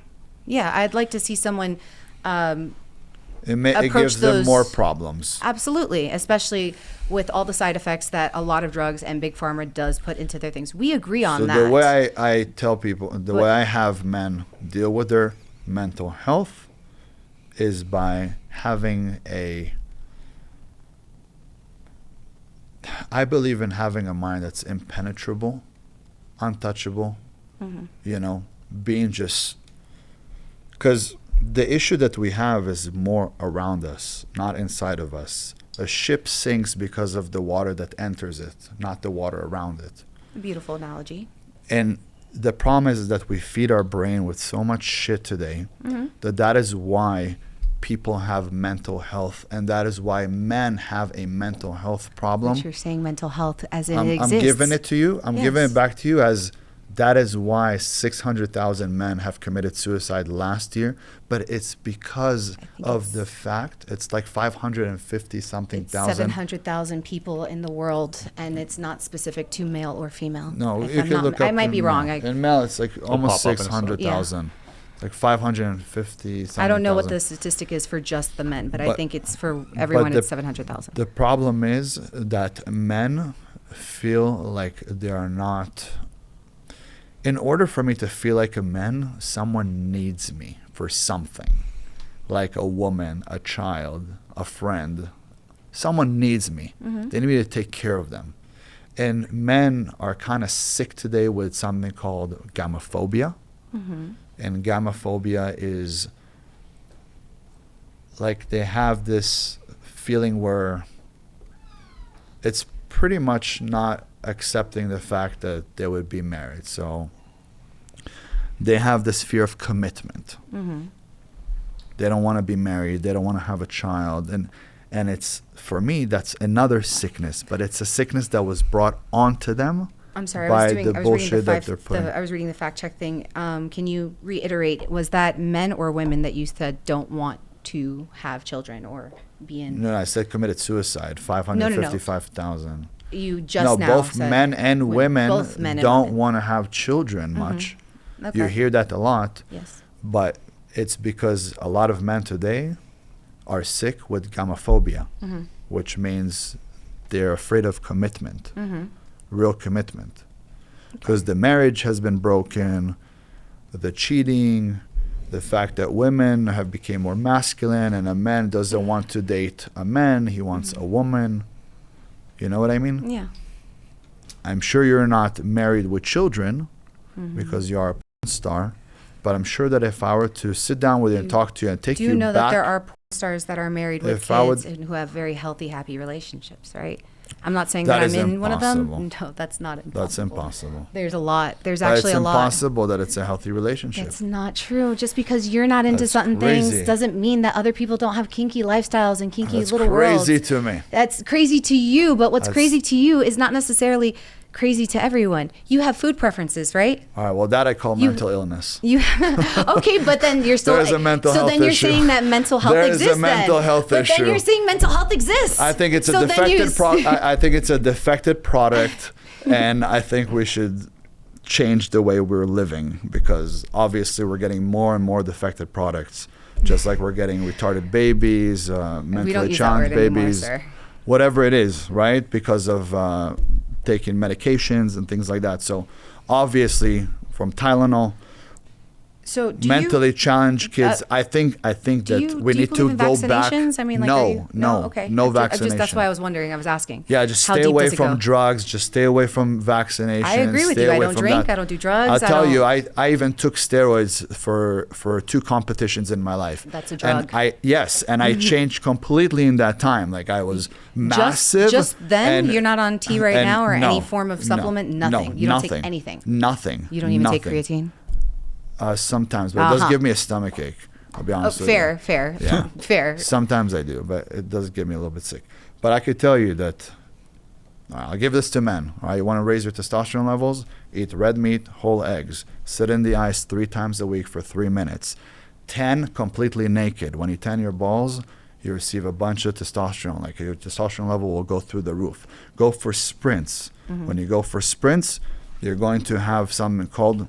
Speaker 11: yeah. I'd like to see someone.
Speaker 1: It
Speaker 11: approach
Speaker 1: gives them
Speaker 11: those-
Speaker 1: more problems.
Speaker 11: Absolutely, especially with all the side effects that a lot of drugs and big pharma does put into their things. We agree on
Speaker 1: So
Speaker 11: that.
Speaker 1: the way I tell people, the way I have men deal with their mental health is by having I believe in having a mind that's impenetrable, untouchable, being just, because the issue that we have is more around us, not inside of us. A ship sinks because of the water that enters it, not the water around it.
Speaker 11: Beautiful analogy.
Speaker 1: And the problem is that we feed our brain with so much shit today that is why people have mental health, and that is why men have a mental health problem.
Speaker 11: But you're saying mental health as it
Speaker 1: I'm
Speaker 11: exists.
Speaker 1: giving it to you. I'm giving it back to you as that is why 600,000 men have committed suicide last year, but it's because of the fact it's like 550 something thousand.
Speaker 11: 700,000 people in the world, and it's not specific to male or female.
Speaker 1: No,
Speaker 11: If
Speaker 1: you
Speaker 11: I'm
Speaker 1: can
Speaker 11: not-
Speaker 1: look
Speaker 11: I
Speaker 1: up
Speaker 11: might be
Speaker 1: in
Speaker 11: wrong.
Speaker 1: In male, it's like almost
Speaker 5: pop up in a second.
Speaker 1: 600,000. Like 550 something.
Speaker 11: I don't know what the
Speaker 1: thousand.
Speaker 11: statistic is for just the men, but I
Speaker 1: But-
Speaker 11: think it's for everyone.
Speaker 1: the-
Speaker 11: It's 700,000.
Speaker 1: The problem is that men feel like they are not. In order for me to feel like a man, someone needs me for something. Like a woman, a child, a friend. Someone needs me. They need me to take care of them. And men are kind of sick today with something called gamophobia. And gamophobia is like they have this feeling where it's pretty much not accepting the fact that they would be married. So they have this fear of commitment. They don't want to be married. They don't want to have a child. And it's, for me, that's another sickness, but it's a sickness that was brought onto them.
Speaker 11: I'm sorry,
Speaker 1: by
Speaker 11: I was reading
Speaker 1: putting.
Speaker 11: I was reading the fact check thing. Can you reiterate? Was that men or women that you said don't want to have children or be in?
Speaker 1: No, I said committed suicide. 555,000.
Speaker 11: You just
Speaker 1: No,
Speaker 11: now
Speaker 1: both
Speaker 11: said
Speaker 1: men and women
Speaker 11: both men and
Speaker 1: don't
Speaker 11: women.
Speaker 1: want to have children much.
Speaker 11: Okay.
Speaker 1: You hear that a lot.
Speaker 11: Yes.
Speaker 1: But it's because a lot of men today are sick with gamophobia, which means they're afraid of commitment, real commitment. Because the marriage has been broken, the cheating, the fact that women have become more masculine and a man doesn't want to date a man, he wants a woman. You know what I mean?
Speaker 11: Yeah.
Speaker 1: I'm sure you're not married with children because you are a porn star, but I'm sure that if I were to sit down with you and talk to you and take
Speaker 11: Do
Speaker 1: you
Speaker 11: you know
Speaker 1: back,
Speaker 11: that there are porn stars that are married with
Speaker 1: If I
Speaker 11: kids
Speaker 1: would-
Speaker 11: and who have very healthy, happy relationships, right? I'm not saying
Speaker 1: That
Speaker 11: that,
Speaker 1: is
Speaker 11: I'm in one of them.
Speaker 1: impossible.
Speaker 11: No, that's not impossible.
Speaker 1: that's impossible.
Speaker 11: There's a lot. There's
Speaker 1: But
Speaker 11: actually
Speaker 1: it's
Speaker 11: a lot.
Speaker 1: impossible that it's a healthy relationship.
Speaker 11: It's not true. Just because you're not into
Speaker 1: That's
Speaker 11: certain
Speaker 1: crazy.
Speaker 11: things doesn't mean that other people don't have kinky lifestyles and kinky
Speaker 1: That's
Speaker 11: little
Speaker 1: crazy
Speaker 11: worlds.
Speaker 1: to me.
Speaker 11: That's crazy to you, but what's
Speaker 1: That's-
Speaker 11: crazy to you is not necessarily crazy to everyone. You have food preferences, right?
Speaker 1: All right, well, that I call
Speaker 11: You-
Speaker 1: mental illness.
Speaker 11: You okay, but then you're still
Speaker 1: There's a mental
Speaker 11: so
Speaker 1: health
Speaker 11: then you're
Speaker 1: issue.
Speaker 11: saying that mental health
Speaker 1: There is
Speaker 11: exists
Speaker 1: a mental
Speaker 11: then.
Speaker 1: health
Speaker 11: but
Speaker 1: issue.
Speaker 11: then you're saying mental health exists.
Speaker 1: I think it's a
Speaker 11: So then
Speaker 1: defected
Speaker 11: you
Speaker 1: I think it's a defected product, and I think we should change the way we're living because obviously we're getting more and more defected products, just like we're getting retarded babies,
Speaker 11: we don't
Speaker 1: mentally
Speaker 11: use that word
Speaker 1: challenged
Speaker 11: anymore,
Speaker 1: babies,
Speaker 11: sir.
Speaker 1: whatever it is, right? Because of taking medications and things like that. So obviously from Tylenol,
Speaker 11: So do
Speaker 1: mentally challenged kids. I think
Speaker 11: do
Speaker 1: that
Speaker 11: you,
Speaker 1: we
Speaker 11: do you
Speaker 1: need to
Speaker 11: believe in
Speaker 1: go back.
Speaker 11: vaccinations? I mean, like, are you,
Speaker 1: no,
Speaker 11: okay.
Speaker 1: no
Speaker 11: I'm just,
Speaker 1: vaccination.
Speaker 11: that's why I was wondering. I was asking.
Speaker 1: Yeah, just
Speaker 11: How
Speaker 1: stay
Speaker 11: deep
Speaker 1: away
Speaker 11: does it
Speaker 1: from
Speaker 11: go?
Speaker 1: drugs. Just stay away from vaccinations.
Speaker 11: I agree with
Speaker 1: stay
Speaker 11: you. I
Speaker 1: away
Speaker 11: don't
Speaker 1: from
Speaker 11: drink.
Speaker 1: that.
Speaker 11: I don't do drugs.
Speaker 1: I'll tell you,
Speaker 11: don't-
Speaker 1: I even took steroids for 2 competitions in my life.
Speaker 11: That's a drug.
Speaker 1: And I changed completely in that time. Like I was massive.
Speaker 11: Just then,
Speaker 1: and-
Speaker 11: you're not on T right
Speaker 1: and
Speaker 11: now or
Speaker 1: no,
Speaker 11: any form of supplement.
Speaker 1: no,
Speaker 11: Nothing. You don't take
Speaker 1: nothing,
Speaker 11: anything.
Speaker 1: Nothing.
Speaker 11: You don't even take
Speaker 1: nothing.
Speaker 11: creatine.
Speaker 1: Sometimes, but it does
Speaker 11: Uh-huh.
Speaker 1: give me a stomach ache. I'll be
Speaker 11: Oh,
Speaker 1: honest with you.
Speaker 11: fair.
Speaker 1: Yeah.
Speaker 11: Fair.
Speaker 1: Sometimes I do, but it does get me a little bit sick. But I could tell you that I'll give this to men. All right, you want to raise your testosterone levels? Eat red meat, whole eggs. Sit in the ice 3 times a week for 3 minutes. 10 completely naked. When you tan your balls, you receive a bunch of testosterone. Like your testosterone level will go through the roof. Go for sprints. When you go for sprints, you're going to have something called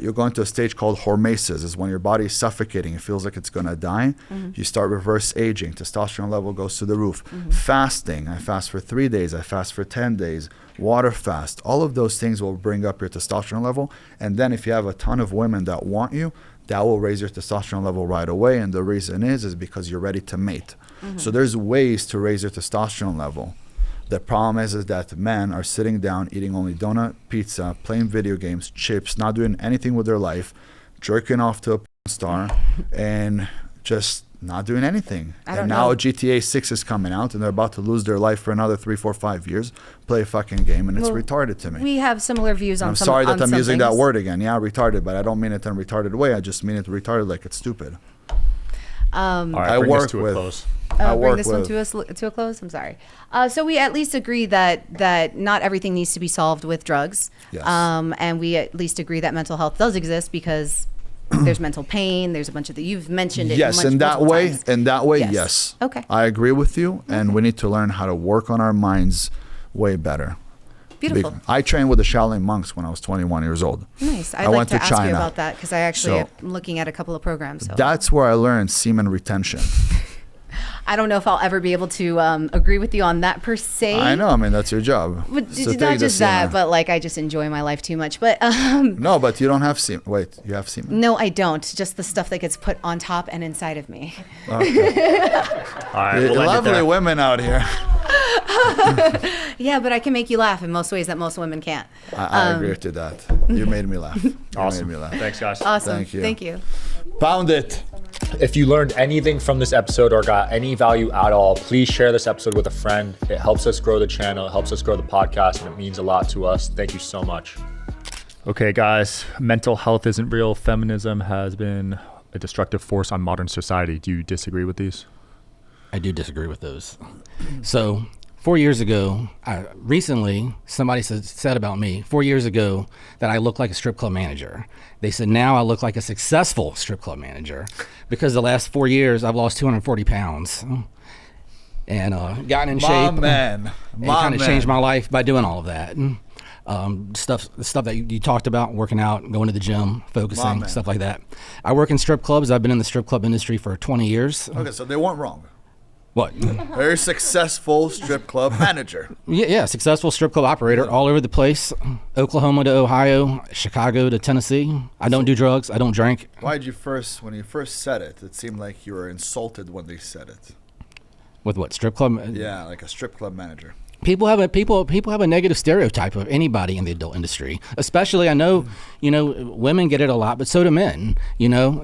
Speaker 1: you're going to a stage called hormesis. Is when your body is suffocating. It feels like it's going to die. You start reverse aging. Testosterone level goes to the roof. Fasting. I fast for 3 days. I fast for 10 days. Water fast. All of those things will bring up your testosterone level. And then if you have a ton of women that want you, that will raise your testosterone level right away. And the reason is because you're ready to mate. So there's ways to raise your testosterone level. The problem is that men are sitting down, eating only donut, pizza, playing video games, chips, not doing anything with their life, jerking off to a porn star, and just Not doing anything.
Speaker 11: I don't
Speaker 1: And now
Speaker 11: know.
Speaker 1: GTA 6 is coming out, and they're about to lose their life for another 3, 4, 5 years. Play a fucking game, and it's
Speaker 11: Well,
Speaker 1: retarded to me.
Speaker 11: We have similar views on
Speaker 1: I'm
Speaker 11: some
Speaker 1: sorry
Speaker 11: on
Speaker 1: that I'm
Speaker 11: some
Speaker 1: using that
Speaker 11: things.
Speaker 1: word again. Yeah, retarded, but I don't mean it in a retarded way. I just mean it retarded like it's stupid.
Speaker 5: All right,
Speaker 1: I
Speaker 5: bring
Speaker 1: work
Speaker 5: this to
Speaker 1: with-
Speaker 5: a close.
Speaker 1: I
Speaker 11: Bring
Speaker 1: work
Speaker 11: this one
Speaker 1: with-
Speaker 11: to a close. I'm sorry. So we at least agree that not everything needs to be solved with drugs.
Speaker 1: Yes.
Speaker 11: And we at least agree that mental health does exist because there's mental pain. There's a bunch of that you've mentioned it.
Speaker 1: Yes, in that
Speaker 11: multiple
Speaker 1: way,
Speaker 11: times.
Speaker 1: yes.
Speaker 11: Okay.
Speaker 1: I agree with you, and we need to learn how to work on our minds way better.
Speaker 11: Beautiful.
Speaker 1: I trained with the Shaolin monks when I was 21 years old.
Speaker 11: Nice.
Speaker 1: I
Speaker 11: I'd like
Speaker 1: went
Speaker 11: to
Speaker 1: to
Speaker 11: ask you
Speaker 1: China.
Speaker 11: about that because I actually
Speaker 1: So-
Speaker 11: am looking at a couple of programs. So
Speaker 1: That's where I learned semen retention.
Speaker 11: I don't know if I'll ever be able to agree with you on that per se.
Speaker 1: I know. I mean, that's your job.
Speaker 11: But
Speaker 1: So take
Speaker 11: not
Speaker 1: the
Speaker 11: just that,
Speaker 1: semen.
Speaker 11: but like I just enjoy my life too much. But
Speaker 1: No, but you don't have semen. Wait, you have semen?
Speaker 11: no, I don't. Just the stuff that gets put on top and inside of me.
Speaker 1: Okay.
Speaker 5: All right, we'll end it
Speaker 1: Lovely
Speaker 5: there.
Speaker 1: women out here.
Speaker 11: Yeah, but I can make you laugh in most ways that most women can't.
Speaker 1: I agree with you that. You made me laugh. You
Speaker 5: Awesome.
Speaker 1: made me laugh.
Speaker 5: Thanks, guys.
Speaker 11: Awesome.
Speaker 1: Thank you.
Speaker 11: Thank you.
Speaker 1: Pound it.
Speaker 6: If you learned anything from this episode or got any value at all, please share this episode with a friend. It helps us grow the channel, it helps us grow the podcast, and it means a lot to us. Thank you so much.
Speaker 5: Okay, guys, mental health isn't real. Feminism has been a destructive force on modern society. Do you disagree with these?
Speaker 12: I do disagree with those. So 4 years ago, recently, somebody said about me 4 years ago that I look like a strip club manager. They said now I look like a successful strip club manager because the last 4 years I've lost 240 pounds and gotten in shape.
Speaker 1: Man.
Speaker 12: And kind of changed my life by doing all of that. Stuff that you talked about, working out, going to the gym, focusing, stuff like that. I work in strip clubs. I've been in the strip club industry for 20 years.
Speaker 1: Okay, so they weren't wrong.
Speaker 12: What?
Speaker 1: Very successful strip club manager.
Speaker 12: Yeah, successful strip club operator all over the place. Oklahoma to Ohio, Chicago to Tennessee. I don't do drugs. I don't drink.
Speaker 1: Why did you when you first said it, it seemed like you were insulted when they said it.
Speaker 12: With what, strip club?
Speaker 1: Yeah, like a strip club manager.
Speaker 12: People have a negative stereotype of anybody in the adult industry. Especially, I know, women get it a lot, but so do men.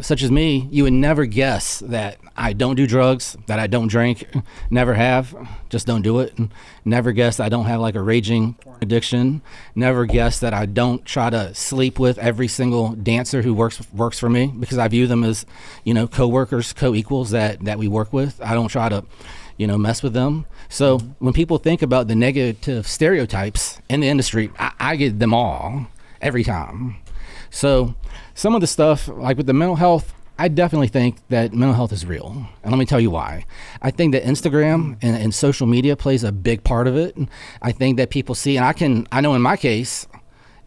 Speaker 12: Such as me, you would never guess that I don't do drugs, that I don't drink, never have, just don't do it. Never guess I don't have like a raging addiction. Never guess that I don't try to sleep with every single dancer who works for me because I view them as, co-workers, co-equals that we work with. I don't try to mess with them. So when people think about the negative stereotypes in the industry, I get them all every time. So some of the stuff, like with the mental health, I definitely think that mental health is real. And let me tell you why. I think that Instagram and social media plays a big part of it. I think that people see, and I know in my case,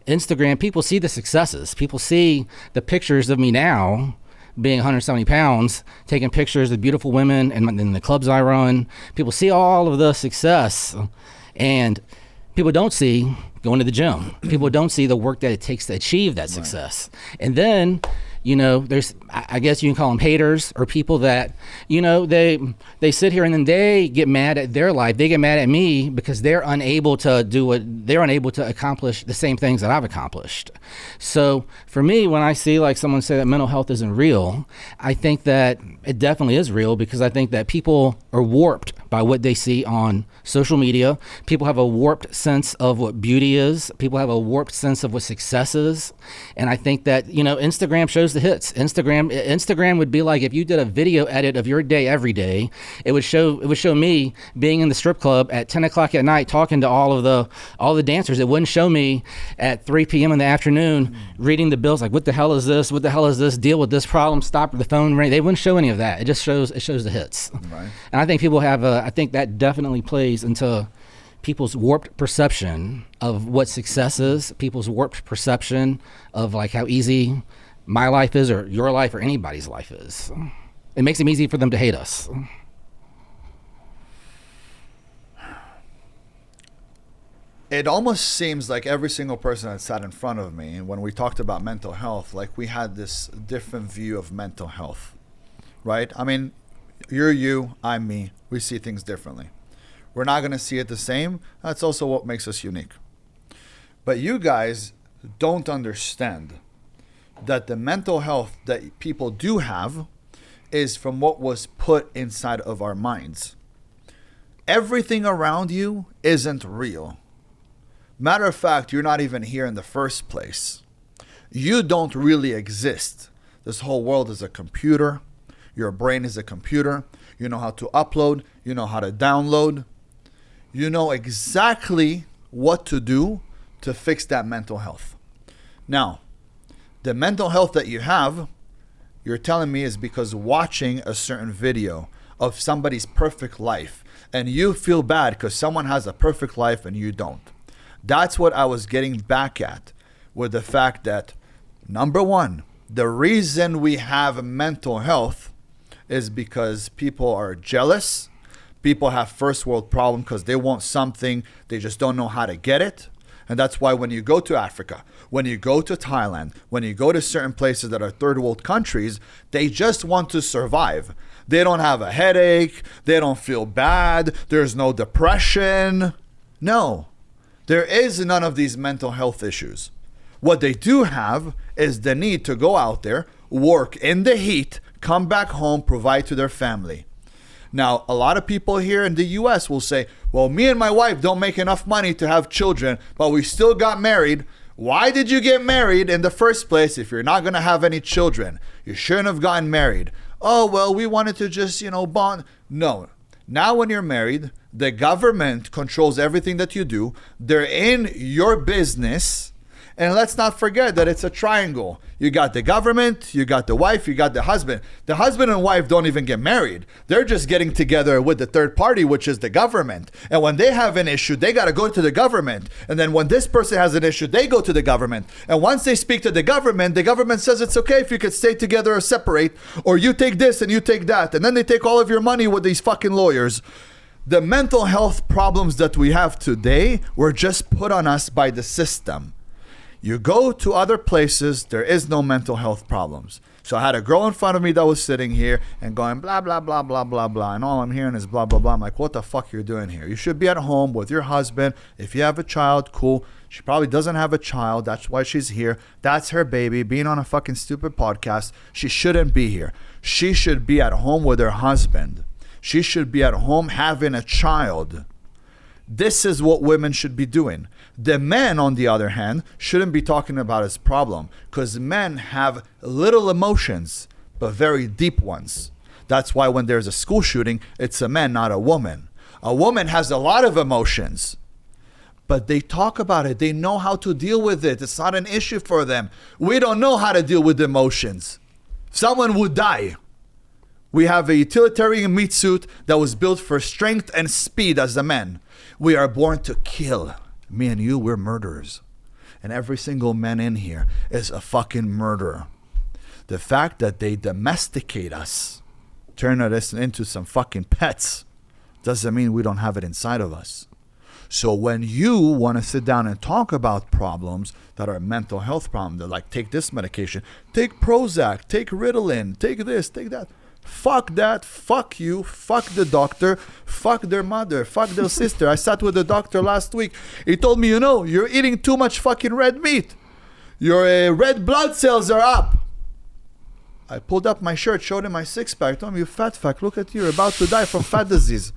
Speaker 12: Instagram, people see the successes. People see the pictures of me now being 170 pounds, taking pictures of beautiful women and in the clubs I run. People see all of the success, and people don't see going to the gym. People don't see the work that it takes to achieve that success. And then, there's, I guess you can call them haters or people that, they sit here and then they get mad at their life. They get mad at me because they're unable to accomplish the same things that I've accomplished. So for me, when I see like someone say that mental health isn't real, I think that it definitely is real because I think that people are warped by what they see on social media. People have a warped sense of what beauty is. People have a warped sense of what success is. And I think that, Instagram shows the hits. Instagram would be like if you did a video edit of your day every day, it would show me being in the strip club at 10 o'clock at night talking to all the dancers. It wouldn't show me at 3 p.m. in the afternoon reading the bills like, what the hell is this? What the hell is this? Deal with this problem. Stop the phone ring. They wouldn't show any of that. It just shows the hits.
Speaker 1: Right.
Speaker 12: And I think people have I think that definitely plays into people's warped perception of what success is, people's warped perception of like how easy my life is or your life or anybody's life is. It makes it easy for them to hate us.
Speaker 1: It almost seems like every single person that sat in front of me, when we talked about mental health, like we had this different view of mental health, right? I mean, you're you, I'm me. We see things differently. We're not going to see it the same. That's also what makes us unique. But you guys don't understand that the mental health that people do have is from what was put inside of our minds. Everything around you isn't real. Matter of fact, you're not even here in the first place. You don't really exist. This whole world is a computer. Your brain is a computer. You know how to upload. You know how to download. You know exactly what to do to fix that mental health. Now, the mental health that you have, you're telling me is because watching a certain video of somebody's perfect life and you feel bad because someone has a perfect life and you don't. That's what I was getting back at with the fact that, number one, the reason we have mental health is because people are jealous. People have first world problems because they want something, they just don't know how to get it. And that's why when you go to Africa, when you go to Thailand, when you go to certain places that are third world countries, they just want to survive. They don't have a headache. They don't feel bad. There's no depression. No, there is none of these mental health issues. What they do have is the need to go out there, work in the heat, come back home, provide to their family. Now, a lot of people here in the US will say, well, me and my wife don't make enough money to have children, but we still got married. Why did you get married in the first place if you're not going to have any children? You shouldn't have gotten married. Oh, well, we wanted to just, bond. No. Now when you're married, the government controls everything that you do. They're in your business. And let's not forget that it's a triangle. You got the government, you got the wife, you got the husband. The husband and wife don't even get married. They're just getting together with the third party, which is the government. And when they have an issue, they got to go to the government. And then when this person has an issue, they go to the government. And once they speak to the government says it's okay if you could stay together or separate, or you take this and you take that. And then they take all of your money with these fucking lawyers. The mental health problems that we have today were just put on us by the system. You go to other places, there is no mental health problems. So I had a girl in front of me that was sitting here and going blah, blah, blah, blah, blah, blah. And all I'm hearing is blah, blah, blah. I'm like, what the fuck you're doing here? You should be at home with your husband. If you have a child, cool. She probably doesn't have a child. That's why she's here. That's her baby being on a fucking stupid podcast. She shouldn't be here. She should be at home with her husband. She should be at home having a child. This is what women should be doing. The men, on the other hand, shouldn't be talking about his problem because men have little emotions, but very deep ones. That's why when there's a school shooting, it's a man, not a woman. A woman has a lot of emotions, but they talk about it. They know how to deal with it. It's not an issue for them. We don't know how to deal with emotions. Someone would die. We have a utilitarian meat suit that was built for strength and speed as a man. We are born to kill. Me and you, we're murderers. And every single man in here is a fucking murderer. The fact that they domesticate us, turn us into some fucking pets, doesn't mean we don't have it inside of us. So when you want to sit down and talk about problems that are mental health problems, they're like, take this medication, take Prozac, take Ritalin, take this, take that. Fuck that, fuck you, fuck the doctor, fuck their mother, fuck their sister. I sat with the doctor last week. He told me, you're eating too much fucking red meat. Your red blood cells are up. I pulled up my shirt, showed him my six-pack. Told him, you fat fuck, look at you, you're about to die from fat disease.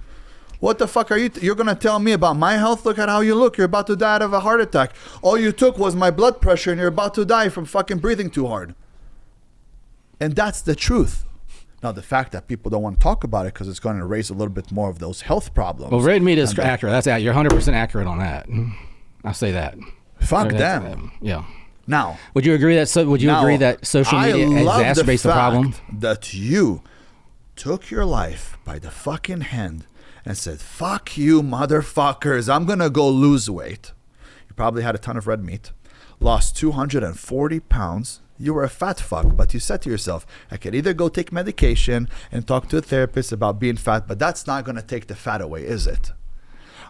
Speaker 1: What the fuck are you? You're going to tell me about my health? Look at how you look. You're about to die out of a heart attack. All you took was my blood pressure and you're about to die from fucking breathing too hard. And that's the truth. Now, the fact that people don't want to talk about it because it's going to raise a little bit more of those health problems.
Speaker 12: Well, red meat is accurate. That's You're 100% accurate on that. I'll say that.
Speaker 1: Fuck them.
Speaker 12: Yeah.
Speaker 1: Now,
Speaker 12: would you agree that social media exacerbates the problem?
Speaker 1: That you took your life by the fucking hand and said, fuck you, motherfuckers. I'm going to go lose weight. You probably had a ton of red meat, lost 240 pounds. You were a fat fuck, but you said to yourself, I could either go take medication and talk to a therapist about being fat, but that's not going to take the fat away, is it?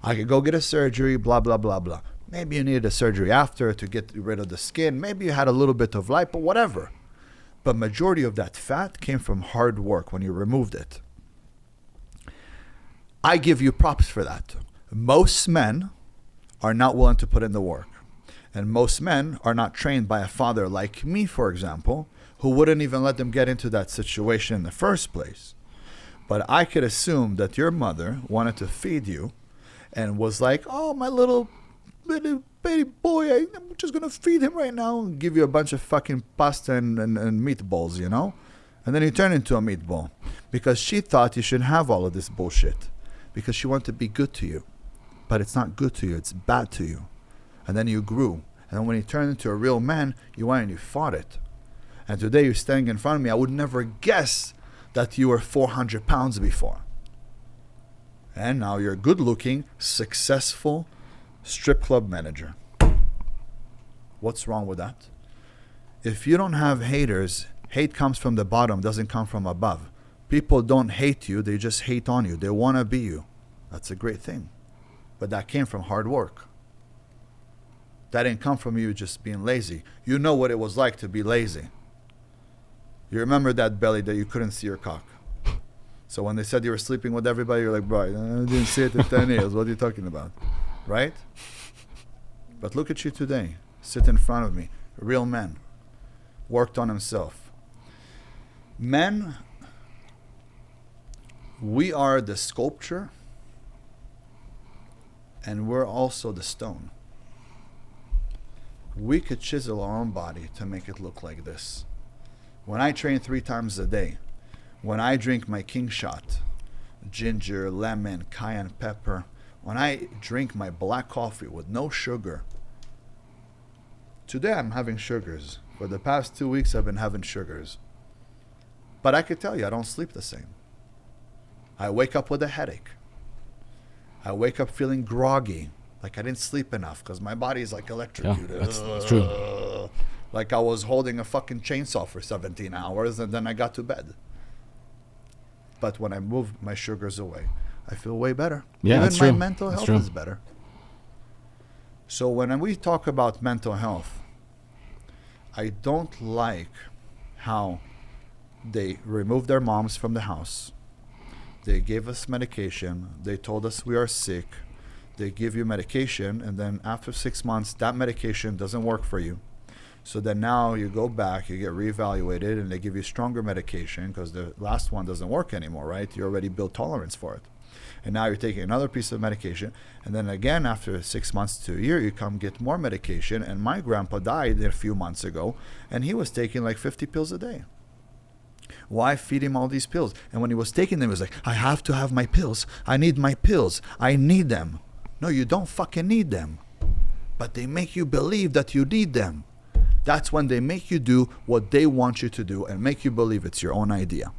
Speaker 1: I could go get a surgery, blah, blah, blah, blah. Maybe you needed a surgery after to get rid of the skin. Maybe you had a little bit of light, but whatever. But majority of that fat came from hard work when you removed it. I give you props for that. Most men are not willing to put in the work. And most men are not trained by a father like me, for example, who wouldn't even let them get into that situation in the first place. But I could assume that your mother wanted to feed you and was like, oh, my little baby boy, I'm just going to feed him right now and give you a bunch of fucking pasta and meatballs, you know? And then you turn into a meatball because she thought you should have all of this bullshit because she wanted to be good to you. But it's not good to you. It's bad to you. And then you grew. And then when you turned into a real man, you went and you fought it. And today you're standing in front of me. I would never guess that you were 400 pounds before. And now you're a good-looking, successful strip club manager. What's wrong with that? If you don't have haters, hate comes from the bottom, doesn't come from above. People don't hate you, they just hate on you. They want to be you. That's a great thing. But that came from hard work. That didn't come from you just being lazy. You know what it was like to be lazy. You remember that belly that you couldn't see your cock. So when they said you were sleeping with everybody, you're like, bro, I didn't see it in 10 years. What are you talking about? Right? But look at you today. Sit in front of me. A real man. Worked on himself. Men, we are the sculpture and we're also the stone. We could chisel our own body to make it look like this. When I train 3 times a day, when I drink my king shot, ginger, lemon, cayenne pepper, when I drink my black coffee with no sugar, today I'm having sugars. For the past 2 weeks I've been having sugars. But I could tell you I don't sleep the same. I wake up with a headache. I wake up feeling groggy, like I didn't sleep enough because my body is like electrocuted.
Speaker 12: Yeah, that's true.
Speaker 1: Like I was holding a fucking chainsaw for 17 hours and then I got to bed. But when I move my sugars away, I feel way better.
Speaker 12: Yeah,
Speaker 1: Even
Speaker 12: that's
Speaker 1: my
Speaker 12: true.
Speaker 1: mental
Speaker 12: That's
Speaker 1: health
Speaker 12: true.
Speaker 1: is better. So when we talk about mental health, I don't like how they removed their moms from the house. They gave us medication. They told us we are sick. They give you medication, and then after 6 months, that medication doesn't work for you. So then now you go back, you get reevaluated, and they give you stronger medication because the last one doesn't work anymore, right? You already built tolerance for it. And now you're taking another piece of medication. And then again, after 6 months to a year, you come get more medication. And my grandpa died a few months ago, and he was taking like 50 pills a day. Why feed him all these pills? And when he was taking them, he was like, I have to have my pills. I need my pills. I need them. No, you don't fucking need them. But they make you believe that you need them. That's when they make you do what they want you to do and make you believe it's your own idea.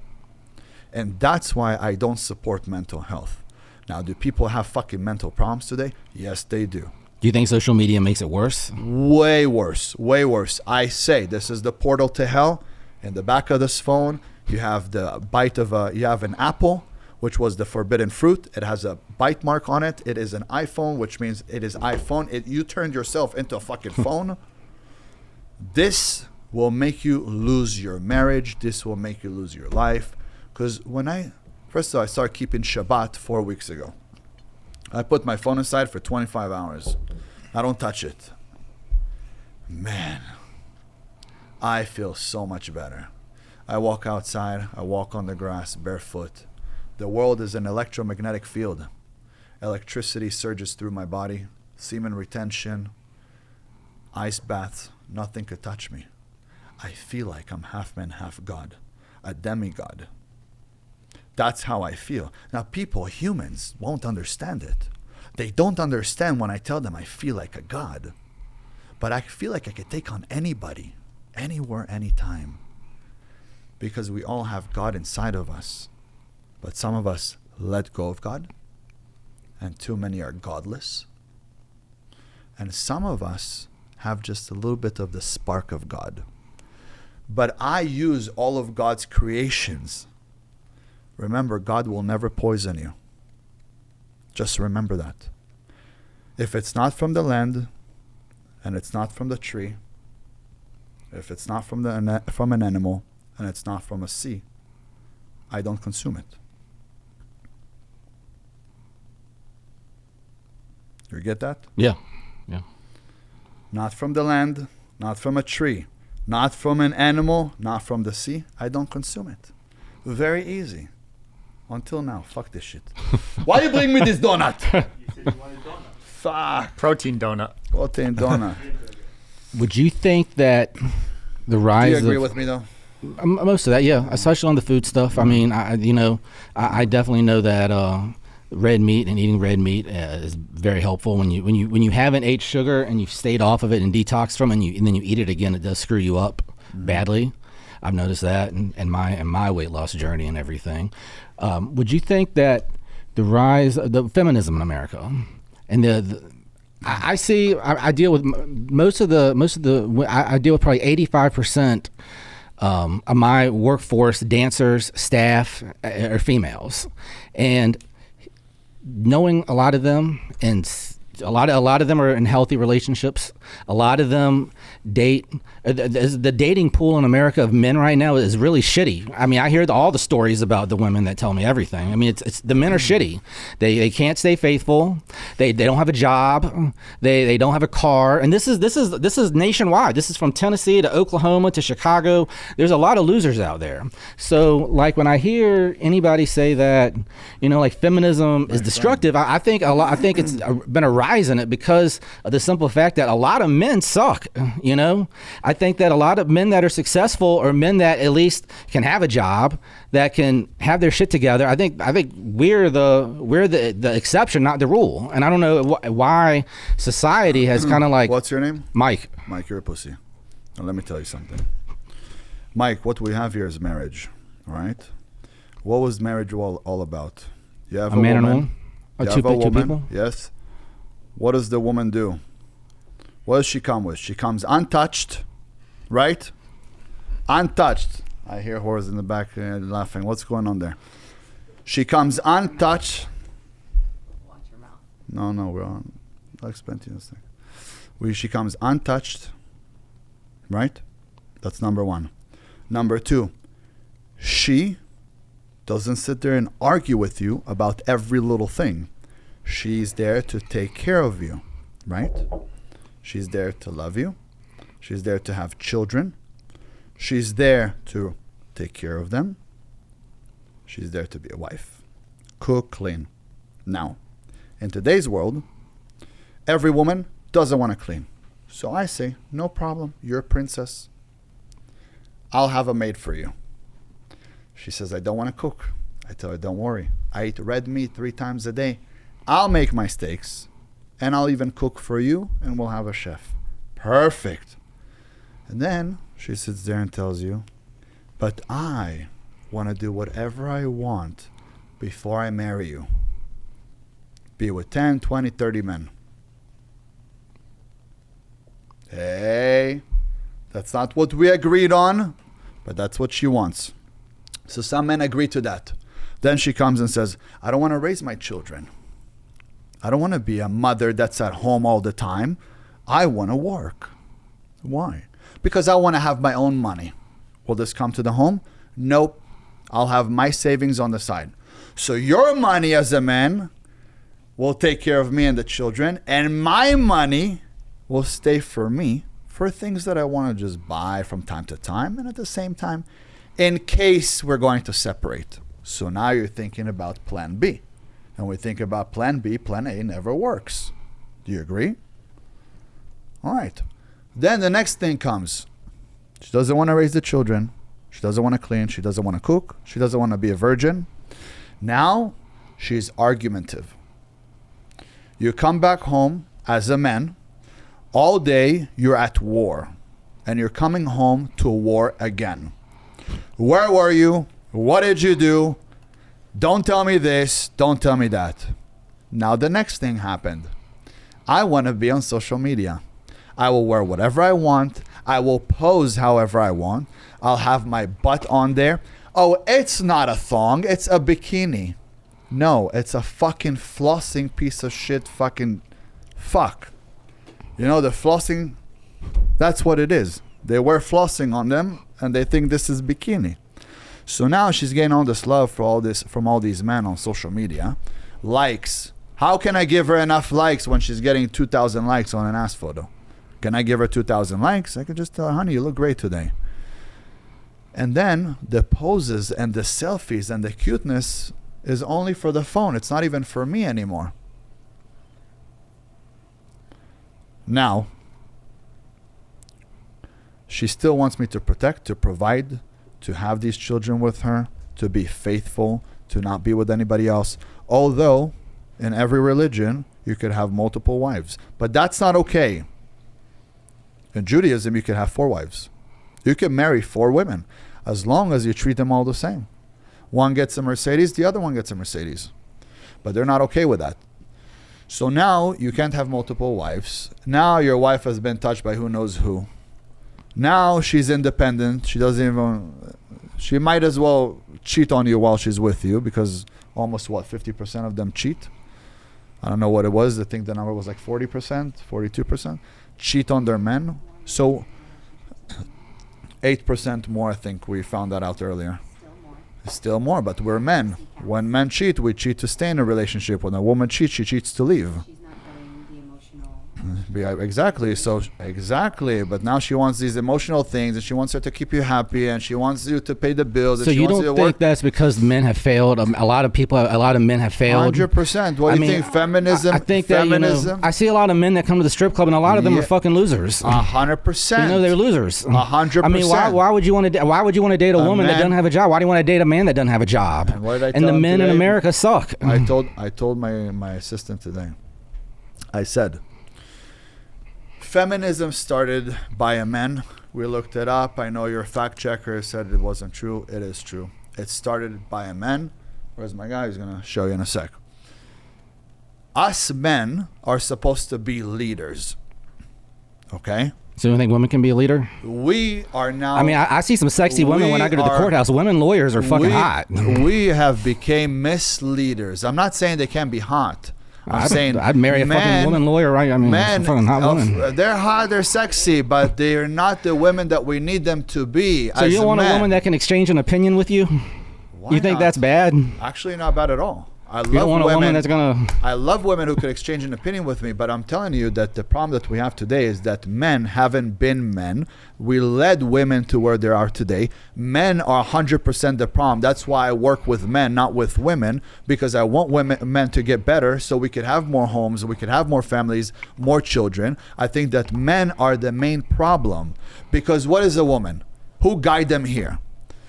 Speaker 1: And that's why I don't support mental health. Now, do people have fucking mental problems today? Yes, they do.
Speaker 12: Do you think social media makes it worse?
Speaker 1: Way worse. Way worse. I say this is the portal to hell. In the back of this phone, you have the bite of you have an apple, which was the forbidden fruit. It has a bite mark on it. It is an iPhone, which means it is iPhone. You turned yourself into a fucking phone. This will make you lose your marriage. This will make you lose your life. Because first of all, I started keeping Shabbat 4 weeks ago. I put my phone aside for 25 hours. I don't touch it. Man, I feel so much better. I walk outside. I walk on the grass barefoot. The world is an electromagnetic field. Electricity surges through my body. Semen retention. Ice baths. Nothing could touch me. I feel like I'm half man, half God. A demigod. That's how I feel. Now, humans, won't understand it. They don't understand when I tell them I feel like a god. But I feel like I could take on anybody, anywhere, anytime. Because we all have God inside of us. But some of us let go of God. And too many are godless. And some of us have just a little bit of the spark of God. But I use all of God's creations. Remember, God will never poison you. Just remember that. If it's not from the land, and it's not from the tree, if it's not from an animal, and it's not from a sea, I don't consume it. You get that?
Speaker 12: Yeah. Yeah.
Speaker 1: Not from the land, not from a tree, not from an animal, not from the sea, I don't consume it. Very easy. Until now, fuck this shit. Why you bring me this donut? You said you wanted donut. Fuck.
Speaker 5: Protein donut.
Speaker 1: Protein donut.
Speaker 12: Would you think that the rise
Speaker 1: Do you agree
Speaker 12: of
Speaker 1: with me though?
Speaker 12: most of that, yeah, especially on the food stuff. I mean, I definitely know that red meat and eating red meat is very helpful when you haven't ate sugar and you've stayed off of it and detoxed from it, and then you eat it again. It does screw you up badly. I've noticed that in my weight loss journey and everything. Would you think that the rise of the feminism in America and I deal with I deal with probably 85% of my workforce, dancers, staff, are females, and knowing a lot of them, and a lot of them are in healthy relationships. A lot of them date. The dating pool in America of men right now is really shitty. I mean, I hear all the stories about the women that tell me everything. I mean, it's the men are shitty. They can't stay faithful. They don't have a job. They don't have a car. And this is nationwide. This is from Tennessee to Oklahoma to Chicago. There's a lot of losers out there. So like when I hear anybody say that, like feminism is destructive, I think it's been a rise in it because of the simple fact that a lot of men suck. I think that a lot of men that are successful, or men that at least can have a job, that can have their shit together, I think we're the exception, not the rule. And I don't know why society has kind of like.
Speaker 1: What's your name?
Speaker 12: Mike.
Speaker 1: Mike, you're a pussy. Now let me tell you something. Mike, what we have here is marriage, all right? What was marriage all about? You have a
Speaker 12: man
Speaker 1: woman.
Speaker 12: and a woman?
Speaker 1: You
Speaker 12: Two
Speaker 1: have a woman,
Speaker 12: people?
Speaker 1: yes. What does the woman do? What does she come with? She comes untouched, right? Untouched. I hear whores in the back laughing. What's going on there? She comes untouched.
Speaker 11: Watch your mouth.
Speaker 1: No, we're on. I'll explain to you this thing. She comes untouched, right? That's number one. Number two, she doesn't sit there and argue with you about every little thing. She's there to take care of you, right? She's there to love you. She's there to have children. She's there to take care of them. She's there to be a wife. Cook, clean. Now, in today's world, every woman doesn't want to clean. So I say, no problem. You're a princess. I'll have a maid for you. She says, I don't want to cook. I tell her, don't worry. I eat red meat 3 times a day. I'll make my steaks, and I'll even cook for you, and we'll have a chef. Perfect. And then she sits there and tells you, but I want to do whatever I want before I marry you. Be with 10, 20, 30 men. Hey, that's not what we agreed on, but that's what she wants. So some men agree to that. Then she comes and says, I don't want to raise my children. I don't want to be a mother that's at home all the time. I want to work. Why? Because I want to have my own money. Will this come to the home? Nope. I'll have my savings on the side. So your money as a man will take care of me and the children, and my money will stay for me for things that I want to just buy from time to time, and at the same time, in case we're going to separate. So now you're thinking about plan B. And we think about plan B, plan A never works. Do you agree? All right. Then the next thing comes. She doesn't want to raise the children. She doesn't want to clean. She doesn't want to cook. She doesn't want to be a virgin. Now she's argumentative. You come back home as a man. All day you're at war. And you're coming home to war again. Where were you? What did you do? Don't tell me this. Don't tell me that. Now the next thing happened. I want to be on social media. I will wear whatever I want. I will pose however I want. I'll have my butt on there. Oh, it's not a thong. It's a bikini. No, it's a fucking flossing piece of shit fucking fuck. The flossing, that's what it is. They wear flossing on them and they think this is bikini. So now she's getting all this love for all this from all these men on social media. Likes. How can I give her enough likes when she's getting 2,000 likes on an ass photo? Can I give her 2,000 likes? I could just tell her, honey, you look great today. And then the poses and the selfies and the cuteness is only for the phone. It's not even for me anymore. Now, she still wants me to protect, to provide, to have these children with her, to be faithful, to not be with anybody else. Although, in every religion, you could have multiple wives. But that's not okay. In Judaism, you can have 4 wives. You can marry 4 women, as long as you treat them all the same. One gets a Mercedes, the other one gets a Mercedes. But they're not okay with that. So now you can't have multiple wives. Now your wife has been touched by who knows who. Now she's independent. She doesn't even... She might as well cheat on you while she's with you, because almost, 50% of them cheat? I don't know what it was. I think the number was like 40%, 42%. Cheat on their men. So 8% more, I think we found that out earlier. Still more, but we're men. When men cheat, we cheat to stay in a relationship. When a woman cheats, she cheats to leave. Exactly. So exactly. But now she wants these emotional things, and she wants her to keep you happy, and she wants you to pay the bills.
Speaker 12: So
Speaker 1: and she
Speaker 12: you
Speaker 1: wants
Speaker 12: don't think that's because men have failed? A lot of men have failed.
Speaker 1: 100%. What do you think? Feminism.
Speaker 12: I think
Speaker 1: feminism.
Speaker 12: that I see a lot of men that come to the strip club, and a lot of them are fucking losers.
Speaker 1: 100%.
Speaker 12: They're losers.
Speaker 1: 100%.
Speaker 12: I mean, why would you want to? Why would you want to date a woman that doesn't have a job? Why do you want to date a man that doesn't have a job?
Speaker 1: And what did I
Speaker 12: and
Speaker 1: tell
Speaker 12: the men
Speaker 1: today?
Speaker 12: in America suck.
Speaker 1: I told my assistant today. I said, feminism started by a man. We looked it up. I know your fact checker said it wasn't true. It is true. It started by a man. Where's my guy? He's going to show you in a sec. Us men are supposed to be leaders. Okay?
Speaker 12: So you think women can be a leader?
Speaker 1: We are now...
Speaker 12: I mean, I see some sexy women when I go to the courthouse. Women lawyers are fucking hot.
Speaker 1: We have became misleaders. I'm not saying they can't be hot. I'm saying
Speaker 12: I'd marry a fucking woman lawyer, right? I mean,
Speaker 1: men,
Speaker 12: fucking hot woman.
Speaker 1: They're hot, they're sexy, but they're not the women that we need them to be.
Speaker 12: So you don't want a woman that can exchange an opinion with you?
Speaker 1: Why
Speaker 12: you think
Speaker 1: not?
Speaker 12: that's bad?
Speaker 1: Actually, not bad at all.
Speaker 12: You don't want a woman that's gonna...
Speaker 1: I love women who could exchange an opinion with me, but I'm telling you that the problem that we have today is that men haven't been men. We led women to where they are today. Men are 100% the problem. That's why I work with men, not with women, because I want men to get better so we could have more homes, we could have more families, more children. I think that men are the main problem, because what is a woman? Who guide them here?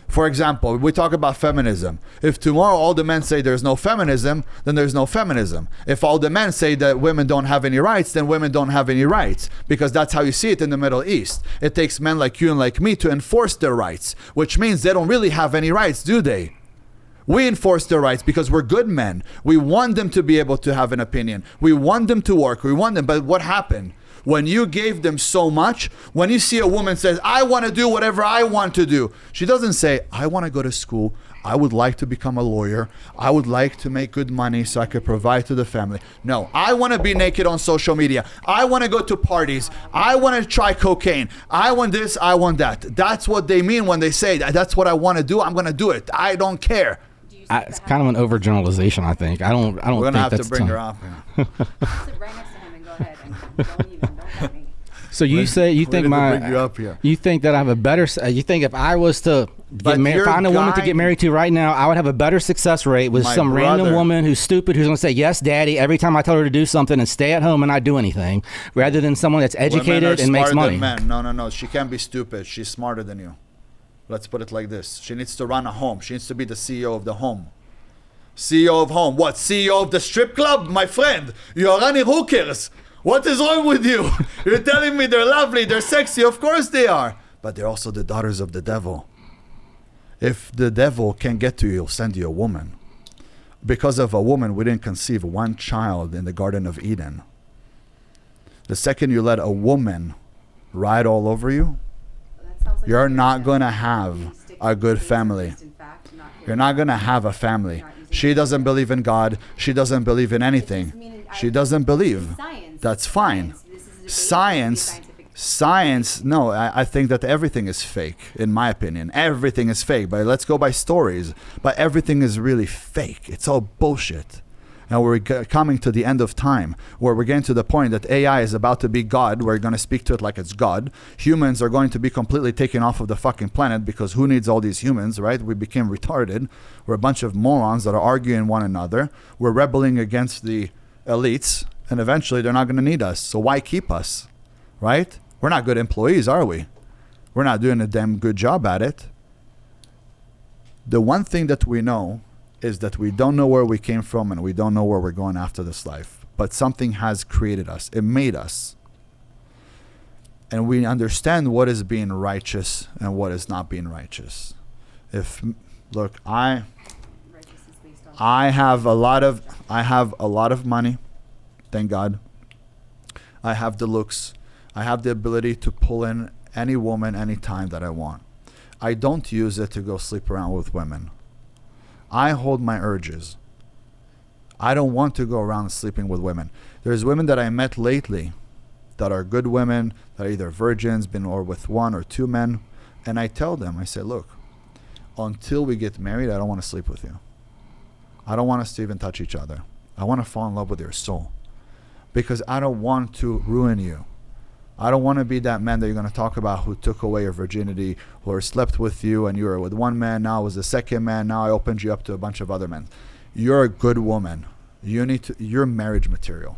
Speaker 1: For example, we talk about feminism. If tomorrow all the men say there's no feminism, then there's no feminism. If all the men say that women don't have any rights, then women don't have any rights. Because that's how you see it in the Middle East. It takes men like you and like me to enforce their rights, which means they don't really have any rights, do they? We enforce their rights because we're good men. We want them to be able to have an opinion. We want them to work. We want them. But what happened? When you gave them so much, when you see a woman says, I want to do whatever I want to do, she doesn't say, I want to go to school. I would like to become a lawyer. I would like to make good money so I could provide to the family. No, I want to be naked on social media. I want to go to parties. I want to try cocaine. I want this. I want that. That's what they mean when they say that's what I want to do. I'm going to do it. I don't care.
Speaker 12: It's kind of an overgeneralization, I think. I don't
Speaker 1: We're
Speaker 12: think
Speaker 1: going to have
Speaker 12: that's
Speaker 1: to bring her up.
Speaker 11: Sit right next to him and go ahead and don't let me.
Speaker 12: So you say you think you think that I have a better you think if I was to find a woman to get married to right now, I would have a better success rate with some random woman who's stupid, who's going to say yes daddy every time I tell her to do something and stay at home and not do anything, rather than someone that's educated and makes money.
Speaker 1: Men. No, she can't be stupid. She's smarter than you. Let's put it like this. She needs to run a home. She needs to be the CEO of the home. CEO of home. What? CEO of the strip club? My friend, you are running hookers. What is wrong with you? You're telling me they're lovely, they're sexy. Of course they are. But they're also the daughters of the devil. If the devil can get to you, he'll send you a woman. Because of a woman, we didn't conceive one child in the Garden of Eden. The second you let a woman ride all over you, you're not going to have a good family. You're not going to have a family. She doesn't believe in God. She doesn't believe in anything. She doesn't believe. That's fine. Science, no, I think that everything is fake, in my opinion. Everything is fake, but let's go by stories. But everything is really fake. It's all bullshit. And we're coming to the end of time, where we're getting to the point that AI is about to be God. We're going to speak to it like it's God. Humans are going to be completely taken off of the fucking planet, because who needs all these humans, right? We became retarded. We're a bunch of morons that are arguing one another. We're rebelling against the elites, and eventually they're not going to need us. So why keep us, right? We're not good employees, are we? We're not doing a damn good job at it. The one thing that we know is that we don't know where we came from, and we don't know where we're going after this life. But something has created us. It made us. And we understand what is being righteous and what is not being righteous. Look, I have a lot of money, thank God. I have the looks. I have the ability to pull in any woman anytime that I want. I don't use it to go sleep around with women. I hold my urges. I don't want to go around sleeping with women. There's women that I met lately that are good women, that are either virgins, been or with one or two men, and I tell them, I say, look, until we get married, I don't want to sleep with you. I don't want us to even touch each other. I want to fall in love with your soul, because I don't want to ruin you. I don't want to be that man that you're going to talk about who took away your virginity, or slept with you and you were with one man, now I was the second man, now I opened you up to a bunch of other men. You're a good woman. You're marriage material.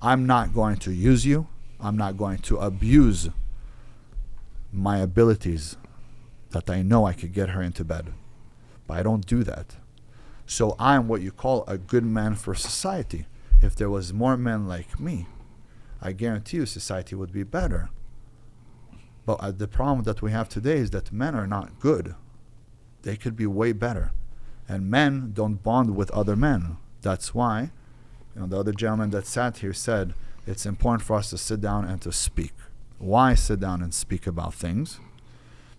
Speaker 1: I'm not going to use you. I'm not going to abuse my abilities that I know I could get her into bed. But I don't do that. So I'm what you call a good man for society. If there was more men like me, I guarantee you society would be better. But the problem that we have today is that men are not good. They could be way better. And men don't bond with other men. That's why, the other gentleman that sat here said, it's important for us to sit down and to speak. Why sit down and speak about things?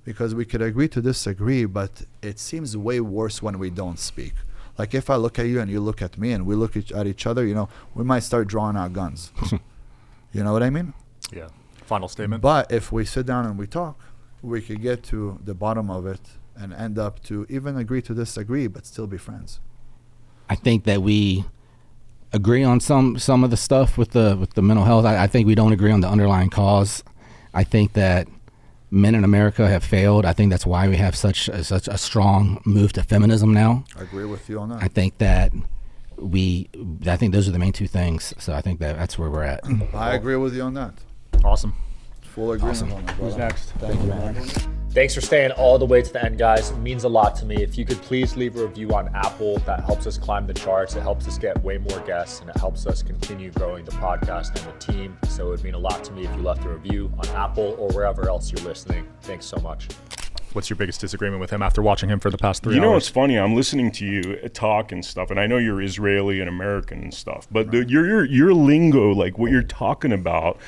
Speaker 1: Because we could agree to disagree, but it seems way worse when we don't speak. Like if I look at you and you look at me and we look at each other, we might start drawing our guns. You know what I mean?
Speaker 5: Yeah. Final statement.
Speaker 1: But if we sit down and we talk, we could get to the bottom of it and end up to even agree to disagree, but still be friends.
Speaker 12: I think that we agree on some of the stuff with the mental health. I think we don't agree on the underlying cause. I think that men in America have failed. I think that's why we have such a strong move to feminism now.
Speaker 1: I agree with you on that.
Speaker 12: I think that I think those are the main two things. So I think that's where we're at.
Speaker 1: I agree with you on that.
Speaker 5: Awesome.
Speaker 1: Full agreement on that.
Speaker 5: Who's next?
Speaker 1: Thank you, man.
Speaker 6: Thanks for staying all the way to the end, guys. It means a lot to me. If you could please leave a review on Apple, that helps us climb the charts. It helps us get way more guests, and it helps us continue growing the podcast and the team. So it would mean a lot to me if you left a review on Apple or wherever else you're listening. Thanks so much.
Speaker 5: What's your biggest disagreement with him after watching him for the past 3 hours?
Speaker 9: You know, it's funny. I'm listening to you talk and stuff, and I know you're Israeli and American and stuff, but your lingo, like what you're talking about,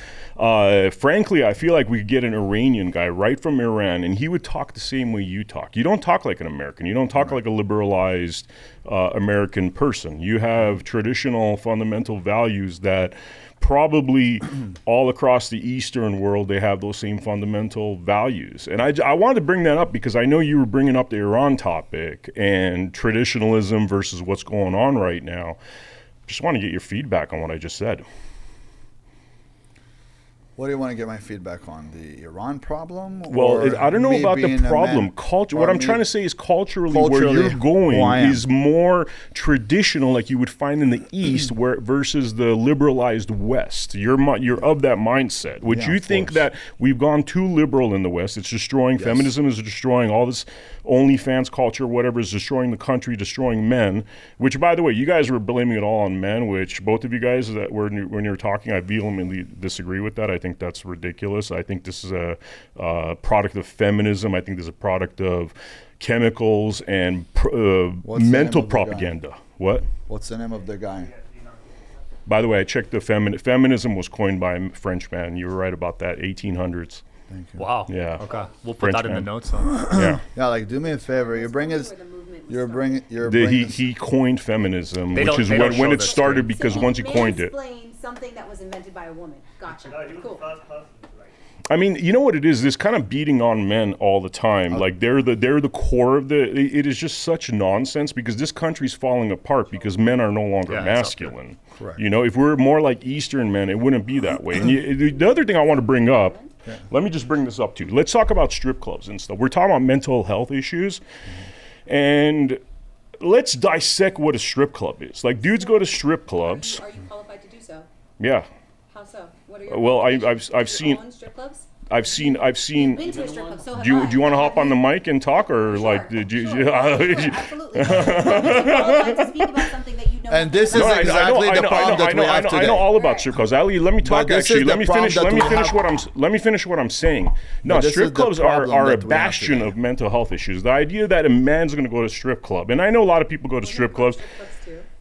Speaker 9: frankly, I feel like we could get an Iranian guy right from Iran, and he would talk the same way you talk. You don't talk like an American. You don't talk like a liberalized American person. You have traditional fundamental values that probably all across the Eastern world, they have those same fundamental values. And I wanted to bring that up because I know you were bringing up the Iran topic and traditionalism versus what's going on right now. Just want to get your feedback on what I just said.
Speaker 1: What do you want to get my feedback on? The Iran problem?
Speaker 9: Well, I don't know about the problem. Culture. What I'm trying to say is culturally where you're going is more traditional, like you would find in the East, where versus the liberalized West. You're of that mindset. Would you think that we've gone too liberal in the West? It's destroying feminism, is destroying all this OnlyFans culture, whatever, is destroying the country, destroying men. Which, by the way, you guys were blaming it all on men. Which both of you guys that were when you were talking, I vehemently disagree with that. I think that's ridiculous. I think this is a product of feminism. I think this is a product of chemicals and mental propaganda. What?
Speaker 1: What's the name of the guy?
Speaker 9: By the way, I checked the feminism was coined by a French man. You were right about that, 1800s.
Speaker 1: Thank you.
Speaker 5: Wow.
Speaker 9: Yeah.
Speaker 5: Okay. We'll put that in the notes. Huh?
Speaker 9: Yeah.
Speaker 1: Yeah, like do me a favor.
Speaker 9: He coined feminism, which is when it started because once he coined it.
Speaker 11: Something that was invented by a woman. Gotcha. Cool.
Speaker 9: I mean, you know what it is? This kind of beating on men all the time. Like they're the core of it is just such nonsense because this country's falling apart because men are no longer masculine.
Speaker 1: Correct.
Speaker 9: You know, if we're more like Eastern men, it wouldn't be that way. And the other thing I want to bring up, let me just bring this up too. Let's talk about strip clubs and stuff. We're talking about mental health issues, and let's dissect what a strip club is. Like, dudes go to strip clubs.
Speaker 11: Are you qualified to do so?
Speaker 9: Yeah.
Speaker 11: How so? What are your
Speaker 9: Well, I've seen.
Speaker 11: own strip clubs?
Speaker 9: I've seen.
Speaker 11: Been to a strip club, so have
Speaker 9: Do you
Speaker 11: I.
Speaker 9: want to hop on the mic and talk, or like did you?
Speaker 11: Absolutely. Qualified to speak about something that you know.
Speaker 1: And this is exactly the problem that we have today.
Speaker 9: I know all about strip clubs. Ali, let me talk.
Speaker 1: this
Speaker 9: Actually,
Speaker 1: is
Speaker 9: let
Speaker 1: the
Speaker 9: me
Speaker 1: problem
Speaker 9: finish.
Speaker 1: that
Speaker 9: Let me
Speaker 1: we
Speaker 9: finish
Speaker 1: have.
Speaker 9: what I'm. Let me finish what I'm saying. No,
Speaker 1: this
Speaker 9: strip
Speaker 1: is the
Speaker 9: clubs
Speaker 1: problem
Speaker 9: are a
Speaker 1: that we have
Speaker 9: bastion
Speaker 1: today.
Speaker 9: of mental health issues. The idea that a man's going to go to a strip club, and I know a lot of people go to strip clubs.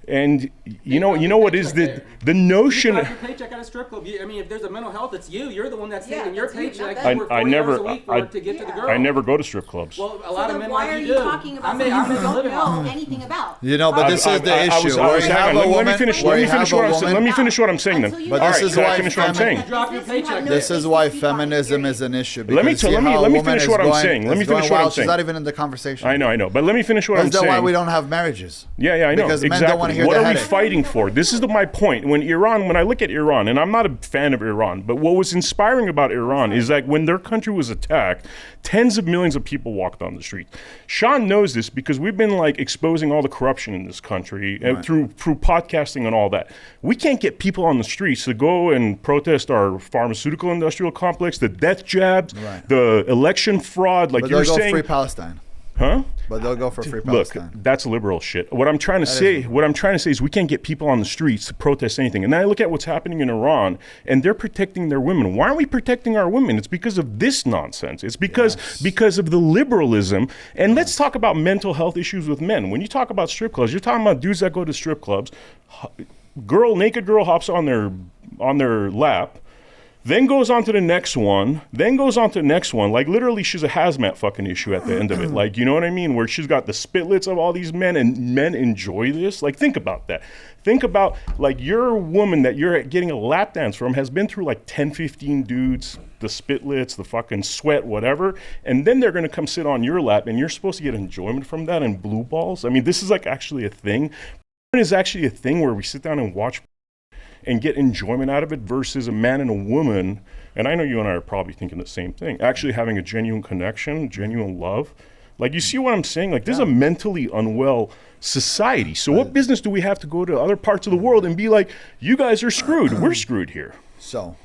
Speaker 9: And you know what is the notion?
Speaker 12: You got your paycheck at a strip club. I mean, if there's a mental health, it's you. You're the one that's taking your paycheck.
Speaker 9: I never
Speaker 12: to get to the girl.
Speaker 9: I never go to strip clubs.
Speaker 12: Well, a lot of men
Speaker 11: why
Speaker 12: like
Speaker 11: are
Speaker 12: you
Speaker 11: you
Speaker 12: do.
Speaker 11: talking about
Speaker 12: I
Speaker 11: something you
Speaker 12: make a living
Speaker 11: don't
Speaker 12: off
Speaker 11: know
Speaker 12: of it.
Speaker 11: anything about?
Speaker 1: You know, but this is the issue.
Speaker 9: Let me finish what I'm saying. Let me finish what I'm saying then.
Speaker 1: But
Speaker 9: All
Speaker 1: this
Speaker 9: right,
Speaker 1: is
Speaker 9: can I
Speaker 1: why
Speaker 9: finish what I'm saying?
Speaker 12: Drop your paycheck.
Speaker 1: This is why feminism is an issue.
Speaker 9: Let me
Speaker 1: because see
Speaker 9: let me
Speaker 1: how a
Speaker 9: let me
Speaker 1: woman
Speaker 9: finish
Speaker 1: is
Speaker 9: what I'm
Speaker 1: going-
Speaker 9: saying. Let
Speaker 1: is
Speaker 9: me
Speaker 1: going
Speaker 9: finish what I'm
Speaker 1: wild.
Speaker 9: saying.
Speaker 1: She's not even in the conversation.
Speaker 9: I know. But let me finish what I'm
Speaker 1: That's
Speaker 9: saying.
Speaker 1: why we don't have marriages.
Speaker 9: Yeah, I know.
Speaker 1: Because men
Speaker 9: exactly.
Speaker 1: don't want to hear
Speaker 9: what
Speaker 1: the
Speaker 9: are we
Speaker 1: headache.
Speaker 9: fighting for? This is my point. When I look at Iran, and I'm not a fan of Iran, but what was inspiring about Iran is like when their country was attacked, tens of millions of people walked on the street. Sean knows this because we've been like exposing all the corruption in this country through podcasting and all that. We can't get people on the streets to go and protest our pharmaceutical industrial complex, the death jabs, the election fraud. Like
Speaker 1: But
Speaker 9: you're
Speaker 1: they'll go
Speaker 9: saying,
Speaker 1: free Palestine.
Speaker 9: huh?
Speaker 1: But they'll go for free
Speaker 9: Look,
Speaker 1: Palestine.
Speaker 9: that's liberal shit. What I'm trying to say is we can't get people on the streets to protest anything. And then I look at what's happening in Iran, and they're protecting their women. Why aren't we protecting our women? It's because of this nonsense. It's because of the liberalism. And let's talk about mental health issues with men. When you talk about strip clubs, you're talking about dudes that go to strip clubs. Naked girl hops on their lap. Then goes on to the next one. Like literally she's a hazmat fucking issue at the end of it. Like, you know what I mean? Where she's got the spitlets of all these men and men enjoy this. Like, think about that. Think about like your woman that you're getting a lap dance from has been through like 10, 15 dudes, the spitlets, the fucking sweat, whatever. And then they're going to come sit on your lap and you're supposed to get enjoyment from that and blue balls. I mean, this is like actually a thing. It is actually a thing where we sit down and watch and get enjoyment out of it versus a man and a woman, and I know you and I are probably thinking the same thing, actually having a genuine connection, genuine love. Like, you see what I'm saying? Like, this is a mentally unwell society. So what business do we have to go to other parts of the world and be like, you guys are screwed, we're screwed here?
Speaker 1: So,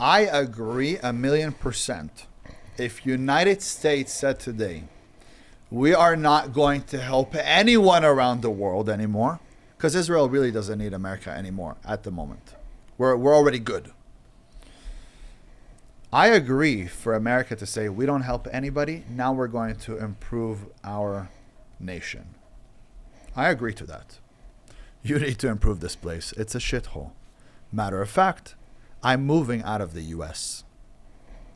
Speaker 1: I agree 1,000,000%. If United States said today, we are not going to help anyone around the world anymore, because Israel really doesn't need America anymore at the moment. We're already good. I agree for America to say we don't help anybody. Now we're going to improve our nation. I agree to that. You need to improve this place. It's a shithole. Matter of fact, I'm moving out of the U.S.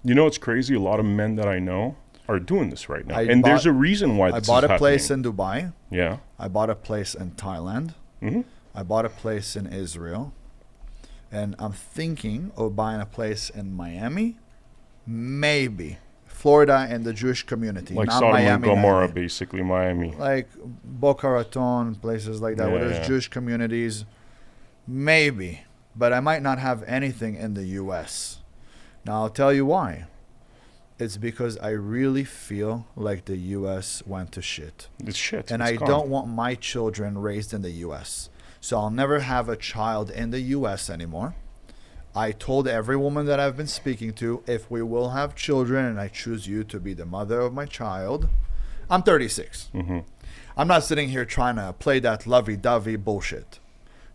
Speaker 9: You know, it's crazy. A lot of men that I know are doing this right now. And there's a reason why this is happening.
Speaker 1: I bought a place in Dubai.
Speaker 9: Yeah.
Speaker 1: I bought a place in Thailand.
Speaker 9: Mm-hmm.
Speaker 1: I bought a place in Israel, and I'm thinking of buying a place in Miami, maybe Florida and the Jewish community,
Speaker 9: like
Speaker 1: not
Speaker 9: Sodom
Speaker 1: Miami,
Speaker 9: and Gomorrah,
Speaker 1: Miami.
Speaker 9: basically Miami.
Speaker 1: Like Boca Raton, places like that, where there's Jewish communities, maybe. But I might not have anything in the U.S. Now I'll tell you why. It's because I really feel like the U.S. went to shit.
Speaker 9: It's shit.
Speaker 1: And I don't want my children raised in the U.S. So I'll never have a child in the U.S. anymore. I told every woman that I've been speaking to, if we will have children and I choose you to be the mother of my child, I'm 36.
Speaker 9: Mm-hmm.
Speaker 1: I'm not sitting here trying to play that lovey-dovey bullshit.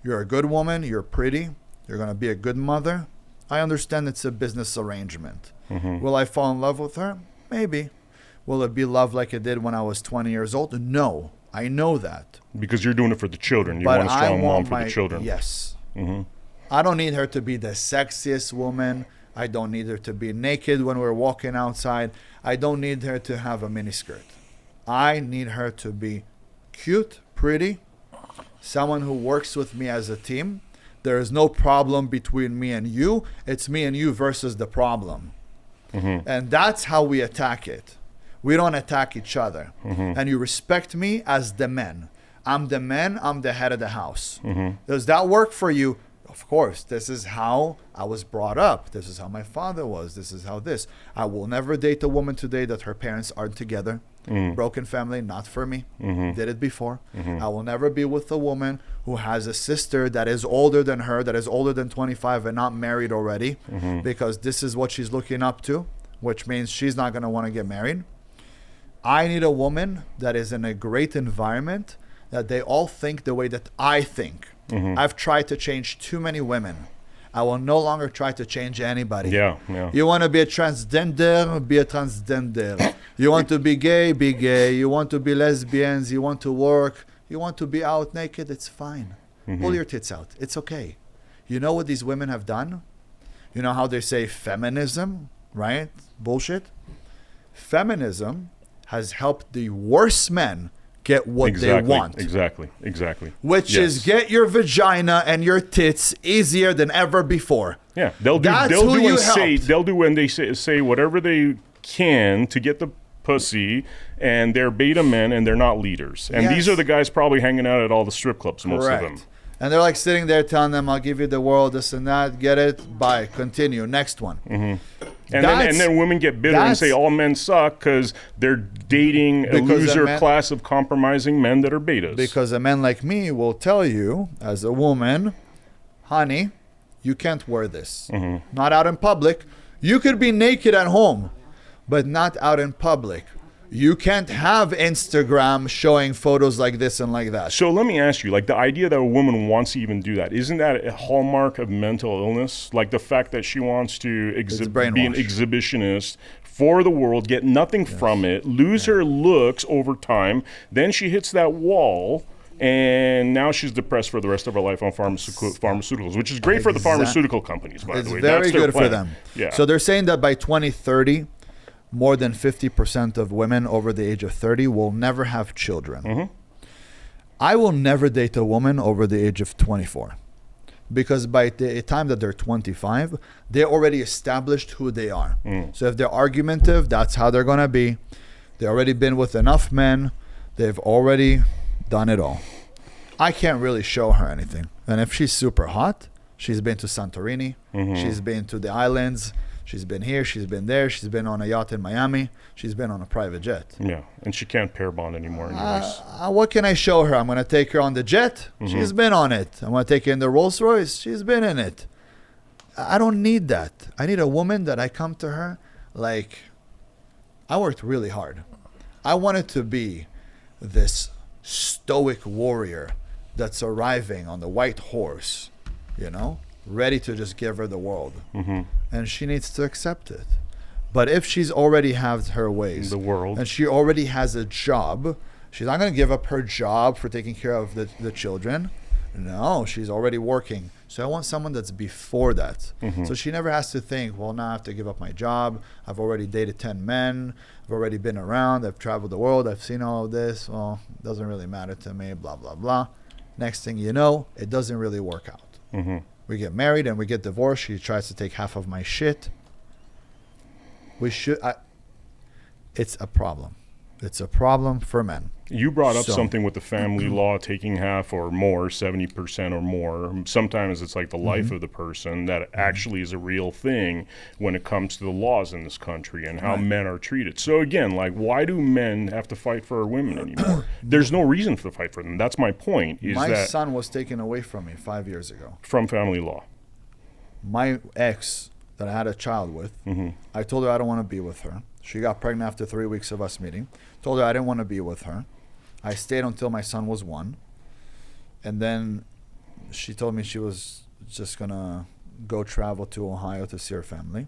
Speaker 1: You're a good woman. You're pretty. You're going to be a good mother. I understand it's a business arrangement.
Speaker 9: Mm-hmm.
Speaker 1: Will I fall in love with her? Maybe. Will it be love like it did when I was 20 years old? No. I know that.
Speaker 9: Because you're doing it for the children. You
Speaker 1: But
Speaker 9: want a
Speaker 1: I
Speaker 9: strong mom
Speaker 1: want
Speaker 9: for the children.
Speaker 1: Yes.
Speaker 9: Mm-hmm.
Speaker 1: I don't need her to be the sexiest woman. I don't need her to be naked when we're walking outside. I don't need her to have a miniskirt. I need her to be cute, pretty, someone who works with me as a team, There is no problem between me and you. It's me and you versus the problem. And that's how we attack it. We don't attack each other. And you respect me as the man. I'm the man. I'm the head of the house. Does that work for you? Of course. This is how I was brought up. This is how my father was. This is how this. I will never date a woman today that her parents aren't together. Broken family, not for me. Did it before. I will never be with a woman who has a sister that is older than her, that is older than 25 and not married already, because this is what she's looking up to, which means she's not going to want to get married. I need a woman that is in a great environment, that they all think the way that I think. I've tried to change too many women. I will no longer try to change anybody. You want to be a transgender, be a transgender. You want to be gay, be gay. You want to be lesbians, you want to work, you want to be out naked, it's fine. Pull your tits out. It's okay. You know what these women have done? You know how they say feminism, right? Bullshit. Feminism has helped the worst men get what they want.
Speaker 9: Exactly.
Speaker 1: Which is get your vagina and your tits easier than ever before.
Speaker 9: Yeah, they'll do when they say whatever they can to get the pussy, and they're beta men and they're not leaders. And these are the guys probably hanging out at all the strip clubs, most of them.
Speaker 1: And they're like sitting there telling them, I'll give you the world, this and that, get it, bye, continue, next one.
Speaker 9: And then women get bitter and say all men suck because they're dating a loser class of compromising men that are betas.
Speaker 1: Because a man like me will tell you, as a woman, honey, you can't wear this. Not out in public. You could be naked at home, but not out in public. You can't have Instagram showing photos like this and like that.
Speaker 9: So let me ask you, like the idea that a woman wants to even do that, isn't that a hallmark of mental illness? Like the fact that she wants to be an exhibitionist for the world, get nothing from it, lose her looks over time, then she hits that wall, and now she's depressed for the rest of her life on pharmaceuticals, which is great for the pharmaceutical companies, by the way.
Speaker 1: It's very good for them.
Speaker 9: Yeah.
Speaker 1: So they're saying that by 2030, more than 50% of women over the age of 30 will never have children. I will never date a woman over the age of 24. Because by the time that they're 25, they're already established who they are. So if they're argumentative, that's how they're going to be. They've already been with enough men. They've already done it all. I can't really show her anything. And if she's super hot, she's been to Santorini. She's been to the islands. She's been here, she's been there, she's been on a yacht in Miami, she's been on a private jet.
Speaker 9: Yeah, and she can't pair bond anymore anyways.
Speaker 1: What can I show her? I'm going to take her on the jet. She's been on it. I'm going to take her in the Rolls Royce. She's been in it. I don't need that. I need a woman that I come to her like, I worked really hard. I wanted to be this stoic warrior that's arriving on the white horse, ready to just give her the world. And she needs to accept it. But if she's already has her ways,
Speaker 9: the world,
Speaker 1: and she already has a job, she's not going to give up her job for taking care of the children. No, she's already working. So I want someone that's before that. So she never has to think, well, now I have to give up my job. I've already dated 10 men. I've already been around. I've traveled the world. I've seen all of this. Well, it doesn't really matter to me, blah, blah, blah. Next thing you know, it doesn't really work out. We get married and we get divorced. She tries to take half of my shit. It's a problem. It's a problem for men.
Speaker 9: You brought up something with the family law taking half or more, 70% or more. Sometimes it's like the life of the person that actually is a real thing when it comes to the laws in this country and how men are treated. So again, like, why do men have to fight for women anymore? There's no reason to fight for them. That's my point.
Speaker 1: My son was taken away from me 5 years ago.
Speaker 9: From family law.
Speaker 1: My ex that I had a child with, I told her I don't want to be with her. She got pregnant after 3 weeks of us meeting. Told her I didn't want to be with her. I stayed until my son was 1. And then she told me she was just going to go travel to Ohio to see her family.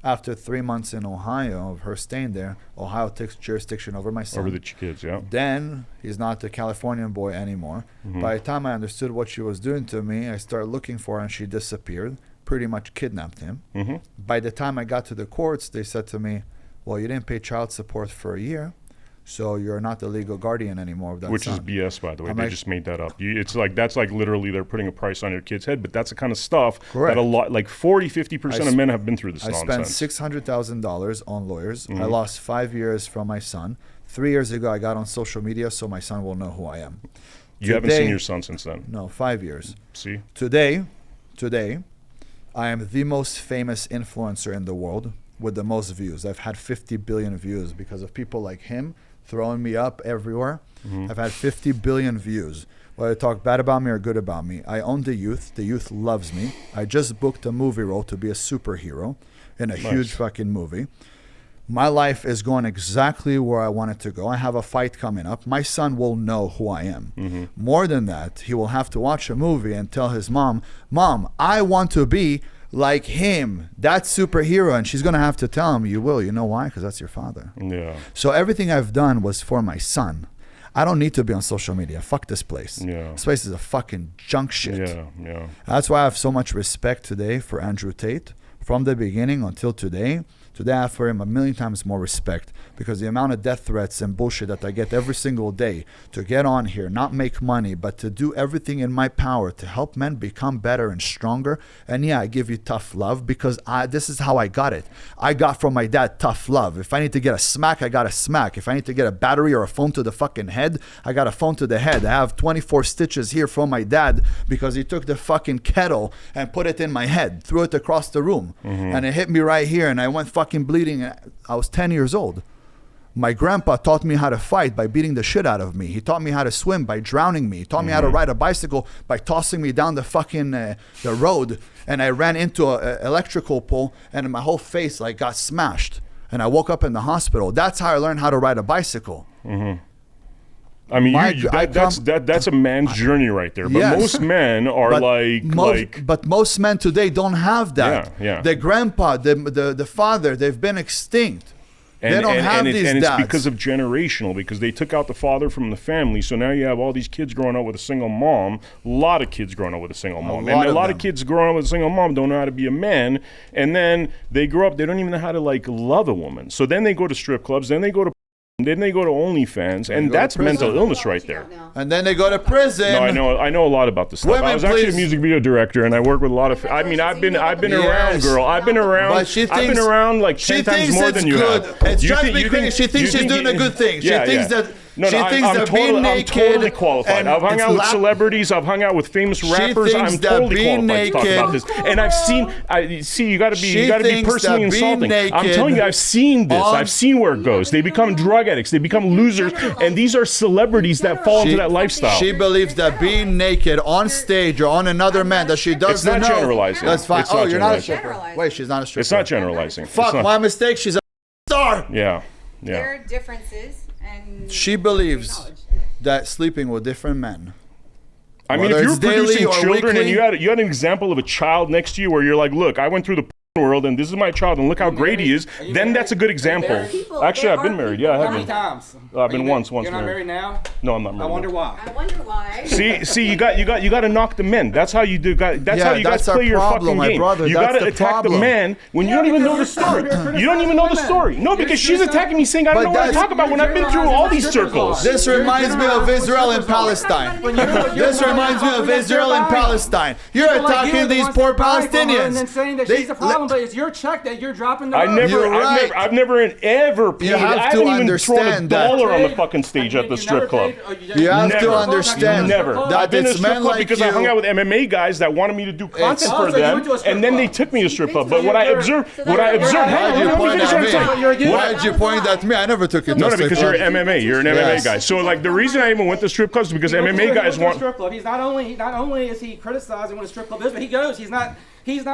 Speaker 1: After 3 months in Ohio of her staying there, Ohio takes jurisdiction over my son.
Speaker 9: Over the kids, yeah.
Speaker 1: Then he's not the Californian boy anymore. By the time I understood what she was doing to me, I started looking for her and she disappeared. Pretty much kidnapped him. By the time I got to the courts, they said to me, well, you didn't pay child support for a year, So you're not the legal guardian anymore of that
Speaker 9: Which
Speaker 1: son.
Speaker 9: is BS, by the way.
Speaker 1: I'm
Speaker 9: They
Speaker 1: like-
Speaker 9: just made that up. It's like, that's like literally they're putting a price on your kid's head, but that's the kind of stuff
Speaker 1: Correct.
Speaker 9: that a lot, like 50%
Speaker 1: I
Speaker 9: of men have been through this
Speaker 1: I spent
Speaker 9: nonsense.
Speaker 1: $600,000 on lawyers. I lost 5 years from my son. 3 years ago, I got on social media so my son will know who I am.
Speaker 9: You haven't seen your son since then.
Speaker 1: No, 5 years.
Speaker 9: See?
Speaker 1: Today, I am the most famous influencer in the world with the most views. I've had 50 billion views because of people like him throwing me up everywhere. I've had 50 billion views. Whether they talk bad about me or good about me. I own the youth. The youth loves me. I just booked a movie role to be a superhero in a huge fucking movie. My life is going exactly where I want it to go. I have a fight coming up. My son will know who I am. More than that, he will have to watch a movie and tell his mom, Mom, I want to be like him, that superhero. And she's going to have to tell him, you will. You know why? Because that's your father.
Speaker 9: Yeah.
Speaker 1: So everything I've done was for my son. I don't need to be on social media. Fuck this place.
Speaker 9: Yeah.
Speaker 1: This place is a fucking junk shit.
Speaker 9: Yeah.
Speaker 1: That's why I have so much respect today for Andrew Tate. From the beginning until today, I have for him a million times more respect because the amount of death threats and bullshit that I get every single day to get on here, not make money, but to do everything in my power to help men become better and stronger. And yeah, I give you tough love because this is how I got it. I got from my dad tough love. If I need to get a smack, I got a smack. If I need to get a battery or a phone to the fucking head, I got a phone to the head. I have 24 stitches here from my dad because he took the fucking kettle and put it in my head, threw it across the room. And it hit me right here and I went fucking bleeding. I was 10 years old. My grandpa taught me how to fight by beating the shit out of me. He taught me how to swim by drowning me. He taught me how to ride a bicycle by tossing me down the fucking the road. And I ran into an electrical pole and my whole face like got smashed. And I woke up in the hospital. That's how I learned how to ride a bicycle.
Speaker 9: I mean, that's a man's journey right there. But most men are
Speaker 1: but most men today don't have that.
Speaker 9: Yeah.
Speaker 1: The grandpa, the father, they've been extinct. They don't have these dads.
Speaker 9: It's because of generational, because they took out the father from the family. So now you have all these kids growing up with a single mom. A lot of kids growing up with a single mom. And a lot of kids growing up with a single mom don't know how to be a man. And then they grow up, they don't even know how to like love a woman. So then they go to strip clubs, then they go to OnlyFans, and that's mental illness right there.
Speaker 1: And then they go to prison.
Speaker 9: No, I know a lot about this stuff. I was actually a music video director, and I work with a lot of. I mean, I've been around, girl. I've been around. I've been around like 10 times more than you have.
Speaker 1: It drives me crazy. She thinks she's doing a good thing. She thinks that.
Speaker 9: I'm totally qualified. I've hung out with celebrities. I've hung out with famous rappers. I'm totally qualified to talk about this. And I've seen. You got to be personally insulting. I'm telling you, I've seen this. I've seen where it goes. They become drug addicts. They become losers. And these are celebrities that fall into that lifestyle.
Speaker 1: She believes that being naked on stage or on another man that she doesn't know.
Speaker 9: It's not generalizing.
Speaker 1: That's fine.
Speaker 9: Oh,
Speaker 1: you're not a stripper. Wait, she's not a stripper.
Speaker 9: It's not generalizing.
Speaker 1: Fuck, my mistake. She's a star.
Speaker 9: Yeah.
Speaker 13: There are differences. And
Speaker 1: she believes that sleeping with different men.
Speaker 9: I mean, if you're producing children and you had an example of a child next to you where you're like, look, I went through the world and this is my child and look how great he is, then that's a good example. Actually, I've been married. Yeah, I have been.
Speaker 12: How many times?
Speaker 9: I've been once
Speaker 12: You're not married now?
Speaker 9: No, I'm not married.
Speaker 12: I wonder why.
Speaker 9: See, you got to knock the men. That's how you do. That's how you guys play your fucking game. You got to attack the man when you don't even know the story. You don't even know the story. No, because she's attacking me saying I don't know what I talk about when I've been through all these circles.
Speaker 1: This reminds me of Israel and Palestine. This reminds me of Israel and Palestine. You're attacking these poor Palestinians.
Speaker 12: And then saying that she's a problem, but it's your check that you're dropping the
Speaker 9: I've never ever paid. I haven't even thrown a dollar on the fucking stage at the strip club.
Speaker 1: You have to understand
Speaker 9: that I've been to a strip club because I hung out with MMA guys that wanted me to do content for them, and then they took me to strip club. But what I observed,
Speaker 1: why did you point at me? I never took you to
Speaker 9: No,
Speaker 1: a strip
Speaker 9: because
Speaker 1: club.
Speaker 9: you're MMA. You're an MMA guy. So like the reason I even went to strip clubs is because MMA guys want.
Speaker 12: He's not only is he criticizing what a strip club is, but he goes. He's not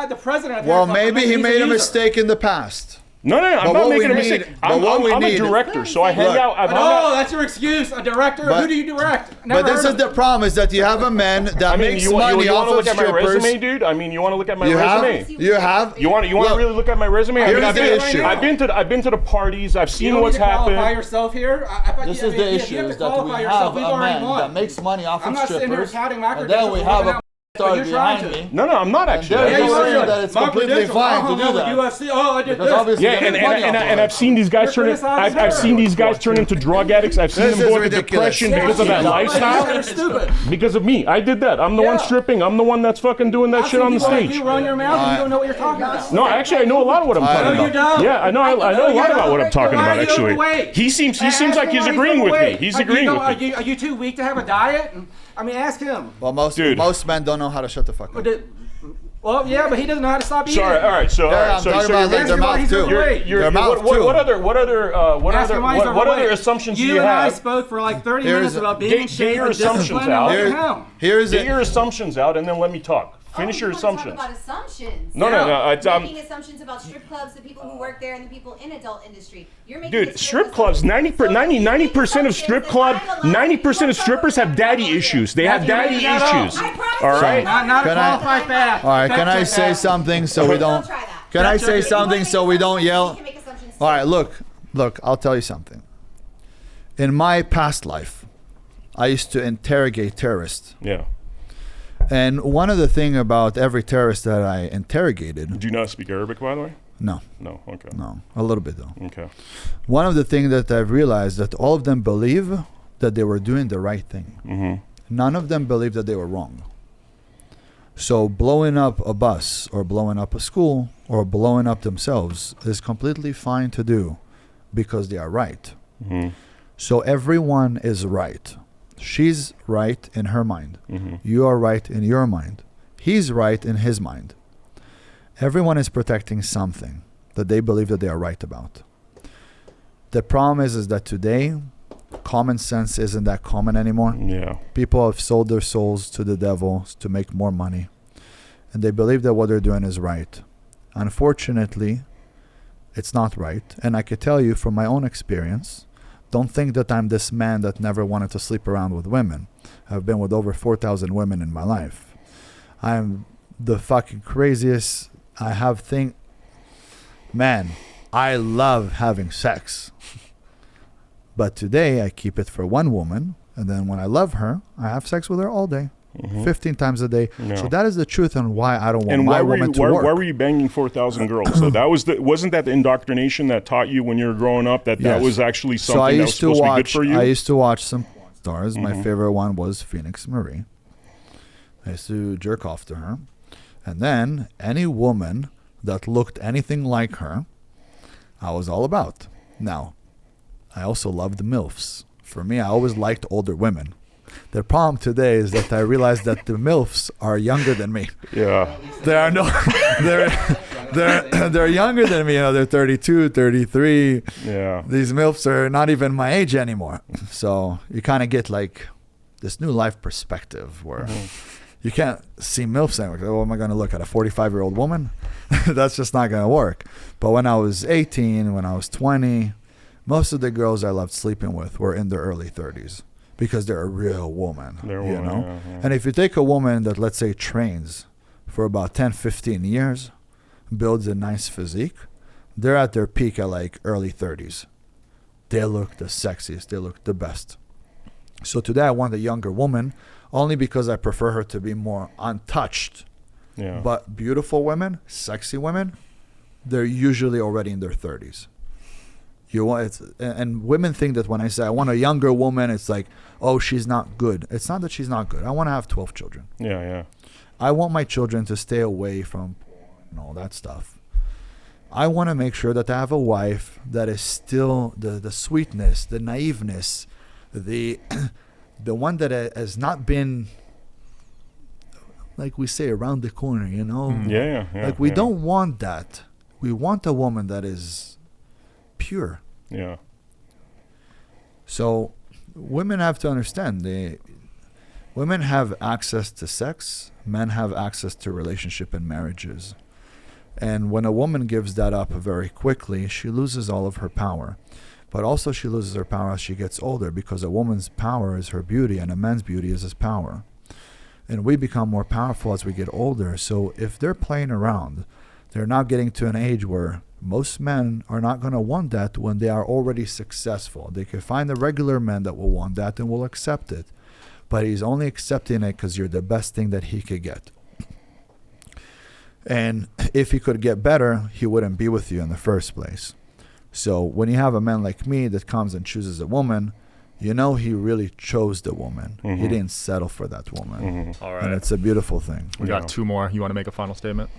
Speaker 12: the president of
Speaker 1: Well, maybe he made a mistake in the past.
Speaker 9: No, I'm not making a mistake. I'm a director, so I hang out.
Speaker 12: That's your excuse. A director? Who do you direct?
Speaker 1: But this is the problem: is that you have a man that makes money off of strippers.
Speaker 9: You want to look at my resume, dude? I mean, you want to look at my resume?
Speaker 1: You have.
Speaker 9: You want to really look at my resume?
Speaker 1: Here's the issue.
Speaker 9: I've been to the parties. I've seen what's happened.
Speaker 12: Qualify yourself here.
Speaker 14: This is the issue: is that we have a man that makes money off of strippers, and then we have a
Speaker 8: Started behind me.
Speaker 9: No, I'm not actually.
Speaker 1: Yeah,
Speaker 9: I'm
Speaker 1: you
Speaker 9: saying
Speaker 1: are. That it's completely fine to do that.
Speaker 14: UFC. Oh, I did
Speaker 1: Because
Speaker 14: this.
Speaker 1: obviously
Speaker 9: Yeah,
Speaker 1: they make money off of
Speaker 9: and
Speaker 1: it.
Speaker 9: I've seen these guys turn. I've seen these guys turn into drug addicts. I've seen
Speaker 1: This
Speaker 9: them
Speaker 1: is
Speaker 9: go into
Speaker 1: ridiculous.
Speaker 9: depression because of that lifestyle.
Speaker 14: You're stupid.
Speaker 9: Because of me, I did that. I'm the one stripping. I'm the one that's fucking doing that shit on the stage.
Speaker 14: You run your mouth and you don't know what you're talking about.
Speaker 9: No, actually, I know a lot of what I'm talking
Speaker 14: No, you
Speaker 9: about.
Speaker 14: don't.
Speaker 9: Yeah, I know. I know a lot about what I'm talking
Speaker 14: Why
Speaker 9: about.
Speaker 14: are you
Speaker 9: Actually,
Speaker 14: overweight?
Speaker 9: he seems like he's agreeing with me. He's agreeing with me.
Speaker 14: Are you too weak to have a diet? I mean, ask him.
Speaker 1: Well, most men don't know how to shut the fuck up.
Speaker 14: Well, yeah, but he doesn't know how to stop eating.
Speaker 9: Sorry. All right. So,
Speaker 1: Yeah,
Speaker 9: all right,
Speaker 1: I'm
Speaker 9: so,
Speaker 1: talking
Speaker 9: so
Speaker 1: about like their mouth too. Their mouth too.
Speaker 9: What other assumptions do you
Speaker 14: and I
Speaker 9: have?
Speaker 14: spoke for like 30
Speaker 1: Here's-
Speaker 14: minutes about being in
Speaker 9: Get
Speaker 14: shape
Speaker 9: your
Speaker 14: and
Speaker 9: assumptions
Speaker 14: discipline.
Speaker 9: out.
Speaker 14: And look at him.
Speaker 1: Here's
Speaker 9: Get
Speaker 1: it.
Speaker 9: your assumptions out, and then let me talk. Finish your assumptions.
Speaker 13: Talk about assumptions.
Speaker 9: No.
Speaker 13: Making assumptions about strip clubs, the people who work there, and the people in adult industry. You're making
Speaker 9: Dude, strip clubs. 90% of strip club. 90% of strippers have daddy issues. They have daddy issues. All right.
Speaker 14: Not a
Speaker 1: Can I-
Speaker 14: qualified fact.
Speaker 1: All right,
Speaker 14: Fact
Speaker 1: can I
Speaker 14: check
Speaker 1: say
Speaker 14: that.
Speaker 1: something so we don't? Can I say something so we don't yell? All right, look, I'll tell you something. In my past life, I used to interrogate terrorists.
Speaker 9: Yeah.
Speaker 1: And one of the things about every terrorist that I interrogated.
Speaker 9: Do you not speak Arabic, by the way?
Speaker 1: No.
Speaker 9: No. Okay.
Speaker 1: No, a little bit though.
Speaker 9: Okay.
Speaker 1: One of the things that I've realized that all of them believe that they were doing the right thing.
Speaker 9: Mm-hmm.
Speaker 1: None of them believe that they were wrong. So blowing up a bus or blowing up a school or blowing up themselves is completely fine to do because they are right.
Speaker 9: Mm-hmm.
Speaker 1: So everyone is right. She's right in her mind.
Speaker 9: Mm-hmm.
Speaker 1: You are right in your mind. He's right in his mind. Everyone is protecting something that they believe that they are right about. The problem is that today, common sense isn't that common anymore.
Speaker 9: Yeah.
Speaker 1: People have sold their souls to the devil to make more money. And they believe that what they're doing is right. Unfortunately, it's not right. And I could tell you from my own experience, don't think that I'm this man that never wanted to sleep around with women. I've been with over 4,000 women in my life. I'm the fucking craziest. Man, I love having sex. But today I keep it for one woman. And then when I love her, I have sex with her all day. 15 times a day.
Speaker 9: No.
Speaker 1: So that is the truth on why I don't want
Speaker 9: And
Speaker 1: my woman to work.
Speaker 9: why were you banging 4,000 girls? So that wasn't that the indoctrination that taught you when you were growing up that
Speaker 1: Yes.
Speaker 9: was actually
Speaker 1: So
Speaker 9: something that was supposed to be good for you?
Speaker 1: I used to watch some porn stars. My favorite one was Phoenix Marie. I used to jerk off to her. And then any woman that looked anything like her, I was all about. Now, I also loved MILFs. For me, I always liked older women. The problem today is that I realized that the MILFs are younger than me.
Speaker 9: Yeah.
Speaker 1: They're younger than me. You know, they're 32, 33.
Speaker 9: Yeah.
Speaker 1: These MILFs are not even my age anymore. So you kind of get like this new life perspective where you can't see MILFs anymore. Oh, am I going to look at a 45-year-old woman? That's just not going to work. But when I was 18, when I was 20, most of the girls I loved sleeping with were in their early 30s. Because they're a real woman, you know?
Speaker 9: Yeah.
Speaker 1: And if you take a woman that, let's say, trains for about 10, 15 years, builds a nice physique, they're at their peak at like early 30s. They look the sexiest. They look the best. So today I want a younger woman only because I prefer her to be more untouched.
Speaker 9: Yeah.
Speaker 1: But beautiful women, sexy women, they're usually already in their 30s. And women think that when I say I want a younger woman, it's like, oh, she's not good. It's not that she's not good. I want to have 12 children.
Speaker 9: Yeah.
Speaker 1: I want my children to stay away from all that stuff. I want to make sure that I have a wife that is still the sweetness, the naiveness, the one that has not been, like we say, around the corner, you know?
Speaker 9: Yeah.
Speaker 1: Like we don't want that. We want a woman that is pure.
Speaker 9: Yeah.
Speaker 1: So women have to understand women have access to sex, men have access to relationship and marriages. And when a woman gives that up very quickly, she loses all of her power. But also she loses her power as she gets older because a woman's power is her beauty and a man's beauty is his power. And we become more powerful as we get older. So if they're playing around, they're not getting to an age where most men are not going to want that when they are already successful. They can find a regular man that will want that and will accept it. but he's only accepting it because you're the best thing that he could get. And if he could get better, he wouldn't be with you in the first place. So when you have a man like me that comes and chooses a woman, you know he really chose the woman. He didn't settle for that woman.
Speaker 5: All right.
Speaker 1: And it's a beautiful thing.
Speaker 5: We got two more. You want to make a final statement?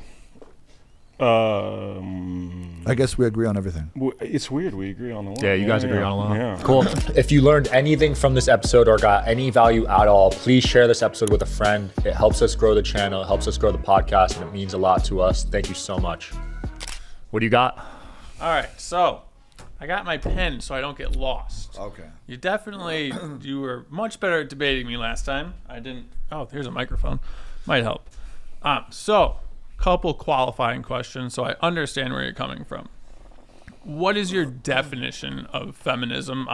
Speaker 1: I guess we agree on everything.
Speaker 9: It's weird. We agree on a lot.
Speaker 5: Yeah, you guys agree on a lot.
Speaker 9: Yeah.
Speaker 5: Cool.
Speaker 6: If you learned anything from this episode or got any value at all, please share this episode with a friend. It helps us grow the channel, it helps us grow the podcast, and it means a lot to us. Thank you so much.
Speaker 5: What do you got?
Speaker 7: All right, so I got my pen so I don't get lost.
Speaker 1: Okay.
Speaker 7: You were much better at debating me last time. I didn't. Oh, here's a microphone. Might help. So, couple qualifying questions so I understand where you're coming from. What is your definition of feminism?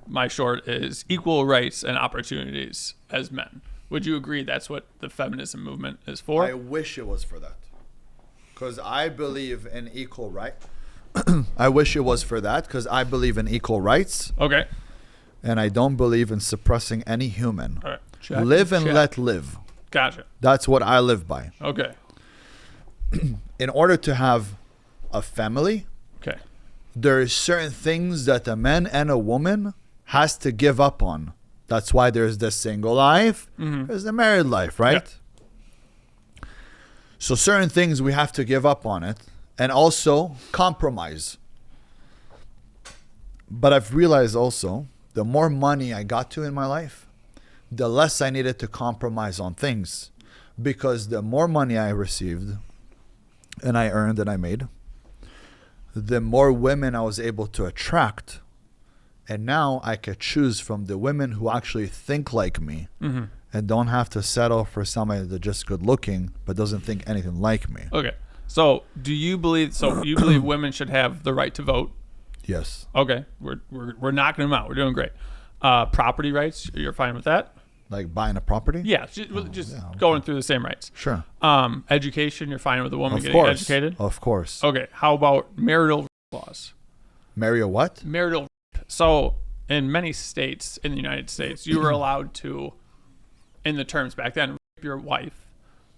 Speaker 7: My short is equal rights and opportunities as men. Would you agree that's what the feminism movement is for?
Speaker 1: I wish it was for that. Because I believe in equal right. I wish it was for that because I believe in equal rights.
Speaker 7: Okay.
Speaker 1: And I don't believe in suppressing any human.
Speaker 7: All right. Check,
Speaker 1: live and
Speaker 7: check.
Speaker 1: let live.
Speaker 7: Gotcha.
Speaker 1: That's what I live by.
Speaker 7: Okay.
Speaker 1: In order to have a family,
Speaker 7: okay,
Speaker 1: there are certain things that a man and a woman has to give up on. That's why there's the single life, there's the married life, right? Yeah. So certain things we have to give up on it and also compromise. But I've realized also the more money I got to in my life, the less I needed to compromise on things, because the more money I received and I earned and I made, the more women I was able to attract. And now I could choose from the women who actually think like me and don't have to settle for somebody that's just good looking but doesn't think anything like me.
Speaker 7: Okay. So you believe women should have the right to vote?
Speaker 1: Yes.
Speaker 7: Okay. We're knocking them out. We're doing great. Property rights, you're fine with that?
Speaker 1: Like buying a property?
Speaker 7: Yeah, just going through the same rights.
Speaker 1: Sure.
Speaker 7: Education, you're fine with a woman
Speaker 1: Of
Speaker 7: getting
Speaker 1: course.
Speaker 7: educated?
Speaker 1: Of course.
Speaker 7: Okay, how about marital laws?
Speaker 1: Marry a what?
Speaker 7: Marital. So in many states in the United States, you were allowed to, in the terms back then, rape your wife,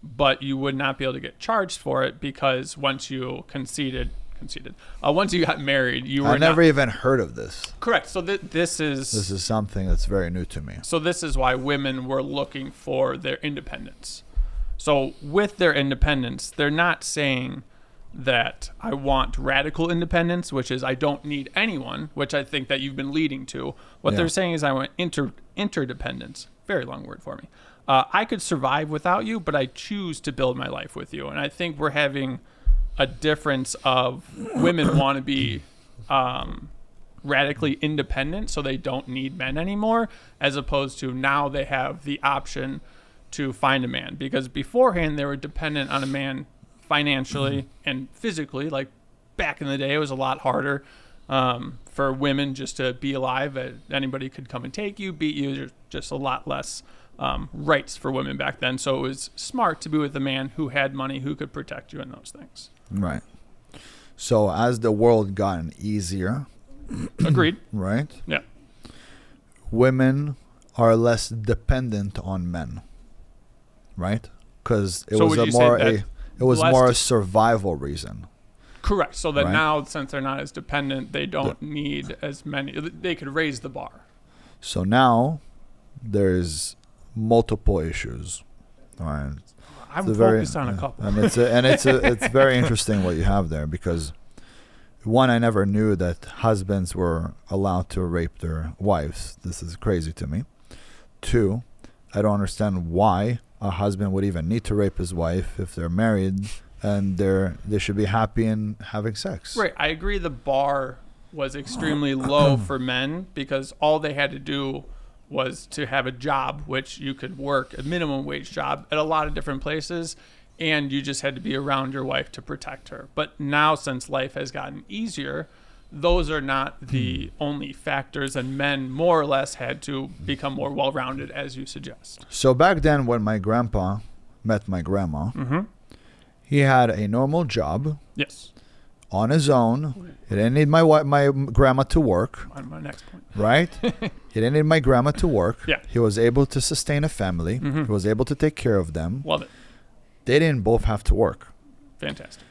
Speaker 7: but you would not be able to get charged for it because once you once you got married, you were
Speaker 1: I never even heard of this.
Speaker 7: Correct. So this is
Speaker 1: something that's very new to me.
Speaker 7: So this is why women were looking for their independence. So with their independence, they're not saying that I want radical independence, which is I don't need anyone, which I think that you've been leading to. What they're saying is I want interdependence. Very long word for me. I could survive without you, but I choose to build my life with you. And I think we're having a difference of women want to be radically independent so they don't need men anymore, as opposed to now they have the option to find a man, because beforehand they were dependent on a man financially and physically. Like back in the day, it was a lot harder for women just to be alive. Anybody could come and take you, beat you. There's just a lot less rights for women back then. So it was smart to be with a man who had money, who could protect you in those things.
Speaker 1: Right. So as the world gotten easier,
Speaker 7: agreed.
Speaker 1: Right?
Speaker 7: Yeah.
Speaker 1: Women are less dependent on men. Right? Because it was more a survival reason.
Speaker 7: Correct. So that
Speaker 1: right?
Speaker 7: now, since they're not as dependent, they don't need as many. They could raise the bar.
Speaker 1: So now there's multiple issues. All right.
Speaker 7: I'm focused on a couple.
Speaker 1: And it's very interesting what you have there, because one, I never knew that husbands were allowed to rape their wives. This is crazy to me. Two, I don't understand why a husband would even need to rape his wife if they're married and they should be happy in having sex.
Speaker 7: Right. I agree the bar was extremely low for men because all they had to do was to have a job, which you could work a minimum wage job at a lot of different places, and you just had to be around your wife to protect her. But now, since life has gotten easier, those are not the only factors, and men more or less had to become more well-rounded, as you suggest.
Speaker 1: So back then, when my grandpa met my grandma, he had a normal job.
Speaker 7: Yes.
Speaker 1: on his own. He didn't need my grandma to work.
Speaker 7: On my next point.
Speaker 1: Right? He didn't need my grandma to work.
Speaker 7: Yeah.
Speaker 1: He was able to sustain a family.
Speaker 7: Mm-hmm.
Speaker 1: He was able to take care of them.
Speaker 7: Love it.
Speaker 1: They didn't both have to work.
Speaker 7: Fantastic.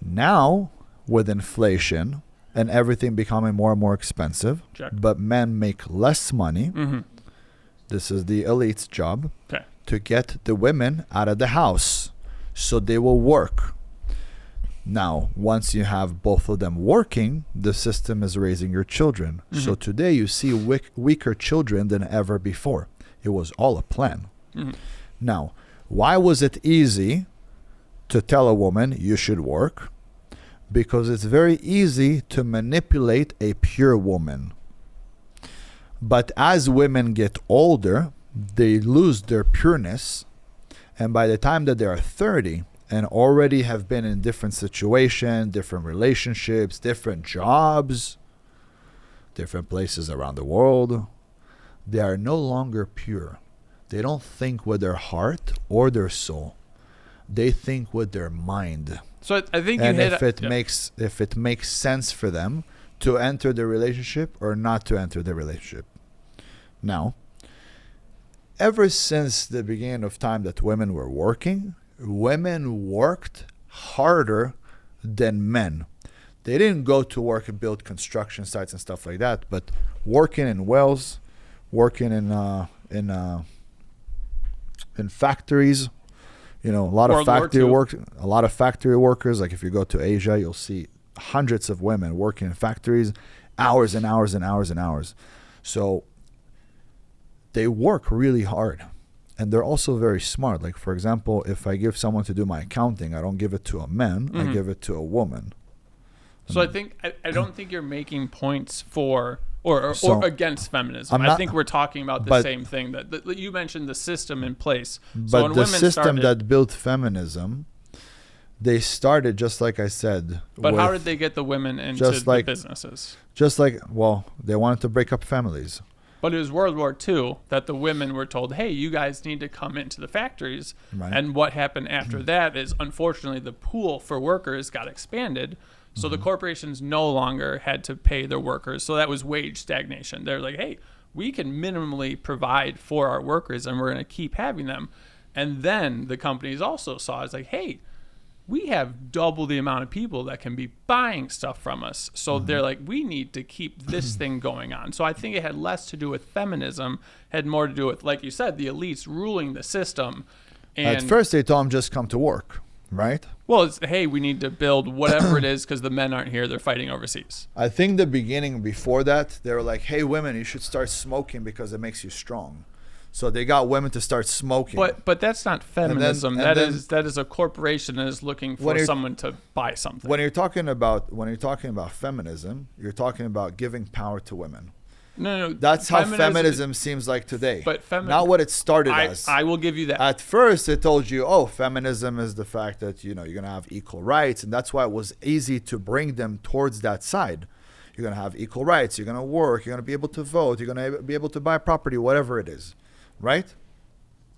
Speaker 1: Now, with inflation and everything becoming more and more expensive,
Speaker 7: Check.
Speaker 1: but men make less money,
Speaker 7: Mm-hmm.
Speaker 1: this is the elite's job,
Speaker 7: Okay.
Speaker 1: to get the women out of the house so they will work. Now, once you have both of them working, the system is raising your children.
Speaker 7: Mm-hmm.
Speaker 1: So today you see weaker children than ever before. It was all a plan.
Speaker 7: Mm-hmm.
Speaker 1: Now, why was it easy to tell a woman you should work? Because it's very easy to manipulate a pure woman. But as women get older, they lose their pureness. And by the time that they are 30 and already have been in different situations, different relationships, different jobs, different places around the world, they are no longer pure. They don't think with their heart or their soul. They think with their mind.
Speaker 7: So I think
Speaker 1: and
Speaker 7: you hit
Speaker 1: if it makes sense for them to enter the relationship or not to enter the relationship. Now, ever since the beginning of time that women were working, women worked harder than men. They didn't go to work and build construction sites and stuff like that, but working in wells, working in factories, a lot of factory workers. Like if you go to Asia, you'll see hundreds of women working in factories, hours and hours and hours and hours. So they work really hard, and they're also very smart. Like, for example, if I give someone to do my accounting, I don't give it to a man, I give it to a woman.
Speaker 7: So I don't think you're making points for or against feminism. I think we're talking about the same thing that you mentioned, the system in place. So
Speaker 1: but the system that built feminism, they started, just like I said.
Speaker 7: But how did they get the women into the businesses?
Speaker 1: They wanted to break up families.
Speaker 7: But it was World War II that the women were told, hey, you guys need to come into the factories. Right. And what happened after that is, unfortunately, the pool for workers got expanded. So the corporations no longer had to pay their workers. So that was wage stagnation. They're like, hey, we can minimally provide for our workers and we're going to keep having them. And then the companies also saw, it's like, hey, we have double the amount of people that can be buying stuff from us. So they're like, we need to keep this thing going on. So I think it had less to do with feminism, had more to do with, like you said, the elites ruling the system. And
Speaker 1: at first they told them just come to work, right?
Speaker 7: Well, it's, hey, we need to build whatever it is because the men aren't here. They're fighting overseas.
Speaker 1: I think the beginning before that, they were like, hey, women, you should start smoking because it makes you strong. So they got women to start smoking.
Speaker 7: But that's not feminism. That is a corporation that is looking for someone to buy something.
Speaker 1: When you're talking about feminism, you're talking about giving power to women.
Speaker 7: No.
Speaker 1: That's how feminism seems like today. But not what it started as.
Speaker 7: I will give you that.
Speaker 1: At first, it told you, feminism is the fact that you're gonna have equal rights, and that's why it was easy to bring them towards that side. You're gonna have equal rights. You're gonna work. You're gonna be able to vote. You're gonna be able to buy property, whatever it is. Right?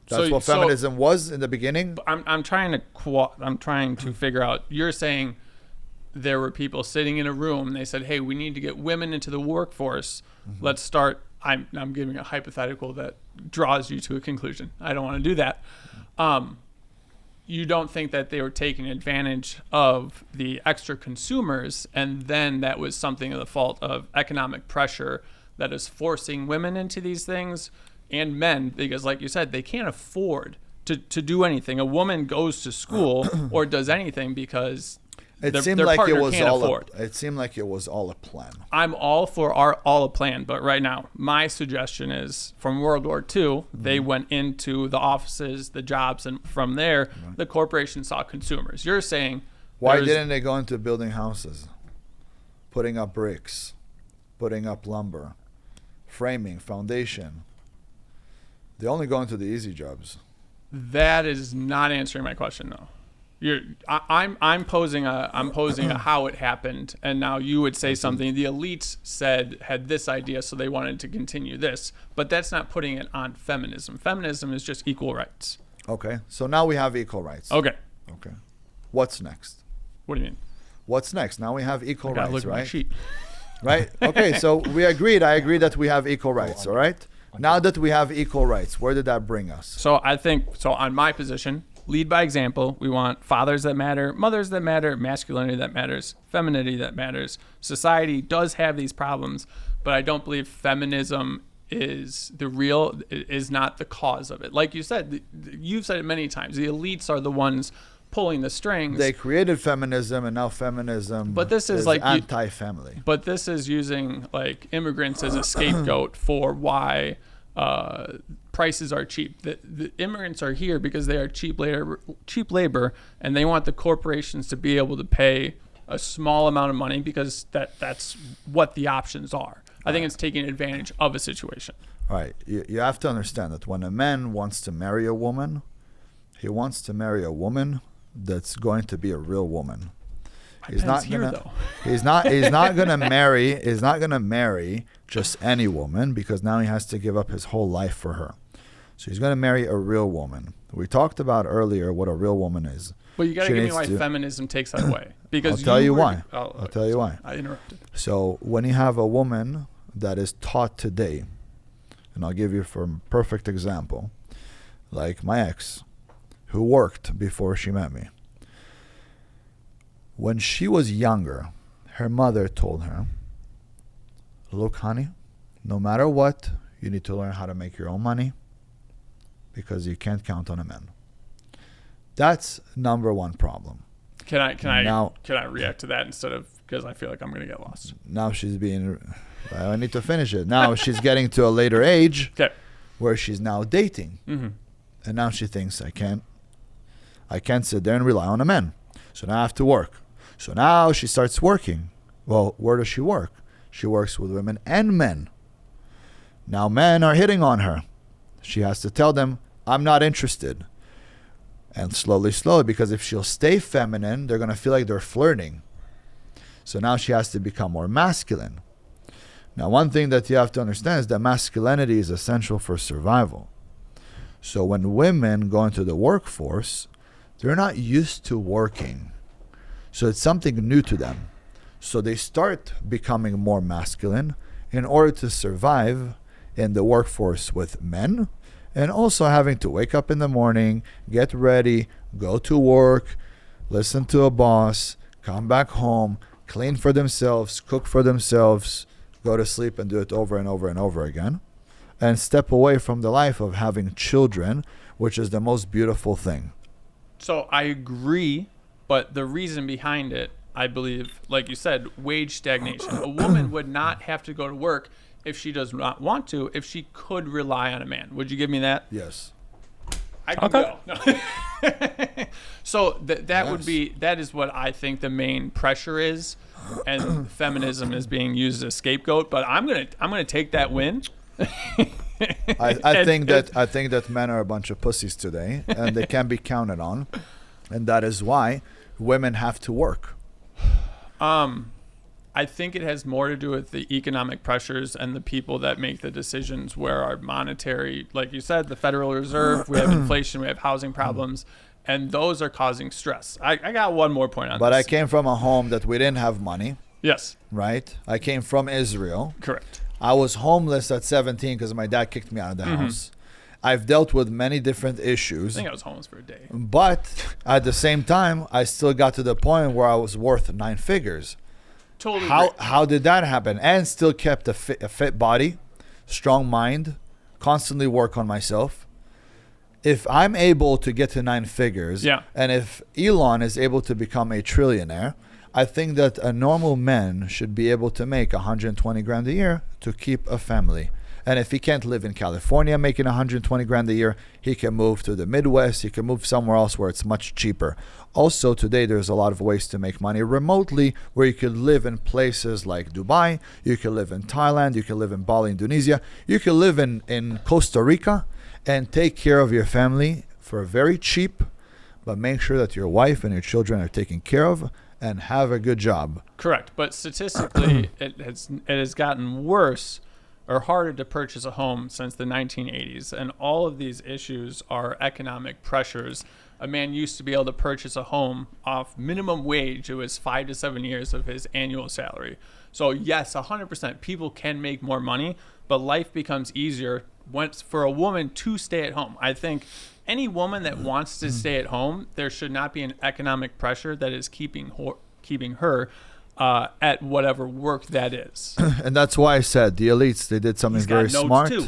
Speaker 1: That's what feminism was in the beginning.
Speaker 7: I'm trying to figure out. You're saying there were people sitting in a room. They said, "Hey, we need to get women into the workforce. Let's start." I'm giving a hypothetical that draws you to a conclusion. I don't want to do that. You don't think that they were taking advantage of the extra consumers, and then that was something of the fault of economic pressure that is forcing women into these things? And men, because like you said, they can't afford to do anything. A woman goes to school or does anything because their partner can't afford.
Speaker 1: It seemed like it was all a plan.
Speaker 7: I'm all for all a plan, but right now, my suggestion is from World War II, they went into the offices, the jobs, and from there, the corporation saw consumers. You're saying...
Speaker 1: Why didn't they go into building houses, putting up bricks, putting up lumber, framing, foundation? They only go into the easy jobs.
Speaker 7: That is not answering my question, though. I'm posing a how it happened, and now you would say something. The elites had this idea, so they wanted to continue this, but that's not putting it on feminism. Feminism is just equal rights.
Speaker 1: Okay, so now we have equal rights.
Speaker 7: Okay.
Speaker 1: What's next?
Speaker 7: What do you mean?
Speaker 1: what's next? Now we have equal
Speaker 7: Gotta
Speaker 1: rights,
Speaker 7: look at my
Speaker 1: right?
Speaker 7: sheet.
Speaker 1: Right? Okay, so we agreed. I agree that we have equal rights, all right? Now that we have equal rights, where did that bring us?
Speaker 7: So I think, so on my position, lead by example. We want fathers that matter, mothers that matter, masculinity that matters, femininity that matters. Society does have these problems, but I don't believe feminism is not the cause of it. Like you said, you've said it many times, the elites are the ones pulling the strings.
Speaker 1: They created feminism, and now feminism
Speaker 7: but this is like
Speaker 1: anti-family.
Speaker 7: But this is using like immigrants as a scapegoat for why prices are cheap. The immigrants are here because they are cheap labor, and they want the corporations to be able to pay a small amount of money because that's what the options are. I think it's taking advantage of a situation.
Speaker 1: All right. You have to understand that when a man wants to marry a woman, he wants to marry a woman that's going to be a real woman. He's not gonna marry just any woman, because now he has to give up his whole life for her. So he's gonna marry a real woman. We talked about earlier what a real woman is.
Speaker 7: But you gotta give me why feminism takes that away. Because
Speaker 1: I'll tell you why.
Speaker 7: I'll
Speaker 1: tell you why.
Speaker 7: I interrupted.
Speaker 1: So when you have a woman that is taught today, and I'll give you for a perfect example, like my ex, who worked before she met me. When she was younger, her mother told her, look, honey, no matter what, you need to learn how to make your own money, because you can't count on a man. That's number one problem.
Speaker 7: Can I react to that instead of, because I feel like I'm going to get lost.
Speaker 1: Now she's being, I need to finish it. Now she's getting to a later age where she's now dating. Mm-hmm. And now she thinks, I can't sit there and rely on a man. So now I have to work. So now she starts working. Well, where does she work? She works with women and men. Now men are hitting on her. She has to tell them, I'm not interested. And slowly, because if she'll stay feminine, they're going to feel like they're flirting. So now she has to become more masculine. Now, one thing that you have to understand is that masculinity is essential for survival. So when women go into the workforce, they're not used to working. So it's something new to them. So they start becoming more masculine in order to survive in the workforce with men, and also having to wake up in the morning, get ready, go to work, listen to a boss, come back home, clean for themselves, cook for themselves, go to sleep and do it over and over and over again, and step away from the life of having children, which is the most beautiful thing.
Speaker 7: So I agree, but the reason behind it, I believe, like you said, wage stagnation. A woman would not have to go to work if she does not want to, if she could rely on a man. Would you give me that?
Speaker 1: Yes.
Speaker 7: I can go. No. So that is what I think the main pressure is, and feminism is being used as a scapegoat. But I'm gonna take that win.
Speaker 1: I think that men are a bunch of pussies today, and they can be counted on, and that is why women have to work.
Speaker 7: I think it has more to do with the economic pressures and the people that make the decisions, where our monetary, like you said, the Federal Reserve, we have inflation, we have housing problems, and those are causing stress. I got one more point on this.
Speaker 1: But I came from a home that we didn't have money.
Speaker 7: Yes.
Speaker 1: Right? I came from Israel.
Speaker 7: Correct.
Speaker 1: I was homeless at 17 because my dad kicked me out of the house. I've dealt with many different issues.
Speaker 7: I think I was homeless for a day.
Speaker 1: But at the same time, I still got to the point where I was worth 9 figures.
Speaker 7: Totally.
Speaker 1: How did that happen? And still kept a fit body, strong mind, constantly work on myself. If I'm able to get to 9 figures, and if Elon is able to become a trillionaire, I think that a normal man should be able to make 120 grand a year to keep a family. And if he can't live in California making 120 grand a year, he can move to the Midwest. He can move somewhere else where it's much cheaper. Also, today, there's a lot of ways to make money remotely, where you could live in places like Dubai. You can live in Thailand. You can live in Bali, Indonesia. You can live in Costa Rica and take care of your family for very cheap, but make sure that your wife and your children are taken care of and have a good job.
Speaker 7: Correct. But statistically, it has gotten worse or harder to purchase a home since the 1980s. And all of these issues are economic pressures a man used to be able to purchase a home off minimum wage. It was 5 to 7 years of his annual salary. So yes, 100% people can make more money, but life becomes easier for a woman to stay at home. I think any woman that wants to stay at home, there should not be an economic pressure that is keeping her at whatever work that is.
Speaker 1: And that's why I said the elites, they did something very smart.
Speaker 7: Too.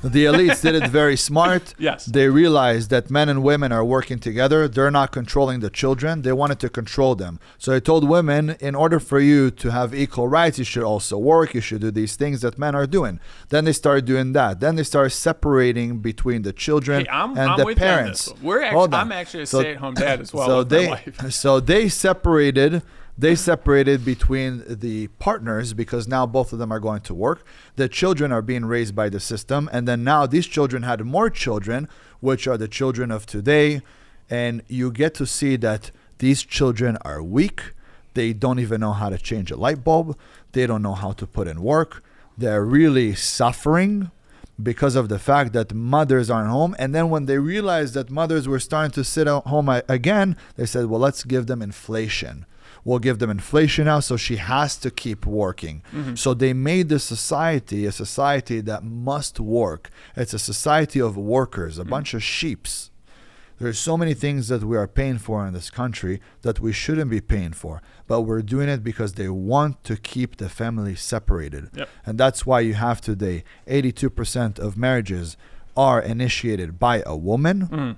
Speaker 1: The elites did it very smart.
Speaker 7: Yes.
Speaker 1: They realized that men and women are working together. They're not controlling the children. They wanted to control them. So they told women, in order for you to have equal rights, you should also work. You should do these things that men are doing. Then they started doing that. Then they started separating between the children and the
Speaker 7: with
Speaker 1: parents.
Speaker 7: You on this. I'm actually a stay-at-home dad as well.
Speaker 1: So
Speaker 7: with my wife.
Speaker 1: So they separated. They separated between the partners because now both of them are going to work. The children are being raised by the system. And then now these children had more children, which are the children of today. And you get to see that these children are weak. They don't even know how to change a light bulb. They don't know how to put in work. They're really suffering because of the fact that mothers aren't home. And then when they realized that mothers were starting to sit at home again, they said, well, let's give them inflation. We'll give them inflation now, so she has to keep working. Mm-hmm. So they made the society a society that must work. It's a society of workers, a bunch of sheeps. There's so many things that we are paying for in this country that we shouldn't be paying for, but we're doing it because they want to keep the family separated.
Speaker 7: Yep.
Speaker 1: And that's why you have today 82% of marriages are initiated by a woman. Mm.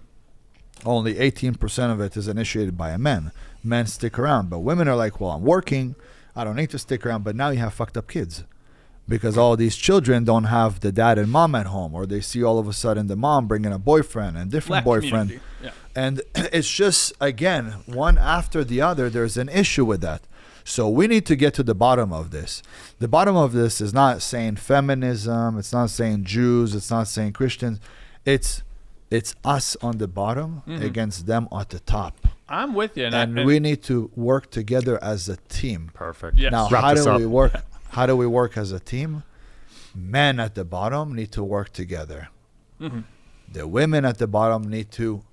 Speaker 1: Only 18% of it is initiated by a man. Men stick around, but women are like, well, I'm working, I don't need to stick around. But now you have fucked up kids because all these children don't have the dad and mom at home, or they see all of a sudden the mom bringing a boyfriend and different boyfriend.
Speaker 7: Yeah.
Speaker 1: And it's just, again, one after the other, there's an issue with that. So we need to get to the bottom of this. The bottom of this is not saying feminism, it's not saying Jews, it's not saying Christians. It's us on the bottom against them at the top.
Speaker 7: I'm with you.
Speaker 1: And we need to work together as a team.
Speaker 5: Perfect.
Speaker 7: Yes.
Speaker 1: Now, how do we work? How do we work as a team? Men at the bottom need to work together. Mm-hmm. The women at the bottom need to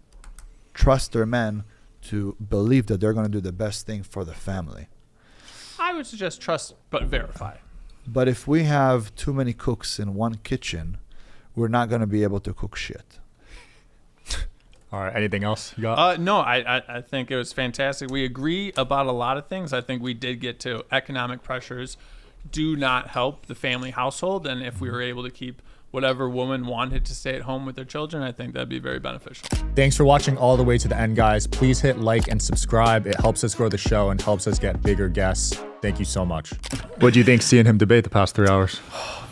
Speaker 1: trust their men to believe that they're going to do the best thing for the family.
Speaker 7: I would suggest trust but verify.
Speaker 1: But if we have too many cooks in one kitchen, we're not going to be able to cook shit.
Speaker 5: All right. Anything else you got?
Speaker 7: No, I think it was fantastic. We agree about a lot of things. I think we did get to economic pressures do not help the family household. And if we were able to keep whatever woman wanted to stay at home with their children, I think that'd be very beneficial.
Speaker 6: Thanks for watching all the way to the end, guys. Please hit like and subscribe. It helps us grow the show and helps us get bigger guests. Thank you so much. What do you think seeing him debate the past 3 hours?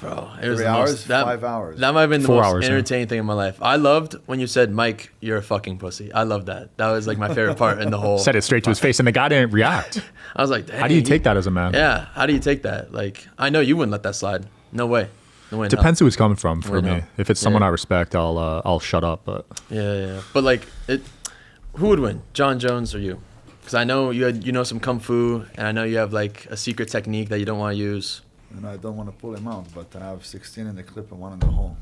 Speaker 8: Bro, it was
Speaker 1: 3 hours, 5 hours.
Speaker 8: That might have been the
Speaker 6: 4
Speaker 8: most
Speaker 6: hours,
Speaker 8: entertaining thing in my life. I loved when you said, Mike, you're a fucking pussy. I love that. That was like my favorite part in the whole.
Speaker 6: Said it straight to his face, and the guy didn't react.
Speaker 8: I was like,
Speaker 6: how do you take that as a man?
Speaker 8: Yeah, how do you take that? Like, I know you wouldn't let that slide. No way. No way.
Speaker 6: Depends who it's coming from for me.
Speaker 8: No.
Speaker 6: If it's someone I respect, I'll shut up. But
Speaker 8: yeah. But like, who would win, John Jones or you? Because I know you know some kung fu, and I know you have like a secret technique that you don't want to use.
Speaker 1: And I don't want to pull him out, but I have 16 in the clip and 1 in the hole.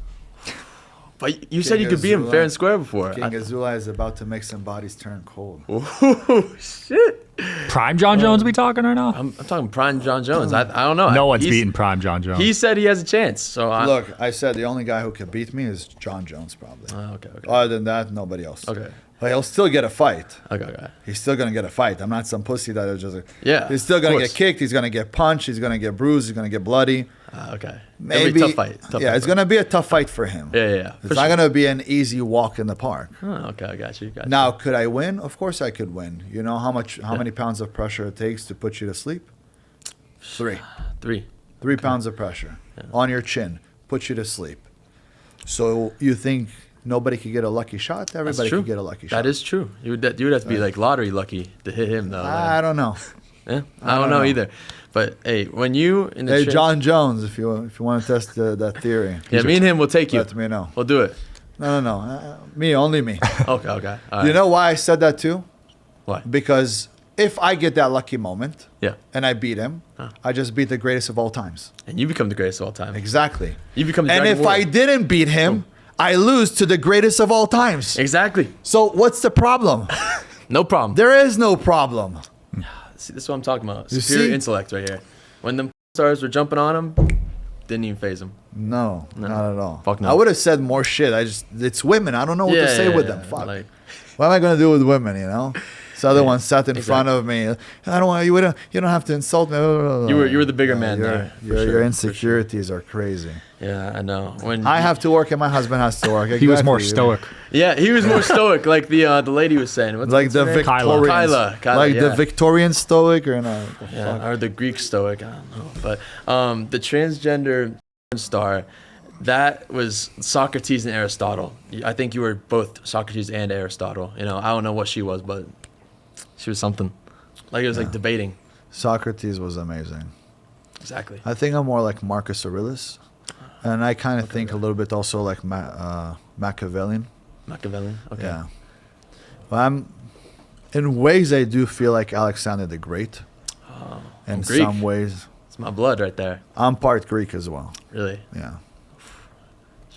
Speaker 8: But you said you could beat him fair and square before.
Speaker 1: King Azoulay is about to make some bodies turn cold.
Speaker 8: Oh, shit.
Speaker 6: Prime John Jones we talking right now?
Speaker 8: I'm talking Prime John Jones. I don't know.
Speaker 6: No one's beating Prime John Jones.
Speaker 8: He said he has a chance. So
Speaker 1: look, I said the only guy who could beat me is John Jones, probably.
Speaker 8: Okay.
Speaker 1: Other than that, nobody else.
Speaker 8: Okay.
Speaker 1: But he'll still get a fight.
Speaker 8: Okay.
Speaker 1: He's still going to get a fight. I'm not some pussy that is just
Speaker 8: yeah.
Speaker 1: He's still going to get kicked. He's going to get punched. He's going to get bruised. He's going to get bloody.
Speaker 8: Okay.
Speaker 1: Maybe
Speaker 8: tough fight.
Speaker 1: It's going to be a tough fight for him.
Speaker 8: Yeah.
Speaker 1: It's not going to be an easy walk in the park.
Speaker 8: Oh, okay, I got you.
Speaker 1: Now, could I win? Of course I could win. You know how many pounds of pressure it takes to put you to sleep? 3. 3 pounds of pressure on your chin, put you to sleep. So you think nobody could get a lucky shot? Everybody could get a lucky shot.
Speaker 8: That is true. You would have to be like lottery lucky to hit him, though.
Speaker 1: I don't know.
Speaker 8: Yeah, I don't know either. But hey, when you in the
Speaker 1: John Jones, if you want to test that theory,
Speaker 8: me and him will take you.
Speaker 1: Let me know.
Speaker 8: We'll do it.
Speaker 1: No. Only me.
Speaker 8: Okay. All right.
Speaker 1: You know why I said that too?
Speaker 8: Why?
Speaker 1: Because if I get that lucky moment, and I beat him, I just beat the greatest of all times.
Speaker 8: And you become the greatest of all time.
Speaker 1: Exactly.
Speaker 8: You become.
Speaker 1: And if I didn't beat him, I lose to the greatest of all times.
Speaker 8: Exactly.
Speaker 1: So what's the problem?
Speaker 8: No problem.
Speaker 1: There is no problem.
Speaker 8: See, this is what I'm talking about.
Speaker 1: You
Speaker 8: Superior
Speaker 1: see?
Speaker 8: intellect right here. When them stars were jumping on him, didn't even phase him.
Speaker 1: No, not at all.
Speaker 8: Fuck no.
Speaker 1: I would have said more shit. It's women. I don't know what to say with them. Fuck.
Speaker 8: Like,
Speaker 1: What am I gonna do with women? You know. This other one sat in front of me. I don't want you. You don't have to insult me.
Speaker 8: you were the bigger man there.
Speaker 1: Your insecurities are crazy.
Speaker 8: Yeah, I know. When
Speaker 1: I have to work and my husband has to work.
Speaker 5: He was more
Speaker 1: Exactly.
Speaker 5: stoic.
Speaker 8: Yeah, he was more stoic, like the lady was saying.
Speaker 1: Like the Victorian,
Speaker 8: Kyla,
Speaker 1: like the
Speaker 8: yeah.
Speaker 1: Victorian Stoic, or no?
Speaker 8: Yeah, or the Greek Stoic. I don't know. But the transgender star, that was Socrates and Aristotle. I think you were both Socrates and Aristotle. You know, I don't know what she was, but she was something. Like it was like debating.
Speaker 1: Socrates was amazing.
Speaker 8: Exactly.
Speaker 1: I think I'm more like Marcus Aurelius, and I kind of think a little bit also like Machiavellian.
Speaker 8: Machiavellian. Okay.
Speaker 1: Yeah. Well, in ways I do feel like Alexander the Great. In
Speaker 8: Greek.
Speaker 1: some ways.
Speaker 8: It's my blood right there.
Speaker 1: I'm part Greek as well.
Speaker 8: Really?
Speaker 1: Yeah.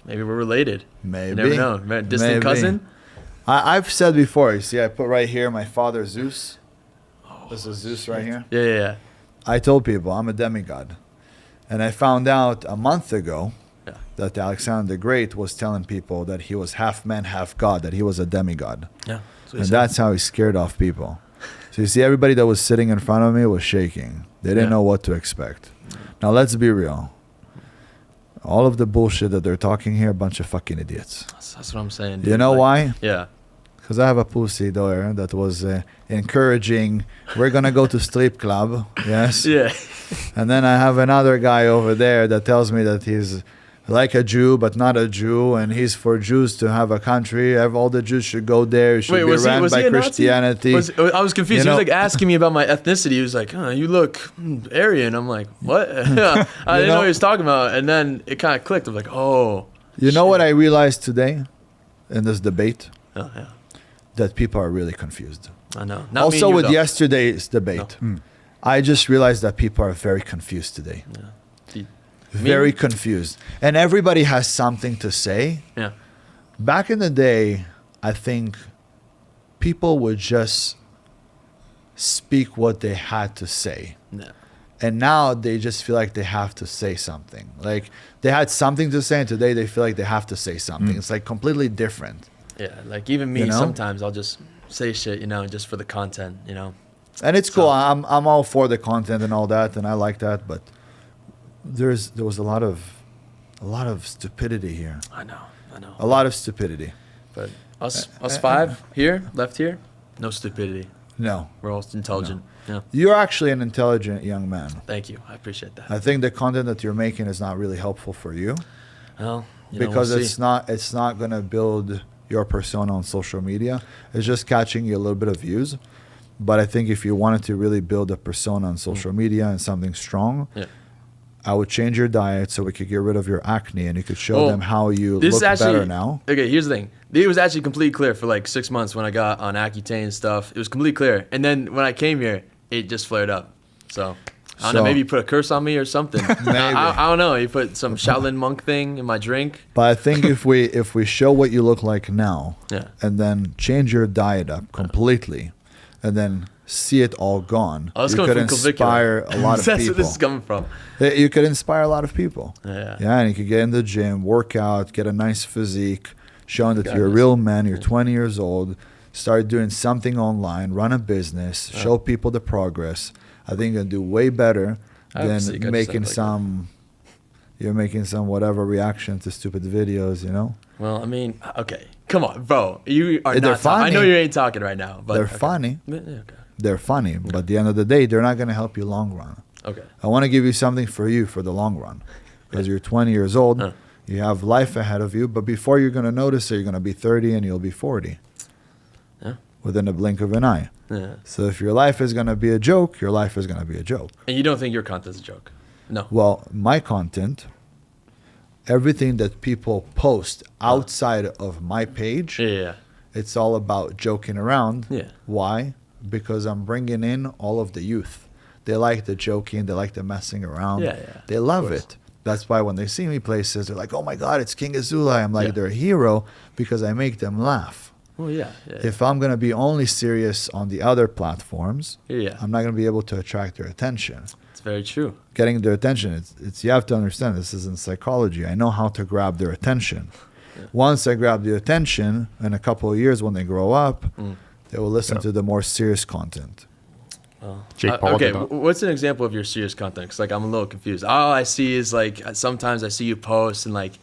Speaker 8: Maybe we're related.
Speaker 1: Maybe.
Speaker 8: You never know. Distant
Speaker 1: Maybe.
Speaker 8: cousin?
Speaker 1: I've said before, you see, I put right here my father Zeus. This is Zeus right here.
Speaker 8: Yeah.
Speaker 1: I told people I'm a demigod. And I found out a month ago that Alexander the Great was telling people that he was half man, half god, that he was a demigod.
Speaker 8: Yeah.
Speaker 1: And that's how he scared off people. So you see, everybody that was sitting in front of me was shaking. They didn't know what to expect. Now, let's be real. All of the bullshit that they're talking here, a bunch of fucking idiots.
Speaker 8: That's what I'm saying.
Speaker 1: You know why?
Speaker 8: Yeah.
Speaker 1: Because I have a pussy there that was encouraging, we're going to go to strip club. Yes.
Speaker 8: Yeah.
Speaker 1: And then I have another guy over there that tells me that he's like a Jew, but not a Jew, and he's for Jews to have a country. All the Jews should go there. It should be ran by Christianity.
Speaker 8: I was confused. He was like asking me about my ethnicity. He was like, you look Aryan. I'm like, what? I didn't know what he was talking about. And then it kind of clicked. I'm like, oh.
Speaker 1: You know what I realized today in this debate?
Speaker 8: Oh, yeah.
Speaker 1: That people are really confused.
Speaker 8: I know.
Speaker 1: Also with yesterday's debate, I just realized that people are very confused today.
Speaker 8: Yeah.
Speaker 1: Very confused. And everybody has something to say.
Speaker 8: Yeah.
Speaker 1: Back in the day, I think people would just speak what they had to say.
Speaker 8: Yeah.
Speaker 1: And now they just feel like they have to say something. Like they had something to say, and today they feel like they have to say something. It's like completely different.
Speaker 8: Yeah, like even me, sometimes I'll just say shit, just for the content,
Speaker 1: And it's cool. I'm all for the content and all that, and I like that. But there was a lot of stupidity here.
Speaker 8: I know.
Speaker 1: A lot of stupidity.
Speaker 8: But us five here, left here, no stupidity.
Speaker 1: No.
Speaker 8: We're all intelligent.
Speaker 1: No.
Speaker 8: Yeah.
Speaker 1: You're actually an intelligent young man.
Speaker 8: Thank you. I appreciate that.
Speaker 1: I think the content that you're making is not really helpful for you.
Speaker 8: Well,
Speaker 1: because
Speaker 8: we'll
Speaker 1: it's not going to build your persona on social media. It's just catching you a little bit of views. But I think if you wanted to really build a persona on social media and something strong, I would change your diet so we could get rid of your acne and you could show them how you look better now.
Speaker 8: Okay, here's the thing. It was actually completely clear for like 6 months when I got on Accutane and stuff. It was completely clear. And then when I came here, it just flared up. So, I don't know, maybe you put a curse on me or something.
Speaker 1: Maybe.
Speaker 8: I don't know. You put some Shaolin monk thing in my drink.
Speaker 1: But I think if we show what you look like now and then change your diet up completely and then see it all gone, you could inspire a lot of people.
Speaker 8: That's where this is coming from.
Speaker 1: You could inspire a lot of people.
Speaker 8: Yeah,
Speaker 1: and you could get in the gym, work out, get a nice physique, showing that you're a real man, you're 20 years old, start doing something online, run a business, show people the progress. I think you're going to do way better than making some... You're making some whatever reaction to stupid videos,
Speaker 8: Well, I mean, okay. Come on, bro. You are
Speaker 1: They're
Speaker 8: not
Speaker 1: funny.
Speaker 8: I know you ain't talking right now. But
Speaker 1: They're funny.
Speaker 8: Yeah, okay.
Speaker 1: They're funny. But at the end of the day, they're not going to help you long run.
Speaker 8: Okay.
Speaker 1: I want to give you something for you for the long run. Because you're 20 years old. You have life ahead of you. But before you're going to notice it, you're going to be 30 and you'll be 40.
Speaker 8: Yeah.
Speaker 1: Within a blink of an eye.
Speaker 8: Yeah.
Speaker 1: So if your life is going to be a joke, your life is going to be a joke.
Speaker 8: And you don't think your content's a joke? No.
Speaker 1: Well, my content, everything that people post outside of my page, it's all about joking around.
Speaker 8: Yeah.
Speaker 1: Why? Because I'm bringing in all of the youth. They like the joking. They like the messing around.
Speaker 8: Yeah.
Speaker 1: They love it. That's why when they see me places, they're like, "Oh my God, it's King Azoulay." I'm like, they're a hero because I make them laugh.
Speaker 8: Well, yeah.
Speaker 1: If I'm gonna be only serious on the other platforms, I'm not gonna be able to attract their attention.
Speaker 8: It's very true.
Speaker 1: Getting their attention, it's you have to understand. This is in psychology. I know how to grab their attention. Once I grab the attention, in a couple of years when they grow up, they will listen to the more serious content.
Speaker 5: Jake Paul
Speaker 8: okay,
Speaker 5: did that.
Speaker 8: what's an example of your serious content? 'Cause like I'm a little confused. All I see is like sometimes I see you post and like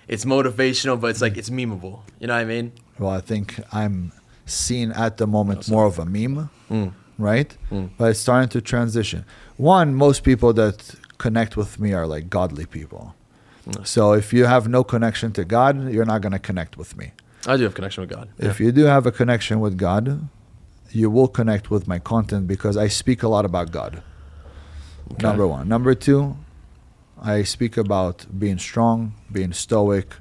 Speaker 8: it's motivational, but it's like it's memeable. You know what I mean?
Speaker 1: Well, I think I'm seen at the moment more of a meme, right? But it's starting to transition. One, most people that connect with me are like godly people. So if you have no connection to God, you're not going to connect with me.
Speaker 8: I do have connection with God.
Speaker 1: If you do have a connection with God, you will connect with my content because I speak a lot about God.
Speaker 8: Okay.
Speaker 1: Number one. Number two, I speak about being strong, being stoic,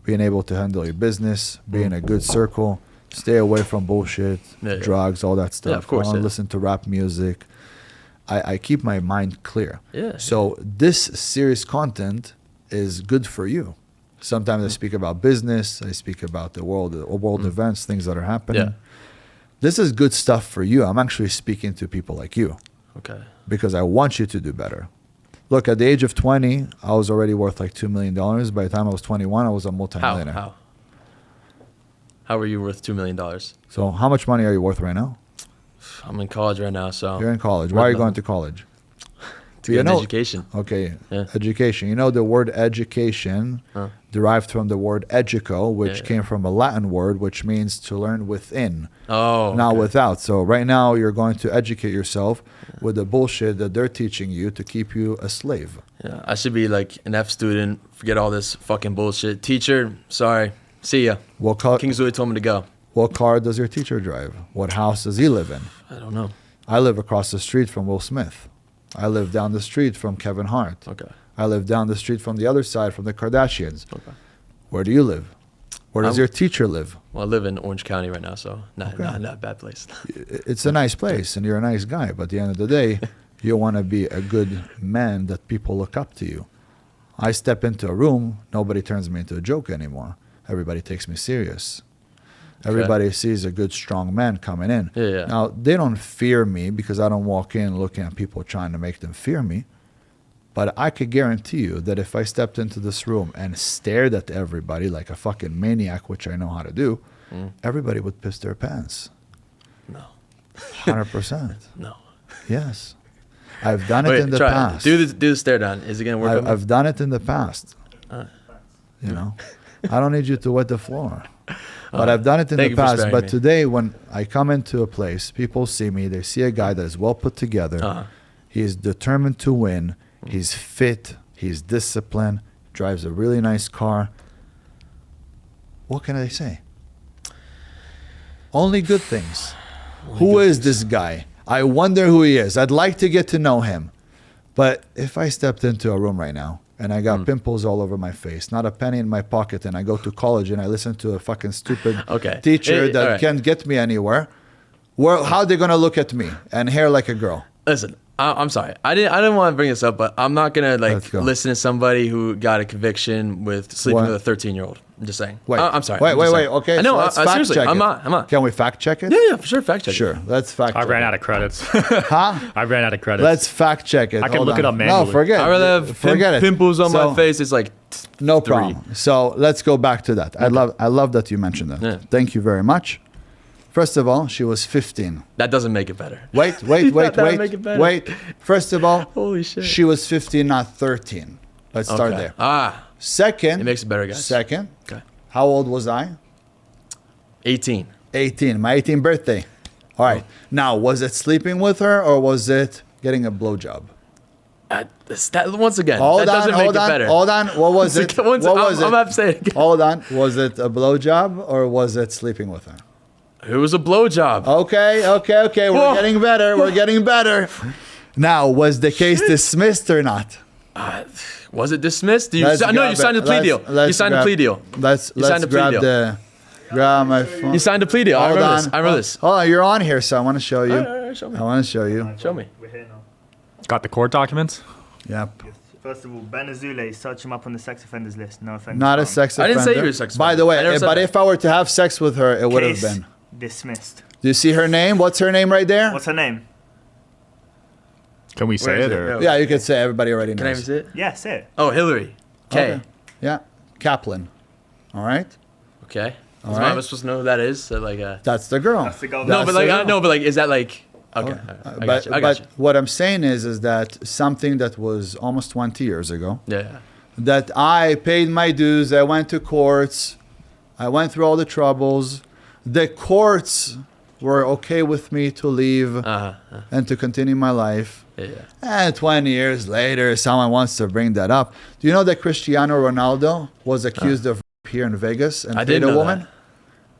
Speaker 1: being able to handle your business, being a good circle, stay away from bullshit, drugs, all that stuff.
Speaker 8: Yeah, of course.
Speaker 1: I don't listen to rap music. I keep my mind clear.
Speaker 8: Yeah.
Speaker 1: So this serious content is good for you. Sometimes I speak about business. I speak about the world events, things that are happening.
Speaker 8: Yeah.
Speaker 1: This is good stuff for you. I'm actually speaking to people like you.
Speaker 8: Okay.
Speaker 1: Because I want you to do better. Look, at the age of 20, I was already worth like $2 million. By the time I was 21, I was a multimillionaire.
Speaker 8: How were you worth $2 million?
Speaker 1: So how much money are you worth right now?
Speaker 8: I'm in college right now, so.
Speaker 1: You're in college. Why are you going to college?
Speaker 8: To get an education.
Speaker 1: Okay, education. You know the word education derived from the word educo, which came from a Latin word, which means to learn within, not without. So right now you're going to educate yourself with the bullshit that they're teaching you to keep you a slave.
Speaker 8: Yeah, I should be like an F student. Forget all this fucking bullshit. Teacher, sorry. See ya. King Azoulay told me to go.
Speaker 1: What car does your teacher drive? What house does he live in?
Speaker 8: I don't know.
Speaker 1: I live across the street from Will Smith. I live down the street from Kevin Hart.
Speaker 8: Okay.
Speaker 1: I live down the street from the other side from the Kardashians. Okay. Where do you live? Where does your teacher live?
Speaker 8: Well, I live in Orange County right now, so not a bad place.
Speaker 1: It's a nice place, and you're a nice guy. But at the end of the day, you want to be a good man that people look up to you. I step into a room, nobody turns me into a joke anymore. Everybody takes me serious. Everybody sees a good, strong man coming in.
Speaker 8: Yeah.
Speaker 1: Now, they don't fear me because I don't walk in looking at people trying to make them fear me. But I could guarantee you that if I stepped into this room and stared at everybody like a fucking maniac, which I know how to do, everybody would piss their pants.
Speaker 8: No.
Speaker 1: 100%.
Speaker 8: No.
Speaker 1: Yes. I've done it in the past.
Speaker 8: Do the stare down. Is it going to work?
Speaker 1: I've done it in the past. You know, I don't need you to wet the floor. But I've done it in the past. But today, when I come into a place, people see me. They see a guy that is well put together. He is determined to win. He's fit. He's disciplined. Drives a really nice car. What can I say? Only good things. Who is this guy? I wonder who he is. I'd like to get to know him. But if I stepped into a room right now, and I got pimples all over my face, not a penny in my pocket, and I go to college and I listen to a fucking stupid teacher that can't get me anywhere, how are they going to look at me and hair like a girl?
Speaker 8: Listen, I'm sorry. I didn't want to bring this up, but I'm not going to listen to somebody who got a conviction with sleeping with a 13-year-old. I'm just saying.
Speaker 1: I'm
Speaker 8: sorry.
Speaker 1: Wait. Okay.
Speaker 8: I know.
Speaker 1: So let's fact
Speaker 8: seriously,
Speaker 1: check
Speaker 8: I'm not.
Speaker 1: Can we fact check it?
Speaker 8: Yeah, for sure. Fact check it.
Speaker 1: Sure. Let's fact check
Speaker 5: I ran out of credits.
Speaker 1: Huh?
Speaker 5: I ran out of credits.
Speaker 1: Let's fact check it.
Speaker 5: I can look it up manually.
Speaker 1: No, forget it.
Speaker 8: I'd rather have pimples on my face. It's like
Speaker 1: no problem. So let's go back to that. Okay. I love that you mentioned that. Yeah. Thank you very much. First of all, she was 15.
Speaker 8: That doesn't make it better.
Speaker 1: Wait. First of all,
Speaker 8: holy shit.
Speaker 1: She was 15, not 13. Let's start there. Second.
Speaker 8: It makes it better, guys.
Speaker 1: Second. Okay. How old was I?
Speaker 8: 18.
Speaker 1: 18. My 18th birthday. All right. Now, was it sleeping with her or was it getting a blowjob?
Speaker 8: Once again, that doesn't make it better.
Speaker 1: Hold on. What was it?
Speaker 8: I'm about to say it again.
Speaker 1: Hold on. Was it a blowjob or was it sleeping with her?
Speaker 8: It was a blowjob.
Speaker 1: Okay. We're getting better. Now, was the case dismissed or not?
Speaker 8: Was it dismissed? You signed a plea deal. You signed a plea deal.
Speaker 1: Let's grab my phone.
Speaker 8: You signed a plea deal. I remember this.
Speaker 1: Hold on, you're on here, so I want to show you.
Speaker 8: All right, show me.
Speaker 1: I want to show you.
Speaker 8: Show me.
Speaker 5: Got the court documents?
Speaker 1: Yep.
Speaker 15: First of all, Ben Azoulay, search him up on the sex offenders list. No offense.
Speaker 1: Not a sex offender.
Speaker 8: I didn't say you were a sex
Speaker 1: By
Speaker 8: offender.
Speaker 1: the way,
Speaker 8: I never said
Speaker 1: but
Speaker 8: that.
Speaker 1: if I were to have sex with her, it would have
Speaker 15: Case
Speaker 1: been.
Speaker 15: dismissed.
Speaker 1: Do you see her name? What's her name right there?
Speaker 15: What's her name?
Speaker 5: Can we say
Speaker 8: Where is
Speaker 5: it?
Speaker 8: it?
Speaker 5: Or?
Speaker 1: Yeah, you could say everybody already knows.
Speaker 8: Can I even say it?
Speaker 15: Yeah, say it.
Speaker 8: Oh, Hillary. K.
Speaker 1: Okay. Yeah, Kaplan. All right.
Speaker 8: Okay.
Speaker 1: All
Speaker 8: Am
Speaker 1: right.
Speaker 8: I supposed to know who that is? So like
Speaker 1: That's the girl.
Speaker 15: That's the girl.
Speaker 8: no, but like no, but like is that like okay? I got you. I got you.
Speaker 1: What I'm saying is that something that was almost 20 years ago,
Speaker 8: Yeah.
Speaker 1: that I paid my dues, I went to courts, I went through all the troubles. The courts were okay with me to leave and to continue my life.
Speaker 8: Yeah.
Speaker 1: And 20 years later, someone wants to bring that up. Do you know that Cristiano Ronaldo was accused of rape here in Vegas and
Speaker 8: I
Speaker 1: paid
Speaker 8: didn't
Speaker 1: a
Speaker 8: know
Speaker 1: woman?
Speaker 8: that.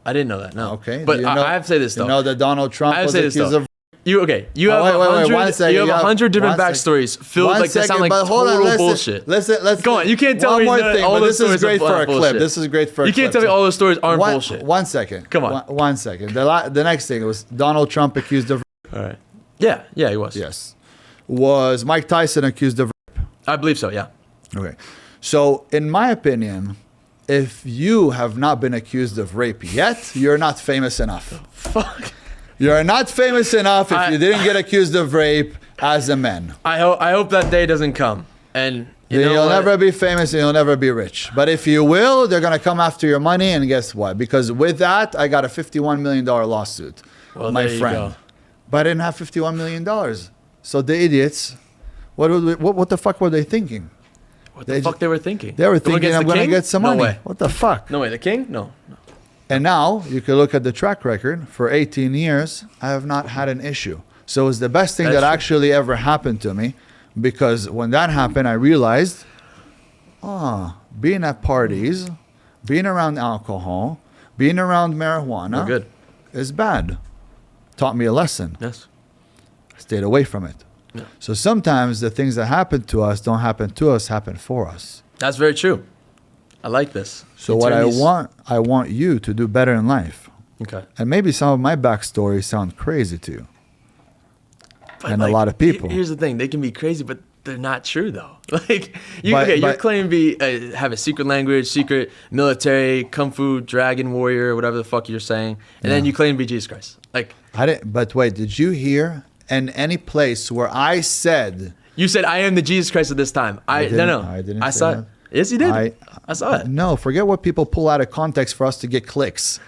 Speaker 8: I didn't know that. No.
Speaker 1: Okay.
Speaker 8: But
Speaker 1: Do you know,
Speaker 8: I have to say this though.
Speaker 1: You know that Donald Trump
Speaker 8: I have
Speaker 1: was
Speaker 8: to say this
Speaker 1: accused
Speaker 8: though.
Speaker 1: of.
Speaker 8: You okay? You have
Speaker 1: wait,
Speaker 8: 100.
Speaker 1: one second,
Speaker 8: You have 100 different
Speaker 1: one second.
Speaker 8: backstories filled
Speaker 1: One
Speaker 8: like that sound
Speaker 1: second,
Speaker 8: like
Speaker 1: but hold on,
Speaker 8: total
Speaker 1: listen,
Speaker 8: bullshit.
Speaker 1: Let's
Speaker 8: Go on. You can't tell
Speaker 1: one
Speaker 8: me
Speaker 1: more
Speaker 8: that
Speaker 1: thing,
Speaker 8: all
Speaker 1: but
Speaker 8: those
Speaker 1: this is
Speaker 8: stories are
Speaker 1: great for a
Speaker 8: bullshit.
Speaker 1: clip. This is great for a
Speaker 8: You
Speaker 1: clip.
Speaker 8: can't tell me all those stories aren't bullshit.
Speaker 1: One second.
Speaker 8: Come on.
Speaker 1: One second. The next thing was Donald Trump accused of.
Speaker 8: All right. Yeah, he was.
Speaker 1: Yes. Was Mike Tyson accused of?
Speaker 8: I believe so. Yeah.
Speaker 1: Okay. So, in my opinion, if you have not been accused of rape yet, you're not famous enough.
Speaker 8: Fuck.
Speaker 1: You're not famous enough if you didn't get accused of rape as a man.
Speaker 8: I hope that day doesn't come. And
Speaker 1: You'll never be famous and you'll never be rich. But if you will, they're going to come after your money. And guess what? Because with that, I got a $51 million lawsuit.
Speaker 8: Well,
Speaker 1: my
Speaker 8: there you
Speaker 1: friend.
Speaker 8: go.
Speaker 1: But I didn't have $51 million. So the idiots, what the fuck were they thinking?
Speaker 8: What the fuck they were thinking?
Speaker 1: They were
Speaker 8: Going
Speaker 1: thinking,
Speaker 8: against
Speaker 1: I'm
Speaker 8: the
Speaker 1: going to
Speaker 8: king?
Speaker 1: get some
Speaker 8: No
Speaker 1: money.
Speaker 8: way.
Speaker 1: What the fuck?
Speaker 8: No way. The king? No.
Speaker 1: And now you can look at the track record. For 18 years, I have not had an issue. So it's the best thing that actually ever happened to me, because when that happened, I realized, being at parties, being around alcohol, being around marijuana is bad. Taught me a lesson.
Speaker 8: Yes.
Speaker 1: Stayed away from it.
Speaker 8: Yeah.
Speaker 1: So sometimes the things that happen to us don't happen to us, happen for us.
Speaker 8: That's very true. I like this.
Speaker 1: So what I want you to do better in life.
Speaker 8: Okay.
Speaker 1: And maybe some of my backstory sound crazy to you.
Speaker 8: But
Speaker 1: and a lot of people.
Speaker 8: Here's the thing: they can be crazy, but they're not true though. Like
Speaker 1: But
Speaker 8: you're claiming to be have a secret language, secret military, kung fu, dragon warrior, whatever the fuck you're saying, and then you claim to be Jesus Christ. Like
Speaker 1: I didn't. But wait, did you hear in any place where I said
Speaker 8: you said I am the Jesus Christ of this time? I
Speaker 1: didn't.
Speaker 8: I
Speaker 1: say
Speaker 8: saw
Speaker 1: that.
Speaker 8: it. Yes, you did. I saw it.
Speaker 1: No, forget what people pull out of context for us to get clicks.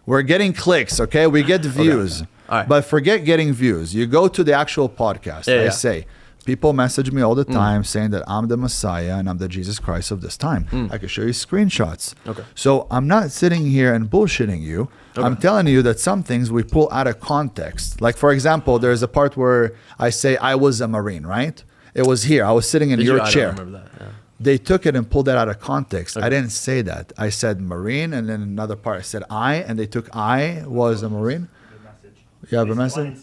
Speaker 1: We're getting clicks, okay? We get views.
Speaker 8: Okay. All right.
Speaker 1: But forget getting views. You go to the actual podcast. I say, people message me all the time saying that I'm the Messiah and I'm the Jesus Christ of this time. I can show you screenshots.
Speaker 8: Okay.
Speaker 1: So I'm not sitting here and bullshitting you. Okay. I'm telling you that some things we pull out of context. Like, for example, there's a part where I say I was a Marine, right? It was here. I was sitting in your chair.
Speaker 8: I don't remember that. Yeah.
Speaker 1: They took it and pulled that out of context. Okay. I didn't say that. I said Marine, and then another part I said I, and they took I was a Marine. You have a message?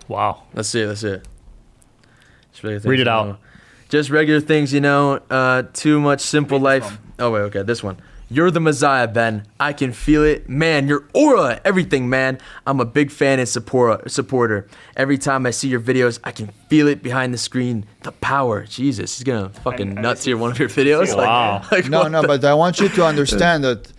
Speaker 5: Wow.
Speaker 8: Let's see it.
Speaker 5: Read it out.
Speaker 8: Just regular things, too much simple life. Oh, wait, okay, this one. You're the Messiah, Ben. I can feel it. Man, your aura, everything, man. I'm a big fan and supporter. Every time I see your videos, I can feel it behind the screen. The power. Jesus, he's going to fucking nuts here one of your videos.
Speaker 5: Wow.
Speaker 1: No, but I want you to understand that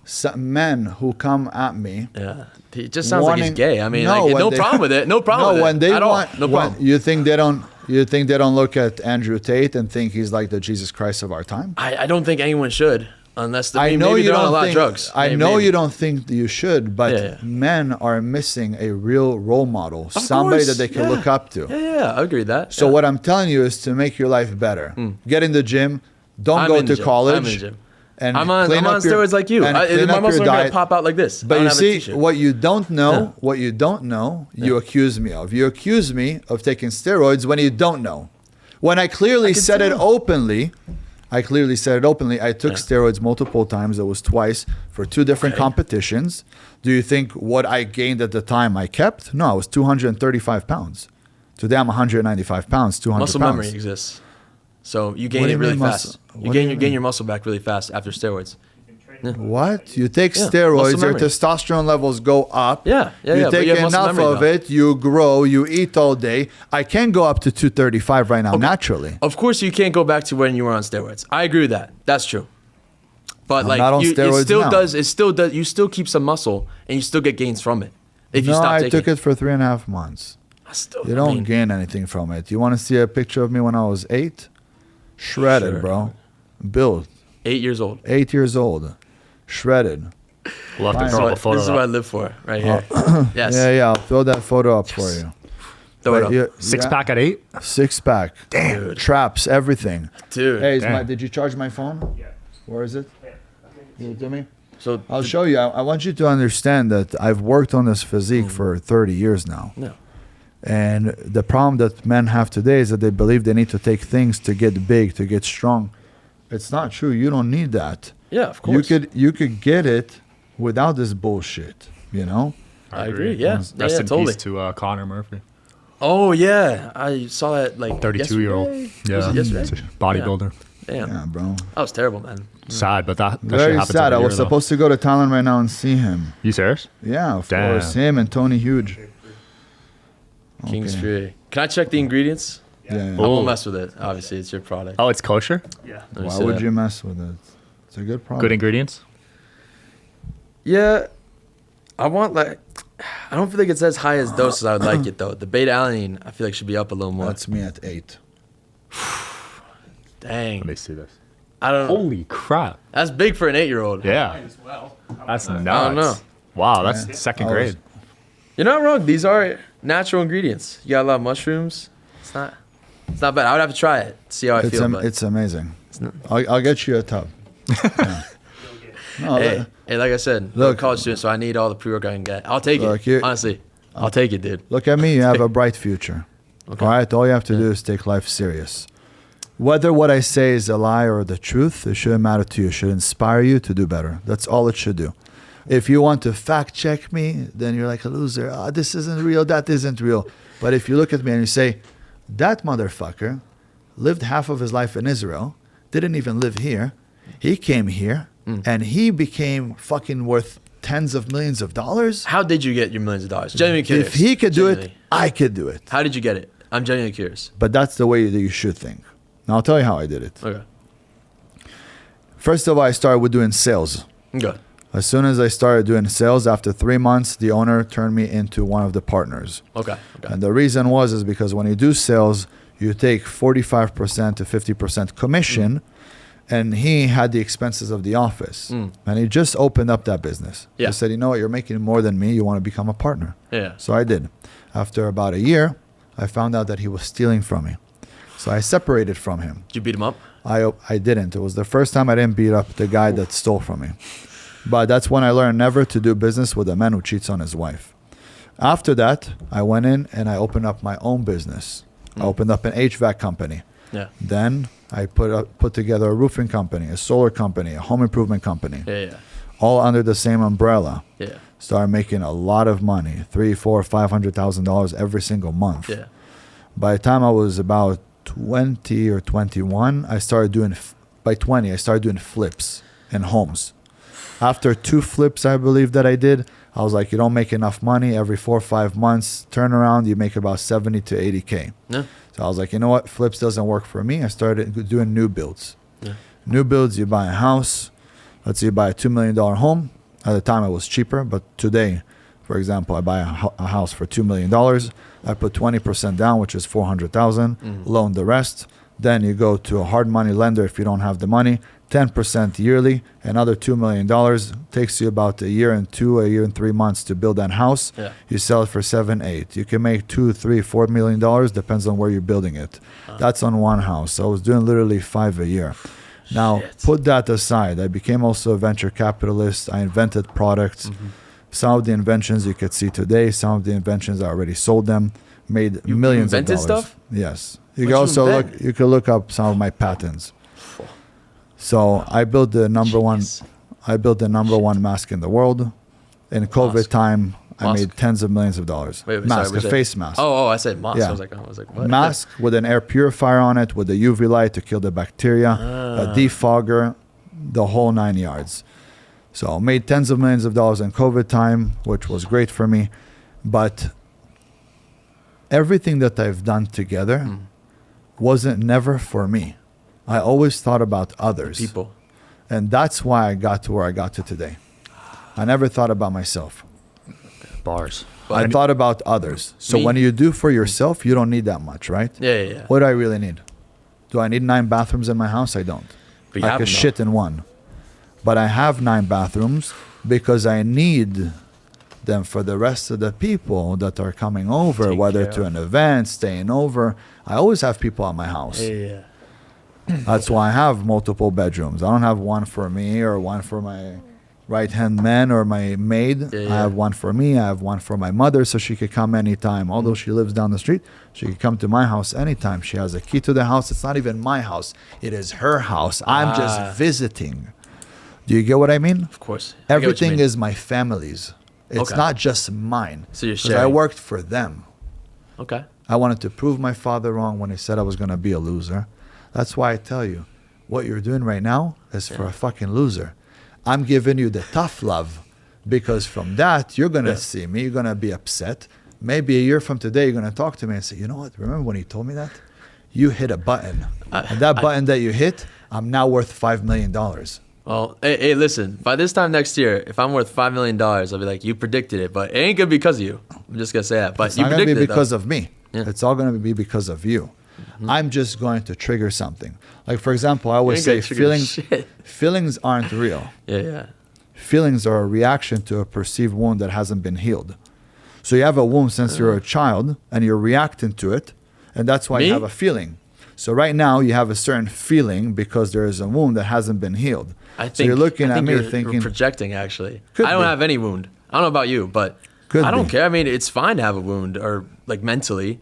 Speaker 1: some men who come at me.
Speaker 8: Yeah. He just sounds like he's gay. I mean, no problem with it. No problem with
Speaker 1: when
Speaker 8: it
Speaker 1: they
Speaker 8: at all. No problem.
Speaker 1: You think they don't look at Andrew Tate and think he's like the Jesus Christ of our time?
Speaker 8: I don't think anyone should. Unless
Speaker 1: I know
Speaker 8: maybe
Speaker 1: you
Speaker 8: they're on
Speaker 1: don't
Speaker 8: a lot
Speaker 1: think,
Speaker 8: of drugs.
Speaker 1: I know
Speaker 8: maybe.
Speaker 1: you don't think that you should, but men are missing a real role model, somebody that they can look up to.
Speaker 8: Yeah, I agree with that.
Speaker 1: So what I'm telling you is to make your life better. Get in the gym. Don't go to college.
Speaker 8: I'm in the gym.
Speaker 1: And
Speaker 8: I'm on steroids like you. My muscles are gonna pop out like this.
Speaker 1: But you see, what you don't know, you accuse me of. You accuse me of taking steroids when you don't know. When I clearly said it openly. I took steroids multiple times. It was twice for 2 different competitions. Do you think what I gained at the time I kept? No, I was 235 pounds. Today I'm 195 pounds, 200
Speaker 8: muscle
Speaker 1: pounds.
Speaker 8: memory exists. So you gain it really fast. You gain your muscle back really fast after steroids.
Speaker 1: What? You take
Speaker 8: Yeah,
Speaker 1: steroids,
Speaker 8: muscle
Speaker 1: your
Speaker 8: memory.
Speaker 1: testosterone levels go up.
Speaker 8: Yeah, yeah,
Speaker 1: You
Speaker 8: yeah, but
Speaker 1: take
Speaker 8: you have muscle
Speaker 1: enough
Speaker 8: memory,
Speaker 1: of
Speaker 8: though.
Speaker 1: it, you grow, you eat all day. I can go up to 235 right now, naturally.
Speaker 8: Of course, you can't go back to when you were on steroids. I agree with that. That's true. But
Speaker 1: I'm
Speaker 8: like,
Speaker 1: not on
Speaker 8: it
Speaker 1: steroids
Speaker 8: still
Speaker 1: now.
Speaker 8: does. It still does. You still keep some muscle, and you still get gains from it. If you
Speaker 1: No,
Speaker 8: stop
Speaker 1: I
Speaker 8: taking
Speaker 1: took it for 3.5 months. You don't gain anything from it. You want to see a picture of me when I was 8? Shredded,
Speaker 8: Sure.
Speaker 1: bro. Built.
Speaker 8: 8 years old.
Speaker 1: 8 years old. Shredded.
Speaker 5: We'll have to
Speaker 1: Fine.
Speaker 5: throw a photo
Speaker 8: This is
Speaker 5: up.
Speaker 8: what I live for, right here. Yes.
Speaker 1: Yeah, I'll throw that photo up for you.
Speaker 8: Throw it
Speaker 1: But
Speaker 8: up.
Speaker 1: you-
Speaker 5: Six
Speaker 1: yeah.
Speaker 5: pack at 8?
Speaker 1: Six pack.
Speaker 8: Damn.
Speaker 1: Traps, everything.
Speaker 8: Dude.
Speaker 1: Hey,
Speaker 5: Damn.
Speaker 1: did you charge my phone? Yeah. Where is it? Give it to me.
Speaker 8: So
Speaker 1: I'll show you. I want you to understand that I've worked on this physique for 30 years now.
Speaker 8: No.
Speaker 1: And the problem that men have today is that they believe they need to take things to get big, to get strong. It's not true. You don't need that.
Speaker 8: Yeah, of course.
Speaker 1: You could get it without this bullshit, you know?
Speaker 8: I agree. Yeah.
Speaker 5: Rest
Speaker 8: yeah,
Speaker 5: in
Speaker 8: totally.
Speaker 5: peace to Connor Murphy.
Speaker 8: Oh yeah, I saw that like
Speaker 5: 32-year-old.
Speaker 8: yesterday? Was it yesterday?
Speaker 5: Bodybuilder.
Speaker 8: Damn.
Speaker 1: Yeah, bro.
Speaker 8: That was terrible, man.
Speaker 5: Sad, but that shit
Speaker 1: Very
Speaker 5: happens
Speaker 1: sad.
Speaker 5: every
Speaker 1: I was
Speaker 5: year, though.
Speaker 1: supposed to go to Thailand right now and see him.
Speaker 5: You serious?
Speaker 1: Yeah, of
Speaker 5: Damn.
Speaker 1: course. Him and Tony Huge.
Speaker 8: King's
Speaker 1: Okay.
Speaker 8: Fury. Can I check the ingredients?
Speaker 1: Yeah.
Speaker 8: I won't mess with it. Obviously, it's your product.
Speaker 5: Oh, it's kosher?
Speaker 8: Let me
Speaker 1: Why
Speaker 8: see
Speaker 1: would
Speaker 8: that.
Speaker 1: you mess with it? It's a good product.
Speaker 5: Good ingredients?
Speaker 8: Yeah, I want like. I don't feel like it's as high as doses I would like it though. The beta alanine, I feel like should be up a little more.
Speaker 1: That's me at 8.
Speaker 8: Dang.
Speaker 5: Let me see this.
Speaker 8: I don't.
Speaker 5: Holy crap.
Speaker 8: That's big for an 8-year-old.
Speaker 5: Yeah. That's nuts.
Speaker 8: I don't know.
Speaker 5: Wow, that's
Speaker 1: Yeah.
Speaker 5: second
Speaker 1: I was-
Speaker 5: grade.
Speaker 8: You're not wrong. These are natural ingredients. You got a lot of mushrooms. It's not bad. I would have to try it. See how I feel. But
Speaker 1: It's amazing.
Speaker 8: not-
Speaker 1: I'll get you a tub. Yeah. No,
Speaker 8: hey, like I said, I'm a college student, so I need all the pre-work I can get. I'll take
Speaker 1: Look,
Speaker 8: it.
Speaker 1: you-
Speaker 8: Honestly, I'll take it, dude.
Speaker 1: look at me. You have a bright future.
Speaker 8: Okay.
Speaker 1: All right? All you have to do is take life serious. Whether what I say is a lie or the truth, it shouldn't matter to you. It should inspire you to do better. That's all it should do. If you want to fact check me, then you're like a loser. Oh, this isn't real. That isn't real. But if you look at me and you say, that motherfucker lived half of his life in Israel, didn't even live here. He came here and he became fucking worth tens of millions of dollars.
Speaker 8: How did you get your millions of dollars? Genuinely curious.
Speaker 1: If he could do it,
Speaker 8: Genuinely.
Speaker 1: I could do it.
Speaker 8: How did you get it? I'm genuinely curious.
Speaker 1: But that's the way that you should think. Now I'll tell you how I did it.
Speaker 8: Okay.
Speaker 1: First of all, I started with doing sales.
Speaker 8: Okay.
Speaker 1: As soon as I started doing sales, after 3 months, the owner turned me into one of the partners.
Speaker 8: Okay.
Speaker 1: And the reason is because when you do sales, you take 45% to 50% commission, and he had the expenses of the office. And he just opened up that business.
Speaker 8: Yeah.
Speaker 1: He said, you know what, you're making more than me. You want to become a partner.
Speaker 8: Yeah.
Speaker 1: So I did. After about a year, I found out that he was stealing from me. So I separated from him.
Speaker 8: Did you beat him up?
Speaker 1: I didn't. It was the first time I didn't beat up the guy that stole from me. But that's when I learned never to do business with a man who cheats on his wife. After that, I went in and I opened up my own business. I opened up an HVAC company.
Speaker 8: Yeah.
Speaker 1: Then I put together a roofing company, a solar company, a home improvement company,
Speaker 8: Yeah.
Speaker 1: all under the same umbrella.
Speaker 8: Yeah.
Speaker 1: Started making a lot of money, $300,000, $400,000, $500,000 every single month.
Speaker 8: Yeah.
Speaker 1: By the time I was about 20 or 21, I started doing. By 20, I started doing flips in homes. After 2 flips, I believe that I did, I was like, you don't make enough money every 4 or 5 months. Turn around, you make about 70 to 80K.
Speaker 8: Yeah.
Speaker 1: So I was like, you know what? Flips doesn't work for me. I started doing new builds.
Speaker 8: Yeah.
Speaker 1: New builds, you buy a house. Let's say you buy a $2 million home. At the time, it was cheaper. But today, for example, I buy a house for $2 million. I put 20% down, which is $400,000. Loan the rest. Then you go to a hard money lender if you don't have the money. 10% yearly, another $2 million. Takes you about a year and 3 months to build that house.
Speaker 8: Yeah.
Speaker 1: You sell it for 7, 8. You can make $2, $3, $4 million, depends on where you're building it. That's on one house. So I was doing literally 5 a year. Now, put that aside. I became also a venture capitalist. I invented products. Some of the inventions you could see today, some of the inventions I already sold them, made millions of
Speaker 8: invented
Speaker 1: dollars.
Speaker 8: stuff?
Speaker 1: Yes. You
Speaker 8: What'd
Speaker 1: can
Speaker 8: you
Speaker 1: also
Speaker 8: invent?
Speaker 1: you can look up some of my patents. So I built the number one. I built the number one mask in the world. In COVID time, I
Speaker 8: Mask?
Speaker 1: made tens of millions of dollars.
Speaker 8: Wait,
Speaker 1: Mask,
Speaker 8: sorry,
Speaker 1: a face mask.
Speaker 8: Oh, I said mask.
Speaker 1: Yeah.
Speaker 8: I was like, what?
Speaker 1: Mask with an air purifier on it, with a UV light to kill the bacteria, a defogger, the whole 9 yards. So I made tens of millions of dollars in COVID time, which was great for me. But everything that I've done together wasn't never for me. I always thought about others.
Speaker 8: People.
Speaker 1: And that's why I got to where I got to today. I never thought about myself.
Speaker 6: Bars.
Speaker 1: I thought about others. So when you do for yourself, you don't need that much, right?
Speaker 8: Yeah.
Speaker 1: What do I really need? Do I need 9 bathrooms in my house? I don't.
Speaker 8: But you
Speaker 1: I
Speaker 8: have
Speaker 1: could
Speaker 8: them,
Speaker 1: shit in one. But I have 9 bathrooms because I need them for the rest of the people that are coming over, whether to an event, staying over. I always have people at my house.
Speaker 8: Yeah.
Speaker 1: That's why I have multiple bedrooms. I don't have one for me or one for my right-hand man or my maid. I have one for me. I have one for my mother so she could come anytime. Although she lives down the street, she could come to my house anytime. She has a key to the house. It's not even my house. It is her house. I'm just visiting. Do you get what I mean?
Speaker 8: Of course.
Speaker 1: Everything is my family's. It's not just mine.
Speaker 8: So you're
Speaker 1: because
Speaker 8: sharing.
Speaker 1: I worked for them.
Speaker 8: Okay.
Speaker 1: I wanted to prove my father wrong when he said I was going to be a loser. That's why I tell you, what you're doing right now is for a fucking loser. I'm giving you the tough love because from that, you're going to see me. You're going to be upset. Maybe a year from today, you're going to talk to me and say, you know what? Remember when he told me that? You hit a button. And that button that you hit, I'm now worth $5 million.
Speaker 8: Well, hey, listen, by this time next year, if I'm worth $5 million, I'll be like, you predicted it, but it ain't going to be because of you. I'm just going to say that. But
Speaker 1: It's
Speaker 8: you
Speaker 1: not going to
Speaker 8: predicted
Speaker 1: be
Speaker 8: it,
Speaker 1: because
Speaker 8: though.
Speaker 1: of me. It's all going to be because of you. I'm just going to trigger something. Like, for example, I always say feelings aren't real.
Speaker 8: Yeah.
Speaker 1: Feelings are a reaction to a perceived wound that hasn't been healed. So you have a wound since you're a child and you're reacting to it. And that's why you have a feeling. So right now you have a certain feeling because there is a wound that hasn't been healed. So you're looking at me thinking...
Speaker 8: You're projecting, actually. I don't have any wound. I don't know about you, but I don't care. I mean, it's fine to have a wound or like mentally.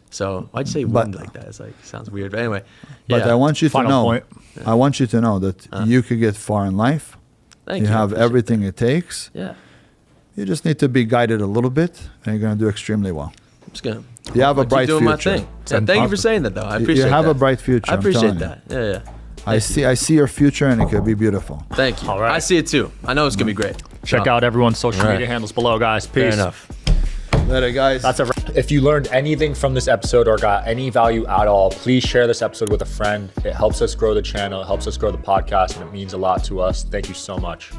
Speaker 8: So why'd you say wound like that? It's like, sounds weird. But anyway.
Speaker 1: But I want you to know, I want you to know that you could get far in life.
Speaker 8: Thank
Speaker 1: you
Speaker 8: you.
Speaker 1: have everything it takes.
Speaker 8: Yeah.
Speaker 1: You just need to be guided a little bit and you're going to do extremely well.
Speaker 8: I'm just going to...
Speaker 1: You have a bright
Speaker 8: keep doing
Speaker 1: future.
Speaker 8: my thing. Yeah, thank you for saying that, though. I appreciate that.
Speaker 1: You have a bright future.
Speaker 8: I appreciate
Speaker 1: I'm
Speaker 8: that.
Speaker 1: telling you.
Speaker 8: Yeah.
Speaker 1: I see your future and it could be beautiful.
Speaker 8: Thank you. All right. I see it too. I know it's going to be great.
Speaker 6: Check out everyone's social media handles below, guys. Peace.
Speaker 8: Fair enough.
Speaker 1: Later, guys.
Speaker 6: That's a If you learned anything from this episode or got any value at all, please share this episode with a friend. It helps us grow the channel. It helps us grow the podcast, and it means a lot to us. Thank you so much.